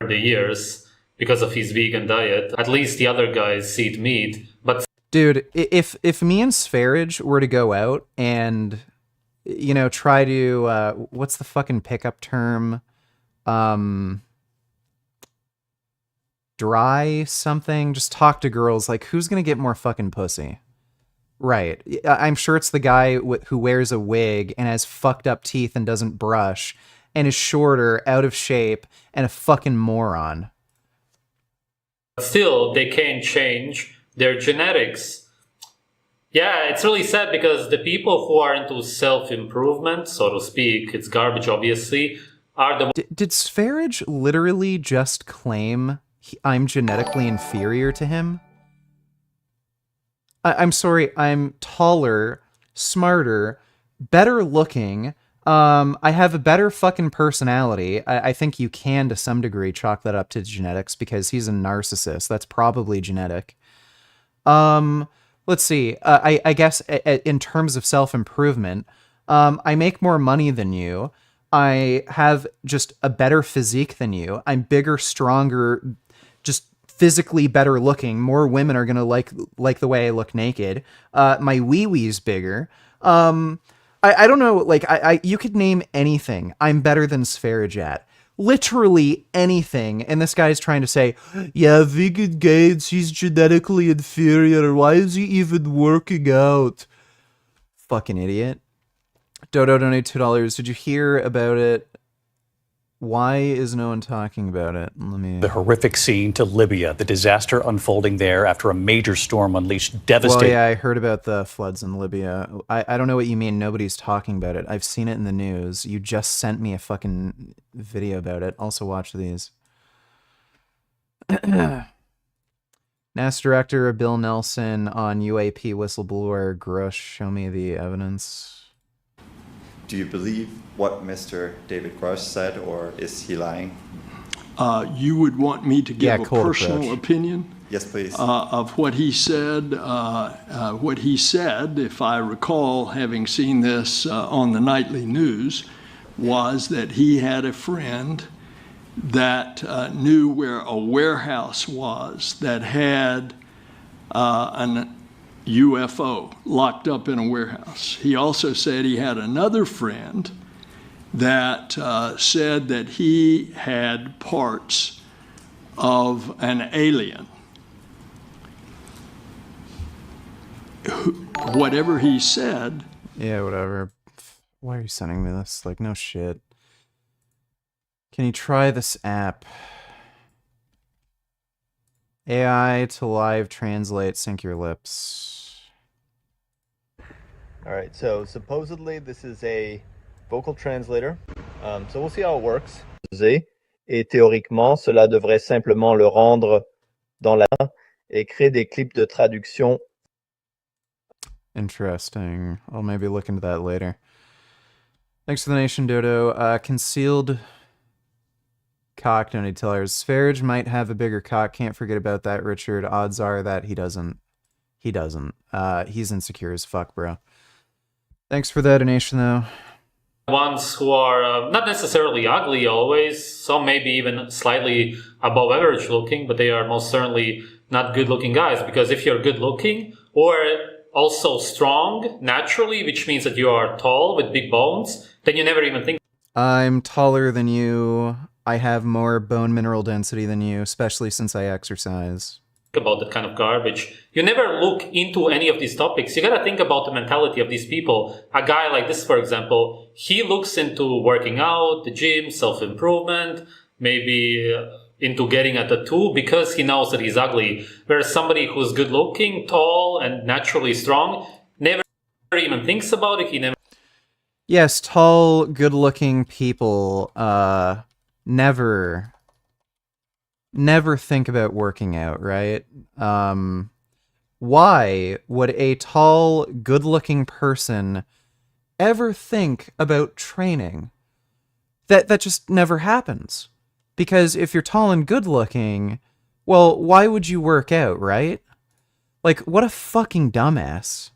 The years because of his vegan diet. At least the other guys eat meat, but. Dude, if me and Spherage were to go out and, you know, try to, what's the fucking pickup term? Dry something? Just talk to girls. Like, who's gonna get more fucking pussy? Right. I'm sure it's the guy who wears a wig and has fucked up teeth and doesn't brush and is shorter, out of shape, and a fucking moron. Still, they can't change their genetics. Yeah, it's really sad because the people who are into self-improvement, so to speak, it's garbage obviously, are the... Did Spherage literally just claim I'm genetically inferior to him? I'm sorry, I'm taller, smarter, better looking, I have a better fucking personality. I think you can, to some degree, chalk that up to genetics because he's a narcissist. That's probably genetic. Let's see. I guess in terms of self-improvement, I make more money than you. I have just a better physique than you. I'm bigger, stronger, just physically better looking. More women are gonna like the way I look naked. My wee-wee's bigger. I don't know, like, you could name anything I'm better than Sverige at. Literally anything. And this guy's trying to say, yeah, vegan Gates, he's genetically inferior. Why is he even working out? Fucking idiot. Dodo donated $2. Did you hear about it? Why is no one talking about it? Let me... The horrific scene to Libya, the disaster unfolding there after a major storm unleashed Well, devastating... yeah, I heard about the floods in Libya. I don't know what you mean nobody's talking about it. I've seen it in the news. You just sent me a fucking video about it. Also watch these. NASA Director Bill Nelson on UAP whistleblower Grush. Show me the evidence. Do you believe what Mr. David Grush said, or is he lying? You would want me to give a cold personal approach. opinion? Yes, please. Of what he said. What he said, if I recall having seen this on the nightly news, was that he had a friend that knew where a warehouse was that had an UFO locked up in a warehouse. He also said he had another friend that said that he had parts of an alien. Whatever he said. Yeah, whatever. Why are you sending me this? Like, no shit. Can you try this app? AI to live translate, sync your lips. All right, so supposedly this is a vocal translator. So we'll see how it works. Et théoriquement, cela devrait simplement le rendre dans la et créer des clips de traduction. Interesting. I'll maybe look into that later. Thanks for the nation, Dodo. Concealed cock donated tellers. Sverige might have a bigger cock. Can't forget about that, Richard. Odds are that he doesn't. He doesn't. He's insecure as fuck, bro. Thanks for that donation, though. Ones who are not necessarily ugly always, some maybe even slightly above average looking, but they are most certainly not good looking guys. Because if you're good looking or also strong naturally, which means that you are tall with big bones, then you never even think. I'm taller than you. I have more bone mineral density than you, especially since I exercise. About that kind of garbage. You never look into any of these topics. You gotta think about the mentality of these people. A guy like this, for example, he looks into working out, the gym, self-improvement, maybe into getting a tattoo because he knows that he's ugly. Whereas somebody who's good looking, tall, and naturally strong never even thinks about it. He never. Yes, tall, good-looking people never think about working out, right? Why would a tall, good-looking person ever think about training? That just never happens. Because if you're tall and good-looking, well, why would you work out, right? Like, what a fucking dumbass.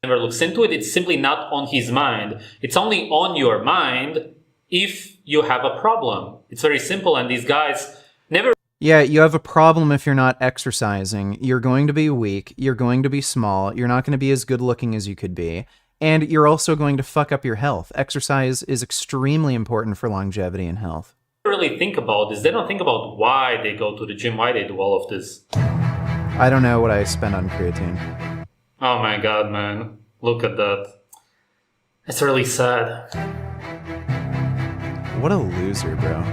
Never looks into it. It's simply not on his mind. It's only on your mind if you have a problem. It's very simple, and these guys never. Yeah, you have a problem if you're not exercising. You're going to be weak, you're going to be small, you're not going to be as good looking as you could be, and you're also going to fuck up your health. Exercise is extremely important for longevity and health. Really think about this. They don't think about why they go to the gym, why they do all of this. I don't know what I spend on creatine. Oh my god, man. Look at that. It's really sad. What a loser, bro.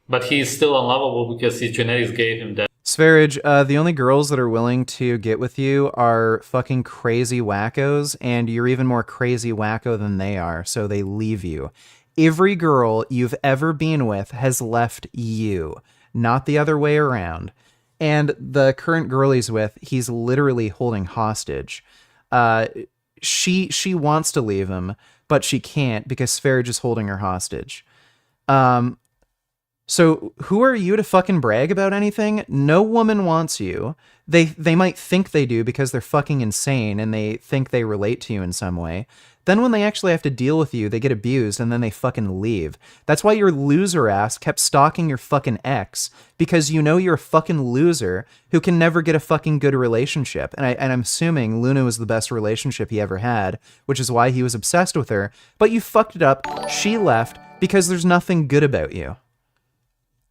But he's still unlovable because his genetics gave him that. Sverige, the only girls that are willing to get with you are fucking crazy wackos, and you're even more crazy wacko than they are, so they leave you. Every girl you've ever been with has left you, not the other way around. And the current girl he's with, he's literally holding hostage. She wants to leave him, but she can't because Sverige is holding her hostage. So who are you to fucking brag about anything? No woman wants you. They might think they do because they're fucking insane and they think they relate to you in some way. Then when they actually have to deal with you, they get abused and then they fucking leave. That's why your loser ass kept stalking your fucking ex, because you know you're a fucking loser who can never get a fucking good relationship. And I'm assuming Luna was the best relationship he ever had, which is why he was obsessed with her. But you fucked it up. She left because there's nothing good about you.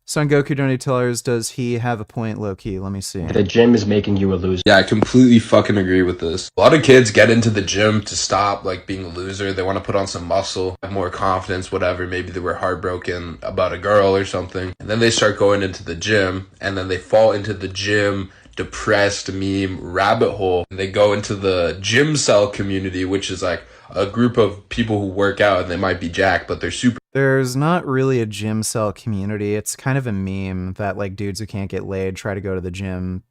Son Goku donated $2. Does he have a point, low-key? Let me see. The gym is making you a loser. Yeah, I completely fucking agree with this. A lot of kids get into the gym to stop like being a loser. They want to put on some muscle, have more confidence, whatever. Maybe they were heartbroken about a girl or something. And then they start going into the gym, and then they fall into the gym depressed meme rabbit hole. They go into the gym cell community, which is like a group of people who work out and they might be jacked, but they're super. There's not really a gym cell community. It's kind of a meme that like dudes who can't get laid try to go to the gym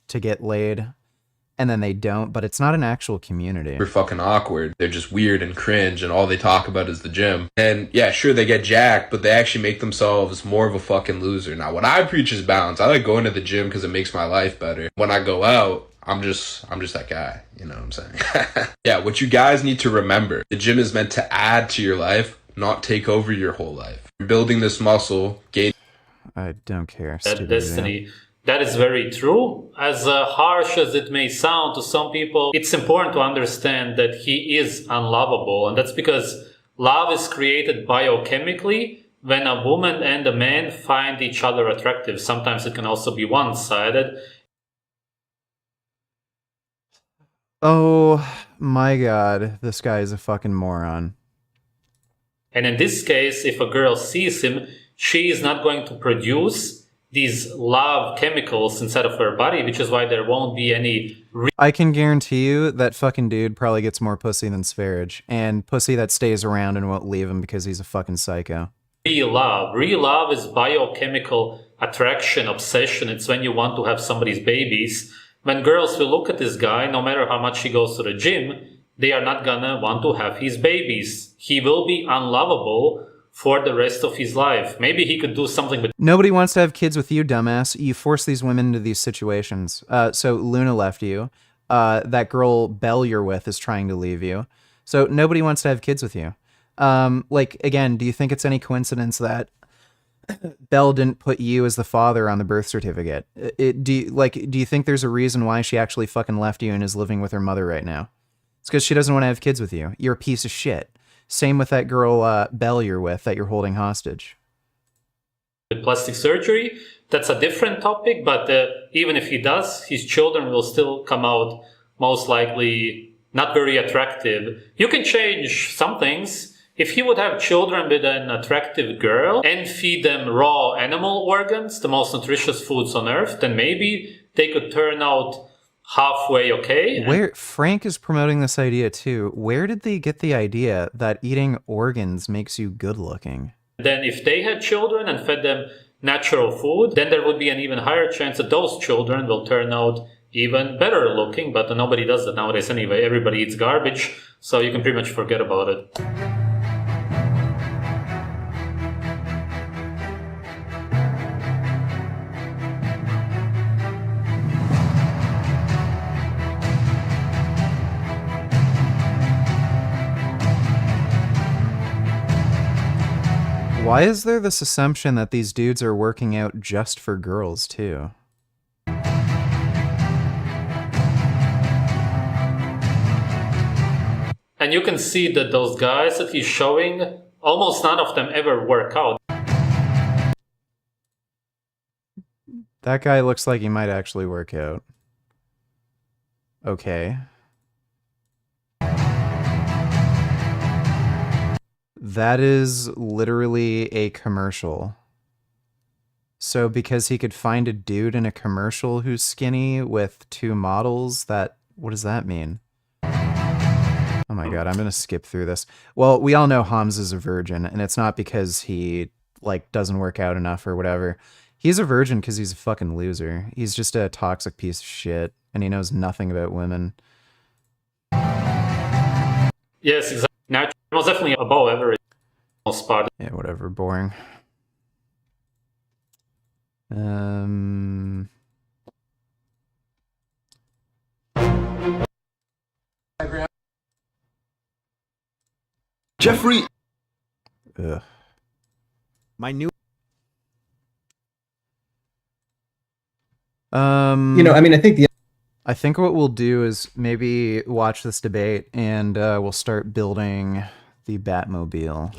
to get laid, and then they don't, but it's not an actual community. They're fucking awkward. They're just weird and cringe, and all they talk about is the gym. And yeah, sure, they get jacked, but they actually make themselves more of a fucking loser. Now, what I preach is balance. I like going to the gym because it makes my life better. When I go out, I'm just that guy. You know what I'm saying? Yeah, what you guys need to remember, the gym is meant to add to your life, not take over your whole life. You're building this muscle, I don't care. That destiny. That is very true. As harsh as it may sound to some people, it's important to understand that he is unlovable. And that's because love is created biochemically when a woman and a man find each other attractive. Sometimes it can also be one-sided. Oh my god, this guy is a fucking moron. And in this case, if a girl sees him, she is not going to produce these love chemicals inside of her body, which is why there won't be any... I can guarantee you that fucking dude probably gets more pussy than Sverige, and pussy that stays around and won't leave him because he's a fucking psycho. Real love. Real love is biochemical attraction, obsession. It's when you want to have somebody's babies. When girls will look at this guy, no matter how much he goes to the gym, they are not gonna want to have his babies. He will be unlovable for the rest of his life. Maybe he could do something, but nobody wants to have kids with you, dumbass. You force these women into these situations. So Luna left you. That girl Belle you're with is trying to leave you. So nobody wants to have kids with you. Like, again, do you think it's any coincidence that Belle didn't put you as the father on the birth certificate? Do you think there's a reason why she actually fucking left you and is living with her mother right now? It's because she doesn't want to have kids with you. You're a piece of shit. Same with that girl Belle you're with that you're holding hostage. with plastic surgery, that's a different topic. But even if he does, his children will still come out most likely not very attractive. You can change some things. If he would have children with an attractive girl and feed them raw animal organs, the most nutritious foods on earth, then maybe they could turn out halfway okay. Where Frank is promoting this idea too. Where did they get the idea that eating organs makes you good looking? Then if they had children and fed them natural food, then there would be an even higher chance that those children will turn out even better looking. But nobody does that nowadays anyway. Everybody eats garbage, so you can pretty much forget about it. Why is there this assumption that these dudes are working out just for girls, too? And you can see that those guys that he's showing, almost none of them ever work out. That guy looks like he might actually work out. Okay. That is literally a commercial. So because he could find a dude in a commercial who's skinny with two models, what does that mean? Oh my god, I'm gonna skip through this. Well, we all know Hamza's a virgin, and it's not because he, doesn't work out enough or whatever. He's a virgin because he's a fucking loser. He's just a toxic piece of shit, and he knows nothing about women. Yes, exactly. Now, it was definitely above average spot. Yeah, whatever, boring. Jeffrey. Ugh. My new. I mean, I think I think what we'll do is maybe watch this debate and we'll start building the Batmobile.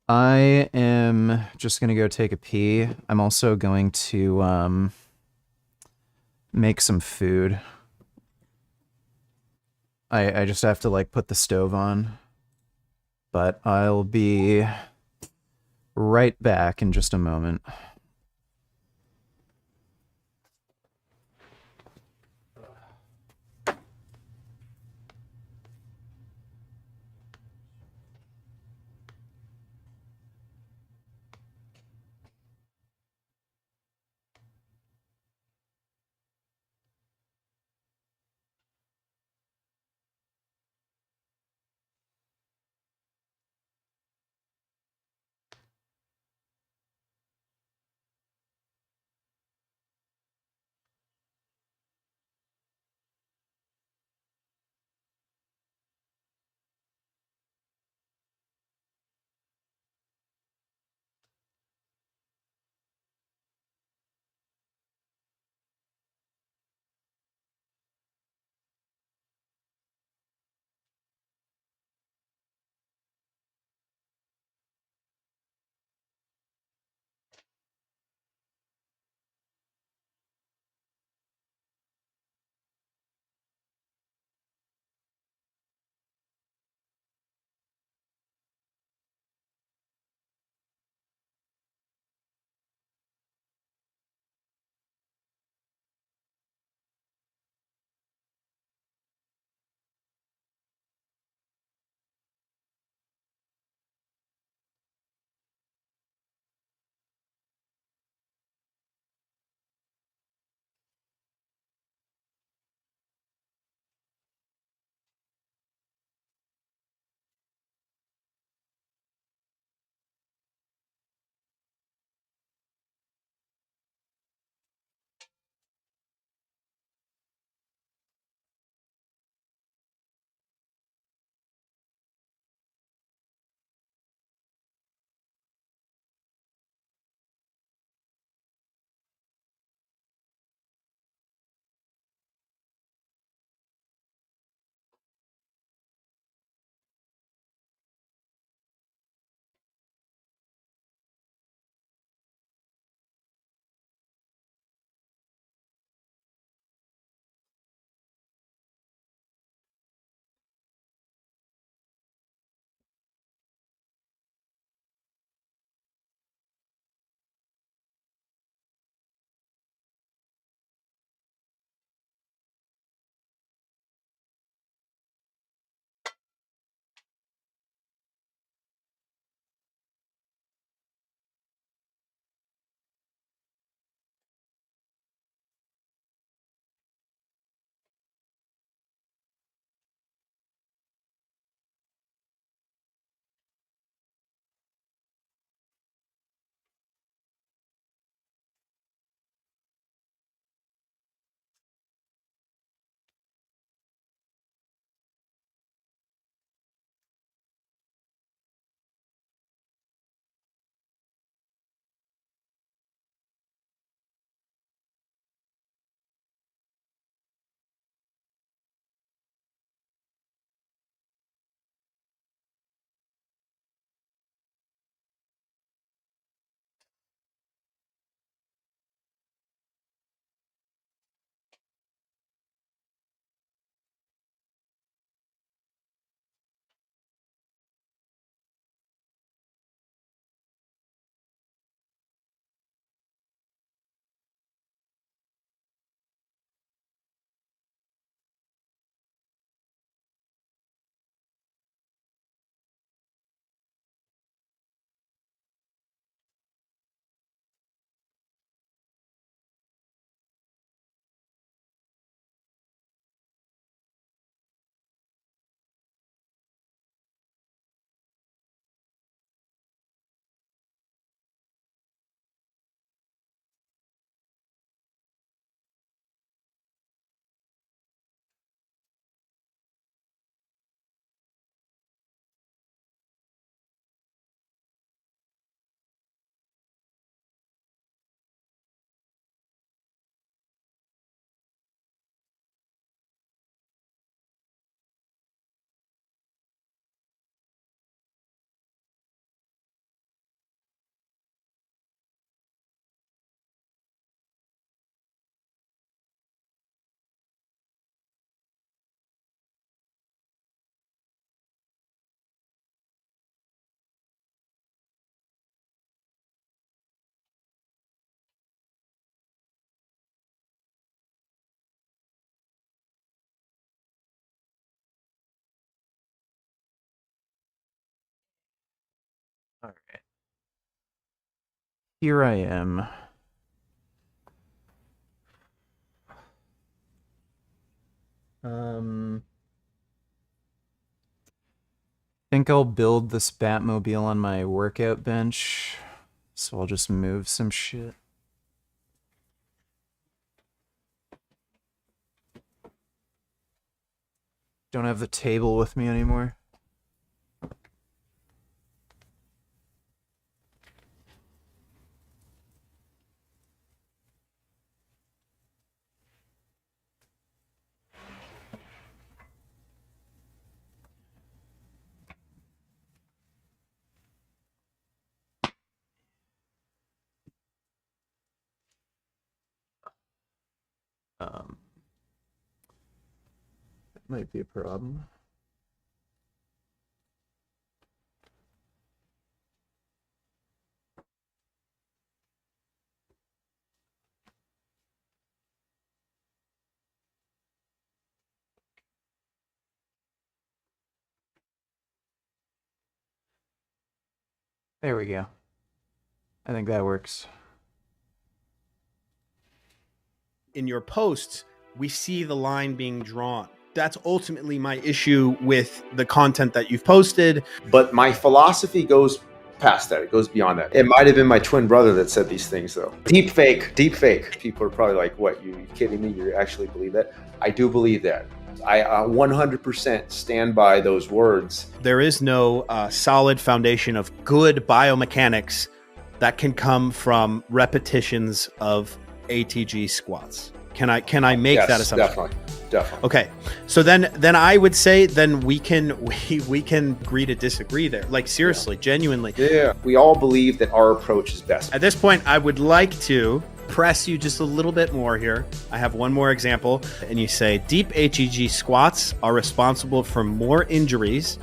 I am just gonna go take a pee. I'm also going to make some food. I just have to like put the stove on. But I'll be right back in just a moment. All right. Here I am. Think I'll build this Batmobile on my workout bench. So I'll just move some shit. Don't have the table with me anymore. That might be a problem. There we go. I think that works. In your posts, we see the line being drawn. That's ultimately my issue with the content that you've posted. But my philosophy goes past that. It goes beyond that. It might have been my twin brother that said these things, though. Deep fake. People are probably like, what, you kidding me? You actually believe that? I do believe that. I 100% stand by those words. There is no solid foundation of good biomechanics that can come from repetitions of ATG squats. Can I make that assumption? Definitely. Okay, so then I would say then we can agree to disagree there. Like seriously, genuinely. Yeah, we all believe that our approach is best. At this point, I would like to press you just a little bit more here. I have one more example, and you say deep HEG squats are responsible for more injuries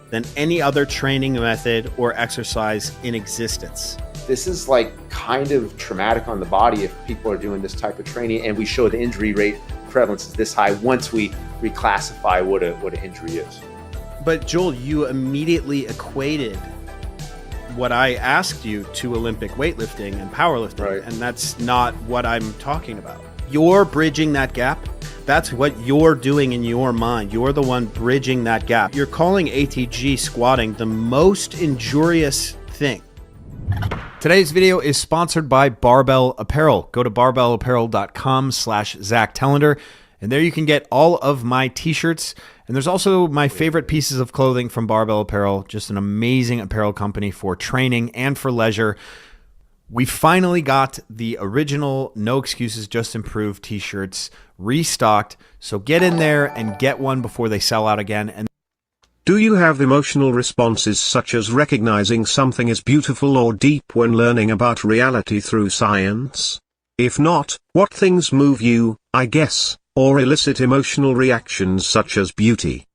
than any other training method or exercise in existence. This is like kind of traumatic on the body if people are doing this type of training, and we show the injury rate prevalence is this high once we reclassify what an injury is. But Joel, you immediately equated what I asked you to Olympic weightlifting and powerlifting, right. And that's not what I'm talking about. You're bridging that gap. That's what you're doing in your mind. You're the one bridging that gap. You're calling ATG squatting the most injurious thing. Today's video is sponsored by Barbell Apparel. Go to barbellapparel.com/Zach Tellender, and there you can get all of my t-shirts. And there's also my favorite pieces of clothing from Barbell Apparel, just an amazing apparel company for training and for leisure. We finally got the original No Excuses Just Improved t-shirts restocked. So get in there and get one before they sell out again. And do you have emotional responses such as recognizing something is beautiful or deep when learning about reality through science? If not, what things move you, I guess, or elicit emotional reactions such as beauty?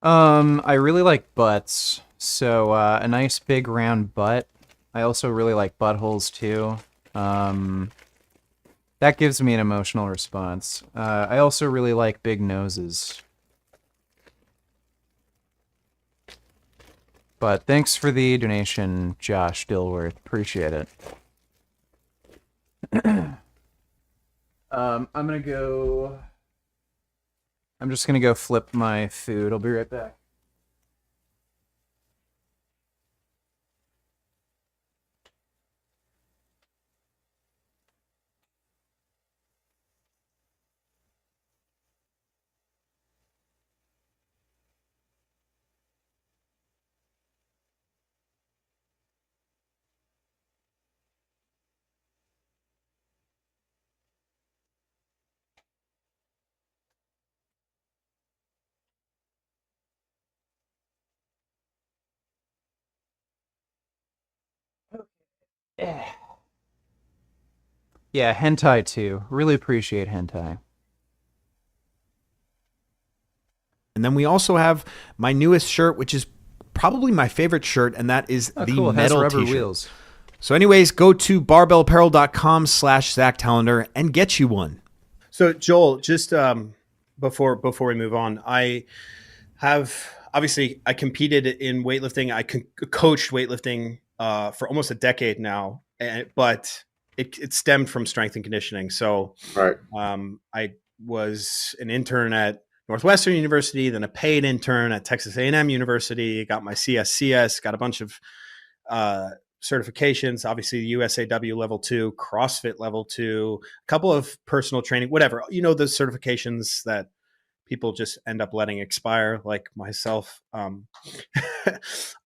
I really like butts. So, a nice big round butt. I also really like buttholes too. That gives me an emotional response. I also really like big noses. But thanks for the donation, Josh Dilworth. Appreciate it. I'm just gonna go flip my food. I'll be right back. Yeah, hentai too. Really appreciate hentai. And then we also have my newest shirt, which is probably my favorite shirt, and that is the cool. It has metal rubber t-shirt. wheels. So anyways, go to barbellapparel.com/Zach Tellender and get you one. So Joel, just before we move on, I have obviously I competed in weightlifting. I coached weightlifting for almost a decade now, but it stemmed from strength and conditioning. So I was an intern at Northwestern University, then a paid intern at Texas A&M University, got my CSCS, got a bunch of certifications, obviously the USAW level 2, CrossFit level 2, a couple of personal training, whatever, the certifications that people just end up letting expire, like myself.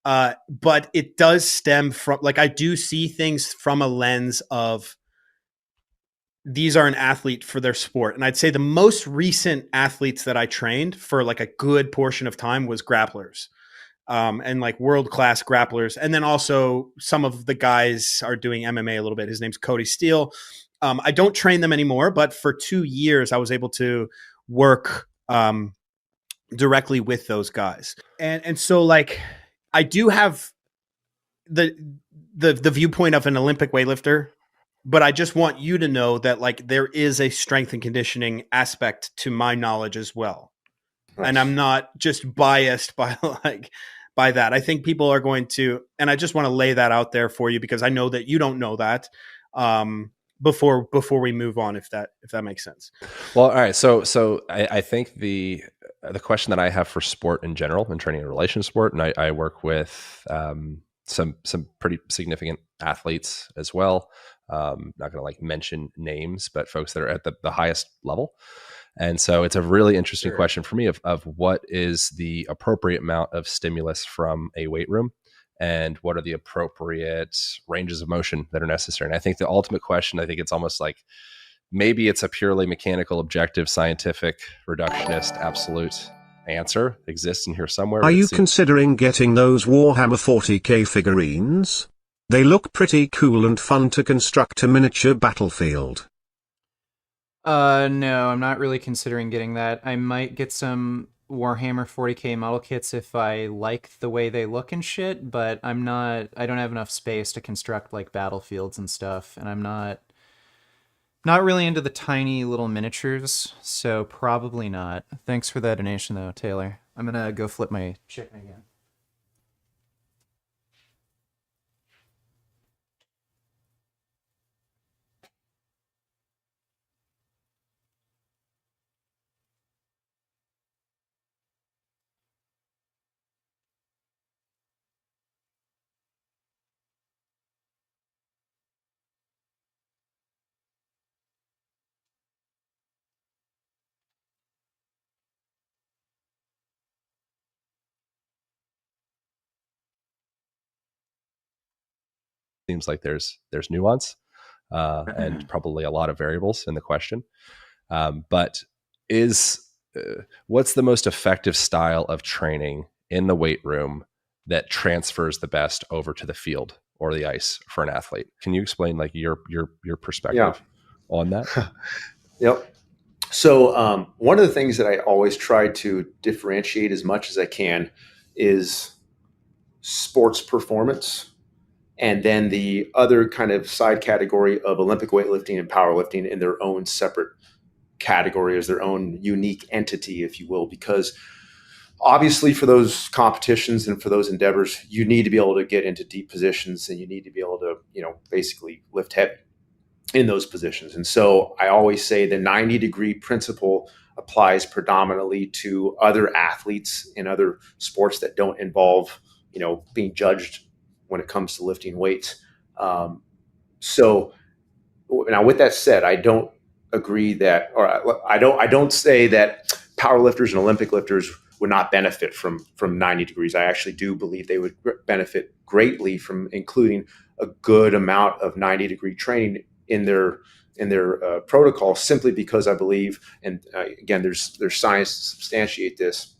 But it does stem from, like, I do see things from a lens of, these are an athlete for their sport. And I'd say the most recent athletes that I trained for like a good portion of time was grapplers, and like world-class grapplers. And then also some of the guys are doing MMA a little bit. His name's Cody Steele. I don't train them anymore, but for 2 years I was able to work directly with those guys. And so like, I do have the viewpoint of an Olympic weightlifter, but I just want you to know that like there is a strength and conditioning aspect to my knowledge as well. Nice. And I'm not just biased by that. I think people are going to, and I just want to lay that out there for you because I know that you don't know that, before we move on, if that makes sense. Well, all right. So I think the question that I have for sport in general and training in relation to sport, and I work with some pretty significant athletes as well. Not going to like mention names, but folks that are at the highest level. And so it's a really interesting question for me of what is the appropriate amount of stimulus from a weight room and what are the appropriate ranges of motion that are necessary. And I think the ultimate question, I think it's almost like maybe it's a purely mechanical, objective, scientific, reductionist, absolute answer exists in here somewhere. Are you considering getting those Warhammer 40k figurines? They look pretty cool and fun to construct a miniature battlefield. No, I'm not really considering getting that. I might get some Warhammer 40k model kits if I like the way they look and shit, but I don't have enough space to construct like battlefields and stuff, and I'm not really into the tiny little miniatures, so probably not. Thanks for that donation though, Taylor. I'm gonna go flip my chicken again. Seems like there's nuance and probably a lot of variables in the question. But what's the most effective style of training in the weight room that transfers the best over to the field or the ice for an athlete? Can you explain like your perspective on that? Yep. So one of the things that I always try to differentiate as much as I can is sports performance, and then the other kind of side category of Olympic weightlifting and powerlifting in their own separate category as their own unique entity, if you will, because obviously for those competitions and for those endeavors, you need to be able to get into deep positions and you need to be able to, basically lift heavy in those positions. And so I always say the 90-degree principle applies predominantly to other athletes in other sports that don't involve, being judged when it comes to lifting weights. So now with that said, I don't agree that, or I don't say that powerlifters and Olympic lifters would not benefit from 90 degrees. I actually do believe they would benefit greatly from including a good amount of 90-degree training in their protocol, simply because I believe, and again, there's science to substantiate this,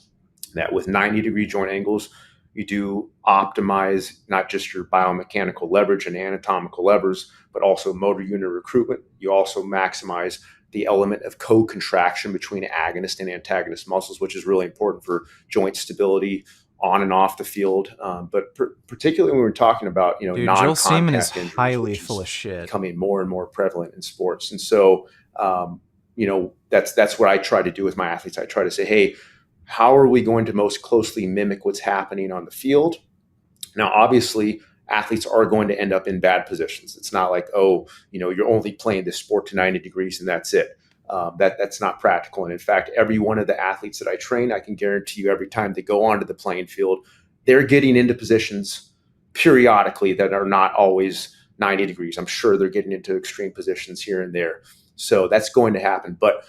that with 90-degree joint angles, you do optimize not just your biomechanical leverage and anatomical levers, but also motor unit recruitment. You also maximize the element of co-contraction between agonist and antagonist muscles, which is really important for joint stability on and off the field. But particularly when we're talking about, Dude, non-contact Joel Seaman is injuries, highly which is full of shit. becoming more and more prevalent in sports. And so, that's what I try to do with my athletes. I try to say, hey, how are we going to most closely mimic what's happening on the field? Now, obviously, athletes are going to end up in bad positions. It's not like, oh, you're only playing this sport to 90 degrees and that's it. That's not practical. And in fact, every one of the athletes that I train, I can guarantee you every time they go onto the playing field, they're getting into positions periodically that are not always 90 degrees. I'm sure they're getting into extreme positions here and there. So that's going to happen. But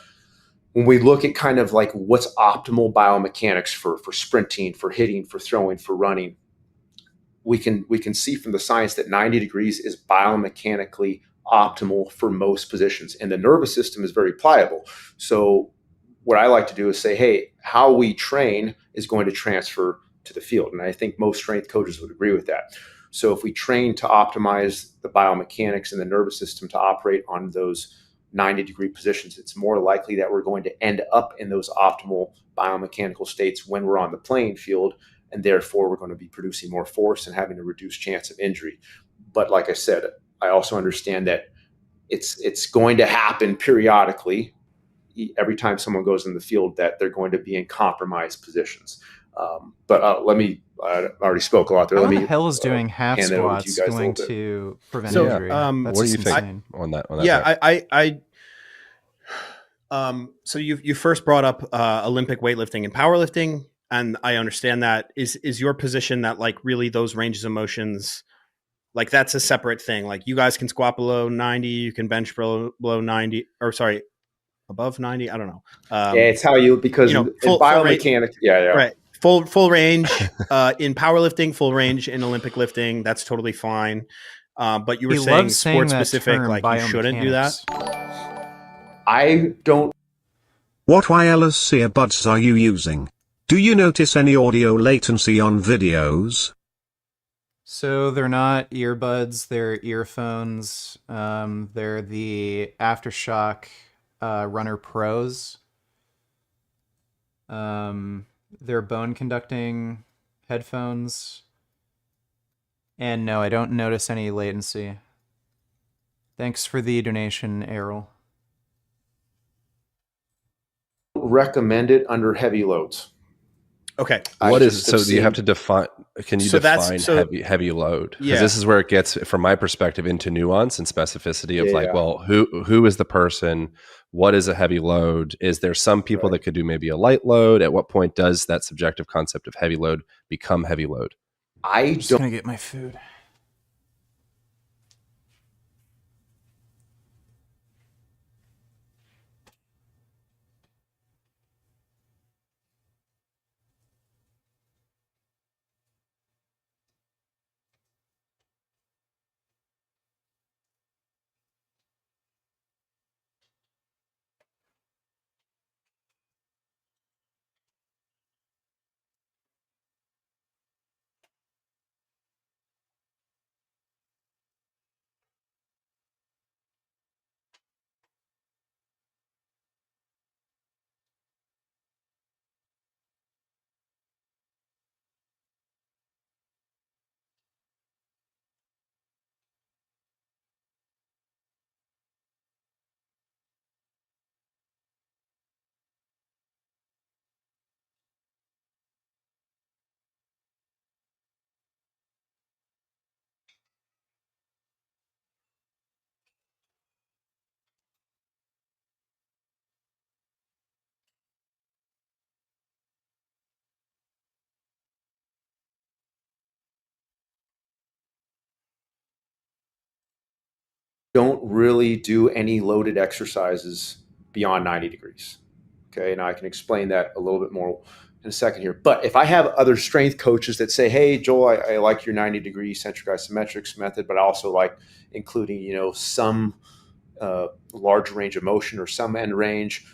when we look at kind of like what's optimal biomechanics for sprinting, for hitting, for throwing, for running, we can see from the science that 90 degrees is biomechanically optimal for most positions. And the nervous system is very pliable. So what I like to do is say, hey, how we train is going to transfer to the field. And I think most strength coaches would agree with that. So if we train to optimize the biomechanics and the nervous system to operate on those 90-degree positions, it's more likely that we're going to end up in those optimal biomechanical states when we're on the playing field, and therefore we're going to be producing more force and having a reduced chance of injury. But like I said, I also understand that it's going to happen periodically every time someone goes in the field that they're going to be in compromised positions. But let me, I already spoke a lot there. How Let me the hell is doing half hand that over to you squats guys a going little bit. to prevent So, injury? That's what do you just think insane. on that? Yeah, so you first brought up Olympic weightlifting and powerlifting, and I understand that. Is your position that like really those ranges of motions, like that's a separate thing? Like you guys can squat below 90, you can bench below 90, or sorry, above 90. I don't know. Yeah, it's how because in biomechanics, right. Full range in powerlifting, full range in Olympic lifting. That's totally fine. But you were He saying loves saying sport that specific, term, like you shouldn't do that. I don't. What wireless earbuds are you using? Do you notice any audio latency on videos? So they're not earbuds, they're earphones. They're the Aftershock Runner Pros. They're bone conducting headphones. And no, I don't notice any latency. Thanks for the donation, Errol. Recommend it under heavy loads. Okay. What is so? Do you have to define? Can you So define heavy load? Because Yeah. this is where it gets, from my perspective, into nuance and specificity of Yeah. like, well, who is the person? What is a heavy load? Is there some people that could do maybe a light load? At what point does that subjective concept of heavy load become heavy load? I'm just gonna get my food. don't really do any loaded exercises beyond 90 degrees. Okay, now I can explain that a little bit more in a second here. But if I have other strength coaches that say, hey, Joel, I like your 90-degree centric isometrics method, but I also like including, some large range of motion or some end range,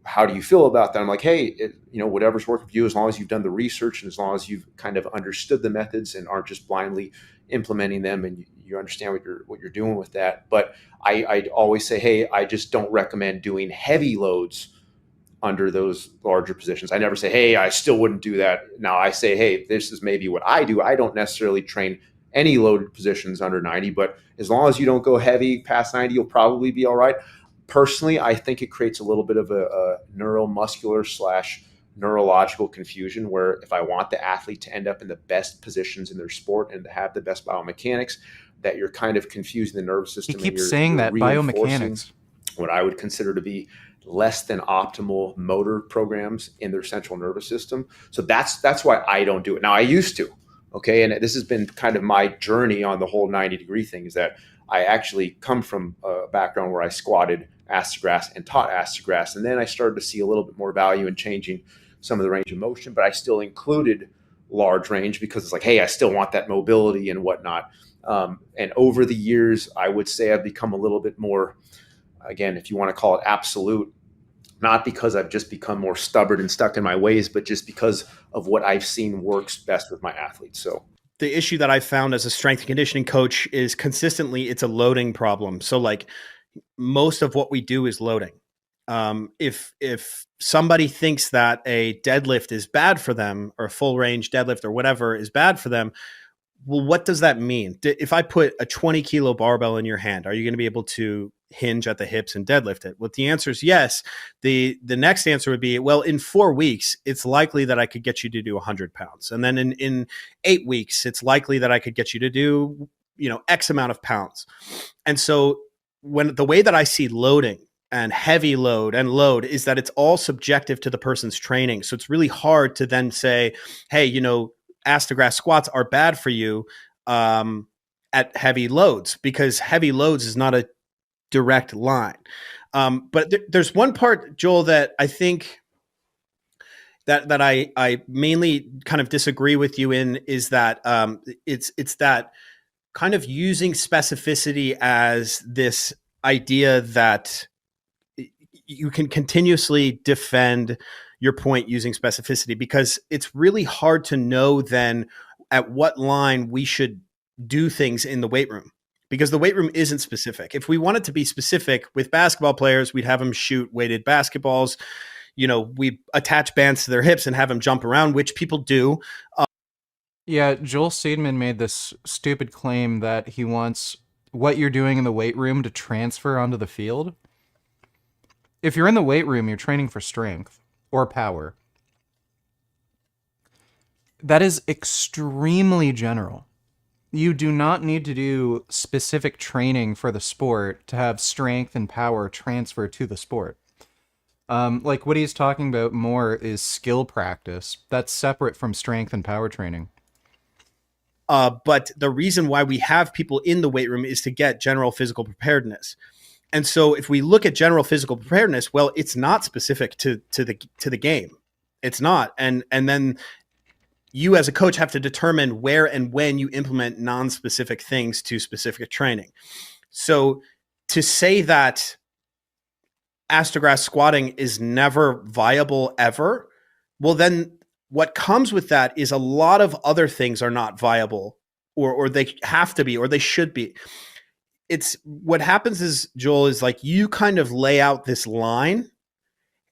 how do you feel about that? I'm like, hey, whatever's working for you, as long as you've done the research and as long as you've kind of understood the methods and aren't just blindly implementing them, and you understand what you're doing with that. But I always say, hey, I just don't recommend doing heavy loads under those larger positions. I never say, hey, I still wouldn't do that. Now I say, hey, this is maybe what I do. I don't necessarily train any loaded positions under 90, but as long as you don't go heavy past 90, you'll probably be all right. Personally, I think it creates a little bit of a neuromuscular / neurological confusion where if I want the athlete to end up in the best positions in their sport and to have the best biomechanics, that you're kind of confusing the nervous He system. keeps and saying you're that reinforcing biomechanics. what I would consider to be less than optimal motor programs in their central nervous system. So that's why I don't do it. Now I used to, okay? And this has been kind of my journey on the whole 90-degree thing, is that I actually come from a background where I squatted ass to grass and taught ass to grass. And then I started to see a little bit more value in changing some of the range of motion, but I still included large range because it's like, hey, I still want that mobility and whatnot. And over the years, I would say I've become a little bit more, again, if you want to call it absolute, not because I've just become more stubborn and stuck in my ways, but just because of what I've seen works best with my athletes. So the issue that I found as a strength and conditioning coach is consistently it's a loading problem. So like most of what we do is loading. If somebody thinks that a deadlift is bad for them, or a full range deadlift or whatever is bad for them, well, what does that mean? If I put a 20 kilo barbell in your hand, are you going to be able to hinge at the hips and deadlift it? Well, the answer is yes. The next answer would be, well, in 4 weeks, it's likely that I could get you to do 100 pounds. And then in 8 weeks, it's likely that I could get you to do, X amount of pounds. And so when the way that I see loading and heavy load and load is that it's all subjective to the person's training. So it's really hard to then say, hey, ass to grass squats are bad for you at heavy loads, because heavy loads is not a direct line. But there's one part, Joel, that I think that I mainly kind of disagree with you in, is that it's that kind of using specificity as this idea that you can continuously defend your point using specificity, because it's really hard to know then at what line we should do things in the weight room, because the weight room isn't specific. If we wanted to be specific with basketball players, we'd have them shoot weighted basketballs. We attach bands to their hips and have them jump around, which people do. Yeah, Joel Seidman made this stupid claim that he wants what you're doing in the weight room to transfer onto the field. If you're in the weight room, you're training for strength or power. That is extremely general. You do not need to do specific training for the sport to have strength and power transfer to the sport. Like what he's talking about more is skill practice. That's separate from strength and power training. But the reason why we have people in the weight room is to get general physical preparedness. And so if we look at general physical preparedness, well, it's not specific to the game. It's not. And then you as a coach have to determine where and when you implement non-specific things to specific training. So to say that ass to grass squatting is never viable ever, well, then what comes with that is a lot of other things are not viable, or they have to be, or they should be. It's what happens is, Joel, is like you kind of lay out this line,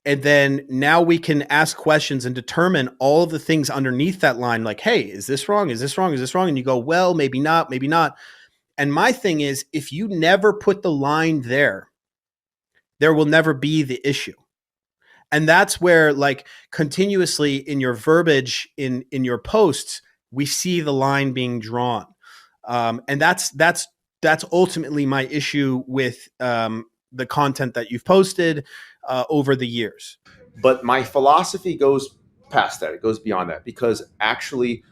and then now we can ask questions and determine all of the things underneath that line. Like, hey, is this wrong? Is this wrong? Is this wrong? And you go, well, maybe not, maybe not. And my thing is, if you never put the line there will never be the issue. And that's where, like, continuously in your verbiage, in your posts, we see the line being drawn. And that's ultimately my issue with the content that you've posted over the years. But my philosophy goes past that. It goes beyond that, because actually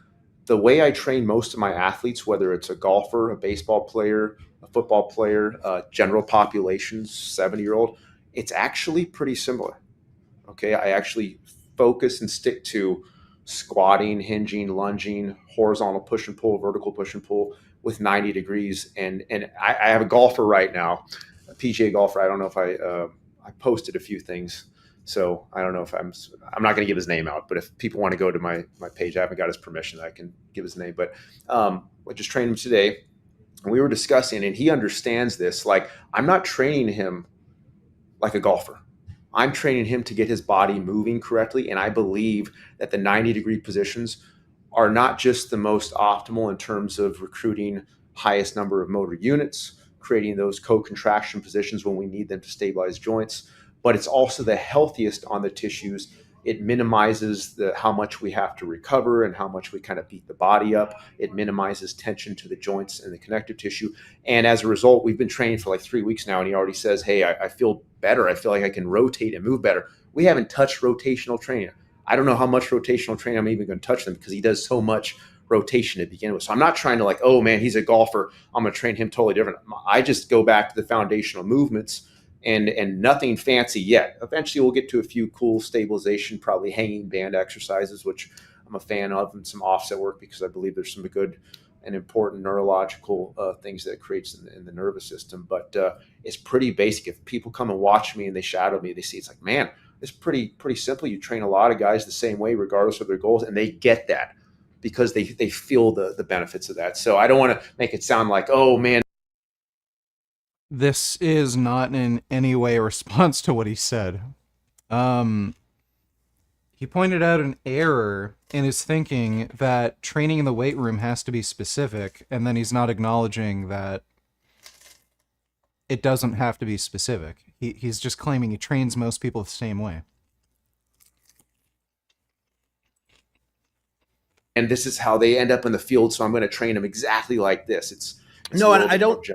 the way I train most of my athletes, whether it's a golfer, a baseball player, a football player, general population, 70-year-old, it's actually pretty similar. Okay. I actually focus and stick to squatting, hinging, lunging, horizontal push and pull, vertical push and pull with 90 degrees. And I have a golfer right now, a PGA golfer. I don't know if I posted a few things. So I don't know if I'm not going to give his name out, but if people want to go to my page, I haven't got his permission. I can give his name, but I just trained him today, and we were discussing, and he understands this. Like, I'm not training him like a golfer. I'm training him to get his body moving correctly. And I believe that the 90-degree positions are not just the most optimal in terms of recruiting highest number of motor units, creating those co-contraction positions when we need them to stabilize joints. But it's also the healthiest on the tissues. It minimizes how much we have to recover and how much we kind of beat the body up. It minimizes tension to the joints and the connective tissue. And as a result, we've been training for like 3 weeks now, and he already says, hey, I feel better. I feel like I can rotate and move better. We haven't touched rotational training. I don't know how much rotational training I'm even going to touch them, because he does so much rotation to begin with. So I'm not trying to like, oh man, he's a golfer, I'm going to train him totally different. I just go back to the foundational movements and nothing fancy yet. Eventually we'll get to a few cool stabilization, probably hanging band exercises, which I'm a fan of, and some offset work, because I believe there's some good and important neurological things that it creates in the nervous system. But it's pretty basic. If people come and watch me and they shadow me, they see it's like, man, it's pretty simple. You train a lot of guys the same way, regardless of their goals, and they get that because they feel the benefits of that. So I don't want to make it sound like, oh man, This is not in any way a response to what he said. He pointed out an error in his thinking that training in the weight room has to be specific, and then he's not acknowledging that it doesn't have to be specific. He's just claiming he trains most people the same way. and this is how they end up in the field, so I'm going to train them exactly like this. It's no, and I don't.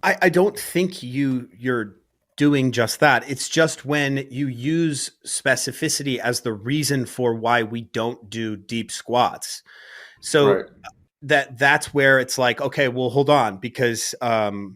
I don't think you're doing just that. It's just when you use specificity as the reason for why we don't do deep squats. So Right. that's where it's like, okay, well, hold on, because the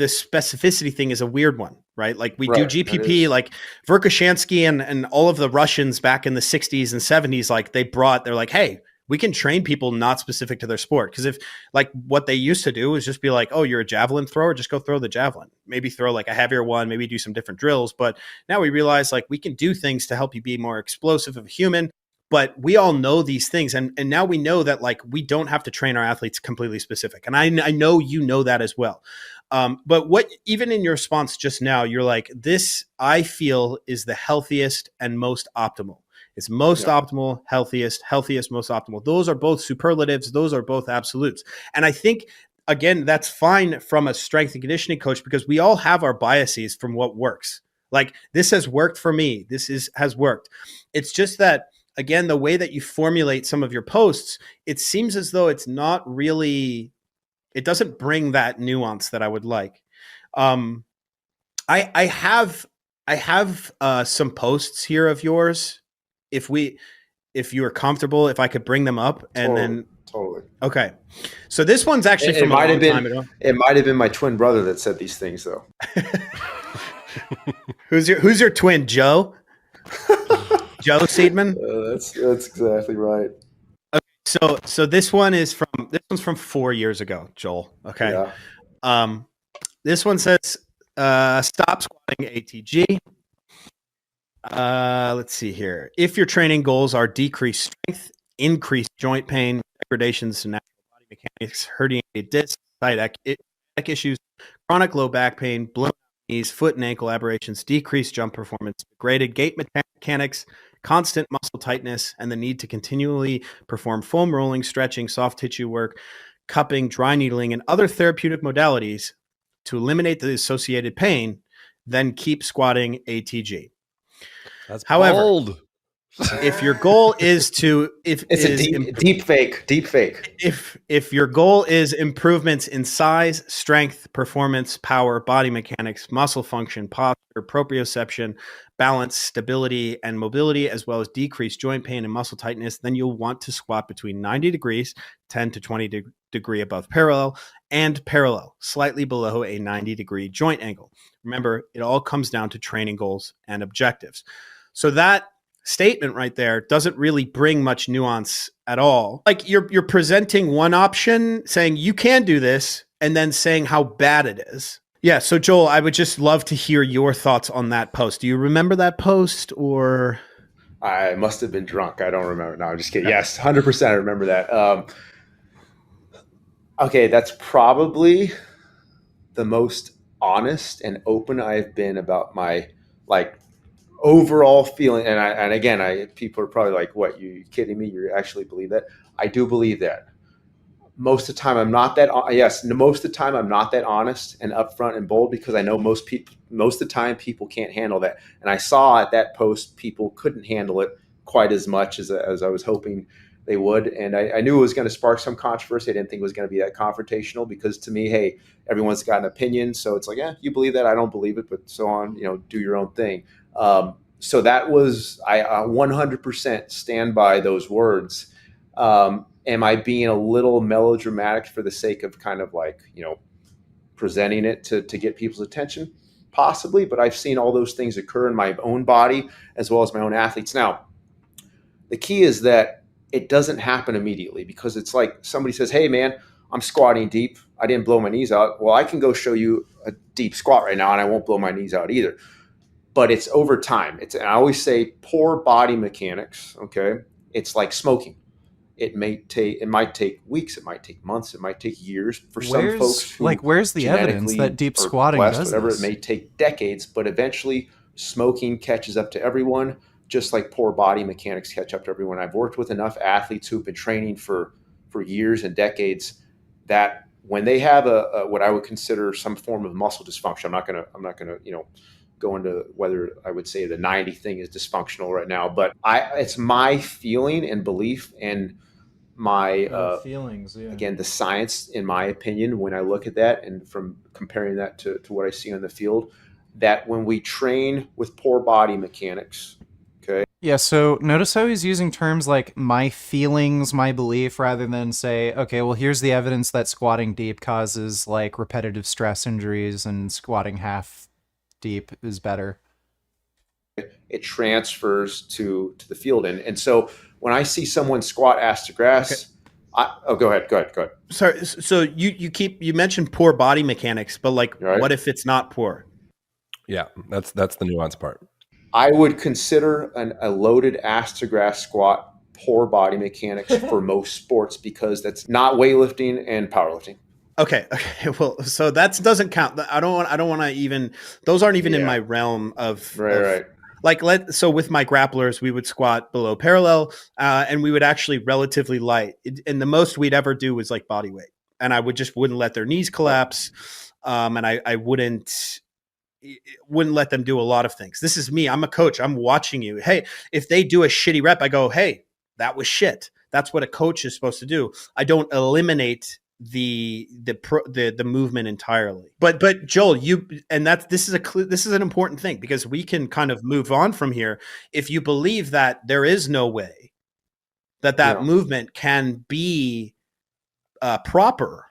specificity thing is a weird one, right? Like we do Right, it GPP, is. like Verkhoshansky and all of the Russians back in the 60s and 70s, like they're like, hey, we can train people not specific to their sport. Because if like what they used to do is just be like, oh, you're a javelin thrower, just go throw the javelin. Maybe throw like a heavier one, maybe do some different drills. But now we realize like we can do things to help you be more explosive of a human. But we all know these things. And now we know that like we don't have to train our athletes completely specific. And I know you know that as well. But what, even in your response just now, you're like, this I feel is the healthiest and most optimal. It's most optimal, healthiest, most optimal. Those are both superlatives. Those are both absolutes. And I think, again, that's fine from a strength and conditioning coach, because we all have our biases from what works. Like this has worked for me. Has worked. It's just that, again, the way that you formulate some of your posts, it seems as though it's not really, it doesn't bring that nuance that I would like. I have some posts here of yours. If you are comfortable, if I could bring them up and then totally. Okay. So this one's actually from a long time ago. It might have been my twin brother that said these things, though. Who's your twin, Joe? Joe Seidman? That's exactly right. Okay, so this one's from 4 years ago, Joel. Okay. Yeah. This one says stop squatting ATG. Let's see here. If your training goals are decreased strength, increased joint pain, degradations to natural body mechanics, herniated discs, sciatic issues, chronic low back pain, blown knees, foot and ankle aberrations, decreased jump performance, degraded gait mechanics, constant muscle tightness, and the need to continually perform foam rolling, stretching, soft tissue work, cupping, dry needling, and other therapeutic modalities to eliminate the associated pain, then keep squatting ATG. That's However, bold. If your goal is to deep fake. If your goal is improvements in size, strength, performance, power, body mechanics, muscle function, posture, proprioception, balance, stability, and mobility, as well as decreased joint pain and muscle tightness, then you'll want to squat between 90 degrees, 10 to 20 degree above parallel, and parallel, slightly below a 90-degree joint angle. Remember, it all comes down to training goals and objectives. So that statement right there doesn't really bring much nuance at all. Like you're presenting one option, saying you can do this, and then saying how bad it is. Yeah. So Joel, I would just love to hear your thoughts on that post. Do you remember that post, or? I must have been drunk. I don't remember. No, I'm just kidding. Yes, 100%. I remember that. Okay, that's probably the most honest and open I've been about my overall feeling. And again, people are probably like, "What? You kidding me? You actually believe that?" I do believe that. most of the time I'm not that most of the time I'm not that honest and upfront and bold, because I know most of the time people can't handle that. And I saw at that post people couldn't handle it quite as much as I was hoping they would. And I knew it was going to spark some controversy. I didn't think it was going to be that confrontational, because to me, hey, everyone's got an opinion. So it's like, you believe that, I don't believe it, but so on, do your own thing. So that was, I 100% stand by those words. Am I being a little melodramatic for the sake of kind of like, presenting it to get people's attention? Possibly, but I've seen all those things occur in my own body as well as my own athletes. Now, the key is that it doesn't happen immediately, because it's like somebody says, hey man, I'm squatting deep, I didn't blow my knees out. Well, I can go show you a deep squat right now and I won't blow my knees out either. But it's over time. And I always say poor body mechanics, okay? It's like smoking. It might take weeks, it might take months, it might take years for some folks who where's the evidence that deep squatting does whatever. this? It may take decades, but eventually smoking catches up to everyone, just like poor body mechanics catch up to everyone. I've worked with enough athletes who've been training for years and decades that when they have a what I would consider some form of muscle dysfunction, I'm not gonna go into whether I would say the 90 thing is dysfunctional right now, but it's my feeling and belief and my feelings, again, the science, in my opinion, when I look at that and from comparing that to what I see on the field, that when we train with poor body mechanics, okay. Yeah, so notice how he's using terms like my feelings, my belief, rather than say, okay, well, here's the evidence that squatting deep causes like repetitive stress injuries and squatting half deep is better. It transfers to the field. And so when I see someone squat ass to grass, go ahead. Sorry. So you mentioned poor body mechanics, but like, what if it's not poor? Yeah, that's the nuance part. I would consider a loaded ass to grass squat poor body mechanics for most sports, because that's not weightlifting and powerlifting. Okay. Well, so that doesn't count. I don't want to even. Those aren't even in my realm of right. Like so with my grapplers, we would squat below parallel, and we would actually relatively light. And the most we'd ever do was like body weight, and I wouldn't let their knees collapse, and I wouldn't let them do a lot of things. This is me. I'm a coach. I'm watching you. Hey, if they do a shitty rep, I go, hey, that was shit. That's what a coach is supposed to do. I don't eliminate the movement entirely. But Joel, this is an important thing, because we can kind of move on from here. If you believe that there is no way that movement can be proper,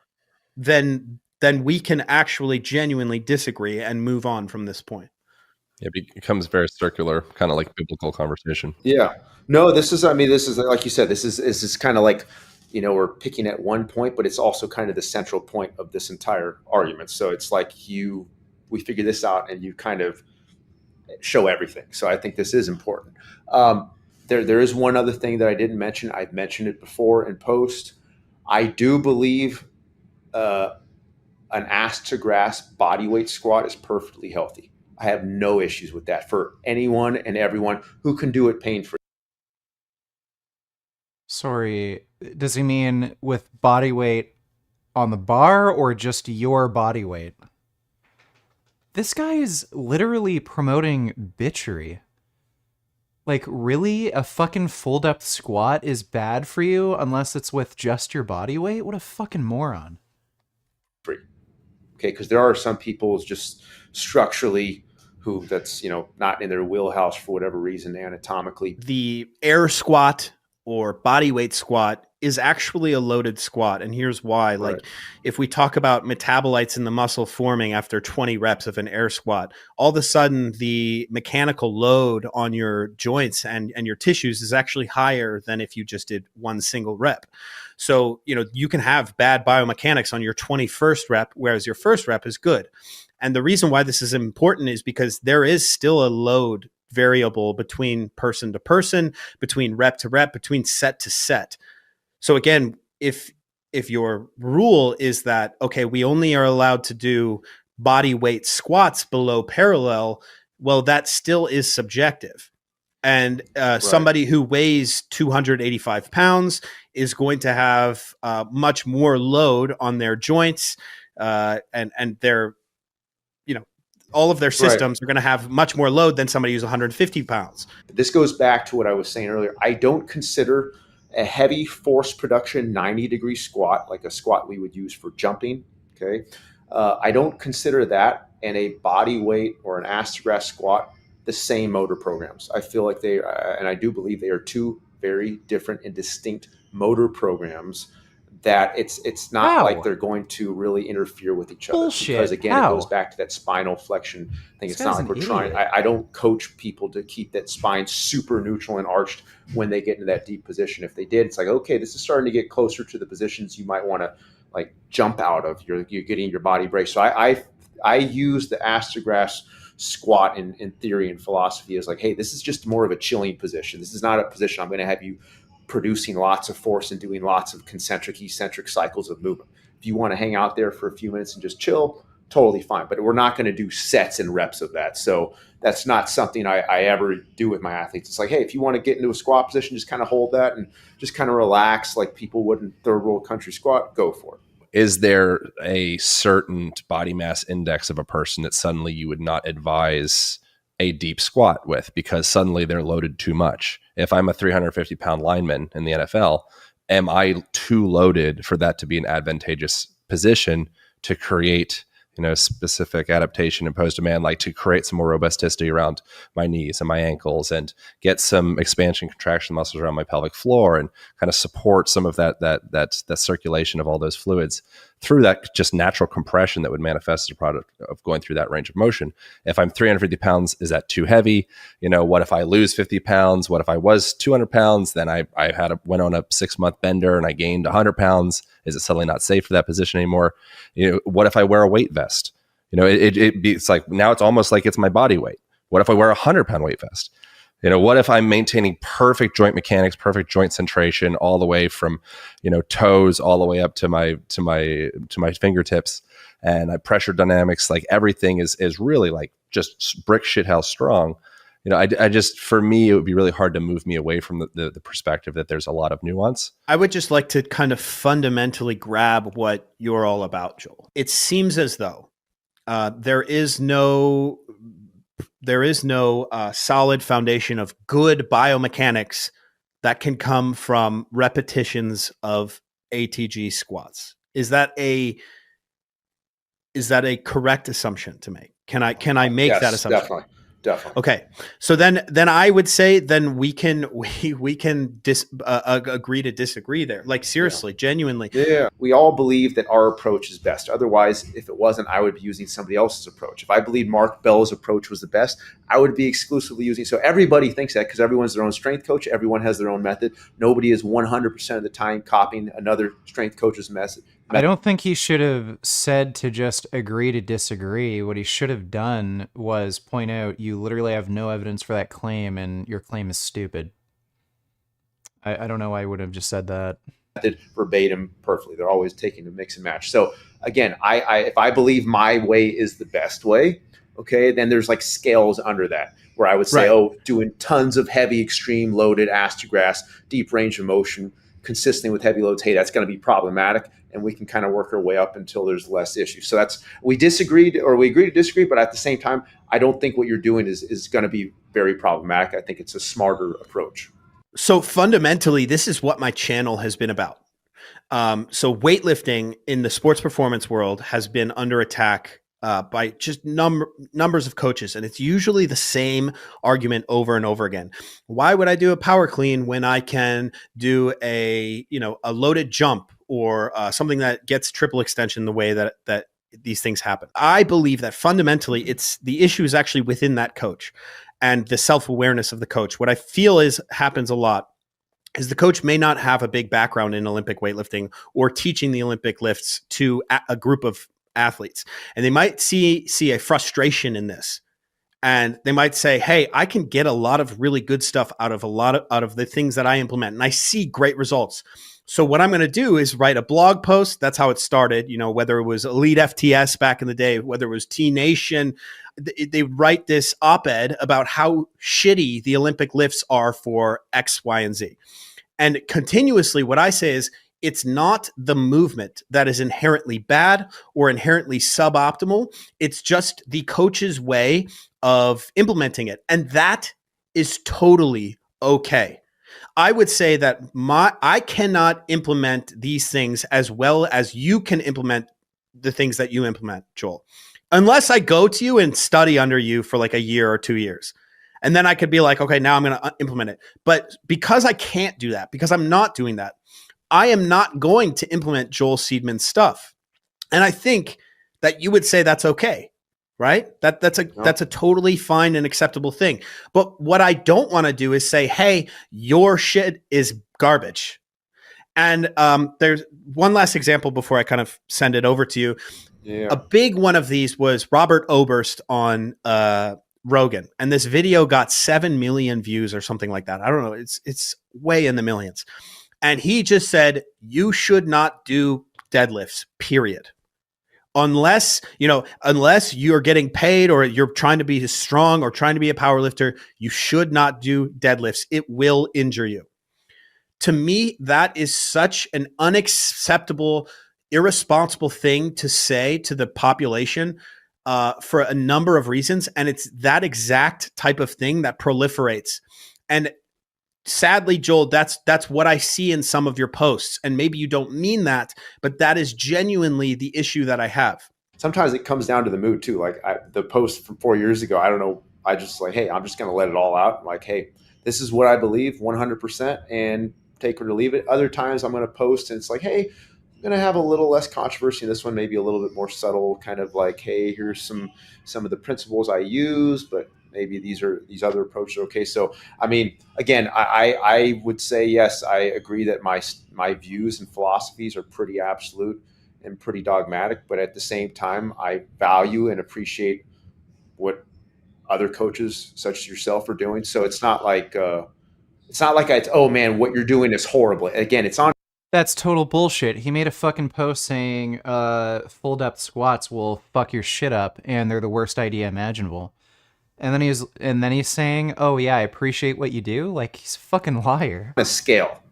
then we can actually genuinely disagree and move on from this point. It becomes very circular, kind of like biblical conversation. Yeah. No, this is like you said, this is kind of like, we're picking at one point, but it's also kind of the central point of this entire argument. So it's like we figure this out and you kind of show everything. So I think this is important. There is one other thing that I didn't mention. I've mentioned it before in post. I do believe an ass to grass body weight squat is perfectly healthy. I have no issues with that for anyone and everyone who can do it pain-free. Sorry, does he mean with body weight on the bar or just your body weight? This guy is literally promoting bitchery. Like, really? A fucking full-depth squat is bad for you unless it's with just your body weight? What a fucking moron. Okay, because there are some people just structurally who that's, not in their wheelhouse for whatever reason anatomically. The air squat or body weight squat is actually a loaded squat. And here's why. Right. Like if we talk about metabolites in the muscle forming after 20 reps of an air squat, all of a sudden the mechanical load on your joints and your tissues is actually higher than if you just did one single rep. So, you can have bad biomechanics on your 21st rep, whereas your first rep is good. And the reason why this is important is because there is still a load variable between person to person, between rep to rep, between set to set. So again, if your rule is that, okay, we only are allowed to do body weight squats below parallel, well, that still is subjective. And somebody who weighs 285 pounds is going to have much more load on their joints and their, all of their systems are going to have much more load than somebody who's 150 pounds. This goes back to what I was saying earlier. I don't consider a heavy force production 90-degree squat, like a squat we would use for jumping, okay? I don't consider that and a body weight or an astrograph squat the same motor programs. I feel like they, and I do believe they are two very different and distinct motor programs that it's not like they're going to really interfere with each other. Bullshit. Because again, it goes back to that spinal flexion thing. It's not like we're trying. I don't coach people to keep that spine super neutral and arched when they get into that deep position. If they did, it's like, okay, this is starting to get closer to the positions you might want to like jump out of. You're getting your body braced. So I use the astrograph squat in theory and philosophy as like, hey, this is just more of a chilling position. This is not a position I'm going to have you producing lots of force and doing lots of concentric, eccentric cycles of movement. If you want to hang out there for a few minutes and just chill, totally fine. But we're not going to do sets and reps of that. So that's not something I ever do with my athletes. It's like, hey, if you want to get into a squat position, just kind of hold that and just kind of relax like people would in third world country squat, go for it. Is there a certain body mass index of a person that suddenly you would not advise a deep squat with because suddenly they're loaded too much? If I'm a 350 pound lineman in the NFL, am I too loaded for that to be an advantageous position to create, specific adaptation and post demand, like to create some more robusticity around my knees and my ankles and get some expansion contraction muscles around my pelvic floor and kind of support some of that circulation of all those fluids through that just natural compression that would manifest as a product of going through that range of motion. If I'm 350 pounds, is that too heavy? What if I lose 50 pounds? What if I was 200 pounds? Then I went on a 6-month bender and I gained 100 pounds. Is it suddenly not safe for that position anymore? What if I wear a weight vest? It's like, now it's almost like it's my body weight. What if I wear a 100-pound weight vest? What if I'm maintaining perfect joint mechanics, perfect joint centration, all the way from, toes all the way up to my fingertips, and pressure dynamics, like everything is really like just brick shit house strong. I just, for me, it would be really hard to move me away from the perspective that there's a lot of nuance. I would just like to kind of fundamentally grab what you're all about, Joel. It seems as though there is no solid foundation of good biomechanics that can come from repetitions of ATG squats. Is that a correct assumption to make? Can I make that assumption? Definitely. Okay. So then I would say then we can agree to disagree there. Like seriously, genuinely. Yeah. We all believe that our approach is best. Otherwise, if it wasn't, I would be using somebody else's approach. If I believe Mark Bell's approach was the best, I would be exclusively using. So everybody thinks that because everyone's their own strength coach. Everyone has their own method. Nobody is 100% of the time copying another strength coach's method. I don't think he should have said to just agree to disagree. What he should have done was point out you literally have no evidence for that claim and your claim is stupid. I don't know why I would have just said that. Verbatim perfectly. They're always taking a mix and match. So again, if I believe my way is the best way, okay, then there's like scales under that where I would say, doing tons of heavy, extreme loaded astrograph, deep range of motion, consistent with heavy loads, hey, that's going to be problematic. And we can kind of work our way up until there's less issues. So we agree to disagree, but at the same time, I don't think what you're doing is going to be very problematic. I think it's a smarter approach. So fundamentally, this is what my channel has been about. So weightlifting in the sports performance world has been under attack by just numbers of coaches. And it's usually the same argument over and over again. Why would I do a power clean when I can do a loaded jump or something that gets triple extension the way that these things happen? I believe that fundamentally the issue is actually within that coach and the self-awareness of the coach. What I feel happens a lot is the coach may not have a big background in Olympic weightlifting or teaching the Olympic lifts to a group of athletes. And they might see a frustration in this. And they might say, hey, I can get a lot of really good stuff out of the things that I implement. And I see great results. So what I'm going to do is write a blog post. That's how it started. You know, whether it was Elite FTS back in the day, whether it was T Nation, they write this op-ed about how shitty the Olympic lifts are for X, Y, and Z. And continuously, what I say is it's not the movement that is inherently bad or inherently suboptimal. It's just the coach's way of implementing it. And that is totally okay. I would say that I cannot implement these things as well as you can implement the things that you implement, Joel, unless I go to you and study under you for like a year or 2 years. And then I could be like, okay, now I'm going to implement it. But because I can't do that, because I'm not doing that, I am not going to implement Joel Seedman's stuff. And I think that you would say that's okay, right? That's a totally fine and acceptable thing. But what I don't want to do is say, hey, your shit is garbage. And there's one last example before I kind of send it over to you. Yeah. A big one of these was Robert Oberst on Rogan. And this video got 7 million views or something like that. I don't know. It's way in the millions. And he just said, you should not do deadlifts, period. Unless you're getting paid or you're trying to be strong or trying to be a power lifter, you should not do deadlifts. It will injure you. To me, that is such an unacceptable, irresponsible thing to say to the population for a number of reasons. And it's that exact type of thing that proliferates. And sadly, Joel, that's what I see in some of your posts. And maybe you don't mean that, but that is genuinely the issue that I have. Sometimes it comes down to the mood too. Like the post from 4 years ago, I don't know. I just like, hey, I'm just going to let it all out. I'm like, hey, this is what I believe 100% and take it or leave it. Other times I'm going to post and it's like, hey, I'm going to have a little less controversy. This one maybe a little bit more subtle, kind of like, hey, here's some of the principles I use, but maybe these other approaches are okay. So, I mean, again, I would say, yes, I agree that my views and philosophies are pretty absolute and pretty dogmatic, but at the same time, I value and appreciate what other coaches such as yourself are doing. So it's not like oh man, what you're doing is horrible. Again, it's on. That's total bullshit. He made a fucking post saying full depth squats will fuck your shit up and they're the worst idea imaginable. And then he's saying, "Oh yeah, I appreciate what you do." Like he's a fucking liar. A scale.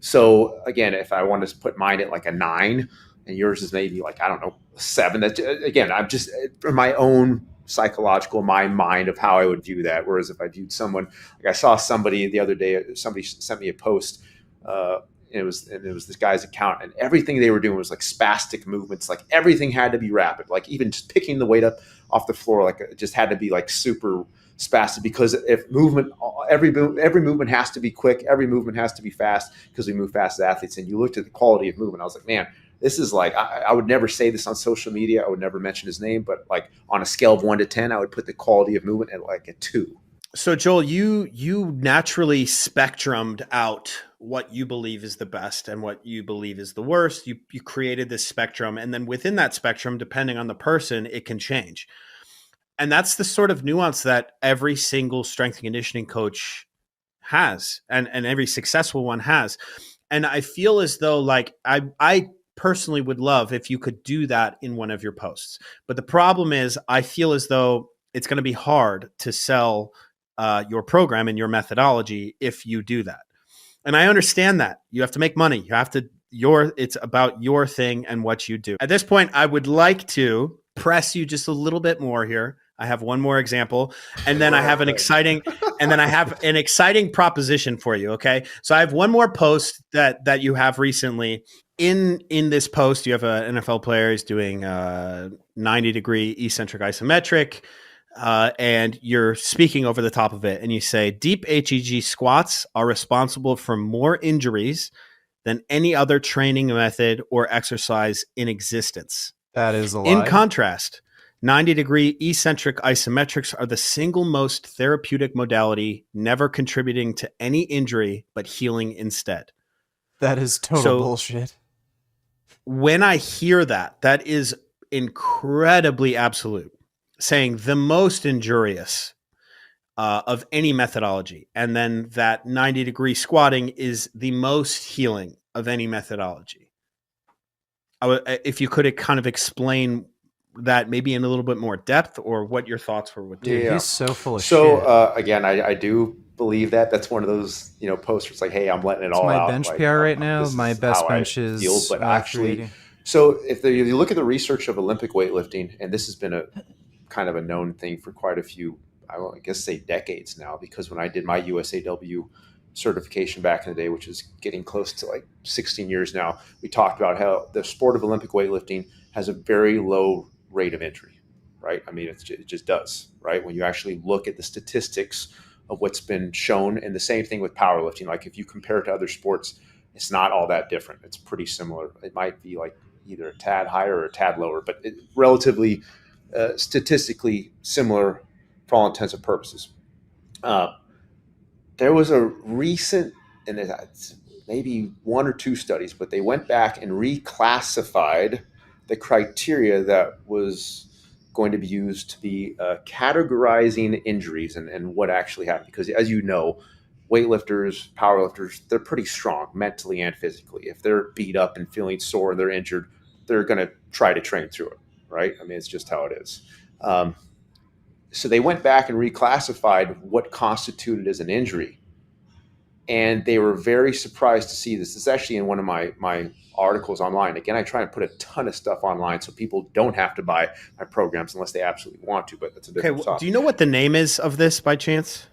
So again, if I want to put mine at like a 9 and yours is maybe like, I don't know, 7, that again, I'm just for my own psychological mind of how I would view that. Whereas if I viewed someone, like I saw somebody the other day, somebody sent me a post, and it was this guy's account, and everything they were doing was like spastic movements. Like everything had to be rapid. Like even just picking the weight up off the floor, like it just had to be like super spastic, because if every movement has to be quick, every movement has to be fast, because we move fast as athletes. And you looked at the quality of movement, I was like, man, this is like, I would never say this on social media. I would never mention his name, but like on a scale of 1 to 10, I would put the quality of movement at like a 2. So Joel, you naturally spectrumed out what you believe is the best and what you believe is the worst. You created this spectrum, and then within that spectrum, depending on the person, it can change. And that's the sort of nuance that every single strength and conditioning coach has, and every successful one has. And I feel as though like I personally would love if you could do that in one of your posts. But the problem is I feel as though it's going to be hard to sell your program and your methodology if you do that. And I understand that. You have to make money. You have to it's about your thing and what you do. At this point, I would like to press you just a little bit more here. I have one more example, and then I have an exciting proposition for you. Okay. So I have one more post that you have recently. In this post, you have an NFL player who's doing 90-degree eccentric isometric, and you're speaking over the top of it, and you say deep HEG squats are responsible for more injuries than any other training method or exercise in existence. That is a lie. In contrast, 90-degree eccentric isometrics are the single most therapeutic modality, never contributing to any injury, but healing instead. That is total bullshit. When I hear that, that is incredibly absolute, saying the most injurious of any methodology. And then that 90-degree squatting is the most healing. of any methodology. If you could kind of explain that maybe in a little bit more depth, or what your thoughts were with Dude, it. he's so full of shit. Again, I do believe that. That's one of those, posters like, hey, I'm letting it It's all my out. bench like, PR right now. this My is best how bench I is feel. But actually, 380. so if you look at the research of Olympic weightlifting, and this has been a kind of a known thing for quite a few, I guess say decades now, because when I did my USAW certification back in the day, which is getting close to like 16 years now, we talked about how the sport of Olympic weightlifting has a very low rate of injury, right? I mean, it just does, right? When you actually look at the statistics of what's been shown, and the same thing with powerlifting. Like if you compare it to other sports, it's not all that different. It's pretty similar. It might be like either a tad higher or a tad lower, but relatively statistically similar for all intents and purposes. There was a recent, and it's maybe one or two studies, but they went back and reclassified the criteria that was going to be used to be categorizing injuries and what actually happened. Because as you know, weightlifters, powerlifters, they're pretty strong mentally and physically. If they're beat up and feeling sore and they're injured, they're going to try to train through it, right? I mean, it's just how it is. So they went back and reclassified what constituted as an injury. And they were very surprised to see this. This is actually in one of my articles online. Again, I try and put a ton of stuff online so people don't have to buy my programs unless they absolutely want to, but that's a different topic. Do you know what the name is of this by chance?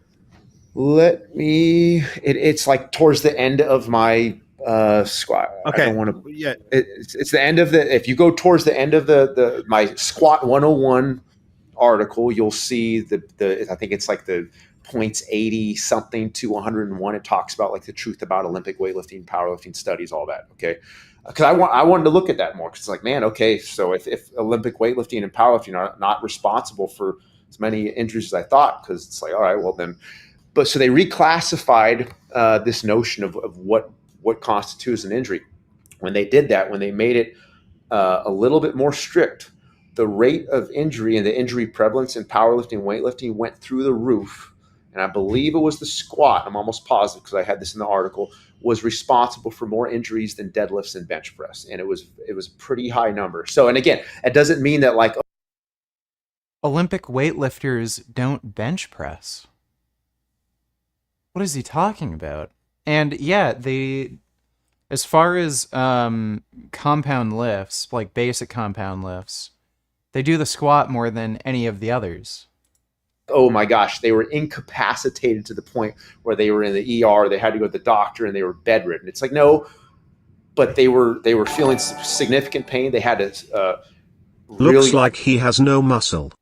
It's like towards the end of my squat. Okay. I don't want to. Yeah. It's the end of if you go towards the end of my squat 101 article, you'll see I think it's like the points 80 something to 101. It talks about like the truth about Olympic weightlifting, powerlifting studies, all that. Okay. Because I wanted to look at that more, because it's like, man, okay, so if Olympic weightlifting and powerlifting are not responsible for as many injuries as I thought, because it's like, all right, well then. But so they reclassified this notion of what constitutes an injury. When they did that, when they made it a little bit more strict, the rate of injury and the injury prevalence in powerlifting, weightlifting went through the roof. And I believe it was the squat, I'm almost positive because I had this in the article, was responsible for more injuries than deadlifts and bench press. And it was a pretty high number. So, and again, it doesn't mean that like Olympic weightlifters don't bench press. What is he talking about? And yeah, as far as compound lifts, like basic compound lifts, they do the squat more than any of the others. Oh my gosh, they were incapacitated to the point where they were in the ER, they had to go to the doctor, and they were bedridden. It's like, no, but they were feeling significant pain. They had to really... Looks like he has no muscle.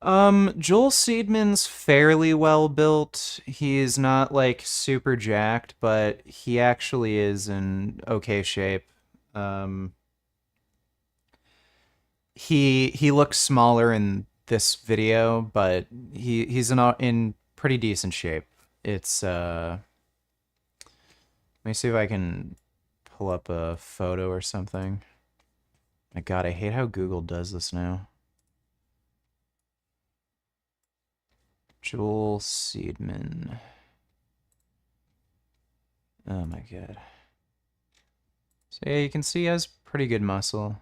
Joel Seedman's fairly well built. He's not like super jacked, but he actually is in okay shape. He looks smaller in this video, but he's in pretty decent shape. It's let me see if I can pull up a photo or something. My God, I hate how Google does this now. Joel Seedman. Oh my God. So yeah, you can see he has pretty good muscle.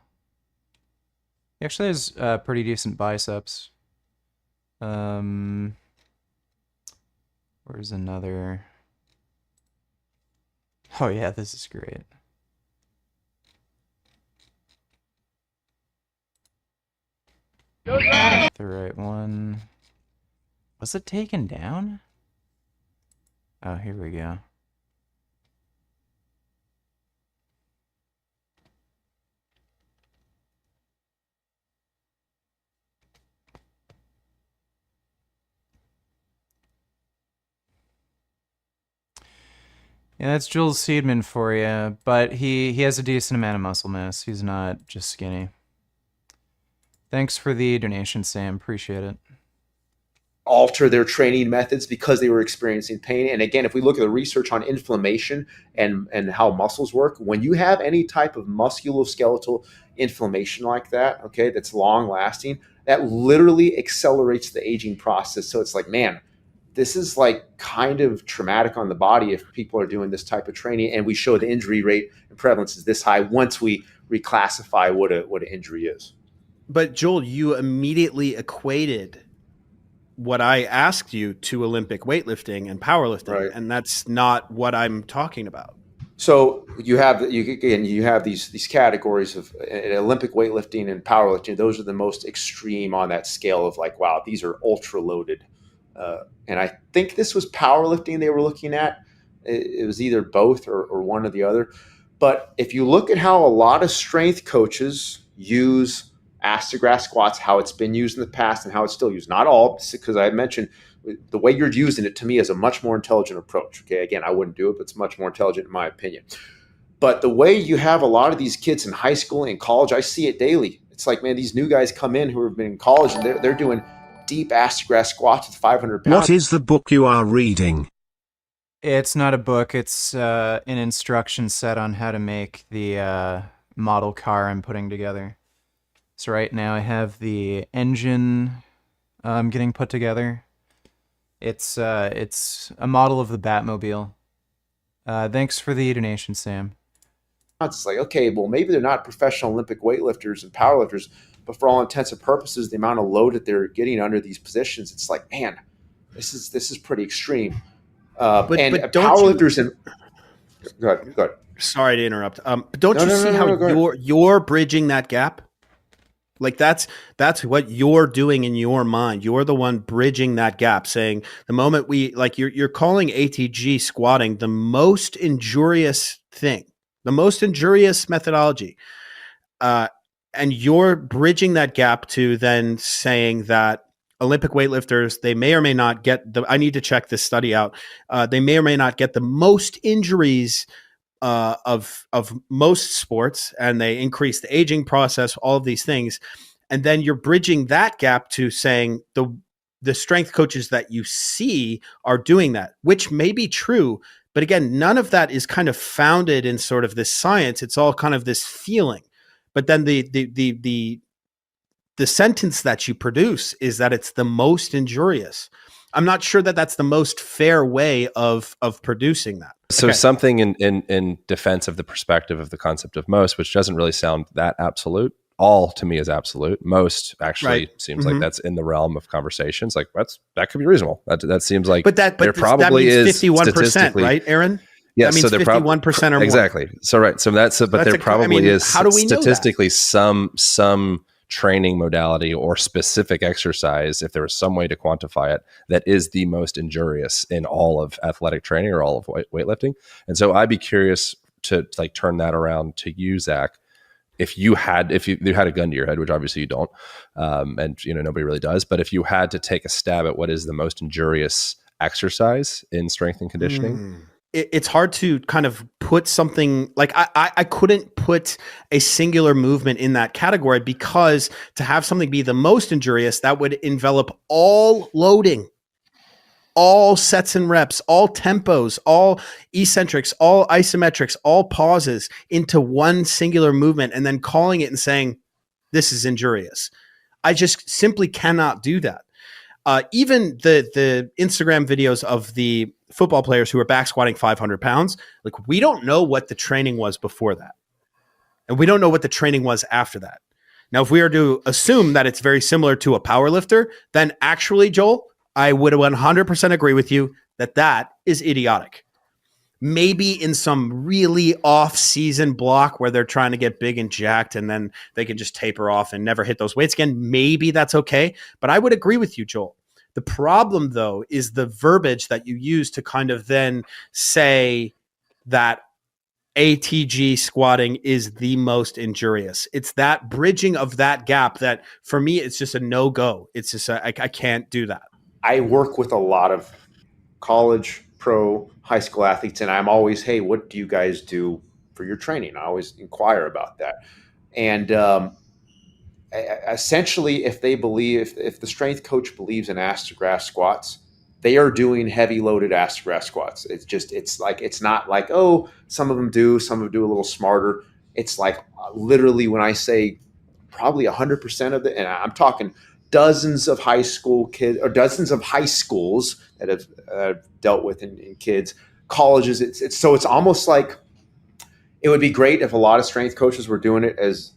He actually has pretty decent biceps. Where's another? Oh yeah, this is great. The right one. Was it taken down? Oh, here we go. Yeah, that's Joel Seedman for you, but he has a decent amount of muscle mass. He's not just skinny. Thanks for the donation, Sam. Appreciate it. Alter their training methods because they were experiencing pain. And again, if we look at the research on inflammation and how muscles work, when you have any type of musculoskeletal inflammation like that, okay, that's long lasting, that literally accelerates the aging process. So it's like, man, this is like kind of traumatic on the body if people are doing this type of training, and we show the injury rate and prevalence is this high once we reclassify what an injury is. But Joel, you immediately equated what I asked you to Olympic weightlifting and powerlifting, Right. and that's not what I'm talking about. So you have these categories of Olympic weightlifting and powerlifting. Those are the most extreme on that scale of like, wow, these are ultra loaded. And I think this was powerlifting they were looking at. It was either both or one or the other. But if you look at how a lot of strength coaches use ass-to-grass squats, how it's been used in the past and how it's still used, not all, because I mentioned the way you're using it to me is a much more intelligent approach. Okay, again, I wouldn't do it, but it's much more intelligent in my opinion. But the way you have a lot of these kids in high school and college, I see it daily. It's like, man, these new guys come in who have been in college and they're doing deep ass-to-grass squats with 500 pounds. What is the book you are reading? It's not a book. It's an instruction set on how to make the model car I'm putting together. So right now I have the engine getting put together. It's a model of the Batmobile. Thanks for the donation, Sam. It's like, okay, well, maybe they're not professional Olympic weightlifters and powerlifters, but for all intents and purposes, the amount of load that they're getting under these positions, it's like, man, this is pretty extreme. But don't powerlifters and go ahead. Sorry to interrupt. But don't you see how you're bridging that gap? Like that's what you're doing in your mind. You're the one bridging that gap, saying the moment you're calling ATG squatting the most injurious thing, the most injurious methodology. And you're bridging that gap to then saying that Olympic weightlifters, they may or may not get I need to check this study out. They may or may not get the most injuries of most sports, and they increase the aging process, all of these things. And then you're bridging that gap to saying the strength coaches that you see are doing that, which may be true. But again, none of that is kind of founded in sort of this science. It's all kind of this feeling. But then the sentence that you produce is that it's the most injurious. I'm not sure that that's the most fair way of producing that. So something in defense of the perspective of the concept of most, which doesn't really sound that absolute. All to me is absolute. Most actually seems like that's in the realm of conversations. Like that could be reasonable. That seems like, but there probably that is 51%, right, Aaron? Yeah, that means so 51% or more. Exactly. So right. So but there probably is how do we statistically some training modality or specific exercise, if there was some way to quantify it, that is the most injurious in all of athletic training or all of weightlifting. And so I'd be curious to like turn that around to you, Zach. If you had a gun to your head, which obviously you don't, and nobody really does, but if you had to take a stab at what is the most injurious exercise in strength and conditioning, it's hard to kind of put something like I couldn't put a singular movement in that category, because to have something be the most injurious, that would envelop all loading, all sets and reps, all tempos, all eccentrics, all isometrics, all pauses into one singular movement, and then calling it and saying, this is injurious. I just simply cannot do that. Even the Instagram videos of the football players who are back squatting 500 pounds, like, we don't know what the training was before that. And we don't know what the training was after that. Now, if we are to assume that it's very similar to a power lifter, then actually, Joel, I would 100% agree with you that is idiotic. Maybe in some really off-season block where they're trying to get big and jacked and then they can just taper off and never hit those weights again, maybe that's okay. But I would agree with you, Joel. The problem, though, is the verbiage that you use to kind of then say that ATG squatting is the most injurious. It's that bridging of that gap that, for me, it's just a no-go. It's just I can't do that. I work with a lot of college, pro, high school athletes, and I'm always, hey, what do you guys do for your training? I always inquire about that. And essentially, if the strength coach believes in ass-to-grass squats, they are doing heavy loaded ass-to-grass squats. It's not like, oh, some of them do a little smarter. It's like literally when I say probably 100% of it, and I'm talking dozens of high school kids or dozens of high schools that have dealt with in kids, colleges. It's almost like it would be great if a lot of strength coaches were doing it as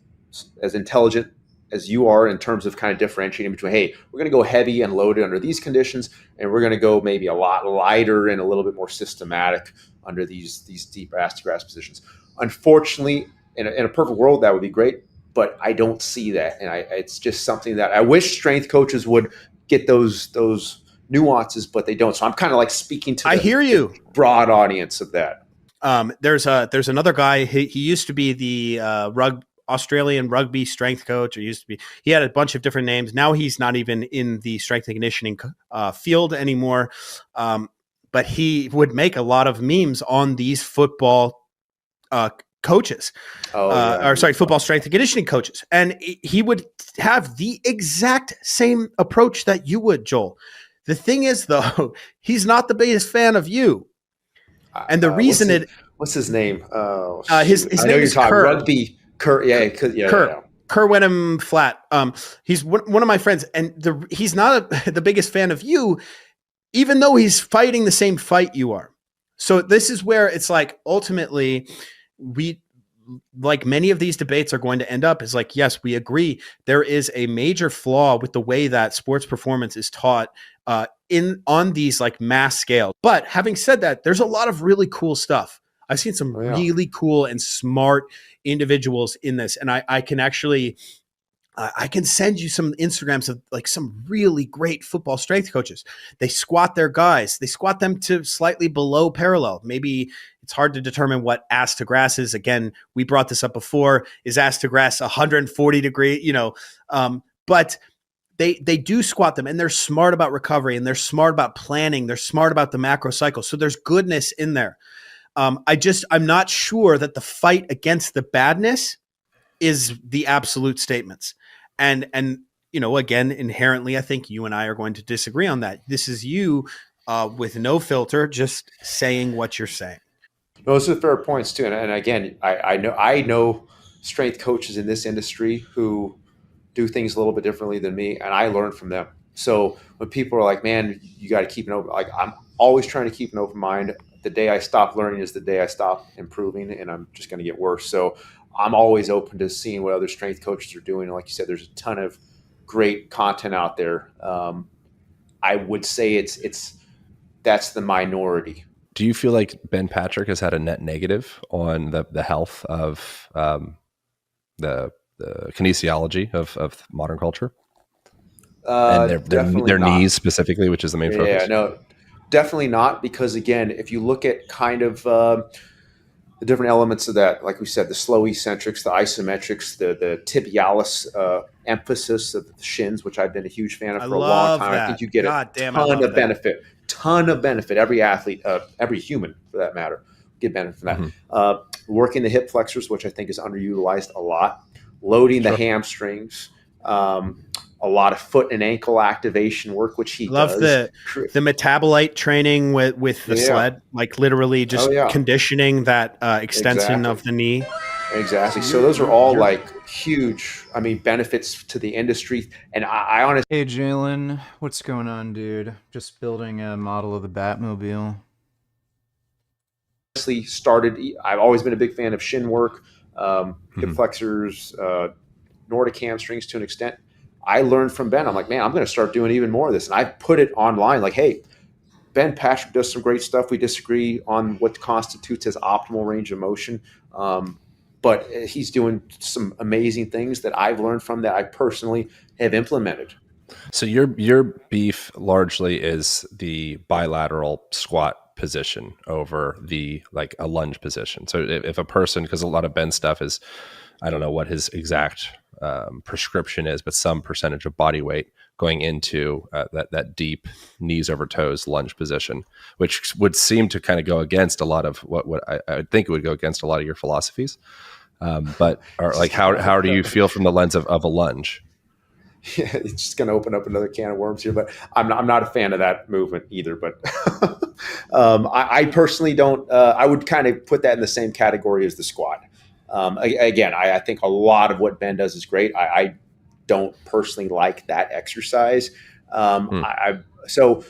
intelligent as you are in terms of kind of differentiating between, hey, we're going to go heavy and loaded under these conditions, and we're going to go maybe a lot lighter and a little bit more systematic under these deep ass to grass positions. Unfortunately, in a perfect world, that would be great, but I don't see that, and it's just something that I wish strength coaches would get those nuances, but they don't. So I'm kind of like speaking to the broad audience of that. There's another guy. He used to be the Australian rugby strength coach, or he had a bunch of different names. Now he's not even in the strength and conditioning field anymore. But he would make a lot of memes on these football coaches, football strength and conditioning coaches. And he would have the exact same approach that you would, Joel. The thing is, though, he's not the biggest fan of you. And the reason what's his name? His name is Kerr. Rugby. Kerr, Kerr Wenham Flat. He's one of my friends, and he's not the biggest fan of you, even though he's fighting the same fight you are. So this is where it's like, ultimately, like many of these debates are going to end up is like, yes, we agree there is a major flaw with the way that sports performance is taught on these like mass scale. But having said that, there's a lot of really cool stuff. I've seen some really cool and smart individuals in this. And I can actually, I can send you some Instagrams of like some really great football strength coaches. They squat their guys. They squat them to slightly below parallel. Maybe it's hard to determine what ass to grass is. Again, we brought this up before. Is ass to grass 140 degree, but they do squat them, and they're smart about recovery, and they're smart about planning. They're smart about the macro cycle. So there's goodness in there. I'm not sure that the fight against the badness is the absolute statements. And again, inherently, I think you and I are going to disagree on that. This is you with no filter, just saying what you're saying. Those are fair points too. And again, I know strength coaches in this industry who do things a little bit differently than me, and I learn from them. So when people are like, man, you got to keep an open, like I'm always trying to keep an open mind. The day I stop learning is the day I stop improving, and I'm just going to get worse. So I'm always open to seeing what other strength coaches are doing. And like you said, there's a ton of great content out there. I would say that's the minority. Do you feel like Ben Patrick has had a net negative on the health of the kinesiology of modern culture? And their knees specifically, which is the main focus? Yeah, no, definitely not. Because again, if you look at kind of the different elements of that, like we said, the slow eccentrics, the isometrics, the tibialis emphasis of the shins, which I've been a huge fan of for a long time. I think you get a ton of benefit. Every athlete, every human for that matter, get benefit from that. Mm-hmm. Working the hip flexors, which I think is underutilized a lot. Loading the hamstrings. A lot of foot and ankle activation work, which he love does. the metabolite training with the sled, like literally just conditioning that extension of the knee. Exactly. So those are all like huge, benefits to the industry. And I honestly, hey Jalen, what's going on, dude? Just building a model of the Batmobile. I've always been a big fan of shin work, hip flexors, Nordic hamstrings to an extent. I learned from Ben. I'm like, man, I'm going to start doing even more of this. And I put it online like, hey, Ben Patrick does some great stuff. We disagree on what constitutes his optimal range of motion. But he's doing some amazing things that I've learned from that I personally have implemented. So your beef largely is the bilateral squat position over a lunge position. So if a person, because a lot of Ben stuff is, I don't know what his exact prescription is, but some percentage of body weight going into that deep knees over toes lunge position, which would seem to kind of go against a lot of what I think it would go against a lot of your philosophies. But how do you feel from the lens of a lunge? Yeah, it's just going to open up another can of worms here, but I'm not a fan of that movement either. But I personally don't. I would kind of put that in the same category as the squat. Again, I think a lot of what Ben does is great. I don't personally like that exercise. So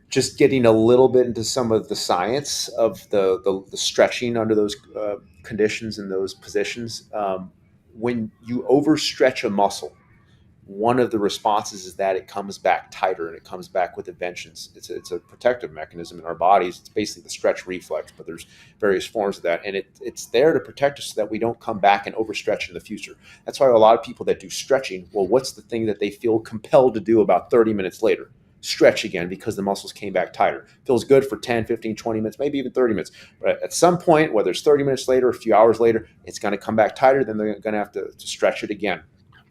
just getting a little bit into some of the science of the stretching under those conditions and those positions. When you overstretch a muscle, one of the responses is that it comes back tighter and it comes back with a vengeance. It's a protective mechanism in our bodies. It's basically the stretch reflex, but there's various forms of that. And it's there to protect us so that we don't come back and overstretch in the future. That's why a lot of people that do stretching, well, what's the thing that they feel compelled to do about 30 minutes later? Stretch again because the muscles came back tighter. Feels good for 10, 15, 20 minutes, maybe even 30 minutes. But at some point, whether it's 30 minutes later, a few hours later, it's going to come back tighter. Then they're going to have to stretch it again.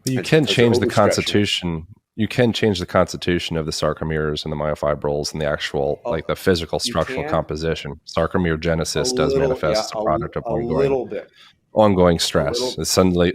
But you can change the constitution. You can change the constitution of the sarcomeres and the myofibrils and the actual, like the physical structural composition. Sarcomerogenesis does manifest as a product of ongoing stress. Suddenly,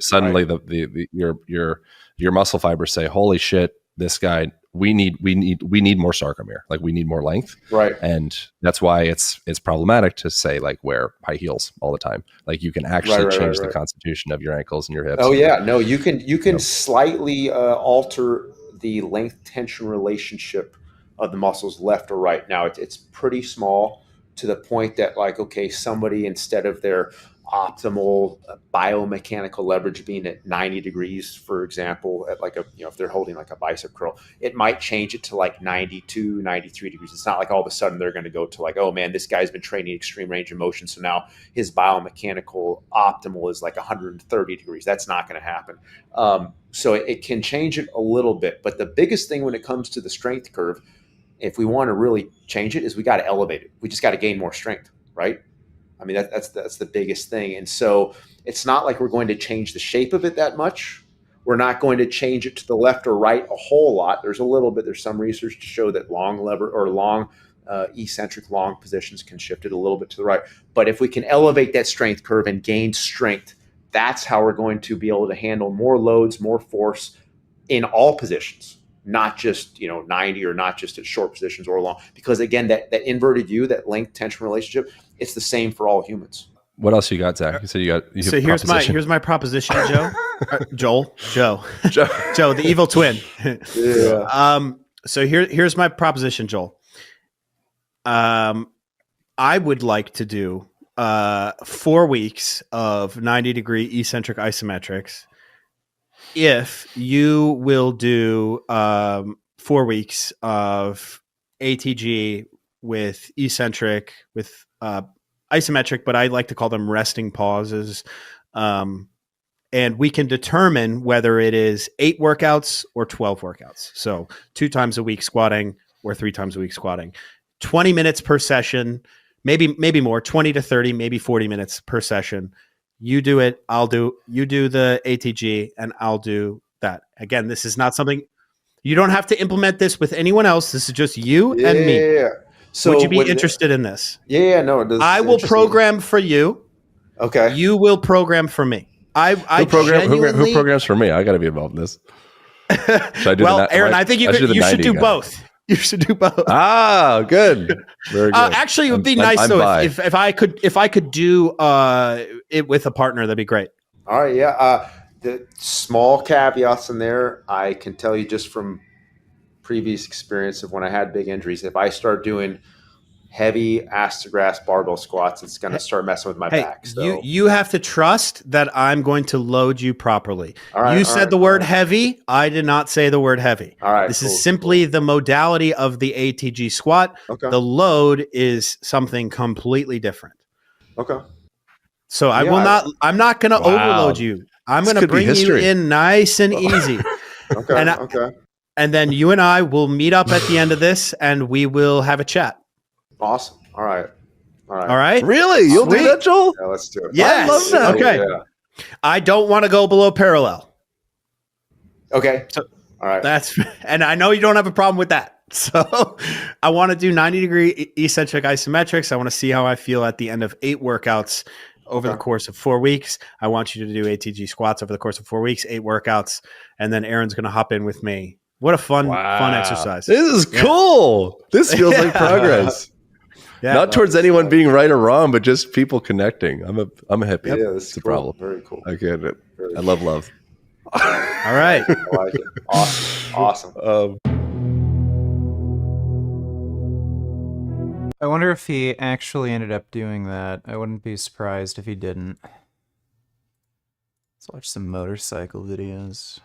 your muscle fibers say, "Holy shit, this guy! We need more sarcomere. Like we need more length." Right. And that's why it's problematic to say like wear high heels all the time. Like you can actually change the constitution of your ankles and your hips. Oh yeah, no, you can slightly alter the length tension relationship of the muscles left or right. Now it's pretty small to the point that like, okay, somebody instead of their optimal biomechanical leverage being at 90 degrees, for example, at like if they're holding like a bicep curl, it might change it to like 92, 93 degrees. It's not like all of a sudden they're going to go to like, oh man, this guy's been training extreme range of motion, so now his biomechanical optimal is like 130 degrees. That's not going to happen. So it can change it a little bit. But the biggest thing when it comes to the strength curve, if we want to really change it, is we got to elevate it. We just got to gain more strength, right? I mean, that's the biggest thing. And so it's not like we're going to change the shape of it that much. We're not going to change it to the left or right a whole lot. There's some research to show that long eccentric long positions can shift it a little bit to the right. But if we can elevate that strength curve and gain strength, that's how we're going to be able to handle more loads, more force in all positions, not just 90 or not just at short positions or long. Because again, that inverted U, that length tension relationship, it's the same for all humans. What else you got, Zach? You said you got. So here's my proposition, Joe. Joe, the evil twin. Yeah. So here's my proposition, Joel. I would like to do 4 weeks of 90-degree eccentric isometrics. If you will do 4 weeks of ATG with eccentric, with isometric, but I like to call them resting pauses. And we can determine whether it is 8 workouts or 12 workouts. So 2 times a week squatting or 3 times a week squatting. 20 minutes per session, maybe more, 20 to 30, maybe 40 minutes per session. You do it, you do the ATG, and I'll do that. Again, this is not something, you don't have to implement this with anyone else. This is just you and me. Yeah. So would you be interested in this? Yeah, no. I will program for you. Okay. You will program for me. Who programs for me? I got to be involved in this. Should I do Aaron, I think you should do both. You should do both. Ah, good. Very good. Actually, it would be nice if I could do it with a partner. That'd be great. All right. Yeah. The small caveats in there, I can tell you just from previous experience of when I had big injuries, if I start doing heavy ass to grass barbell squats, it's going to start messing with my back. So you have to trust that I'm going to load you properly. Right, you said the word heavy. I did not say the word heavy. All right. This is simply the modality of the ATG squat. Okay. The load is something completely different. Okay. So I'm not going to overload you. I'm going to bring you in nice and easy. Okay. And then you and I will meet up at the end of this and we will have a chat. Awesome. All right. Really? You'll do that, Joel? Yeah, let's do it. Yes. I love that. Okay. Yeah. I don't want to go below parallel. Okay. So, all right. And I know you don't have a problem with that. So I want to do 90-degree eccentric isometrics. I want to see how I feel at the end of 8 workouts over the course of 4 weeks. I want you to do ATG squats over the course of 4 weeks, 8 workouts, and then Aaron's going to hop in with me. What a fun exercise. This is cool. This feels like progress. Not towards anyone being right or wrong, but just people connecting. I'm a hippie. Yeah, this it's a cool. problem. Very cool. I get it. I love. All right. I like it. Awesome. I wonder if he actually ended up doing that. I wouldn't be surprised if he didn't. Let's watch some motorcycle videos.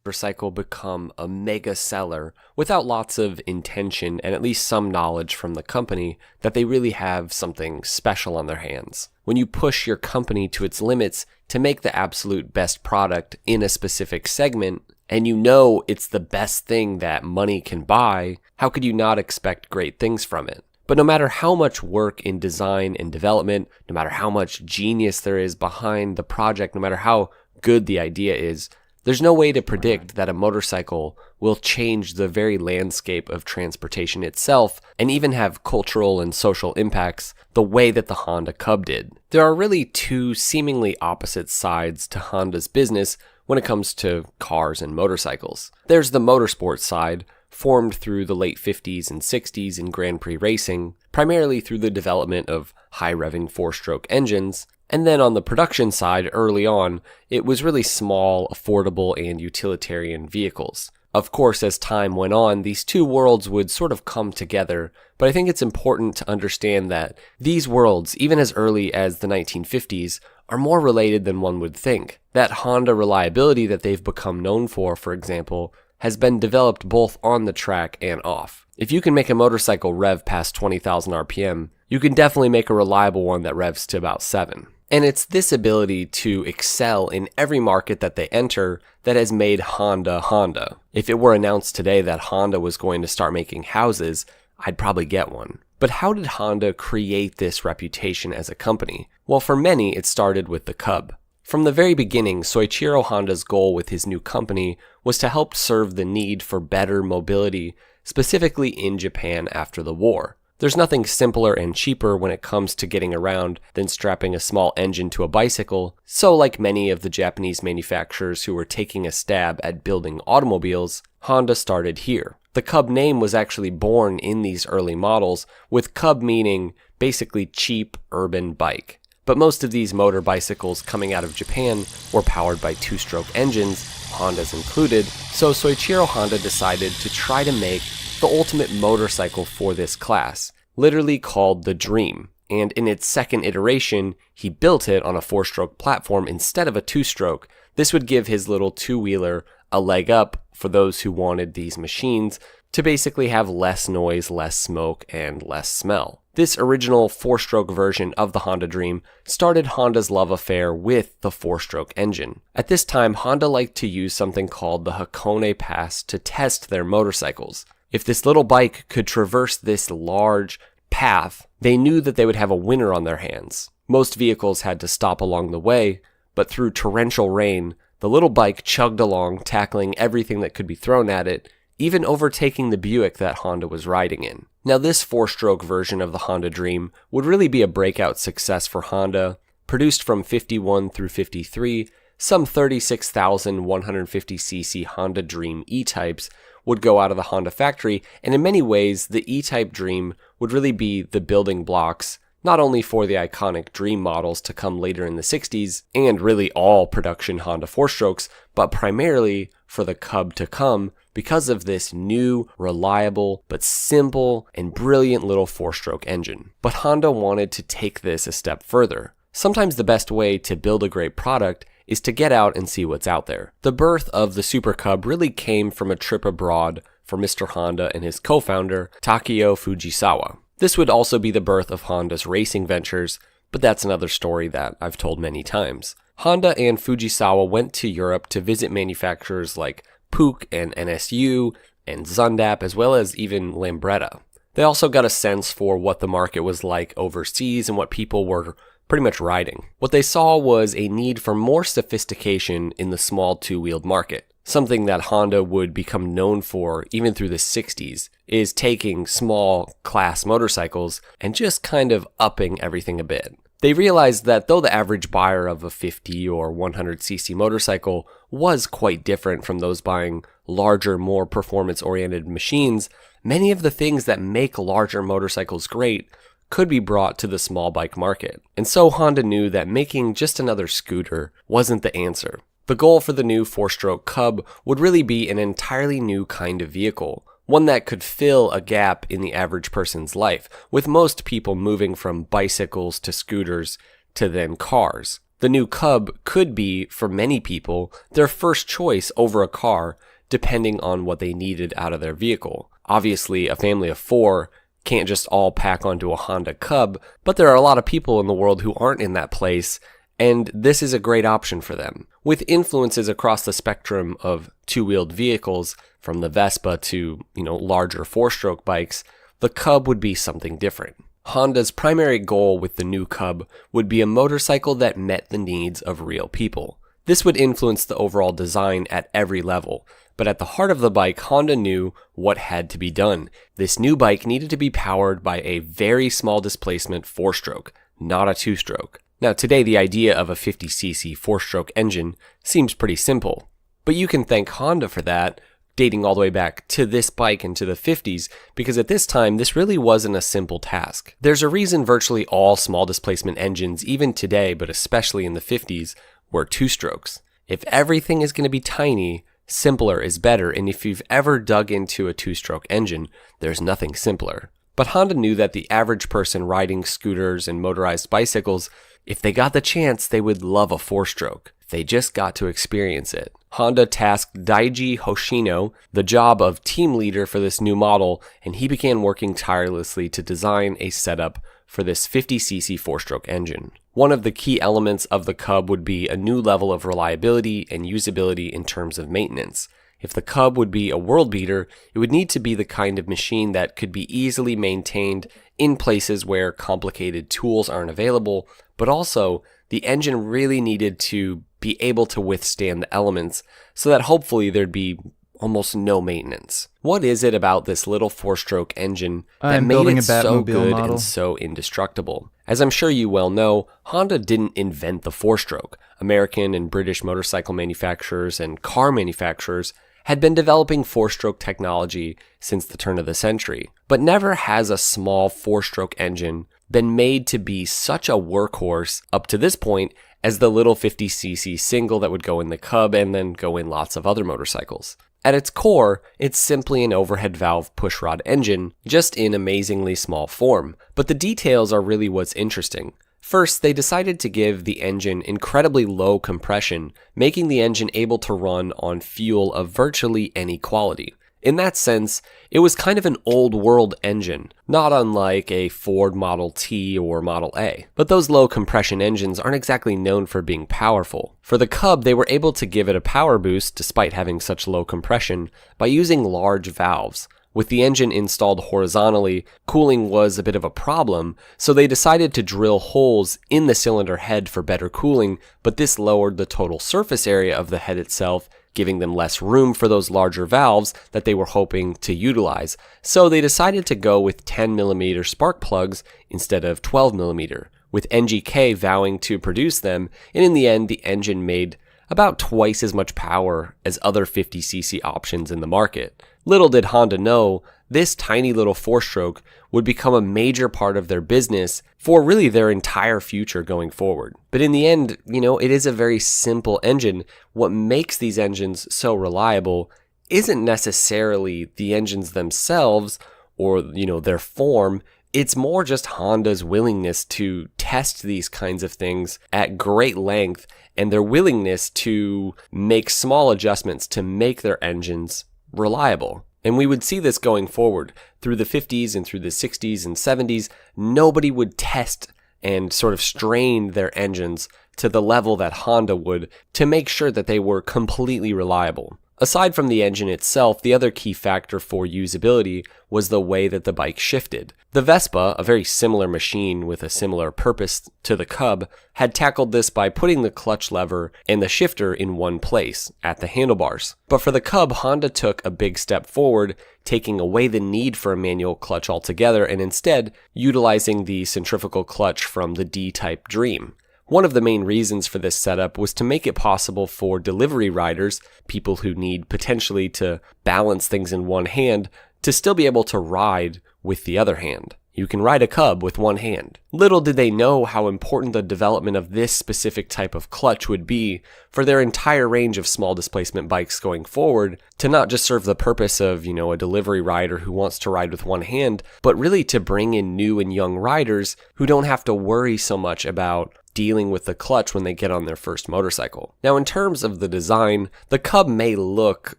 Motorcycle become a mega seller without lots of intention and at least some knowledge from the company that they really have something special on their hands. When you push your company to its limits to make the absolute best product in a specific segment, and you know it's the best thing that money can buy, how could you not expect great things from it? But no matter how much work in design and development, no matter how much genius there is behind the project, no matter how good the idea is, there's no way to predict that a motorcycle will change the very landscape of transportation itself and even have cultural and social impacts the way that the Honda Cub did. There are really two seemingly opposite sides to Honda's business when it comes to cars and motorcycles. There's the motorsport side, formed through the late 50s and 60s in Grand Prix racing, primarily through the development of high-revving four-stroke engines. And then on the production side, early on, it was really small, affordable, and utilitarian vehicles. Of course, as time went on, these two worlds would sort of come together, but I think it's important to understand that these worlds, even as early as the 1950s, are more related than one would think. That Honda reliability that they've become known for example, has been developed both on the track and off. If you can make a motorcycle rev past 20,000 RPM, you can definitely make a reliable one that revs to about 7. And it's this ability to excel in every market that they enter that has made Honda Honda. If it were announced today that Honda was going to start making houses, I'd probably get one. But how did Honda create this reputation as a company? Well, for many, it started with the Cub. From the very beginning, Soichiro Honda's goal with his new company was to help serve the need for better mobility, specifically in Japan after the war. There's nothing simpler and cheaper when it comes to getting around than strapping a small engine to a bicycle, so like many of the Japanese manufacturers who were taking a stab at building automobiles, Honda started here. The Cub name was actually born in these early models, with Cub meaning basically cheap urban bike. But most of these motor bicycles coming out of Japan were powered by two-stroke engines, Honda's included, so Soichiro Honda decided to try to make the ultimate motorcycle for this class, literally called the Dream. And in its second iteration, he built it on a four-stroke platform instead of a two-stroke. This would give his little two-wheeler a leg up for those who wanted these machines to basically have less noise, less smoke, and less smell. This original four-stroke version of the Honda Dream started Honda's love affair with the four-stroke engine. At this time, Honda liked to use something called the Hakone Pass to test their motorcycles. If this little bike could traverse this large path, they knew that they would have a winner on their hands. Most vehicles had to stop along the way, but through torrential rain, the little bike chugged along, tackling everything that could be thrown at it, even overtaking the Buick that Honda was riding in. Now, this four-stroke version of the Honda Dream would really be a breakout success for Honda. Produced from 51 through 53, some 36,150cc Honda Dream E-Types would go out of the Honda factory, and in many ways, the E-Type Dream would really be the building blocks, not only for the iconic Dream models to come later in the 60s, and really all production Honda four-strokes, but primarily for the Cub to come because of this new, reliable, but simple and brilliant little four-stroke engine. But Honda wanted to take this a step further. Sometimes the best way to build a great product is to get out and see what's out there. The birth of the Super Cub really came from a trip abroad for Mr. Honda and his co-founder, Takeo Fujisawa. This would also be the birth of Honda's racing ventures, but that's another story that I've told many times. Honda and Fujisawa went to Europe to visit manufacturers like Puch and NSU and Zundap, as well as even Lambretta. They also got a sense for what the market was like overseas and what people were pretty much riding. What they saw was a need for more sophistication in the small two-wheeled market. Something that Honda would become known for even through the 60s is taking small class motorcycles and just kind of upping everything a bit. They realized that though the average buyer of a 50 or 100cc motorcycle was quite different from those buying larger, more performance-oriented machines, many of the things that make larger motorcycles great could be brought to the small bike market. And so Honda knew that making just another scooter wasn't the answer. The The goal for the new 4-stroke Cub would really be an entirely new kind of vehicle, one that could fill a gap in the average person's life, with most people moving from bicycles to scooters to then cars. The new Cub could be, for many people, their first choice over a car, depending on what they needed out of their vehicle. Obviously, a family of 4 can't just all pack onto a Honda Cub, but there are a lot of people in the world who aren't in that place, and this is a great option for them. With influences across the spectrum of two-wheeled vehicles, from the Vespa to, larger 4-stroke bikes, the Cub would be something different. Honda's primary goal with the new Cub would be a motorcycle that met the needs of real people. This would influence the overall design at every level, but at the heart of the bike, Honda knew what had to be done. This new bike needed to be powered by a very small displacement 4-stroke, not a 2-stroke. Now today the idea of a 50cc 4-stroke engine seems pretty simple, but you can thank Honda for that, dating all the way back to this bike into the 50s, because at this time, this really wasn't a simple task. There's a reason virtually all small displacement engines, even today, but especially in the 50s, were 2-strokes. If everything is going to be tiny, simpler is better, and if you've ever dug into a 2-stroke engine, there's nothing simpler. But Honda knew that the average person riding scooters and motorized bicycles, if they got the chance, they would love a 4-stroke. They just got to experience it. Honda tasked Daiji Hoshino the job of team leader for this new model, and he began working tirelessly to design a setup for this 50cc 4-stroke engine. One of the key elements of the Cub would be a new level of reliability and usability in terms of maintenance. If the Cub would be a world beater, it would need to be the kind of machine that could be easily maintained in places where complicated tools aren't available, but also the engine really needed to be able to withstand the elements so that hopefully there'd be almost no maintenance. What is it about this little 4-stroke engine that made it so good and so indestructible? As I'm sure you well know, Honda didn't invent the 4-stroke. American and British motorcycle manufacturers and car manufacturers had been developing 4-stroke technology since the turn of the century. But never has a small 4-stroke engine been made to be such a workhorse up to this point as the little 50cc single that would go in the Cub and then go in lots of other motorcycles. At its core, it's simply an overhead valve pushrod engine, just in amazingly small form. But the details are really what's interesting. First, they decided to give the engine incredibly low compression, making the engine able to run on fuel of virtually any quality. In that sense, it was kind of an old world engine, not unlike a Ford Model T or Model A. But those low compression engines aren't exactly known for being powerful. For the Cub, they were able to give it a power boost despite having such low compression by using large valves. With the engine installed horizontally, cooling was a bit of a problem, so they decided to drill holes in the cylinder head for better cooling, but this lowered the total surface area of the head itself, giving them less room for those larger valves that they were hoping to utilize. So they decided to go with 10mm spark plugs instead of 12mm, with NGK vowing to produce them, and in the end the engine made about twice as much power as other 50cc options in the market. Little did Honda know, this tiny little 4-stroke would become a major part of their business for really their entire future going forward. But in the end, it is a very simple engine. What makes these engines so reliable isn't necessarily the engines themselves or, their form. It's more just Honda's willingness to test these kinds of things at great length and their willingness to make small adjustments to make their engines reliable. And we would see this going forward. Through the 50s and through the 60s and 70s, nobody would test and sort of strain their engines to the level that Honda would to make sure that they were completely reliable. Aside from the engine itself, the other key factor for usability was the way that the bike shifted. The Vespa, a very similar machine with a similar purpose to the Cub, had tackled this by putting the clutch lever and the shifter in one place, at the handlebars. But for the Cub, Honda took a big step forward, taking away the need for a manual clutch altogether and instead utilizing the centrifugal clutch from the D-Type Dream. One of the main reasons for this setup was to make it possible for delivery riders, people who need potentially to balance things in one hand, to still be able to ride with the other hand. You can ride a Cub with one hand. Little did they know how important the development of this specific type of clutch would be for their entire range of small displacement bikes going forward, to not just serve the purpose of, a delivery rider who wants to ride with one hand, but really to bring in new and young riders who don't have to worry so much about dealing with the clutch when they get on their first motorcycle. Now, in terms of the design, the Cub may look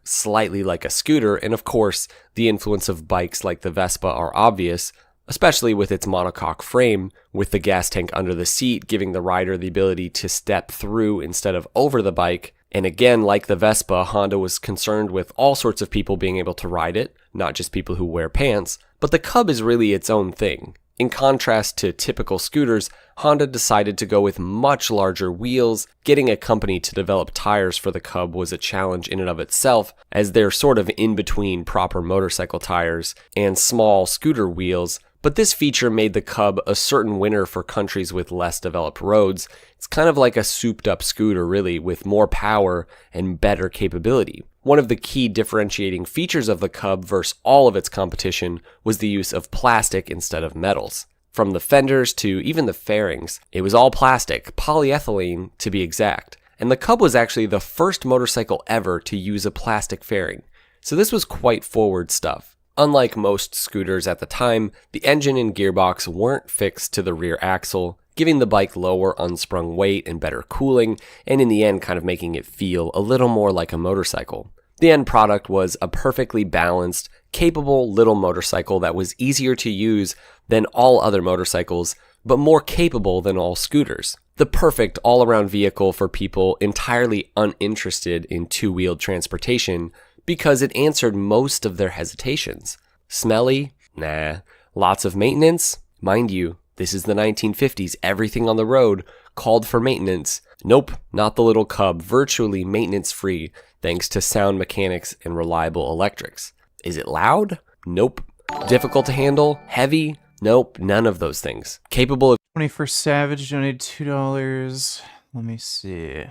slightly like a scooter, and of course, the influence of bikes like the Vespa are obvious, especially with its monocoque frame, with the gas tank under the seat, giving the rider the ability to step through instead of over the bike. And again, like the Vespa, Honda was concerned with all sorts of people being able to ride it, not just people who wear pants, but the Cub is really its own thing. In contrast to typical scooters, Honda decided to go with much larger wheels. Getting a company to develop tires for the Cub was a challenge in and of itself, as they're sort of in between proper motorcycle tires and small scooter wheels. But this feature made the Cub a certain winner for countries with less developed roads. It's kind of like a souped up scooter, really, with more power and better capability. One of the key differentiating features of the Cub versus all of its competition was the use of plastic instead of metals. From the fenders to even the fairings, it was all plastic, polyethylene to be exact. And the Cub was actually the first motorcycle ever to use a plastic fairing. So this was quite forward stuff. Unlike most scooters at the time, the engine and gearbox weren't fixed to the rear axle, giving the bike lower unsprung weight and better cooling, and in the end kind of making it feel a little more like a motorcycle. The end product was a perfectly balanced, capable little motorcycle that was easier to use than all other motorcycles, but more capable than all scooters. The perfect all-around vehicle for people entirely uninterested in two-wheeled transportation, because it answered most of their hesitations. Smelly? Nah. Lots of maintenance? Mind you, this is the 1950s. Everything on the road called for maintenance. Nope, not the little Cub, virtually maintenance-free, thanks to sound mechanics and reliable electrics. Is it loud? Nope. Difficult to handle? Heavy? Nope, none of those things. Capable of 21st Savage donated $2. Let me see.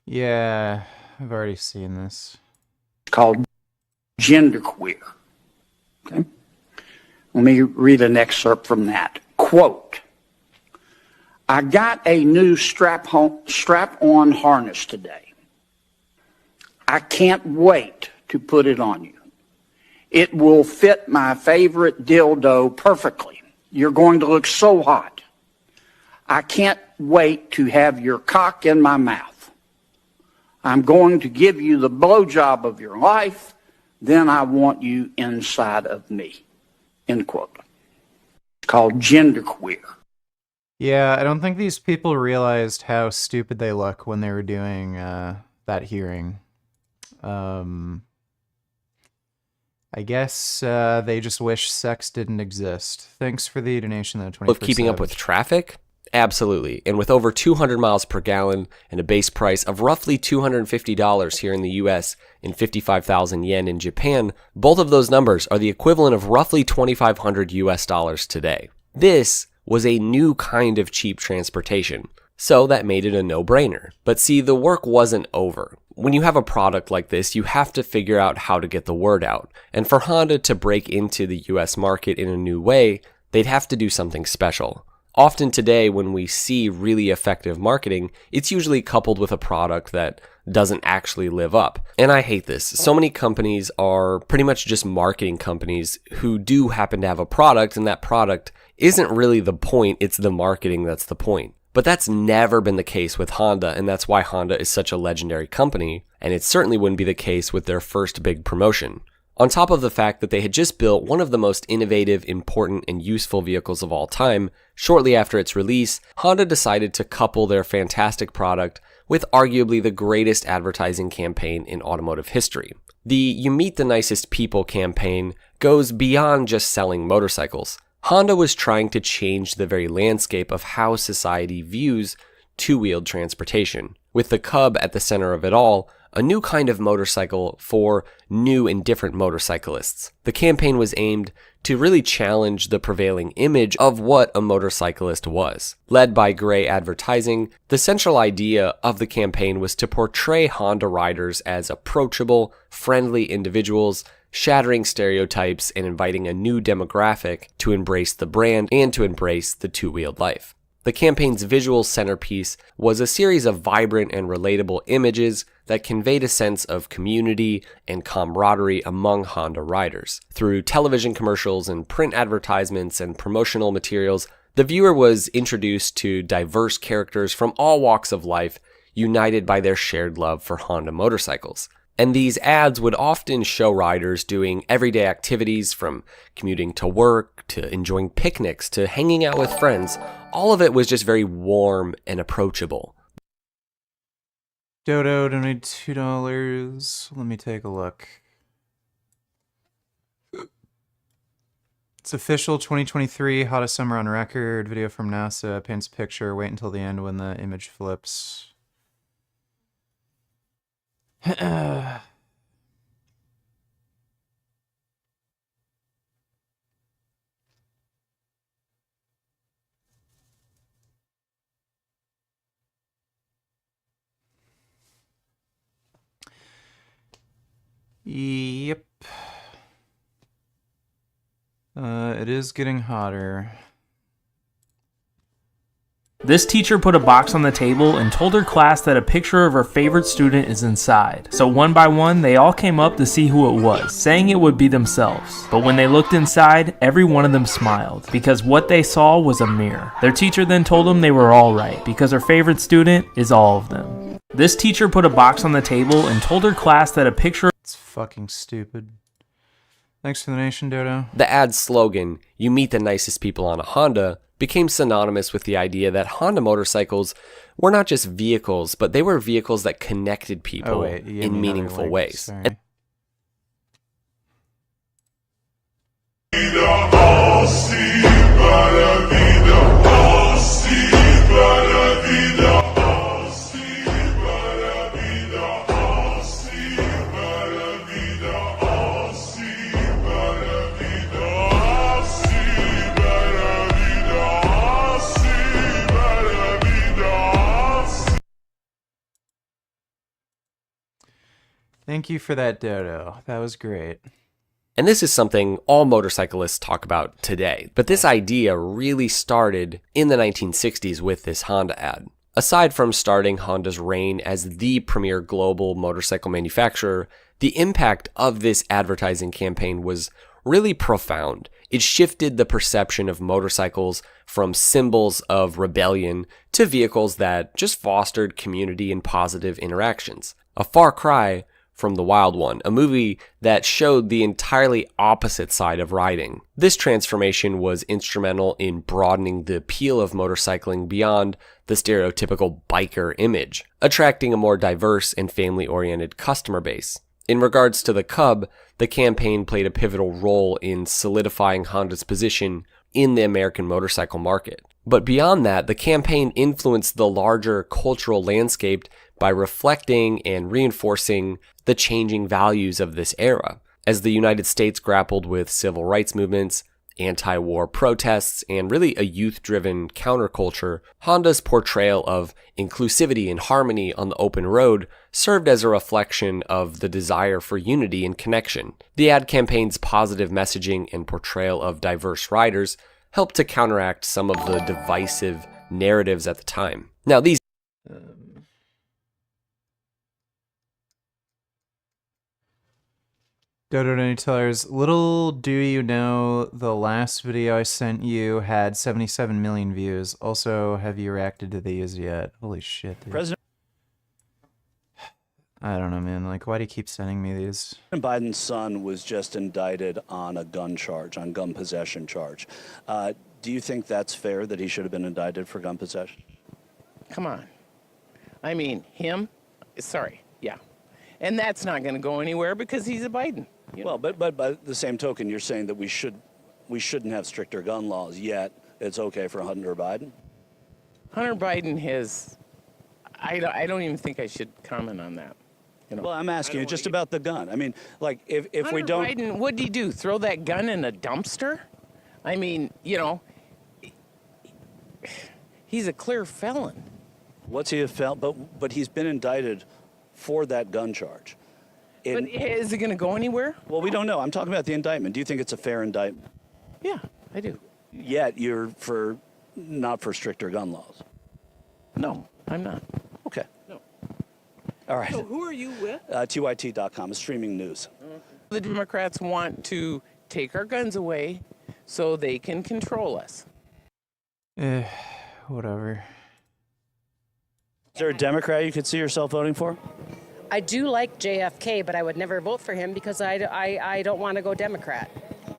Yeah, I've already seen this. Called genderqueer. Okay? Let me read an excerpt from that. Quote, I got a new strap-on harness today. I can't wait to put it on you. It will fit my favorite dildo perfectly. You're going to look so hot. I can't wait to have your cock in my mouth. I'm going to give you the blowjob of your life. Then I want you inside of me. End quote. It's called genderqueer. Yeah, I don't think these people realized how stupid they look when they were doing that hearing. I guess they just wish sex didn't exist. Thanks for the donation, though. 21st of keeping up with traffic? Absolutely. And with over 200 miles per gallon and a base price of roughly $250 here in the US and 55,000 yen in Japan, both of those numbers are the equivalent of roughly 2,500 US dollars today. This was a new kind of cheap transportation, so that made it a no-brainer. But see, the work wasn't over. When you have a product like this, you have to figure out how to get the word out. And for Honda to break into the US market in a new way, they'd have to do something special. Often today, when we see really effective marketing, it's usually coupled with a product that doesn't actually live up. And I hate this. So many companies are pretty much just marketing companies who do happen to have a product, and that product isn't really the point, it's the marketing that's the point. But that's never been the case with Honda, and that's why Honda is such a legendary company, and it certainly wouldn't be the case with their first big promotion. On top of the fact that they had just built one of the most innovative, important, and useful vehicles of all time, shortly after its release, Honda decided to couple their fantastic product with arguably the greatest advertising campaign in automotive history. The You Meet the Nicest People campaign goes beyond just selling motorcycles. Honda was trying to change the very landscape of how society views two-wheeled transportation. With the Cub at the center of it all, a new kind of motorcycle for new and different motorcyclists. The campaign was aimed to really challenge the prevailing image of what a motorcyclist was. Led by Gray Advertising, the central idea of the campaign was to portray Honda riders as approachable, friendly individuals shattering stereotypes and inviting a new demographic to embrace the brand and to embrace the two-wheeled life. The campaign's visual centerpiece was a series of vibrant and relatable images that conveyed a sense of community and camaraderie among Honda riders. Through television commercials and print advertisements and promotional materials, the viewer was introduced to diverse characters from all walks of life, united by their shared love for Honda motorcycles. And these ads would often show riders doing everyday activities from commuting to work, to enjoying picnics, to hanging out with friends. All of it was just very warm and approachable. Dodo donated $2. Let me take a look. It's official 2023, hottest summer on record. Video from NASA, paints a picture. Wait until the end when the image flips. Yep. It is getting hotter. This teacher put a box on the table and told her class that a picture of her favorite student is inside. So one by one, they all came up to see who it was, saying it would be themselves. But when they looked inside, every one of them smiled, because what they saw was a mirror. Their teacher then told them they were all right, because her favorite student is all of them. This teacher put a box on the table and told her class that a picture... It's fucking stupid. Thanks for the donation, Dodo. The ad's slogan, "You meet the nicest people on a Honda," became synonymous with the idea that Honda motorcycles were not just vehicles, but they were vehicles that connected people in meaningful ways. Sorry. Thank you for that, Dodo. That was great. And this is something all motorcyclists talk about today. But this idea really started in the 1960s with this Honda ad. Aside from starting Honda's reign as the premier global motorcycle manufacturer, the impact of this advertising campaign was really profound. It shifted the perception of motorcycles from symbols of rebellion to vehicles that just fostered community and positive interactions. A far cry from The Wild One, a movie that showed the entirely opposite side of riding. This transformation was instrumental in broadening the appeal of motorcycling beyond the stereotypical biker image, attracting a more diverse and family-oriented customer base. In regards to the Cub, the campaign played a pivotal role in solidifying Honda's position in the American motorcycle market. But beyond that, the campaign influenced the larger cultural landscape by reflecting and reinforcing the changing values of this era. As the United States grappled with civil rights movements, anti-war protests, and really a youth-driven counterculture, Honda's portrayal of inclusivity and harmony on the open road served as a reflection of the desire for unity and connection. The ad campaign's positive messaging and portrayal of diverse riders helped to counteract some of the divisive narratives at the time. Now, these Dodo Tellers, little do you know, the last video I sent you had 77 million views. Also, have you reacted to these yet? Holy shit, dude. President I don't know, man. Like, why do you keep sending me these? Biden's son was just indicted on a gun charge, on gun possession charge. Do you think that's fair that he should have been indicted for gun possession? Come on. I mean, him? Sorry, yeah. And that's not going to go anywhere because he's a Biden. Well, but by the same token, you're saying that we shouldn't have stricter gun laws, yet it's okay for Hunter Biden? Hunter Biden has... I don't even think I should comment on that. You know, well, I'm asking you just about the gun. I mean, like, if Hunter we don't... Biden, what'd he do? Throw that gun in a dumpster? I mean, you know, he's a clear felon. What's he a felon? But he's been indicted for that gun charge. But is it going to go anywhere? Well, we don't know. I'm talking about the indictment. Do you think it's a fair indictment? Yeah, I do. Yet you're not for stricter gun laws. No, I'm not. Okay. No. All right. So who are you with? TYT.com is streaming news. The Democrats want to take our guns away so they can control us. Whatever. Is there a Democrat you could see yourself voting for? I do like JFK, but I would never vote for him because I don't want to go Democrat.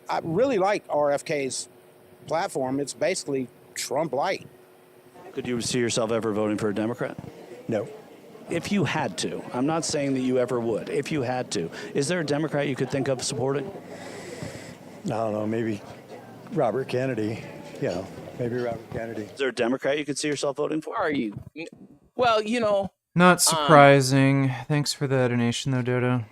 I really like RFK's platform. It's basically Trump light. Could you see yourself ever voting for a Democrat? No. If you had to, I'm not saying that you ever would. If you had to, is there a Democrat you could think of supporting? I don't know, maybe Robert Kennedy. Maybe Robert Kennedy. Is there a Democrat you could see yourself voting for? Are you? Well, Not surprising. Thanks for the donation, though, Dodo.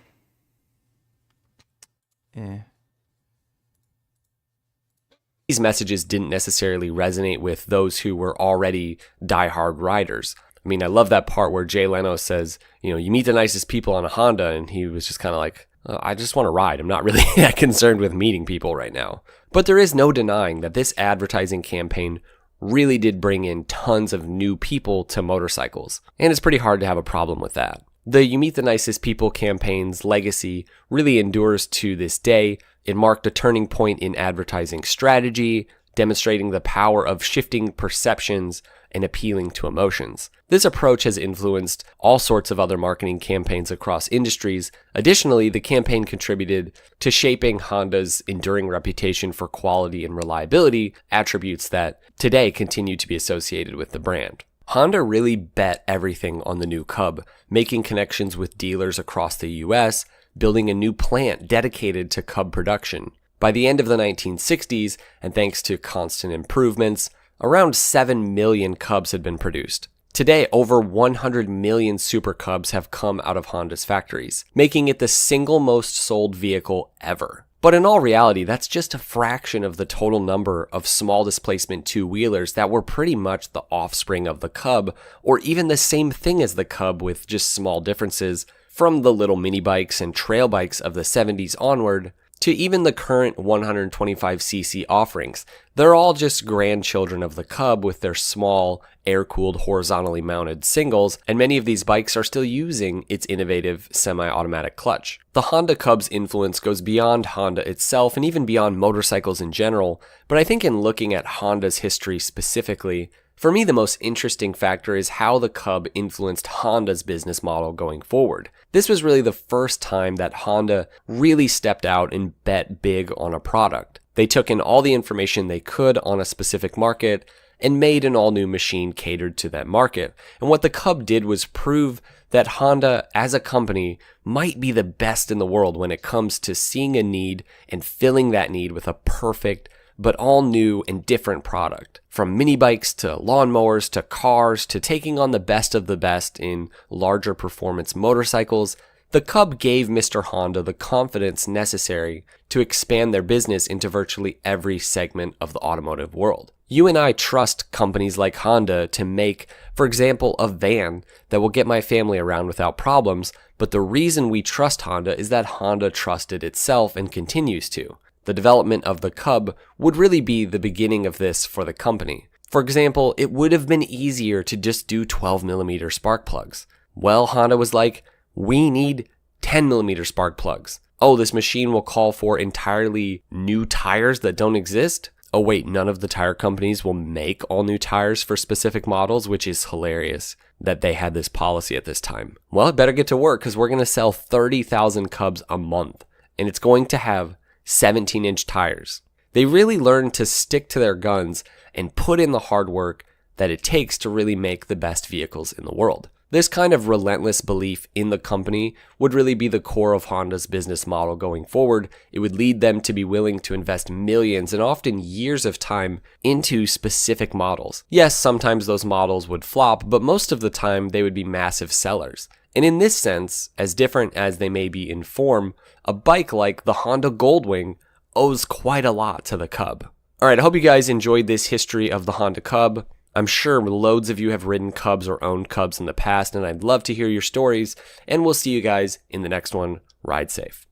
These messages didn't necessarily resonate with those who were already diehard riders. I mean, I love that part where Jay Leno says, you meet the nicest people on a Honda, and he was just kind of like, I just want to ride. I'm not really that concerned with meeting people right now. But there is no denying that this advertising campaign really did bring in tons of new people to motorcycles, and it's pretty hard to have a problem with that. The You Meet the Nicest People campaign's legacy really endures to this day. It marked a turning point in advertising strategy, demonstrating the power of shifting perceptions and appealing to emotions. This approach has influenced all sorts of other marketing campaigns across industries. Additionally, the campaign contributed to shaping Honda's enduring reputation for quality and reliability, attributes that today continue to be associated with the brand. Honda really bet everything on the new Cub, making connections with dealers across the US, building a new plant dedicated to Cub production. By the end of the 1960s, and thanks to constant improvements, around 7 million Cubs had been produced. Today, over 100 million Super Cubs have come out of Honda's factories, making it the single most sold vehicle ever. But in all reality, that's just a fraction of the total number of small displacement two-wheelers that were pretty much the offspring of the Cub, or even the same thing as the Cub with just small differences, from the little mini bikes and trail bikes of the 70s onward, to even the current 125cc offerings. They're all just grandchildren of the Cub with their small, air-cooled, horizontally mounted singles, and many of these bikes are still using its innovative semi-automatic clutch. The Honda Cub's influence goes beyond Honda itself and even beyond motorcycles in general, but I think in looking at Honda's history specifically, for me, the most interesting factor is how the Cub influenced Honda's business model going forward. This was really the first time that Honda really stepped out and bet big on a product. They took in all the information they could on a specific market and made an all-new machine catered to that market. And what the Cub did was prove that Honda, as a company, might be the best in the world when it comes to seeing a need and filling that need with a perfect but all new and different product. From mini bikes to lawnmowers to cars to taking on the best of the best in larger performance motorcycles, the Cub gave Mr. Honda the confidence necessary to expand their business into virtually every segment of the automotive world. You and I trust companies like Honda to make, for example, a van that will get my family around without problems, but the reason we trust Honda is that Honda trusted itself and continues to. The development of the Cub would really be the beginning of this for the company. For example, it would have been easier to just do 12mm spark plugs. Well, Honda was like, we need 10mm spark plugs. Oh, this machine will call for entirely new tires that don't exist? Oh wait, none of the tire companies will make all new tires for specific models, which is hilarious that they had this policy at this time. Well, it better get to work because we're going to sell 30,000 Cubs a month, and it's going to have 17-inch tires. They really learned to stick to their guns and put in the hard work that it takes to really make the best vehicles in the world. This kind of relentless belief in the company would really be the core of Honda's business model going forward. It would lead them to be willing to invest millions and often years of time into specific models. Yes, sometimes those models would flop, but most of the time they would be massive sellers. And in this sense, as different as they may be in form, a bike like the Honda Goldwing owes quite a lot to the Cub. Alright, I hope you guys enjoyed this history of the Honda Cub. I'm sure loads of you have ridden Cubs or owned Cubs in the past, and I'd love to hear your stories, and we'll see you guys in the next one ride safe.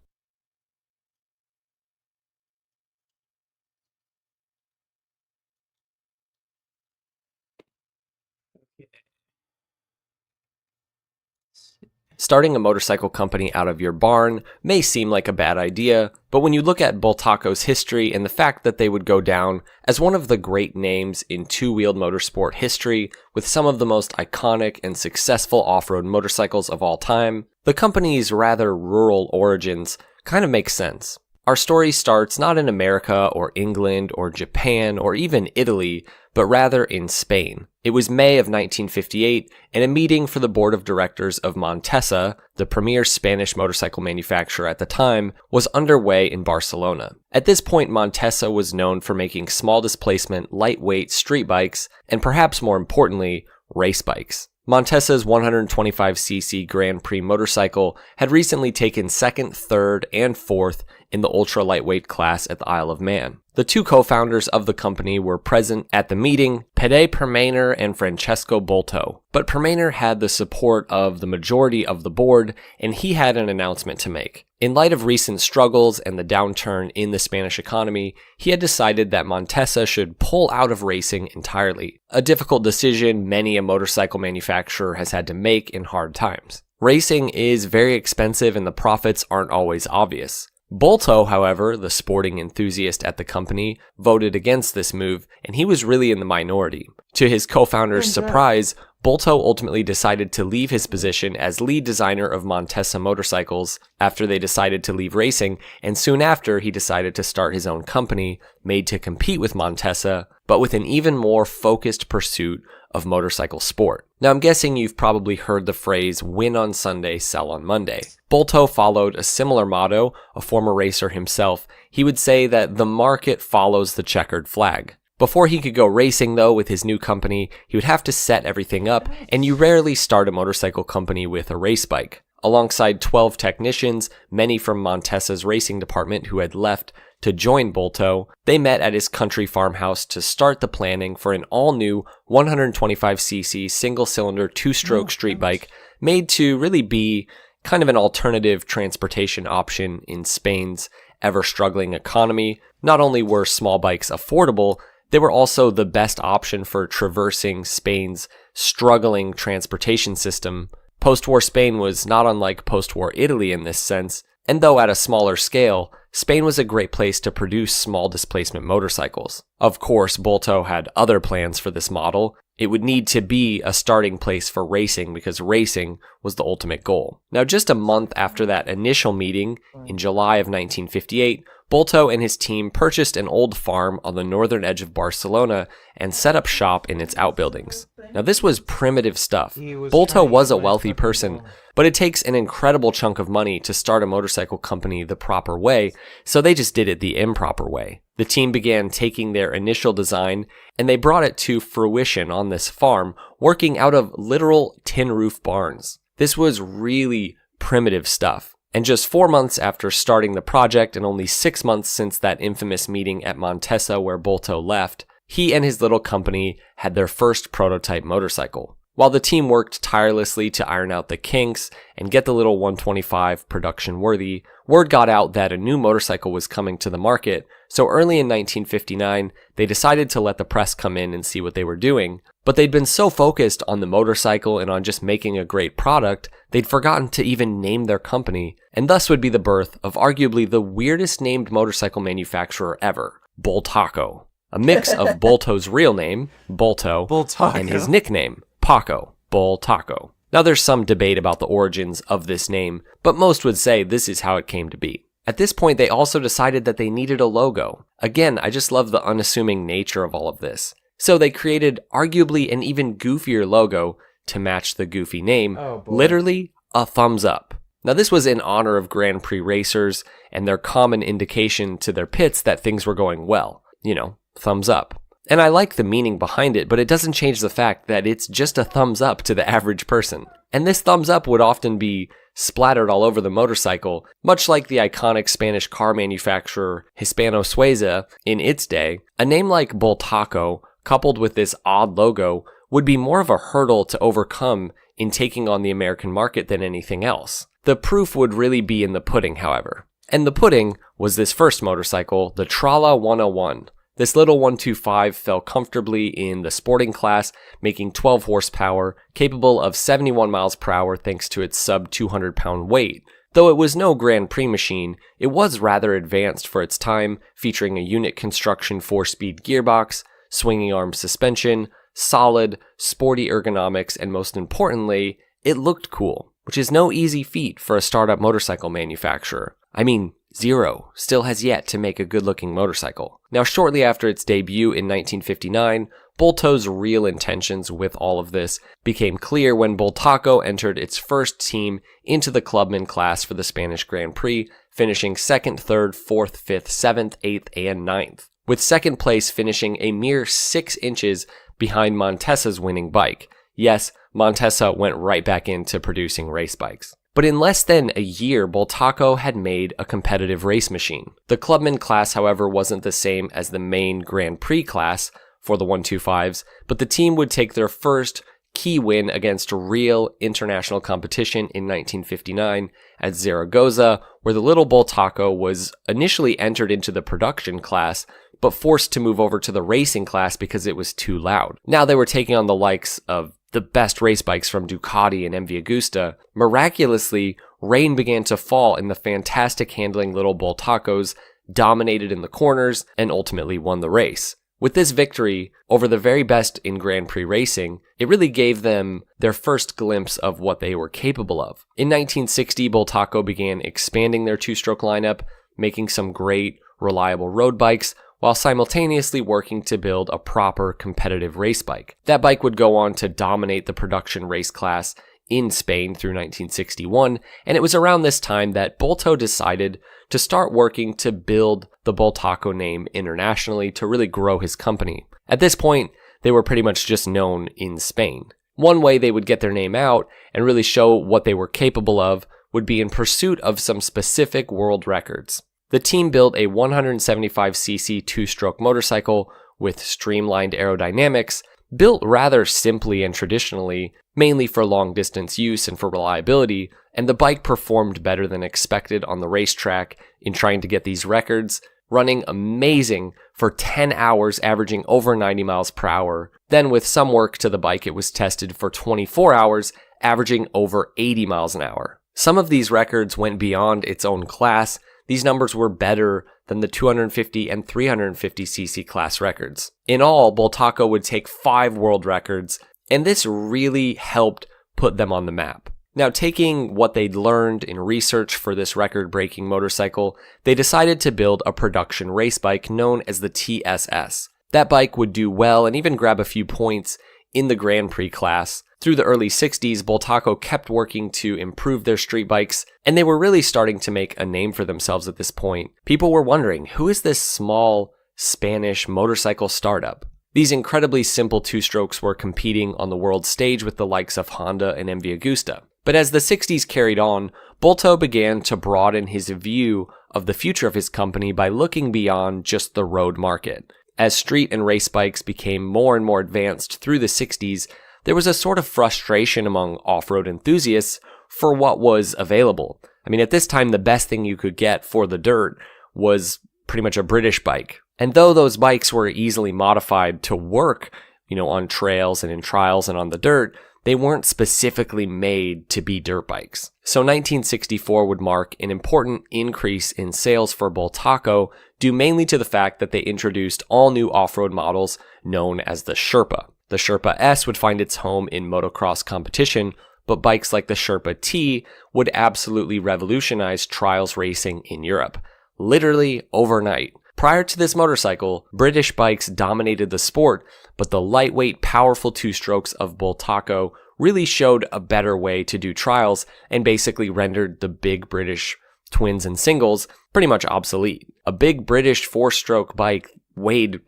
Starting a motorcycle company out of your barn may seem like a bad idea, but when you look at Bultaco's history and the fact that they would go down as one of the great names in two-wheeled motorsport history with some of the most iconic and successful off-road motorcycles of all time, the company's rather rural origins kind of make sense. Our story starts not in America or England or Japan or even Italy, but rather in Spain. It was May of 1958, and a meeting for the board of directors of Montesa, the premier Spanish motorcycle manufacturer at the time, was underway in Barcelona. At this point, Montesa was known for making small displacement, lightweight street bikes, and perhaps more importantly, race bikes. Montesa's 125cc Grand Prix motorcycle had recently taken second, third, and fourth in the ultra lightweight class at the Isle of Man. The two co-founders of the company were present at the meeting, Pere Permainer and Francesco Bolto. But Permainer had the support of the majority of the board, and he had an announcement to make. In light of recent struggles and the downturn in the Spanish economy, he had decided that Montesa should pull out of racing entirely, a difficult decision many a motorcycle manufacturer has had to make in hard times. Racing is very expensive and the profits aren't always obvious. Bolto, however, the sporting enthusiast at the company, voted against this move, and he was really in the minority. To his co-founder's surprise, Bolto ultimately decided to leave his position as lead designer of Montesa motorcycles after they decided to leave racing, and soon after he decided to start his own company, made to compete with Montesa, but with an even more focused pursuit of motorcycle sport. Now I'm guessing you've probably heard the phrase, win on Sunday, sell on Monday. Bolto followed a similar motto, a former racer himself. He would say that the market follows the checkered flag. Before he could go racing though with his new company, he would have to set everything up, and you rarely start a motorcycle company with a race bike. Alongside 12 technicians, many from Montesa's racing department who had left to join Bolto, they met at his country farmhouse to start the planning for an all-new 125cc single-cylinder two-stroke street bike made to really be kind of an alternative transportation option in Spain's ever-struggling economy. Not only were small bikes affordable, they were also the best option for traversing Spain's struggling transportation system. Post-war Spain was not unlike post-war Italy in this sense, and though at a smaller scale, Spain was a great place to produce small displacement motorcycles. Of course, Bolto had other plans for this model. It would need to be a starting place for racing because racing was the ultimate goal. Now, just a month after that initial meeting, in July of 1958, Bolto and his team purchased an old farm on the northern edge of Barcelona and set up shop in its outbuildings. Now, this was primitive stuff. Bolto was a wealthy person, but it takes an incredible chunk of money to start a motorcycle company the proper way, so they just did it the improper way. The team began taking their initial design, and they brought it to fruition on this farm, working out of literal tin roof barns. This was really primitive stuff. And just 4 months after starting the project and only 6 months since that infamous meeting at Montesa where Bolto left, he and his little company had their first prototype motorcycle. While the team worked tirelessly to iron out the kinks and get the little 125 production worthy, word got out that a new motorcycle was coming to the market, so early in 1959, they decided to let the press come in and see what they were doing. But they'd been so focused on the motorcycle and on just making a great product, they'd forgotten to even name their company, and thus would be the birth of arguably the weirdest named motorcycle manufacturer ever, Bultaco. A mix of Bolto's real name, Bolto, and his nickname, Paco, Bultaco. Now there's some debate about the origins of this name, but most would say this is how it came to be. At this point, they also decided that they needed a logo. Again, I just love the unassuming nature of all of this. So they created arguably an even goofier logo to match the goofy name, literally a thumbs up. Now this was in honor of Grand Prix racers and their common indication to their pits that things were going well. You know, thumbs up. And I like the meaning behind it, but it doesn't change the fact that it's just a thumbs up to the average person. And this thumbs up would often be splattered all over the motorcycle, much like the iconic Spanish car manufacturer Hispano Suiza in its day. A name like Bultaco, coupled with this odd logo, would be more of a hurdle to overcome in taking on the American market than anything else. The proof would really be in the pudding, however. And the pudding was this first motorcycle, the Trala 101. This little 125 fell comfortably in the sporting class, making 12 horsepower, capable of 71 miles per hour thanks to its sub 200 pound weight. Though it was no Grand Prix machine, it was rather advanced for its time, featuring a unit construction 4-speed gearbox, swinging arm suspension, solid, sporty ergonomics, and most importantly, it looked cool, which is no easy feat for a startup motorcycle manufacturer. I mean, Zero still has yet to make a good-looking motorcycle. Now, shortly after its debut in 1959, Bolto's real intentions with all of this became clear when Bultaco entered its first team into the clubman class for the Spanish Grand Prix, finishing 2nd, 3rd, 4th, 5th, 7th, 8th, and 9th, with 2nd place finishing a mere 6 inches behind Montesa's winning bike. Yes, Montesa went right back into producing race bikes. But in less than a year, Bultaco had made a competitive race machine. The clubman class, however, wasn't the same as the main Grand Prix class for the 125s, but the team would take their first key win against real international competition in 1959 at Zaragoza, where the little Bultaco was initially entered into the production class, but forced to move over to the racing class because it was too loud. Now they were taking on the likes of the best race bikes from Ducati and MV Agusta. Miraculously, rain began to fall and the fantastic handling little Bultacos dominated in the corners and ultimately won the race. With this victory over the very best in Grand Prix racing, it really gave them their first glimpse of what they were capable of. In 1960, Bultaco began expanding their two-stroke lineup, making some great, reliable road bikes, while simultaneously working to build a proper competitive race bike. That bike would go on to dominate the production race class in Spain through 1961, and it was around this time that Bolto decided to start working to build the Bultaco name internationally to really grow his company. At this point, they were pretty much just known in Spain. One way they would get their name out and really show what they were capable of would be in pursuit of some specific world records. The team built a 175cc two-stroke motorcycle with streamlined aerodynamics, built rather simply and traditionally, mainly for long-distance use and for reliability, and the bike performed better than expected on the racetrack in trying to get these records, running amazing for 10 hours, averaging over 90 miles per hour. Then with some work to the bike, it was tested for 24 hours, averaging over 80 miles an hour. Some of these records went beyond its own class. These numbers were better than the 250 and 350cc class records. In all, Bultaco would take 5 world records, and this really helped put them on the map. Now, taking what they'd learned in research for this record-breaking motorcycle, they decided to build a production race bike known as the TSS. That bike would do well and even grab a few points in the Grand Prix class. Through the early 60s, Bultaco kept working to improve their street bikes, and they were really starting to make a name for themselves at this point. People were wondering, who is this small Spanish motorcycle startup? These incredibly simple two-strokes were competing on the world stage with the likes of Honda and MV Agusta. But as the 60s carried on, Bolto began to broaden his view of the future of his company by looking beyond just the road market. As street and race bikes became more and more advanced through the 60s, there was a sort of frustration among off-road enthusiasts for what was available. I mean, at this time, the best thing you could get for the dirt was pretty much a British bike. And though those bikes were easily modified to work, on trails and in trials and on the dirt, they weren't specifically made to be dirt bikes. So 1964 would mark an important increase in sales for Bultaco, due mainly to the fact that they introduced all new off-road models known as the Sherpa. The Sherpa S would find its home in motocross competition, but bikes like the Sherpa T would absolutely revolutionize trials racing in Europe, literally overnight. Prior to this motorcycle, British bikes dominated the sport, but the lightweight, powerful two-strokes of Bultaco really showed a better way to do trials and basically rendered the big British twins and singles pretty much obsolete. A big British four-stroke bike weighed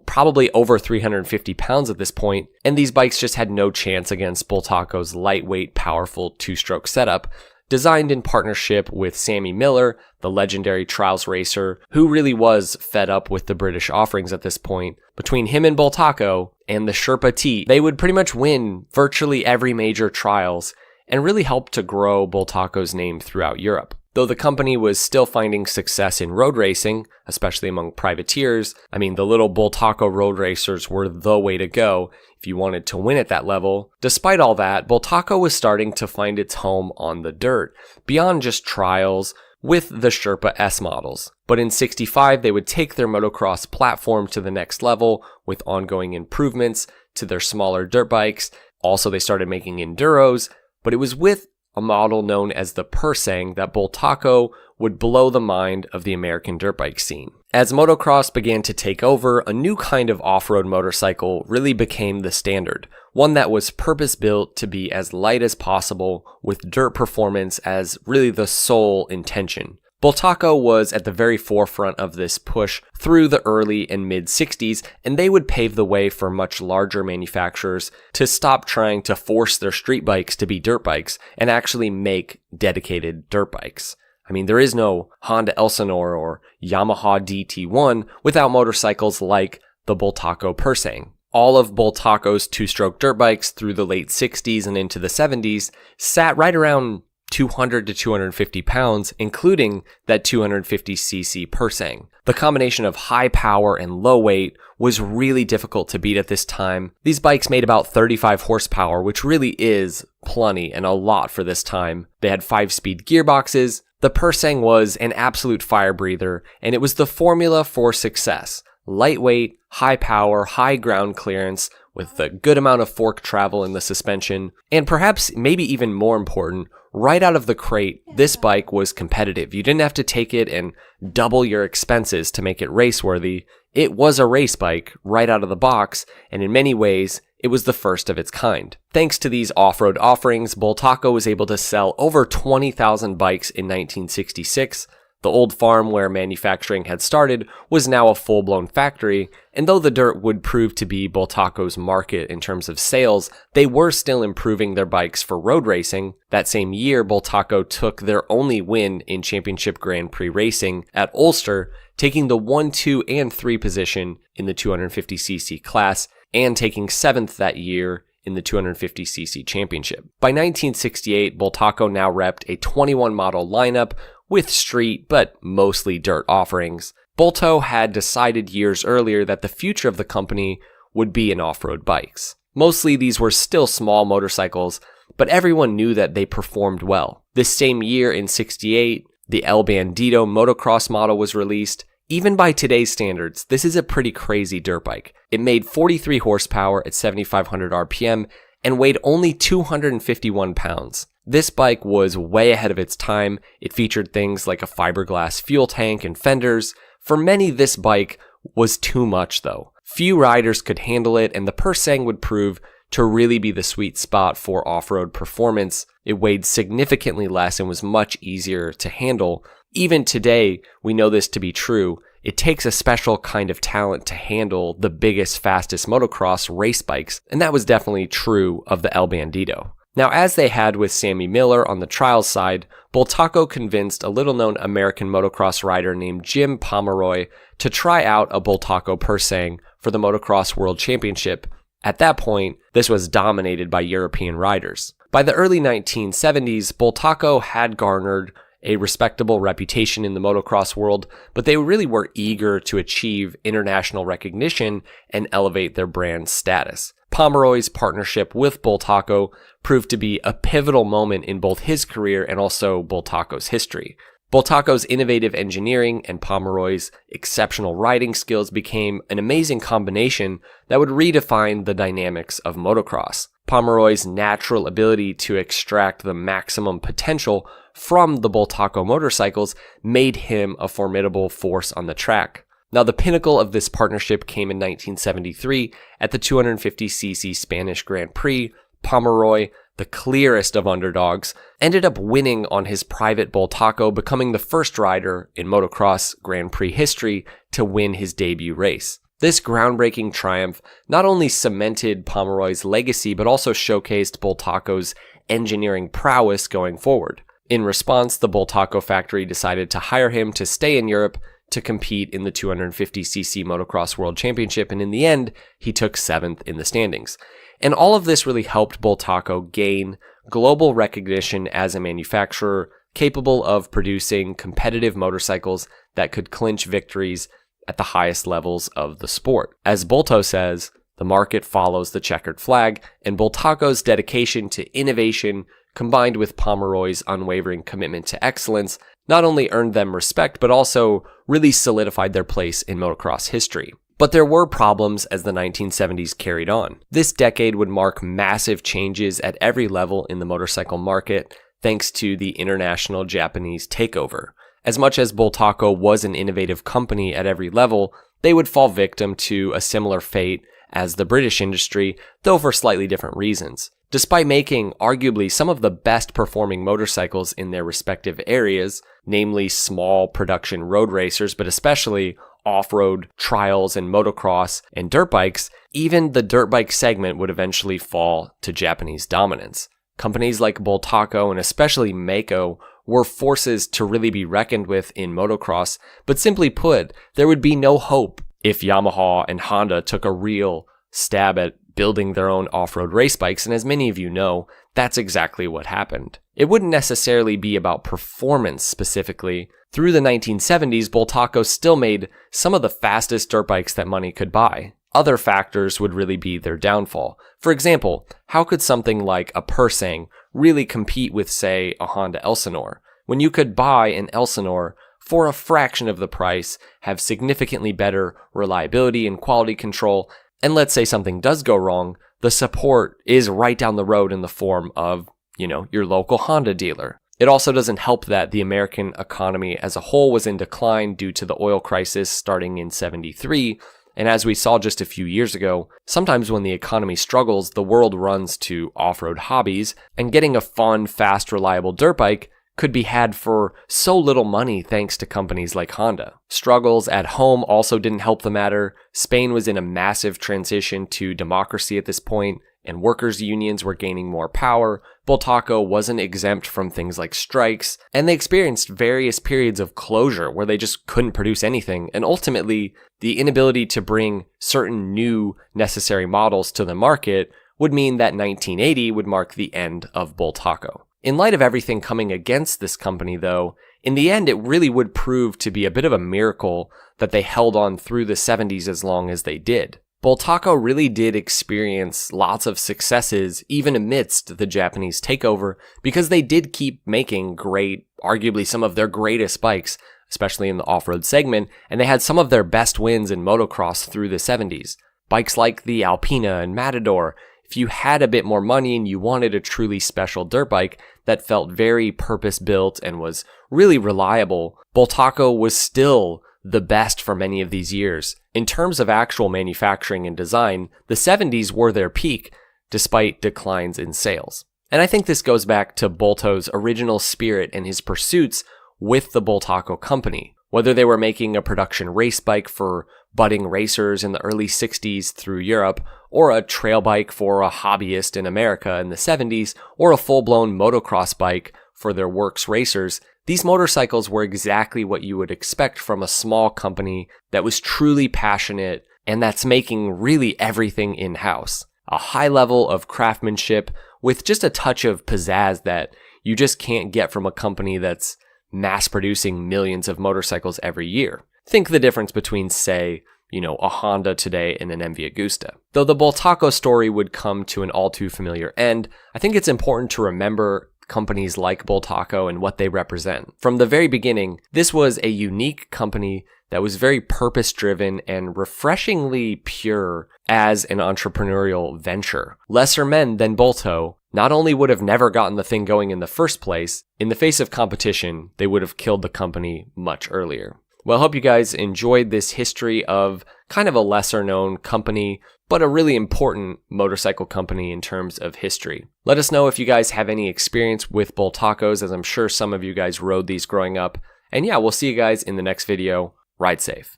probably over 350 pounds at this point, and these bikes just had no chance against Bultaco's lightweight, powerful two-stroke setup, designed in partnership with Sammy Miller, the legendary trials racer, who really was fed up with the British offerings at this point. Between him and Bultaco and the Sherpa T, they would pretty much win virtually every major trials, and really helped to grow Bultaco's name throughout Europe. Though the company was still finding success in road racing, especially among privateers, I mean, the little Bultaco road racers were the way to go if you wanted to win at that level. Despite all that, Bultaco was starting to find its home on the dirt, beyond just trials with the Sherpa S models. But in '65, they would take their motocross platform to the next level with ongoing improvements to their smaller dirt bikes. Also, they started making enduros, but it was with a model known as the Persang that Bultaco would blow the mind of the American dirt bike scene. As motocross began to take over, a new kind of off-road motorcycle really became the standard, one that was purpose-built to be as light as possible, with dirt performance as really the sole intention. Bultaco was at the very forefront of this push through the early and mid-60s, and they would pave the way for much larger manufacturers to stop trying to force their street bikes to be dirt bikes and actually make dedicated dirt bikes. I mean, there is no Honda Elsinore or Yamaha DT1 without motorcycles like the Bultaco Persang. All of Bultaco's two-stroke dirt bikes through the late 60s and into the 70s sat right around 200 to 250 pounds, including that 250cc Persang. The combination of high power and low weight was really difficult to beat at this time. These bikes made about 35 horsepower, which really is plenty and a lot for this time. They had 5-speed gearboxes. The Persang was an absolute fire breather, and it was the formula for success. Lightweight, high power, high ground clearance, with a good amount of fork travel in the suspension, and perhaps maybe even more important, right out of the crate, this bike was competitive. You didn't have to take it and double your expenses to make it race-worthy. It was a race bike right out of the box, and in many ways, it was the first of its kind. Thanks to these off-road offerings, Bultaco was able to sell over 20,000 bikes in 1966. The old farm where manufacturing had started was now a full-blown factory, and though the dirt would prove to be Bultaco's market in terms of sales, they were still improving their bikes for road racing. That same year, Bultaco took their only win in Championship Grand Prix racing at Ulster, taking the 1, 2, and 3 position in the 250cc class, and taking 7th that year in the 250cc championship. By 1968, Bultaco now repped a 21 model lineup with street but mostly dirt offerings. Bulto had decided years earlier that the future of the company would be in off-road bikes. Mostly these were still small motorcycles, but everyone knew that they performed well. This same year in '68, the El Bandito motocross model was released. Even by today's standards, this is a pretty crazy dirt bike. It made 43 horsepower at 7,500 RPM and weighed only 251 pounds. This bike was way ahead of its time. It featured things like a fiberglass fuel tank and fenders. For many, this bike was too much though. Few riders could handle it, and the Persang would prove to really be the sweet spot for off-road performance. It weighed significantly less and was much easier to handle. Even today, we know this to be true. It takes a special kind of talent to handle the biggest, fastest motocross race bikes, and that was definitely true of the El Bandito. Now, as they had with Sammy Miller on the trials side, Bultaco convinced a little-known American motocross rider named Jim Pomeroy to try out a Bultaco Persang for the Motocross World Championship. At that point, this was dominated by European riders. By the early 1970s, Bultaco had garnered a respectable reputation in the motocross world, but they really were eager to achieve international recognition and elevate their brand status. Pomeroy's partnership with Bultaco proved to be a pivotal moment in both his career and also Bultaco's history. Bultaco's innovative engineering and Pomeroy's exceptional riding skills became an amazing combination that would redefine the dynamics of motocross. Pomeroy's natural ability to extract the maximum potential from the Bultaco motorcycles made him a formidable force on the track. Now, the pinnacle of this partnership came in 1973 at the 250cc Spanish Grand Prix. Pomeroy, the clearest of underdogs, ended up winning on his private Bultaco, becoming the first rider in motocross Grand Prix history to win his debut race. This groundbreaking triumph not only cemented Pomeroy's legacy, but also showcased Bultaco's engineering prowess going forward. In response, the Bultaco factory decided to hire him to stay in Europe to compete in the 250cc Motocross World Championship, and in the end, he took 7th in the standings. And all of this really helped Bultaco gain global recognition as a manufacturer capable of producing competitive motorcycles that could clinch victories at the highest levels of the sport. As Bulto says, the market follows the checkered flag, and Bultaco's dedication to innovation combined with Pomeroy's unwavering commitment to excellence not only earned them respect, but also really solidified their place in motocross history. But there were problems as the 1970s carried on. This decade would mark massive changes at every level in the motorcycle market, thanks to the international Japanese takeover. As much as Bultaco was an innovative company at every level, they would fall victim to a similar fate as the British industry, though for slightly different reasons. Despite making arguably some of the best performing motorcycles in their respective areas, namely small production road racers, but especially off-road trials and motocross and dirt bikes, even the dirt bike segment would eventually fall to Japanese dominance. Companies like Bultaco and especially Mako were forces to really be reckoned with in motocross, but simply put, there would be no hope if Yamaha and Honda took a real stab at building their own off-road race bikes, and as many of you know, that's exactly what happened. It wouldn't necessarily be about performance specifically. Through the 1970s, Bultaco still made some of the fastest dirt bikes that money could buy. Other factors would really be their downfall. For example, how could something like a Persang really compete with, say, a Honda Elsinore, when you could buy an Elsinore for a fraction of the price, have significantly better reliability and quality control, and let's say something does go wrong, the support is right down the road in the form of, your local Honda dealer. It also doesn't help that the American economy as a whole was in decline due to the oil crisis starting in '73, and as we saw just a few years ago, sometimes when the economy struggles, the world runs to off-road hobbies, and getting a fun, fast, reliable dirt bike could be had for so little money thanks to companies like Honda. Struggles at home also didn't help the matter. Spain was in a massive transition to democracy at this point, and workers' unions were gaining more power. Bultaco wasn't exempt from things like strikes, and they experienced various periods of closure where they just couldn't produce anything, and ultimately, the inability to bring certain new necessary models to the market would mean that 1980 would mark the end of Bultaco. In light of everything coming against this company, though, in the end, it really would prove to be a bit of a miracle that they held on through the 70s as long as they did. Bultaco really did experience lots of successes even amidst the Japanese takeover because they did keep making great, arguably some of their greatest bikes, especially in the off-road segment, and they had some of their best wins in motocross through the 70s. Bikes like the Alpina and Matador. If you had a bit more money and you wanted a truly special dirt bike that felt very purpose-built and was really reliable, Bultaco was still the best for many of these years. In terms of actual manufacturing and design, the 70s were their peak, despite declines in sales. And I think this goes back to Bulto's original spirit and his pursuits with the Bultaco company. Whether they were making a production race bike for budding racers in the early 60s through Europe, or a trail bike for a hobbyist in America in the 70s, or a full-blown motocross bike for their works racers, these motorcycles were exactly what you would expect from a small company that was truly passionate and that's making really everything in-house. A high level of craftsmanship with just a touch of pizzazz that you just can't get from a company that's mass producing millions of motorcycles every year. Think the difference between, say, a Honda today and an MV Agusta. Though the Bultaco story would come to an all too familiar end, I think it's important to remember companies like Bultaco and what they represent. From the very beginning, this was a unique company that was very purpose-driven and refreshingly pure as an entrepreneurial venture. Lesser men than Bulto not only would have never gotten the thing going in the first place, in the face of competition, they would have killed the company much earlier. Well, I hope you guys enjoyed this history of kind of a lesser known company, but a really important motorcycle company in terms of history. Let us know if you guys have any experience with Bultacos, as I'm sure some of you guys rode these growing up. And yeah, we'll see you guys in the next video. Ride safe.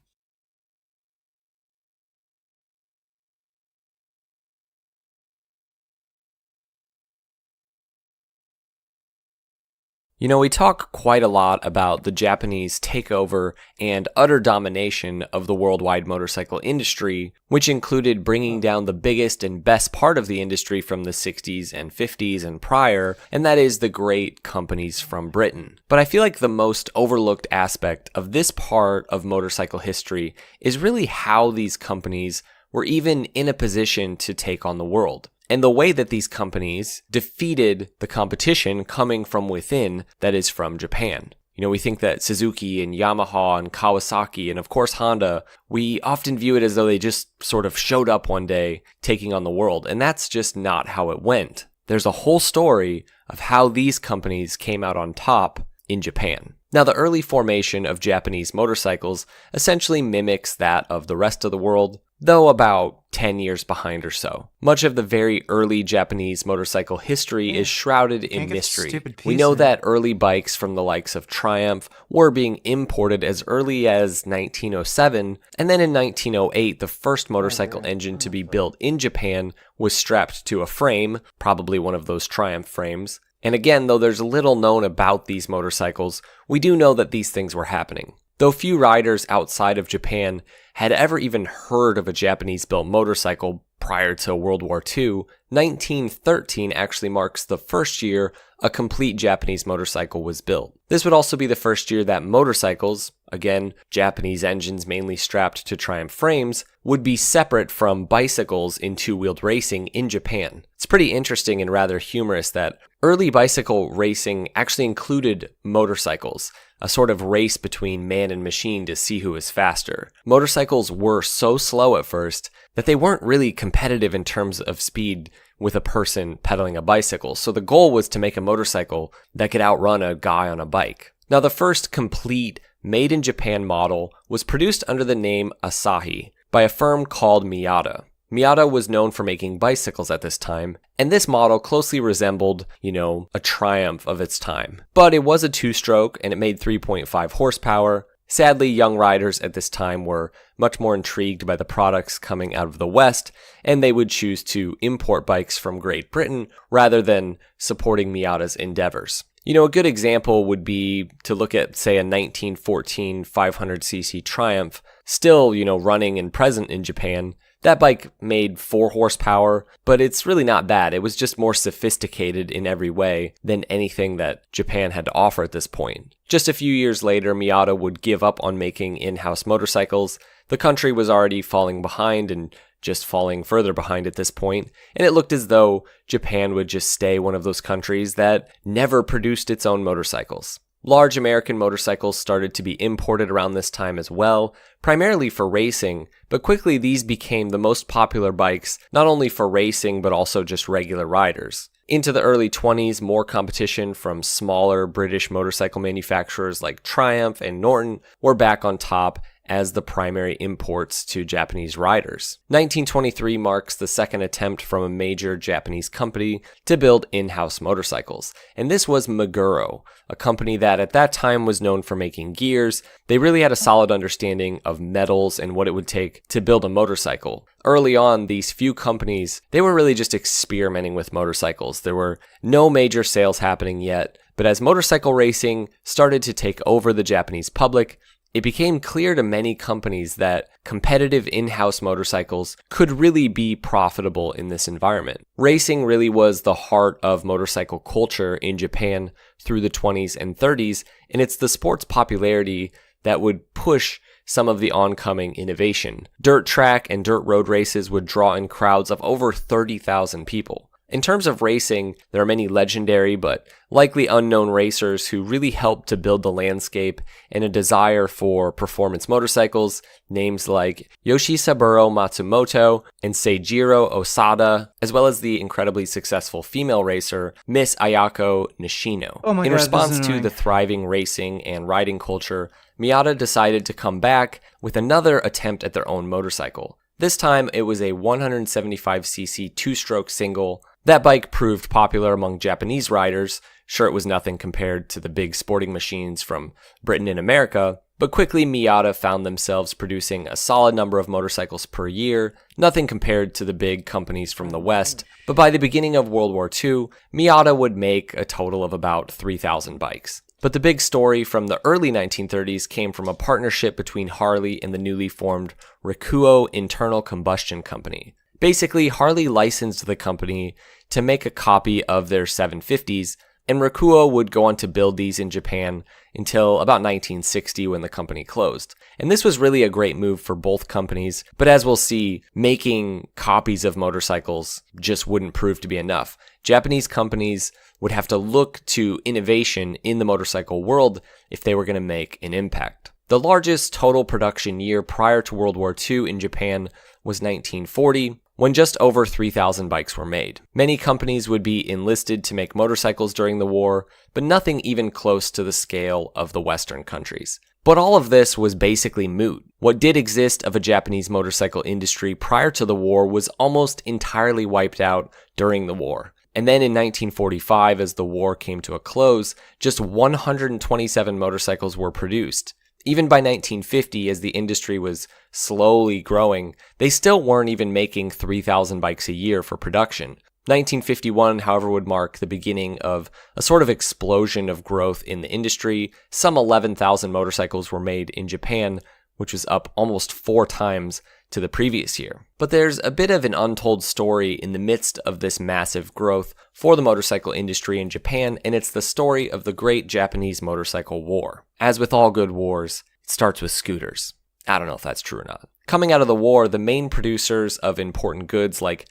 You know, we talk quite a lot about the Japanese takeover and utter domination of the worldwide motorcycle industry, which included bringing down the biggest and best part of the industry from the 60s and 50s and prior, and that is the great companies from Britain. But I feel like the most overlooked aspect of this part of motorcycle history is really how these companies were even in a position to take on the world, and the way that these companies defeated the competition coming from within, that is from Japan. You know, we think that Suzuki and Yamaha and Kawasaki and of course Honda, we often view it as though they just sort of showed up one day taking on the world, and that's just not how it went. There's a whole story of how these companies came out on top in Japan. Now, the early formation of Japanese motorcycles essentially mimics that of the rest of the world, though about 10 years behind or so. Much of the very early Japanese motorcycle history is shrouded in mystery. We know that early bikes from the likes of Triumph were being imported as early as 1907, and then in 1908, the first motorcycle engine to be built in Japan was strapped to a frame, probably one of those Triumph frames. And again, though there's little known about these motorcycles, we do know that these things were happening. Though few riders outside of Japan had ever even heard of a Japanese-built motorcycle prior to World War II, 1913 actually marks the first year a complete Japanese motorcycle was built. This would also be the first year that motorcycles, again, Japanese engines mainly strapped to Triumph frames, would be separate from bicycles in two-wheeled racing in Japan. It's pretty interesting and rather humorous that early bicycle racing actually included motorcycles, a sort of race between man and machine to see who is faster. Motorcycles were so slow at first that they weren't really competitive in terms of speed with a person pedaling a bicycle, so the goal was to make a motorcycle that could outrun a guy on a bike. Now, the first complete made-in-Japan model was produced under the name Asahi by a firm called Miyata. Miyata was known for making bicycles at this time, and this model closely resembled, a Triumph of its time. But it was a two-stroke, and it made 3.5 horsepower. Sadly, young riders at this time were much more intrigued by the products coming out of the West, and they would choose to import bikes from Great Britain rather than supporting Miyata's endeavors. A good example would be to look at, say, a 1914 500cc Triumph, still, running and present in Japan. That bike made 4 horsepower, but it's really not bad. It was just more sophisticated in every way than anything that Japan had to offer at this point. Just a few years later, Miyata would give up on making in-house motorcycles. The country was already falling behind and just falling further behind at this point, and it looked as though Japan would just stay one of those countries that never produced its own motorcycles. Large American motorcycles started to be imported around this time as well, primarily for racing, but quickly these became the most popular bikes, not only for racing but also just regular riders. Into the early 20s, more competition from smaller British motorcycle manufacturers like Triumph and Norton were back on top as the primary imports to Japanese riders. 1923 marks the second attempt from a major Japanese company to build in-house motorcycles, and this was Meguro, a company that at that time was known for making gears. They really had a solid understanding of metals and what it would take to build a motorcycle. Early on, these few companies, they were really just experimenting with motorcycles. There were no major sales happening yet, but as motorcycle racing started to take over the Japanese public, it became clear to many companies that competitive in-house motorcycles could really be profitable in this environment. Racing really was the heart of motorcycle culture in Japan through the 20s and 30s, and it's the sport's popularity that would push some of the oncoming innovation. Dirt track and dirt road races would draw in crowds of over 30,000 people. In terms of racing, there are many legendary but likely unknown racers who really helped to build the landscape and a desire for performance motorcycles, names like Yoshisaburo Matsumoto and Seijiro Osada, as well as the incredibly successful female racer, Miss Ayako Nishino. In response to the thriving racing and riding culture, Miyata decided to come back with another attempt at their own motorcycle. This time, it was a 175cc two-stroke single. That bike proved popular among Japanese riders. Sure, it was nothing compared to the big sporting machines from Britain and America, But quickly Miyata found themselves producing a solid number of motorcycles per year, nothing compared to the big companies from the West. But by the beginning of World War II, Miyata would make a total of about 3,000 bikes. But the big story from the early 1930s came from a partnership between Harley and the newly formed Rakuo Internal Combustion Company. Basically, Harley licensed the company to make a copy of their 750s, and Rakuo would go on to build these in Japan until about 1960 when the company closed. And this was really a great move for both companies, but as we'll see, making copies of motorcycles just wouldn't prove to be enough. Japanese companies would have to look to innovation in the motorcycle world if they were going to make an impact. The largest total production year prior to World War II in Japan was 1940, when just over 3,000 bikes were made. Many companies would be enlisted to make motorcycles during the war, but nothing even close to the scale of the Western countries. But all of this was basically moot. What did exist of a Japanese motorcycle industry prior to the war was almost entirely wiped out during the war. And then in 1945, as the war came to a close, just 127 motorcycles were produced. Even by 1950, as the industry was slowly growing, they still weren't even making 3,000 bikes a year for production. 1951, however, would mark the beginning of a sort of explosion of growth in the industry. Some 11,000 motorcycles were made in Japan, which was up almost 4 times to the previous year. But there's a bit of an untold story in the midst of this massive growth for the motorcycle industry in Japan, and it's the story of the Great Japanese Motorcycle War. As with all good wars, it starts with scooters. I don't know if that's true or not. Coming out of the war, the main producers of important goods like,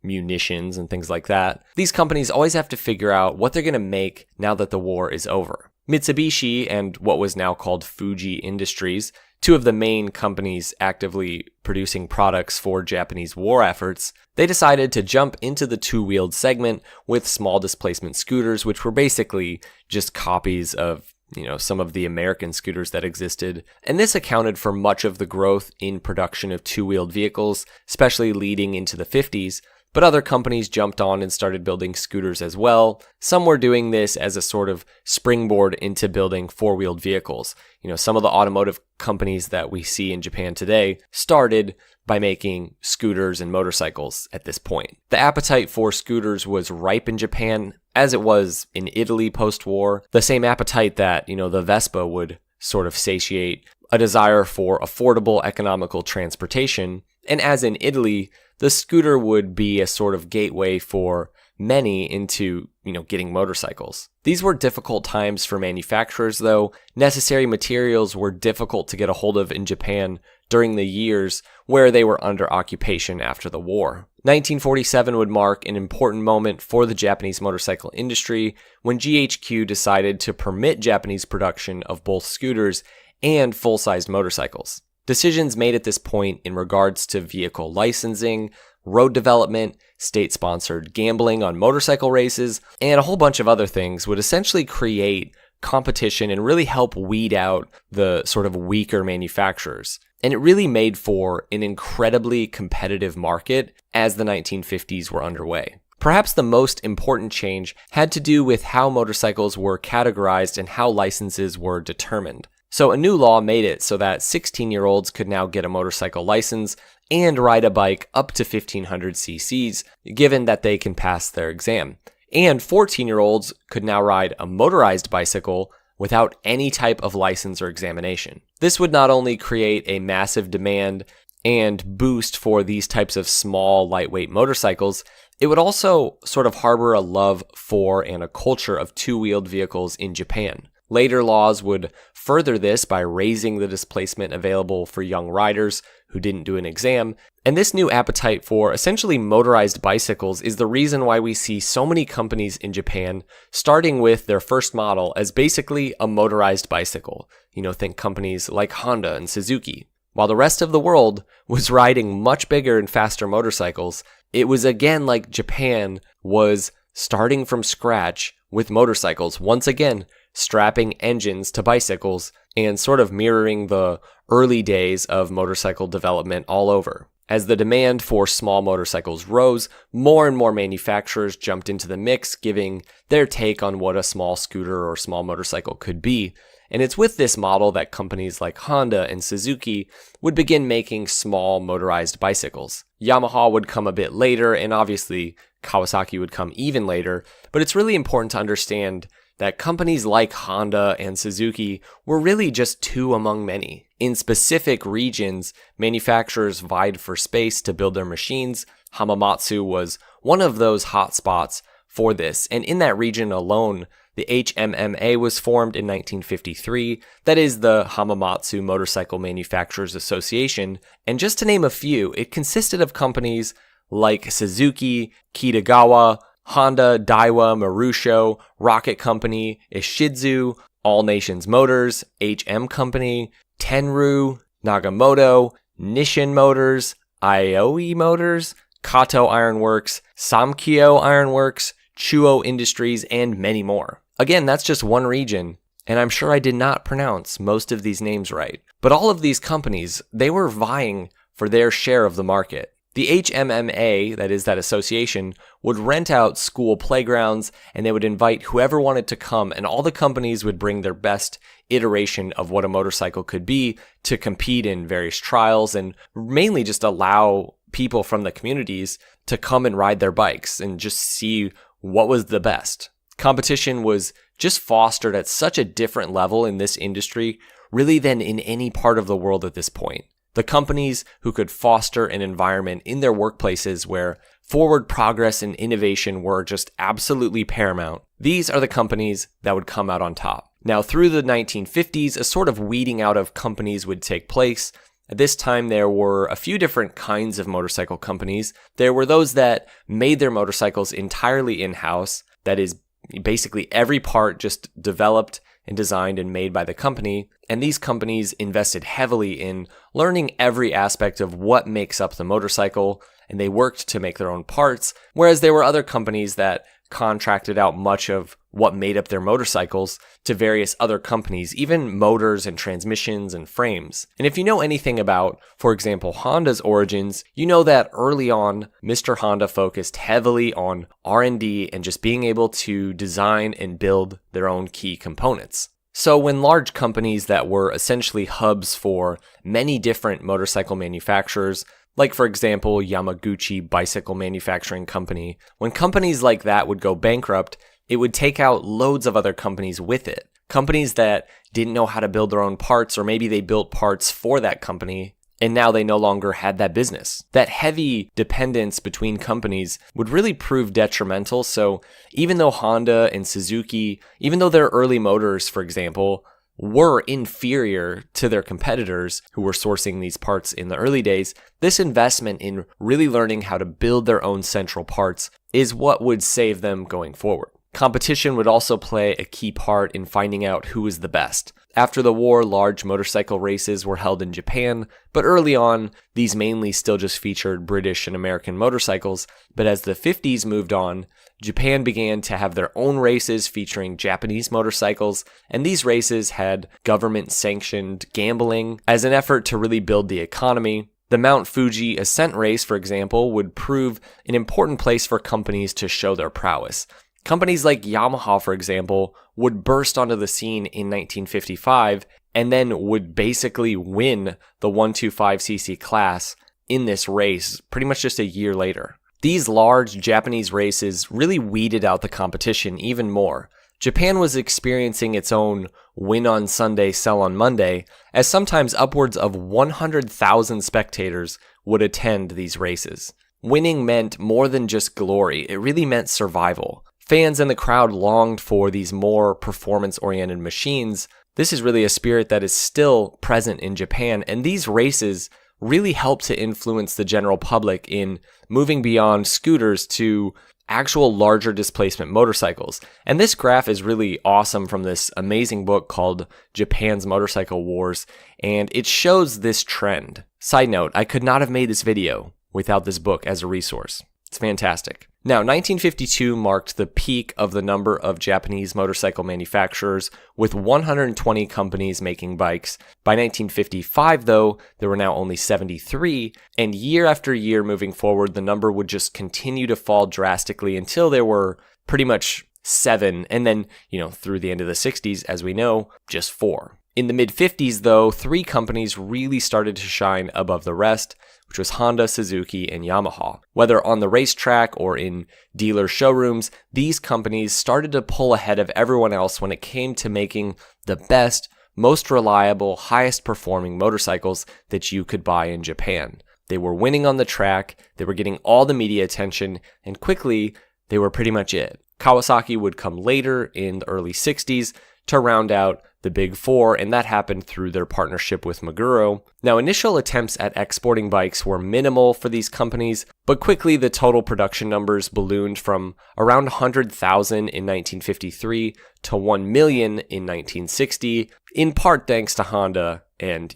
munitions and things like that, these companies always have to figure out what they're going to make now that the war is over. Mitsubishi and what was now called Fuji Industries, two of the main companies actively producing products for Japanese war efforts, they decided to jump into the two-wheeled segment with small displacement scooters, which were basically just copies of, some of the American scooters that existed. And this accounted for much of the growth in production of two-wheeled vehicles, especially leading into the 50s. But other companies jumped on and started building scooters as well. Some were doing this as a sort of springboard into building four-wheeled vehicles. Some of the automotive companies that we see in Japan today started by making scooters and motorcycles at this point. The appetite for scooters was ripe in Japan, as it was in Italy post-war. The same appetite that, the Vespa would sort of satiate, a desire for affordable, economical transportation. And as in Italy, the scooter would be a sort of gateway for many into, getting motorcycles. These were difficult times for manufacturers, though. Necessary materials were difficult to get a hold of in Japan during the years where they were under occupation after the war. 1947 would mark an important moment for the Japanese motorcycle industry when GHQ decided to permit Japanese production of both scooters and full-sized motorcycles. Decisions made at this point in regards to vehicle licensing, road development, state-sponsored gambling on motorcycle races, and a whole bunch of other things would essentially create competition and really help weed out the sort of weaker manufacturers. And it really made for an incredibly competitive market as the 1950s were underway. Perhaps the most important change had to do with how motorcycles were categorized and how licenses were determined. So a new law made it so that 16-year-olds could now get a motorcycle license and ride a bike up to 1,500 cc's, given that they can pass their exam. And 14-year-olds could now ride a motorized bicycle without any type of license or examination. This would not only create a massive demand and boost for these types of small, lightweight motorcycles, it would also sort of harbor a love for and a culture of two-wheeled vehicles in Japan. Later laws would further this by raising the displacement available for young riders who didn't do an exam, and this new appetite for essentially motorized bicycles is the reason why we see so many companies in Japan starting with their first model as basically a motorized bicycle. Think companies like Honda and Suzuki. While the rest of the world was riding much bigger and faster motorcycles, it was again like Japan was starting from scratch with motorcycles, once again strapping engines to bicycles and sort of mirroring the early days of motorcycle development all over. As the demand for small motorcycles rose, more and more manufacturers jumped into the mix, giving their take on what a small scooter or small motorcycle could be. And it's with this model that companies like Honda and Suzuki would begin making small motorized bicycles. Yamaha would come a bit later, and obviously Kawasaki would come even later, but it's really important to understand that companies like Honda and Suzuki were really just two among many. In specific regions, manufacturers vied for space to build their machines. Hamamatsu was one of those hotspots for this, and in that region alone, the HMMA was formed in 1953, that is the Hamamatsu Motorcycle Manufacturers Association, and just to name a few, it consisted of companies like Suzuki, Kitagawa, Honda, Daiwa, Marusho, Rocket Company, Ishidzu, All Nations Motors, HM Company, Tenru, Nagamoto, Nissin Motors, Aoi Motors, Kato Ironworks, Samkyo Ironworks, Chuo Industries, and many more. Again, that's just one region, and I'm sure I did not pronounce most of these names right. But all of these companies, they were vying for their share of the market. The HMMA, that is that association, would rent out school playgrounds, and they would invite whoever wanted to come, and all the companies would bring their best iteration of what a motorcycle could be to compete in various trials, and mainly just allow people from the communities to come and ride their bikes and just see what was the best. Competition was just fostered at such a different level in this industry, really, than in any part of the world at this point. The companies who could foster an environment in their workplaces where forward progress and innovation were just absolutely paramount, these are the companies that would come out on top. Now, through the 1950s, a sort of weeding out of companies would take place. At this time, there were a few different kinds of motorcycle companies. There were those that made their motorcycles entirely in-house, that is, basically every part just developed and designed and made by the company, and these companies invested heavily in learning every aspect of what makes up the motorcycle, and they worked to make their own parts, whereas there were other companies that contracted out much of what made up their motorcycles to various other companies, even motors and transmissions and frames. And if you know anything about, for example, Honda's origins, you know that early on, Mr. Honda focused heavily on R&D and just being able to design and build their own key components. So when large companies that were essentially hubs for many different motorcycle manufacturers, like for example, Yamaguchi Bicycle Manufacturing Company, when companies like that would go bankrupt, it would take out loads of other companies with it. Companies that didn't know how to build their own parts, or maybe they built parts for that company, and now they no longer had that business. That heavy dependence between companies would really prove detrimental. So even though Honda and Suzuki, even though their early motors, for example, were inferior to their competitors who were sourcing these parts in the early days, this investment in really learning how to build their own central parts is what would save them going forward. Competition would also play a key part in finding out who was the best. After the war, large motorcycle races were held in Japan, but early on, these mainly still just featured British and American motorcycles. But as the 50s moved on, Japan began to have their own races featuring Japanese motorcycles, and these races had government-sanctioned gambling as an effort to really build the economy. The Mount Fuji Ascent Race, for example, would prove an important place for companies to show their prowess. Companies like Yamaha, for example, would burst onto the scene in 1955 and then would basically win the 125cc class in this race pretty much just a year later. These large Japanese races really weeded out the competition even more. Japan was experiencing its own win on Sunday, sell on Monday, as sometimes upwards of 100,000 spectators would attend these races. Winning meant more than just glory, it really meant survival. Fans in the crowd longed for these more performance-oriented machines. This is really a spirit that is still present in Japan, and these races really help to influence the general public in moving beyond scooters to actual larger displacement motorcycles. And this graph is really awesome from this amazing book called Japan's Motorcycle Wars, and it shows this trend. Side note, I could not have made this video without this book as a resource. It's fantastic. Now, 1952 marked the peak of the number of Japanese motorcycle manufacturers, with 120 companies making bikes. By 1955, though, there were now only 73, and year after year moving forward, the number would just continue to fall drastically until there were pretty much 7, and then, through the end of the 60s, as we know, just 4. In the mid-50s, though, 3 companies really started to shine above the rest, which was Honda, Suzuki, and Yamaha. Whether on the racetrack or in dealer showrooms, these companies started to pull ahead of everyone else when it came to making the best, most reliable, highest performing motorcycles that you could buy in Japan. They were winning on the track, they were getting all the media attention, and quickly, they were pretty much it. Kawasaki would come later in the early 60s to round out the big 4, and that happened through their partnership with Maguro. Now, initial attempts at exporting bikes were minimal for these companies, but quickly the total production numbers ballooned from around 100,000 in 1953 to 1 million in 1960, in part thanks to Honda and,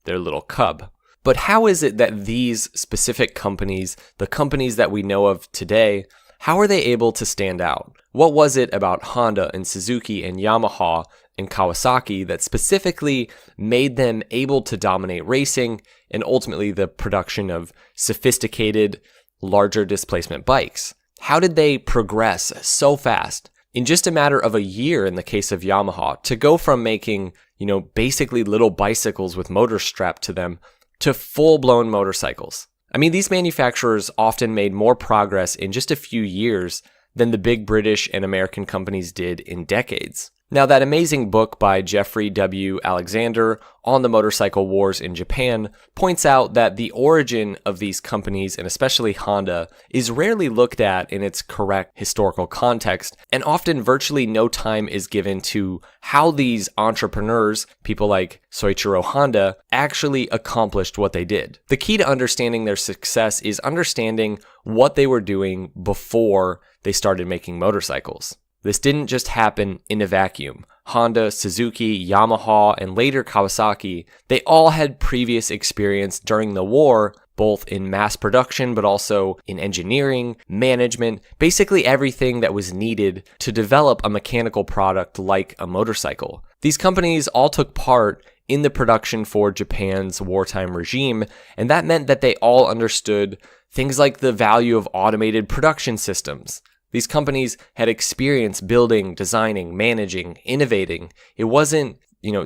their little cub. But how is it that these specific companies, the companies that we know of today, how are they able to stand out? What was it about Honda and Suzuki and Yamaha and Kawasaki that specifically made them able to dominate racing and ultimately the production of sophisticated, larger displacement bikes? How did they progress so fast? In just a matter of a year, in the case of Yamaha, to go from making, basically little bicycles with motors strapped to them to full-blown motorcycles. I mean, these manufacturers often made more progress in just a few years than the big British and American companies did in decades. Now, that amazing book by Jeffrey W. Alexander on the motorcycle wars in Japan points out that the origin of these companies, and especially Honda, is rarely looked at in its correct historical context, and often virtually no time is given to how these entrepreneurs, people like Soichiro Honda, actually accomplished what they did. The key to understanding their success is understanding what they were doing before they started making motorcycles. This didn't just happen in a vacuum. Honda, Suzuki, Yamaha, and later Kawasaki, they all had previous experience during the war, both in mass production, but also in engineering, management, basically everything that was needed to develop a mechanical product like a motorcycle. These companies all took part in the production for Japan's wartime regime, and that meant that they all understood things like the value of automated production systems. These companies had experience building, designing, managing, innovating. It wasn't,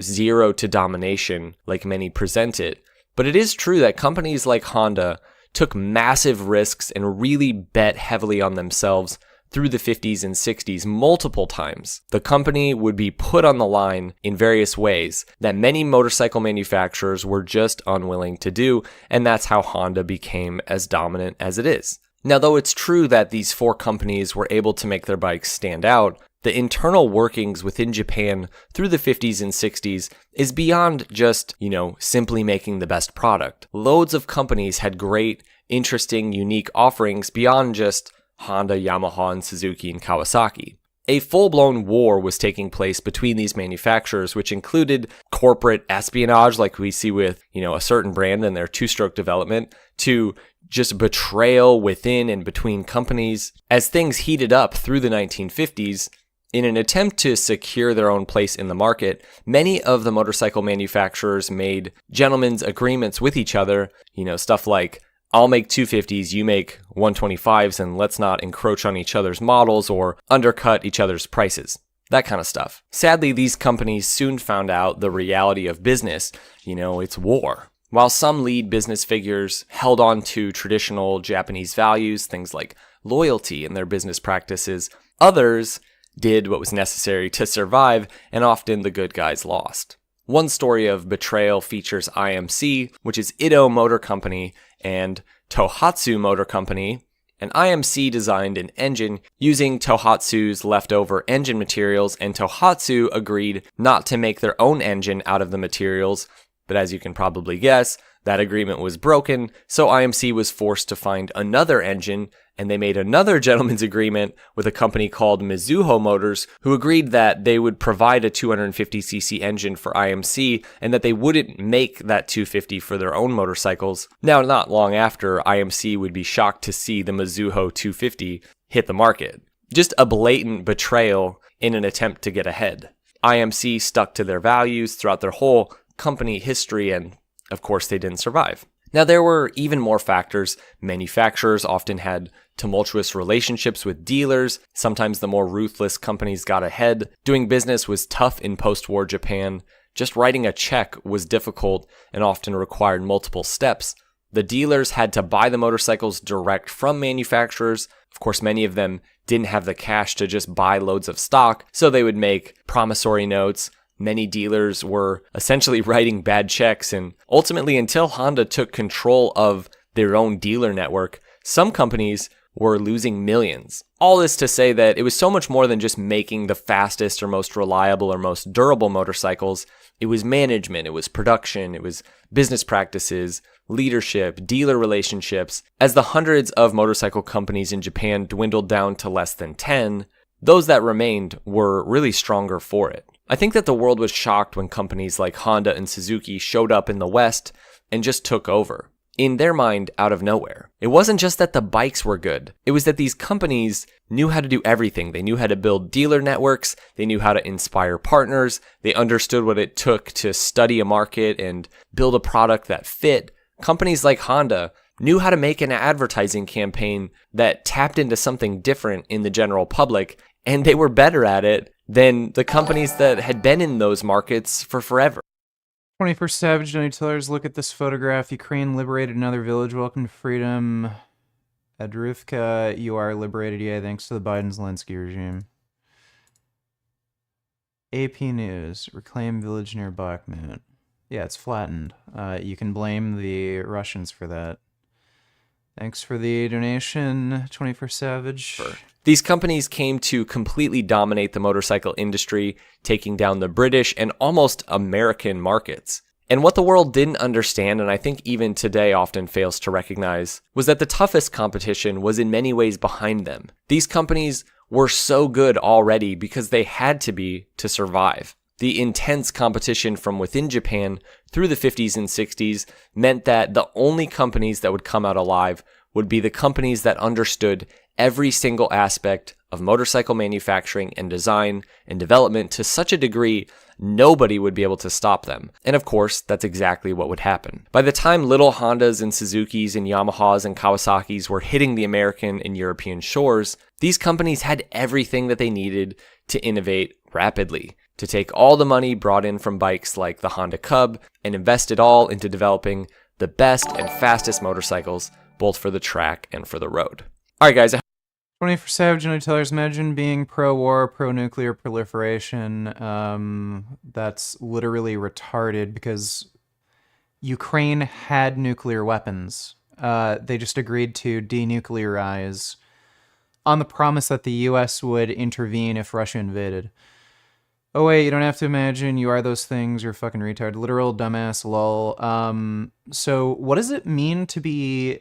zero to domination like many present it. But it is true that companies like Honda took massive risks and really bet heavily on themselves through the 50s and 60s multiple times. The company would be put on the line in various ways that many motorcycle manufacturers were just unwilling to do, and that's how Honda became as dominant as it is. Now, though it's true that these 4 companies were able to make their bikes stand out, the internal workings within Japan through the 50s and 60s is beyond just, simply making the best product. Loads of companies had great, interesting, unique offerings beyond just Honda, Yamaha, and Suzuki and Kawasaki. A full-blown war was taking place between these manufacturers, which included corporate espionage like we see with, a certain brand and their two-stroke development, to just betrayal within and between companies. As things heated up through the 1950s, in an attempt to secure their own place in the market, many of the motorcycle manufacturers made gentlemen's agreements with each other, stuff like, I'll make 250s, you make 125s, and let's not encroach on each other's models or undercut each other's prices. That kind of stuff. Sadly, these companies soon found out the reality of business. It's war. While some lead business figures held on to traditional Japanese values, things like loyalty in their business practices, others did what was necessary to survive, and often the good guys lost. One story of betrayal features IMC, which is Ito Motor Company, and Tohatsu Motor Company. And IMC designed an engine using Tohatsu's leftover engine materials, and Tohatsu agreed not to make their own engine out of the materials. But as you can probably guess, that agreement was broken, so IMC was forced to find another engine, and they made another gentleman's agreement with a company called Mizuho Motors, who agreed that they would provide a 250cc engine for IMC, and that they wouldn't make that 250 for their own motorcycles. Now, not long after, IMC would be shocked to see the Mizuho 250 hit the market. Just a blatant betrayal in an attempt to get ahead. IMC stuck to their values throughout their whole company history, and of course they didn't survive. Now, there were even more factors. Manufacturers often had tumultuous relationships with dealers. Sometimes the more ruthless companies got ahead. Doing business was tough in post-war Japan. Just writing a check was difficult and often required multiple steps. The dealers had to buy the motorcycles direct from manufacturers. Of course, many of them didn't have the cash to just buy loads of stock, so they would make promissory notes. Many dealers were essentially writing bad checks, and ultimately, until Honda took control of their own dealer network, some companies were losing millions. All this to say that it was so much more than just making the fastest or most reliable or most durable motorcycles. It was management, it was production, it was business practices, leadership, dealer relationships. As the hundreds of motorcycle companies in Japan dwindled down to less than 10, those that remained were really stronger for it. I think that the world was shocked when companies like Honda and Suzuki showed up in the West and just took over. In their mind, out of nowhere. It wasn't just that the bikes were good. It was that these companies knew how to do everything. They knew how to build dealer networks. They knew how to inspire partners. They understood what it took to study a market and build a product that fit. Companies like Honda knew how to make an advertising campaign that tapped into something different in the general public, and they were better at it than the companies that had been in those markets for forever. 21st Savage, Johnny Tillers, look at this photograph. Ukraine liberated another village. Welcome to freedom. Adrivka, you are liberated, yeah, thanks to the Biden-Zelensky regime. AP News, reclaim village near Bakhmut. Yeah, it's flattened. You can blame the Russians for that. Thanks for the donation, 21st Savage. These companies came to completely dominate the motorcycle industry, taking down the British and almost American markets. And what the world didn't understand, and I think even today often fails to recognize, was that the toughest competition was in many ways behind them. These companies were so good already because they had to be to survive. The intense competition from within Japan through the 50s and 60s meant that the only companies that would come out alive would be the companies that understood every single aspect of motorcycle manufacturing and design and development to such a degree nobody would be able to stop them. And of course, that's exactly what would happen. By the time little Hondas and Suzukis and Yamahas and Kawasaki's were hitting the American and European shores, these companies had everything that they needed to innovate rapidly, to take all the money brought in from bikes like the Honda Cub and invest it all into developing the best and fastest motorcycles, both for the track and for the road. All right, guys. 21st Savage, Johnny Tillers, imagine being pro-war, pro-nuclear proliferation. That's literally retarded because Ukraine had nuclear weapons. They just agreed to denuclearize on the promise that the US would intervene if Russia invaded. Oh wait, you don't have to imagine, you are those things, you're fucking retard. Literal dumbass lol. So what does it mean to be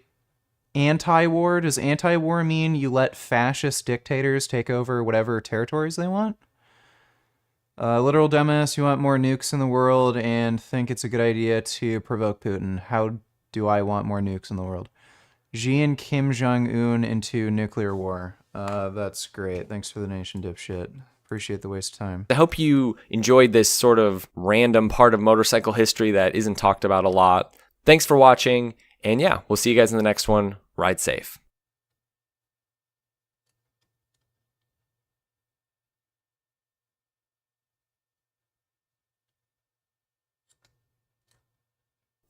anti-war? Does anti-war mean you let fascist dictators take over whatever territories they want? Literal dumbass, you want more nukes in the world and think it's a good idea to provoke Putin. How do I want more nukes in the world? Xi and Kim Jong-un into nuclear war. That's great. Thanks for the nation, dipshit. Appreciate the waste of time. I hope you enjoyed this sort of random part of motorcycle history that isn't talked about a lot. Thanks for watching, and yeah, we'll see you guys in the next one. Ride safe.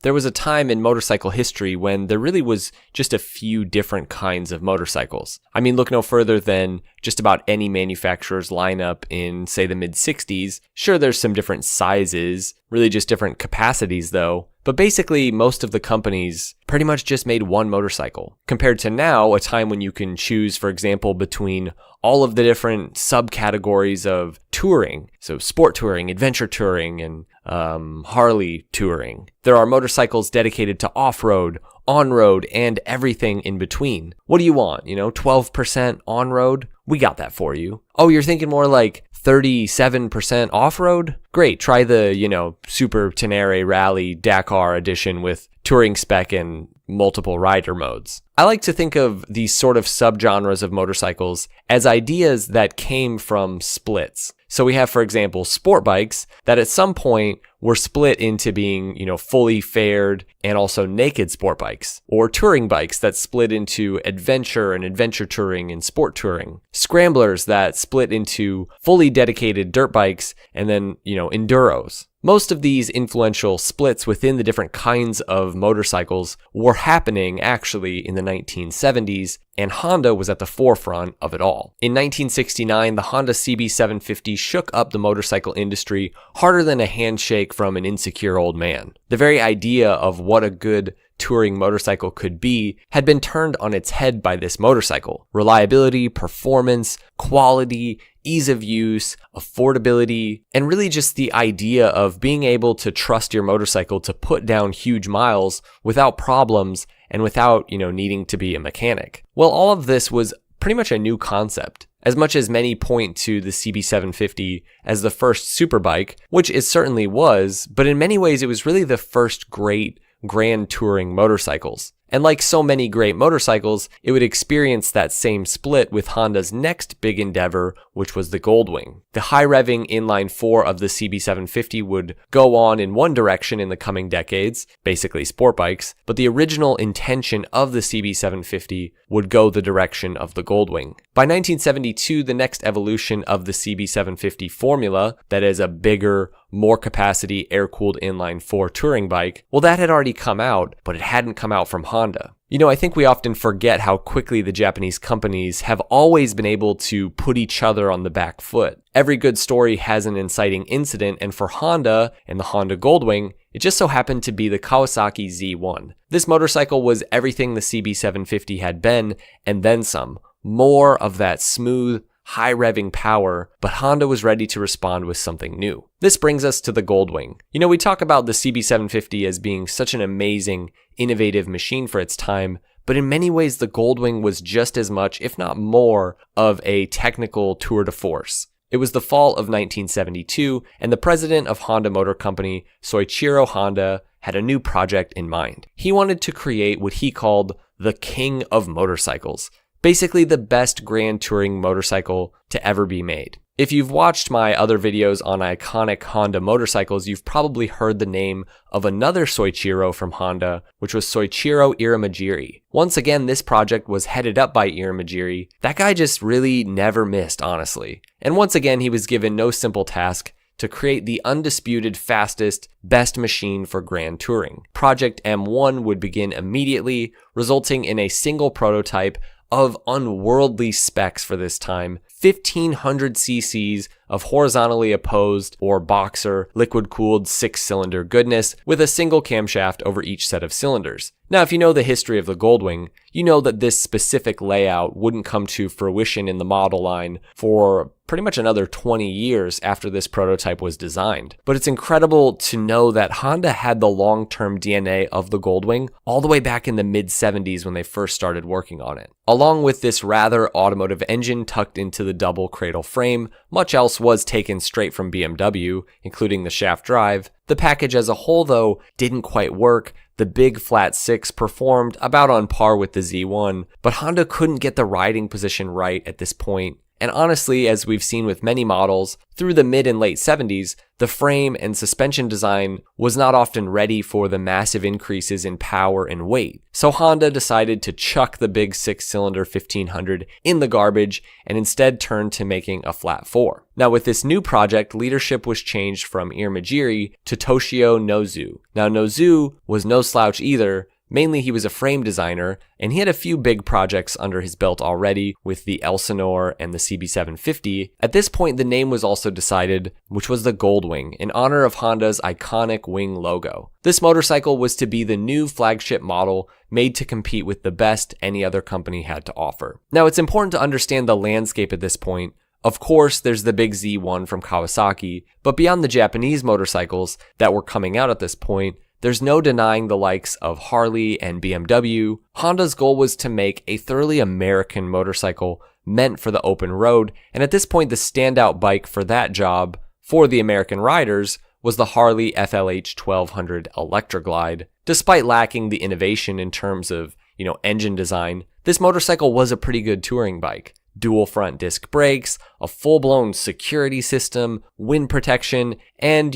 There was a time in motorcycle history when there really was just a few different kinds of motorcycles. I mean, look no further than just about any manufacturer's lineup in, say, the mid-60s. Sure, there's some different sizes, really just different capacities though. But basically, most of the companies pretty much just made one motorcycle. Compared to now, a time when you can choose, for example, between all of the different subcategories of touring. So sport touring, adventure touring, and Harley touring. There are motorcycles dedicated to off-road, on-road, and everything in between. What do you want? 12% on-road? We got that for you. Oh, you're thinking more like 37% off-road? Great, try the, Super Tenere Rally Dakar edition with touring spec and multiple rider modes. I like to think of these sort of subgenres of motorcycles as ideas that came from splits. So we have, for example, sport bikes that at some point were split into being, fully fared and also naked sport bikes, or touring bikes that split into adventure and adventure touring and sport touring, scramblers that split into fully dedicated dirt bikes and then, enduros. Most of these influential splits within the different kinds of motorcycles were happening actually in the 1970s, and Honda was at the forefront of it all. In 1969, the Honda CB750 shook up the motorcycle industry harder than a handshake from an insecure old man. The very idea of what a good touring motorcycle could be had been turned on its head by this motorcycle. Reliability, performance, quality, ease of use, affordability, and really just the idea of being able to trust your motorcycle to put down huge miles without problems and without, needing to be a mechanic. Well, all of this was pretty much a new concept. As much as many point to the CB750 as the first superbike, which it certainly was, but in many ways it was really the first great grand touring motorcycles. And like so many great motorcycles, it would experience that same split with Honda's next big endeavor, which was the Goldwing. The high-revving inline-4 of the CB750 would go on in one direction in the coming decades, basically sport bikes, but the original intention of the CB750 would go the direction of the Goldwing. By 1972, the next evolution of the CB750 formula, that is a bigger, more capacity air-cooled inline-4 touring bike, well, that had already come out, but it hadn't come out from Honda. I think we often forget how quickly the Japanese companies have always been able to put each other on the back foot. Every good story has an inciting incident, and for Honda and the Honda Goldwing, it just so happened to be the Kawasaki Z1. This motorcycle was everything the CB750 had been, and then some. More of that smooth, high-revving power, but Honda was ready to respond with something new. This brings us to the Goldwing. We talk about the CB750 as being such an amazing, innovative machine for its time, but in many ways the Goldwing was just as much, if not more, of a technical tour de force. It was the fall of 1972, and the president of Honda Motor Company, Soichiro Honda, had a new project in mind. He wanted to create what he called the King of Motorcycles, basically the best grand touring motorcycle to ever be made. If you've watched my other videos on iconic Honda motorcycles, you've probably heard the name of another Soichiro from Honda, which was Soichiro Irimajiri. Once again, this project was headed up by Irimajiri. That guy just really never missed, honestly. And once again, he was given no simple task to create the undisputed fastest, best machine for grand touring. Project M1 would begin immediately, resulting in a single prototype of unworldly specs for this time, 1500 cc's of horizontally opposed or boxer liquid-cooled 6-cylinder goodness with a single camshaft over each set of cylinders. Now, if you know the history of the Goldwing, you know that this specific layout wouldn't come to fruition in the model line for pretty much another 20 years after this prototype was designed. But it's incredible to know that Honda had the long-term DNA of the Goldwing all the way back in the mid-70s when they first started working on it. Along with this rather automotive engine tucked into the double cradle frame, much else was taken straight from BMW, including the shaft drive. The package as a whole, though, didn't quite work. The big flat 6 performed about on par with the Z1, but Honda couldn't get the riding position right at this point. And honestly, as we've seen with many models, through the mid and late 70s, the frame and suspension design was not often ready for the massive increases in power and weight. So Honda decided to chuck the big 6-cylinder 1500 in the garbage and instead turned to making a flat 4. Now with this new project, leadership was changed from Irimajiri to Toshio Nozu. Now Nozu was no slouch either. Mainly he was a frame designer, and he had a few big projects under his belt already with the Elsinore and the CB750. At this point, the name was also decided, which was the Goldwing, in honor of Honda's iconic wing logo. This motorcycle was to be the new flagship model made to compete with the best any other company had to offer. Now, it's important to understand the landscape at this point. Of course, there's the big Z1 from Kawasaki, but beyond the Japanese motorcycles that were coming out at this point, there's no denying the likes of Harley and BMW. Honda's goal was to make a thoroughly American motorcycle meant for the open road, and at this point the standout bike for that job for the American riders was the Harley FLH 1200 Electroglide. Despite lacking the innovation in terms of, engine design, this motorcycle was a pretty good touring bike. dual front disc brakes, a full-blown security system, wind protection, and,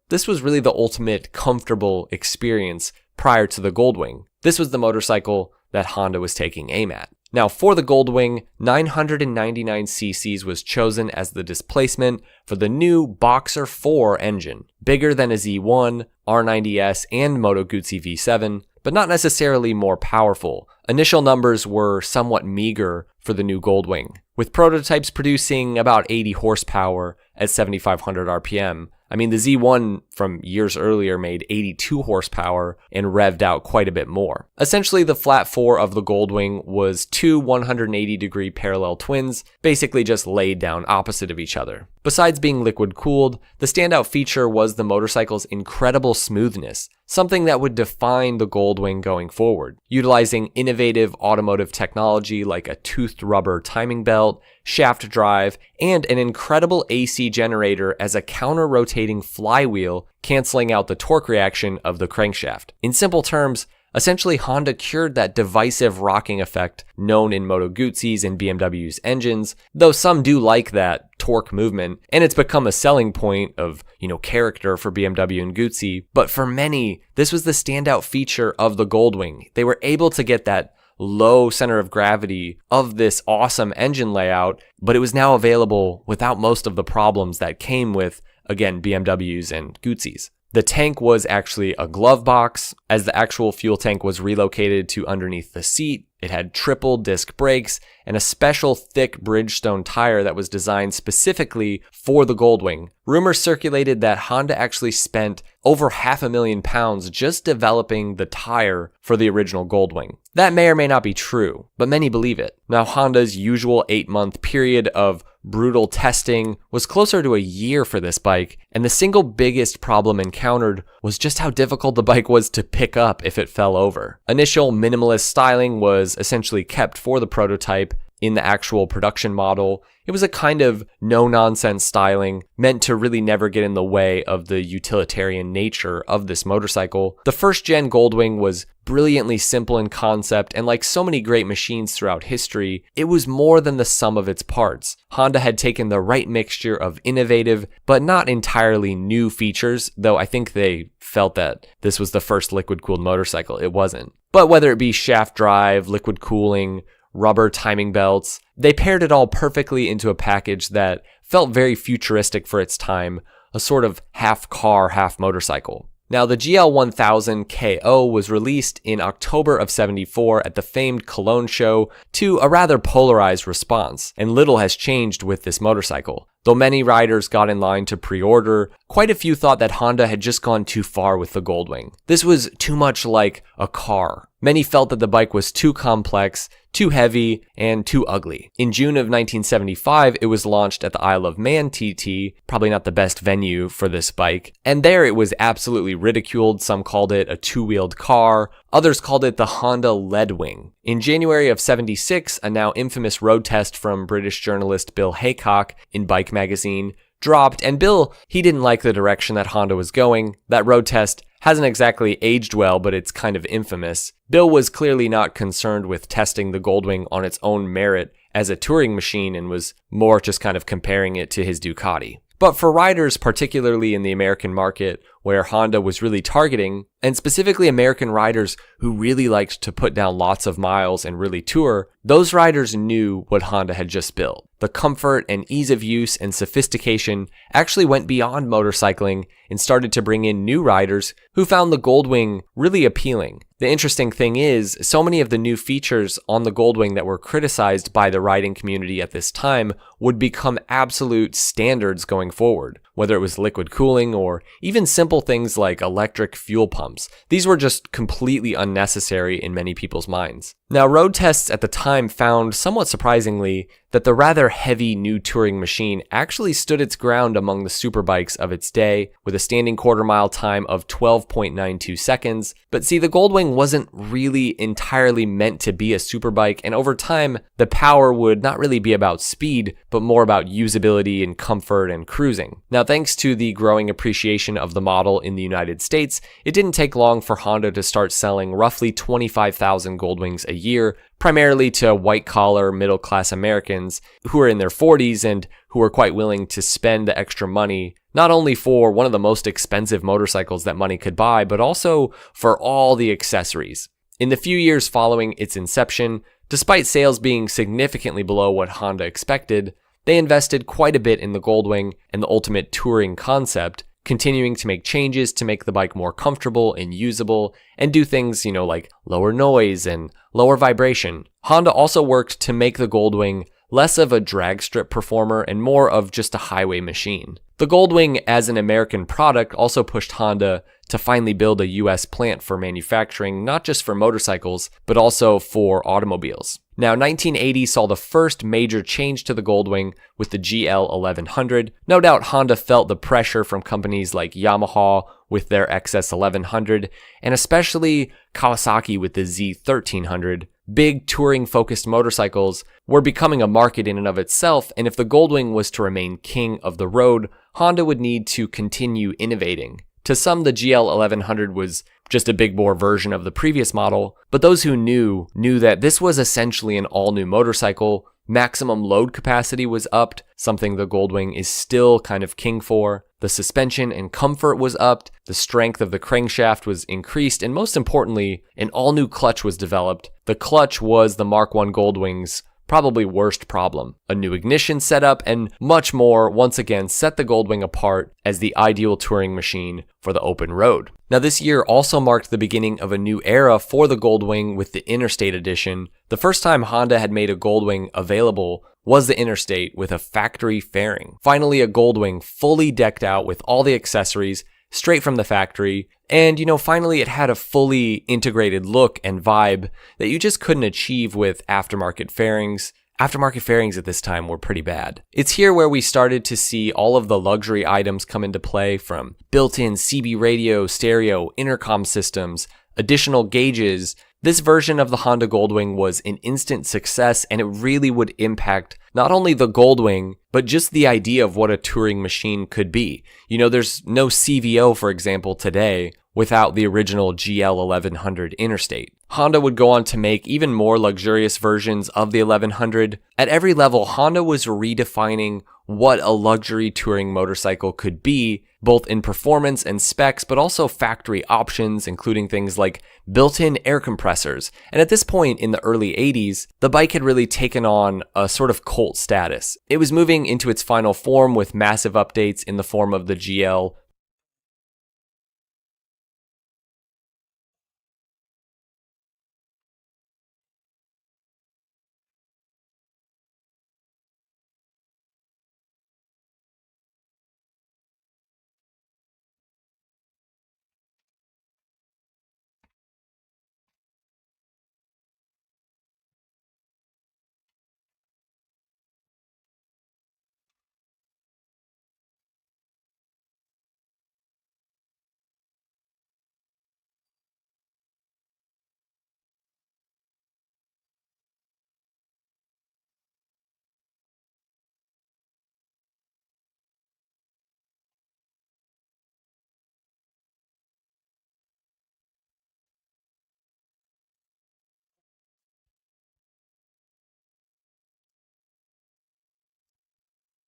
this was really the ultimate comfortable experience prior to the Goldwing. This was the motorcycle that Honda was taking aim at. Now, for the Goldwing, 999 cc's was chosen as the displacement for the new Boxer 4 engine, bigger than a Z1, R90S, and Moto Guzzi V7, but not necessarily more powerful. Initial numbers were somewhat meager for the new Goldwing, with prototypes producing about 80 horsepower at 7,500 RPM. I mean, the Z1 from years earlier made 82 horsepower and revved out quite a bit more. Essentially, the flat 4 of the Goldwing was two 180-degree parallel twins, basically just laid down opposite of each other. Besides being liquid-cooled, the standout feature was the motorcycle's incredible smoothness, something that would define the Goldwing going forward, utilizing innovative automotive technology like a toothed rubber timing belt, shaft drive, and an incredible AC generator as a counter-rotating flywheel, canceling out the torque reaction of the crankshaft. In simple terms, essentially Honda cured that divisive rocking effect known in Moto Guzzi's and BMW's engines, though some do like that torque movement, and it's become a selling point of, character for BMW and Guzzi, but for many, this was the standout feature of the Goldwing. They were able to get that low center of gravity of this awesome engine layout, but it was now available without most of the problems that came with, again, BMWs and Guzzi's. The tank was actually a glove box, as the actual fuel tank was relocated to underneath the seat. It had triple disc brakes and a special thick Bridgestone tire that was designed specifically for the Goldwing. Rumors circulated that Honda actually spent over £500,000 just developing the tire for the original Goldwing. That may or may not be true, but many believe it. Now, Honda's usual 8-month period of brutal testing was closer to a year for this bike, and the single biggest problem encountered was just how difficult the bike was to pick up if it fell over. Initial minimalist styling was essentially kept for the prototype. In the actual production model, it was a kind of no-nonsense styling meant to really never get in the way of the utilitarian nature of this motorcycle. The first-gen Goldwing was brilliantly simple in concept, and like so many great machines throughout history, it was more than the sum of its parts. Honda had taken the right mixture of innovative, but not entirely new features, though I think they felt that this was the first liquid-cooled motorcycle. It wasn't. But whether it be shaft drive, liquid cooling, rubber timing belts, they paired it all perfectly into a package that felt very futuristic for its time, a sort of half car, half motorcycle. Now, the GL1000 KO was released in October of '74 at the famed Cologne show to a rather polarized response, and little has changed with this motorcycle. Though many riders got in line to pre-order, quite a few thought that Honda had just gone too far with the Goldwing. This was too much like a car. Many felt that the bike was too complex, too heavy, and too ugly. In June of 1975, it was launched at the Isle of Man TT, probably not the best venue for this bike, and there it was absolutely ridiculed. Some called it a two-wheeled car, others called it the Honda Leadwing. In January of '76, a now infamous road test from British journalist Bill Haycock in Bike magazine dropped, and Bill, he didn't like the direction that Honda was going. That road test hasn't exactly aged well, but it's kind of infamous. Bill was clearly not concerned with testing the Goldwing on its own merit as a touring machine and was more just kind of comparing it to his Ducati. But for riders, particularly in the American market, where Honda was really targeting, and specifically American riders who really liked to put down lots of miles and really tour, those riders knew what Honda had just built. The comfort and ease of use and sophistication actually went beyond motorcycling and started to bring in new riders who found the Goldwing really appealing. The interesting thing is, so many of the new features on the Goldwing that were criticized by the riding community at this time would become absolute standards going forward. Whether it was liquid cooling or even simple things like electric fuel pumps, these were just completely unnecessary in many people's minds. Now, road tests at the time found, somewhat surprisingly, that the rather heavy new touring machine actually stood its ground among the superbikes of its day, with a standing quarter-mile time of 12.92 seconds. But see, the Goldwing wasn't really entirely meant to be a superbike, and over time, the power would not really be about speed, but more about usability and comfort and cruising. Now, thanks to the growing appreciation of the model in the United States, it didn't take long for Honda to start selling roughly 25,000 Goldwings a year, primarily to white-collar, middle-class Americans who are in their 40s and who are quite willing to spend the extra money, not only for one of the most expensive motorcycles that money could buy, but also for all the accessories. In the few years following its inception, despite sales being significantly below what Honda expected, they invested quite a bit in the Goldwing and the ultimate touring concept, continuing to make changes to make the bike more comfortable and usable, and do things, like lower noise and lower vibration. Honda also worked to make the Goldwing less of a drag strip performer and more of just a highway machine. The Goldwing as an American product also pushed Honda to finally build a US plant for manufacturing, not just for motorcycles, but also for automobiles. Now, 1980 saw the first major change to the Goldwing with the GL 1100. No doubt Honda felt the pressure from companies like Yamaha with their XS 1100, and especially Kawasaki with the Z 1300. Big touring-focused motorcycles were becoming a market in and of itself, and if the Goldwing was to remain king of the road, Honda would need to continue innovating. To some, the GL 1100 was just a big bore version of the previous model, but those who knew that this was essentially an all-new motorcycle. Maximum load capacity was upped, something the Goldwing is still kind of king for. The suspension and comfort was upped, the strength of the crankshaft was increased, and most importantly, an all-new clutch was developed. The clutch was the Mark I Goldwing's probably worst problem. A new ignition setup and much more once again set the Goldwing apart as the ideal touring machine for the open road. Now, this year also marked the beginning of a new era for the Goldwing with the Interstate Edition. The first time Honda had made a Goldwing available was the Interstate with a factory fairing. Finally, a Goldwing fully decked out with all the accessories straight from the factory. And, finally it had a fully integrated look and vibe that you just couldn't achieve with aftermarket fairings. Aftermarket fairings at this time were pretty bad. It's here where we started to see all of the luxury items come into play, from built-in CB radio, stereo, intercom systems, additional gauges. This version of the Honda Goldwing was an instant success, and it really would impact not only the Goldwing, but just the idea of what a touring machine could be. There's no CVO, for example, today without the original GL 1100 Interstate. Honda would go on to make even more luxurious versions of the 1100. At every level, Honda was redefining what a luxury touring motorcycle could be, both in performance and specs, but also factory options, including things like built-in air compressors. And at this point in the early 80s, the bike had really taken on a sort of cult status. It was moving into its final form with massive updates in the form of the GL.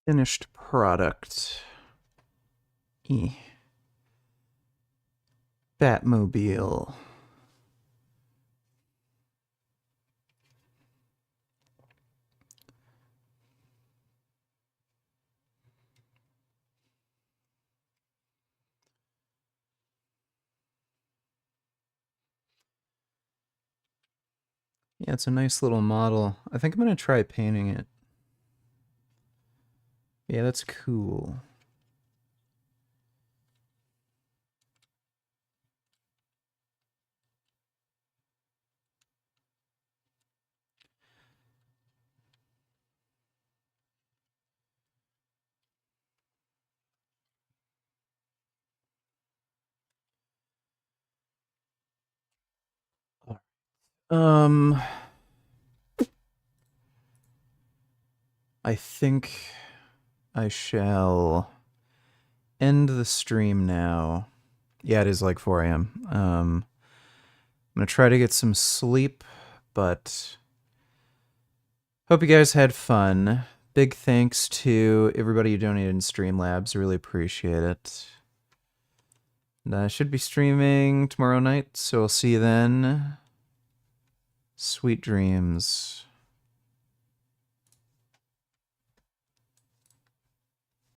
Finished product. Batmobile. Yeah, it's a nice little model. I think I'm going to try painting it. Yeah, that's cool. I think I shall end the stream now. Yeah, it is like 4 a.m. I'm gonna try to get some sleep, but hope you guys had fun. Big thanks to everybody who donated in Streamlabs. Really appreciate it. And I should be streaming tomorrow night, so I'll see you then. Sweet dreams.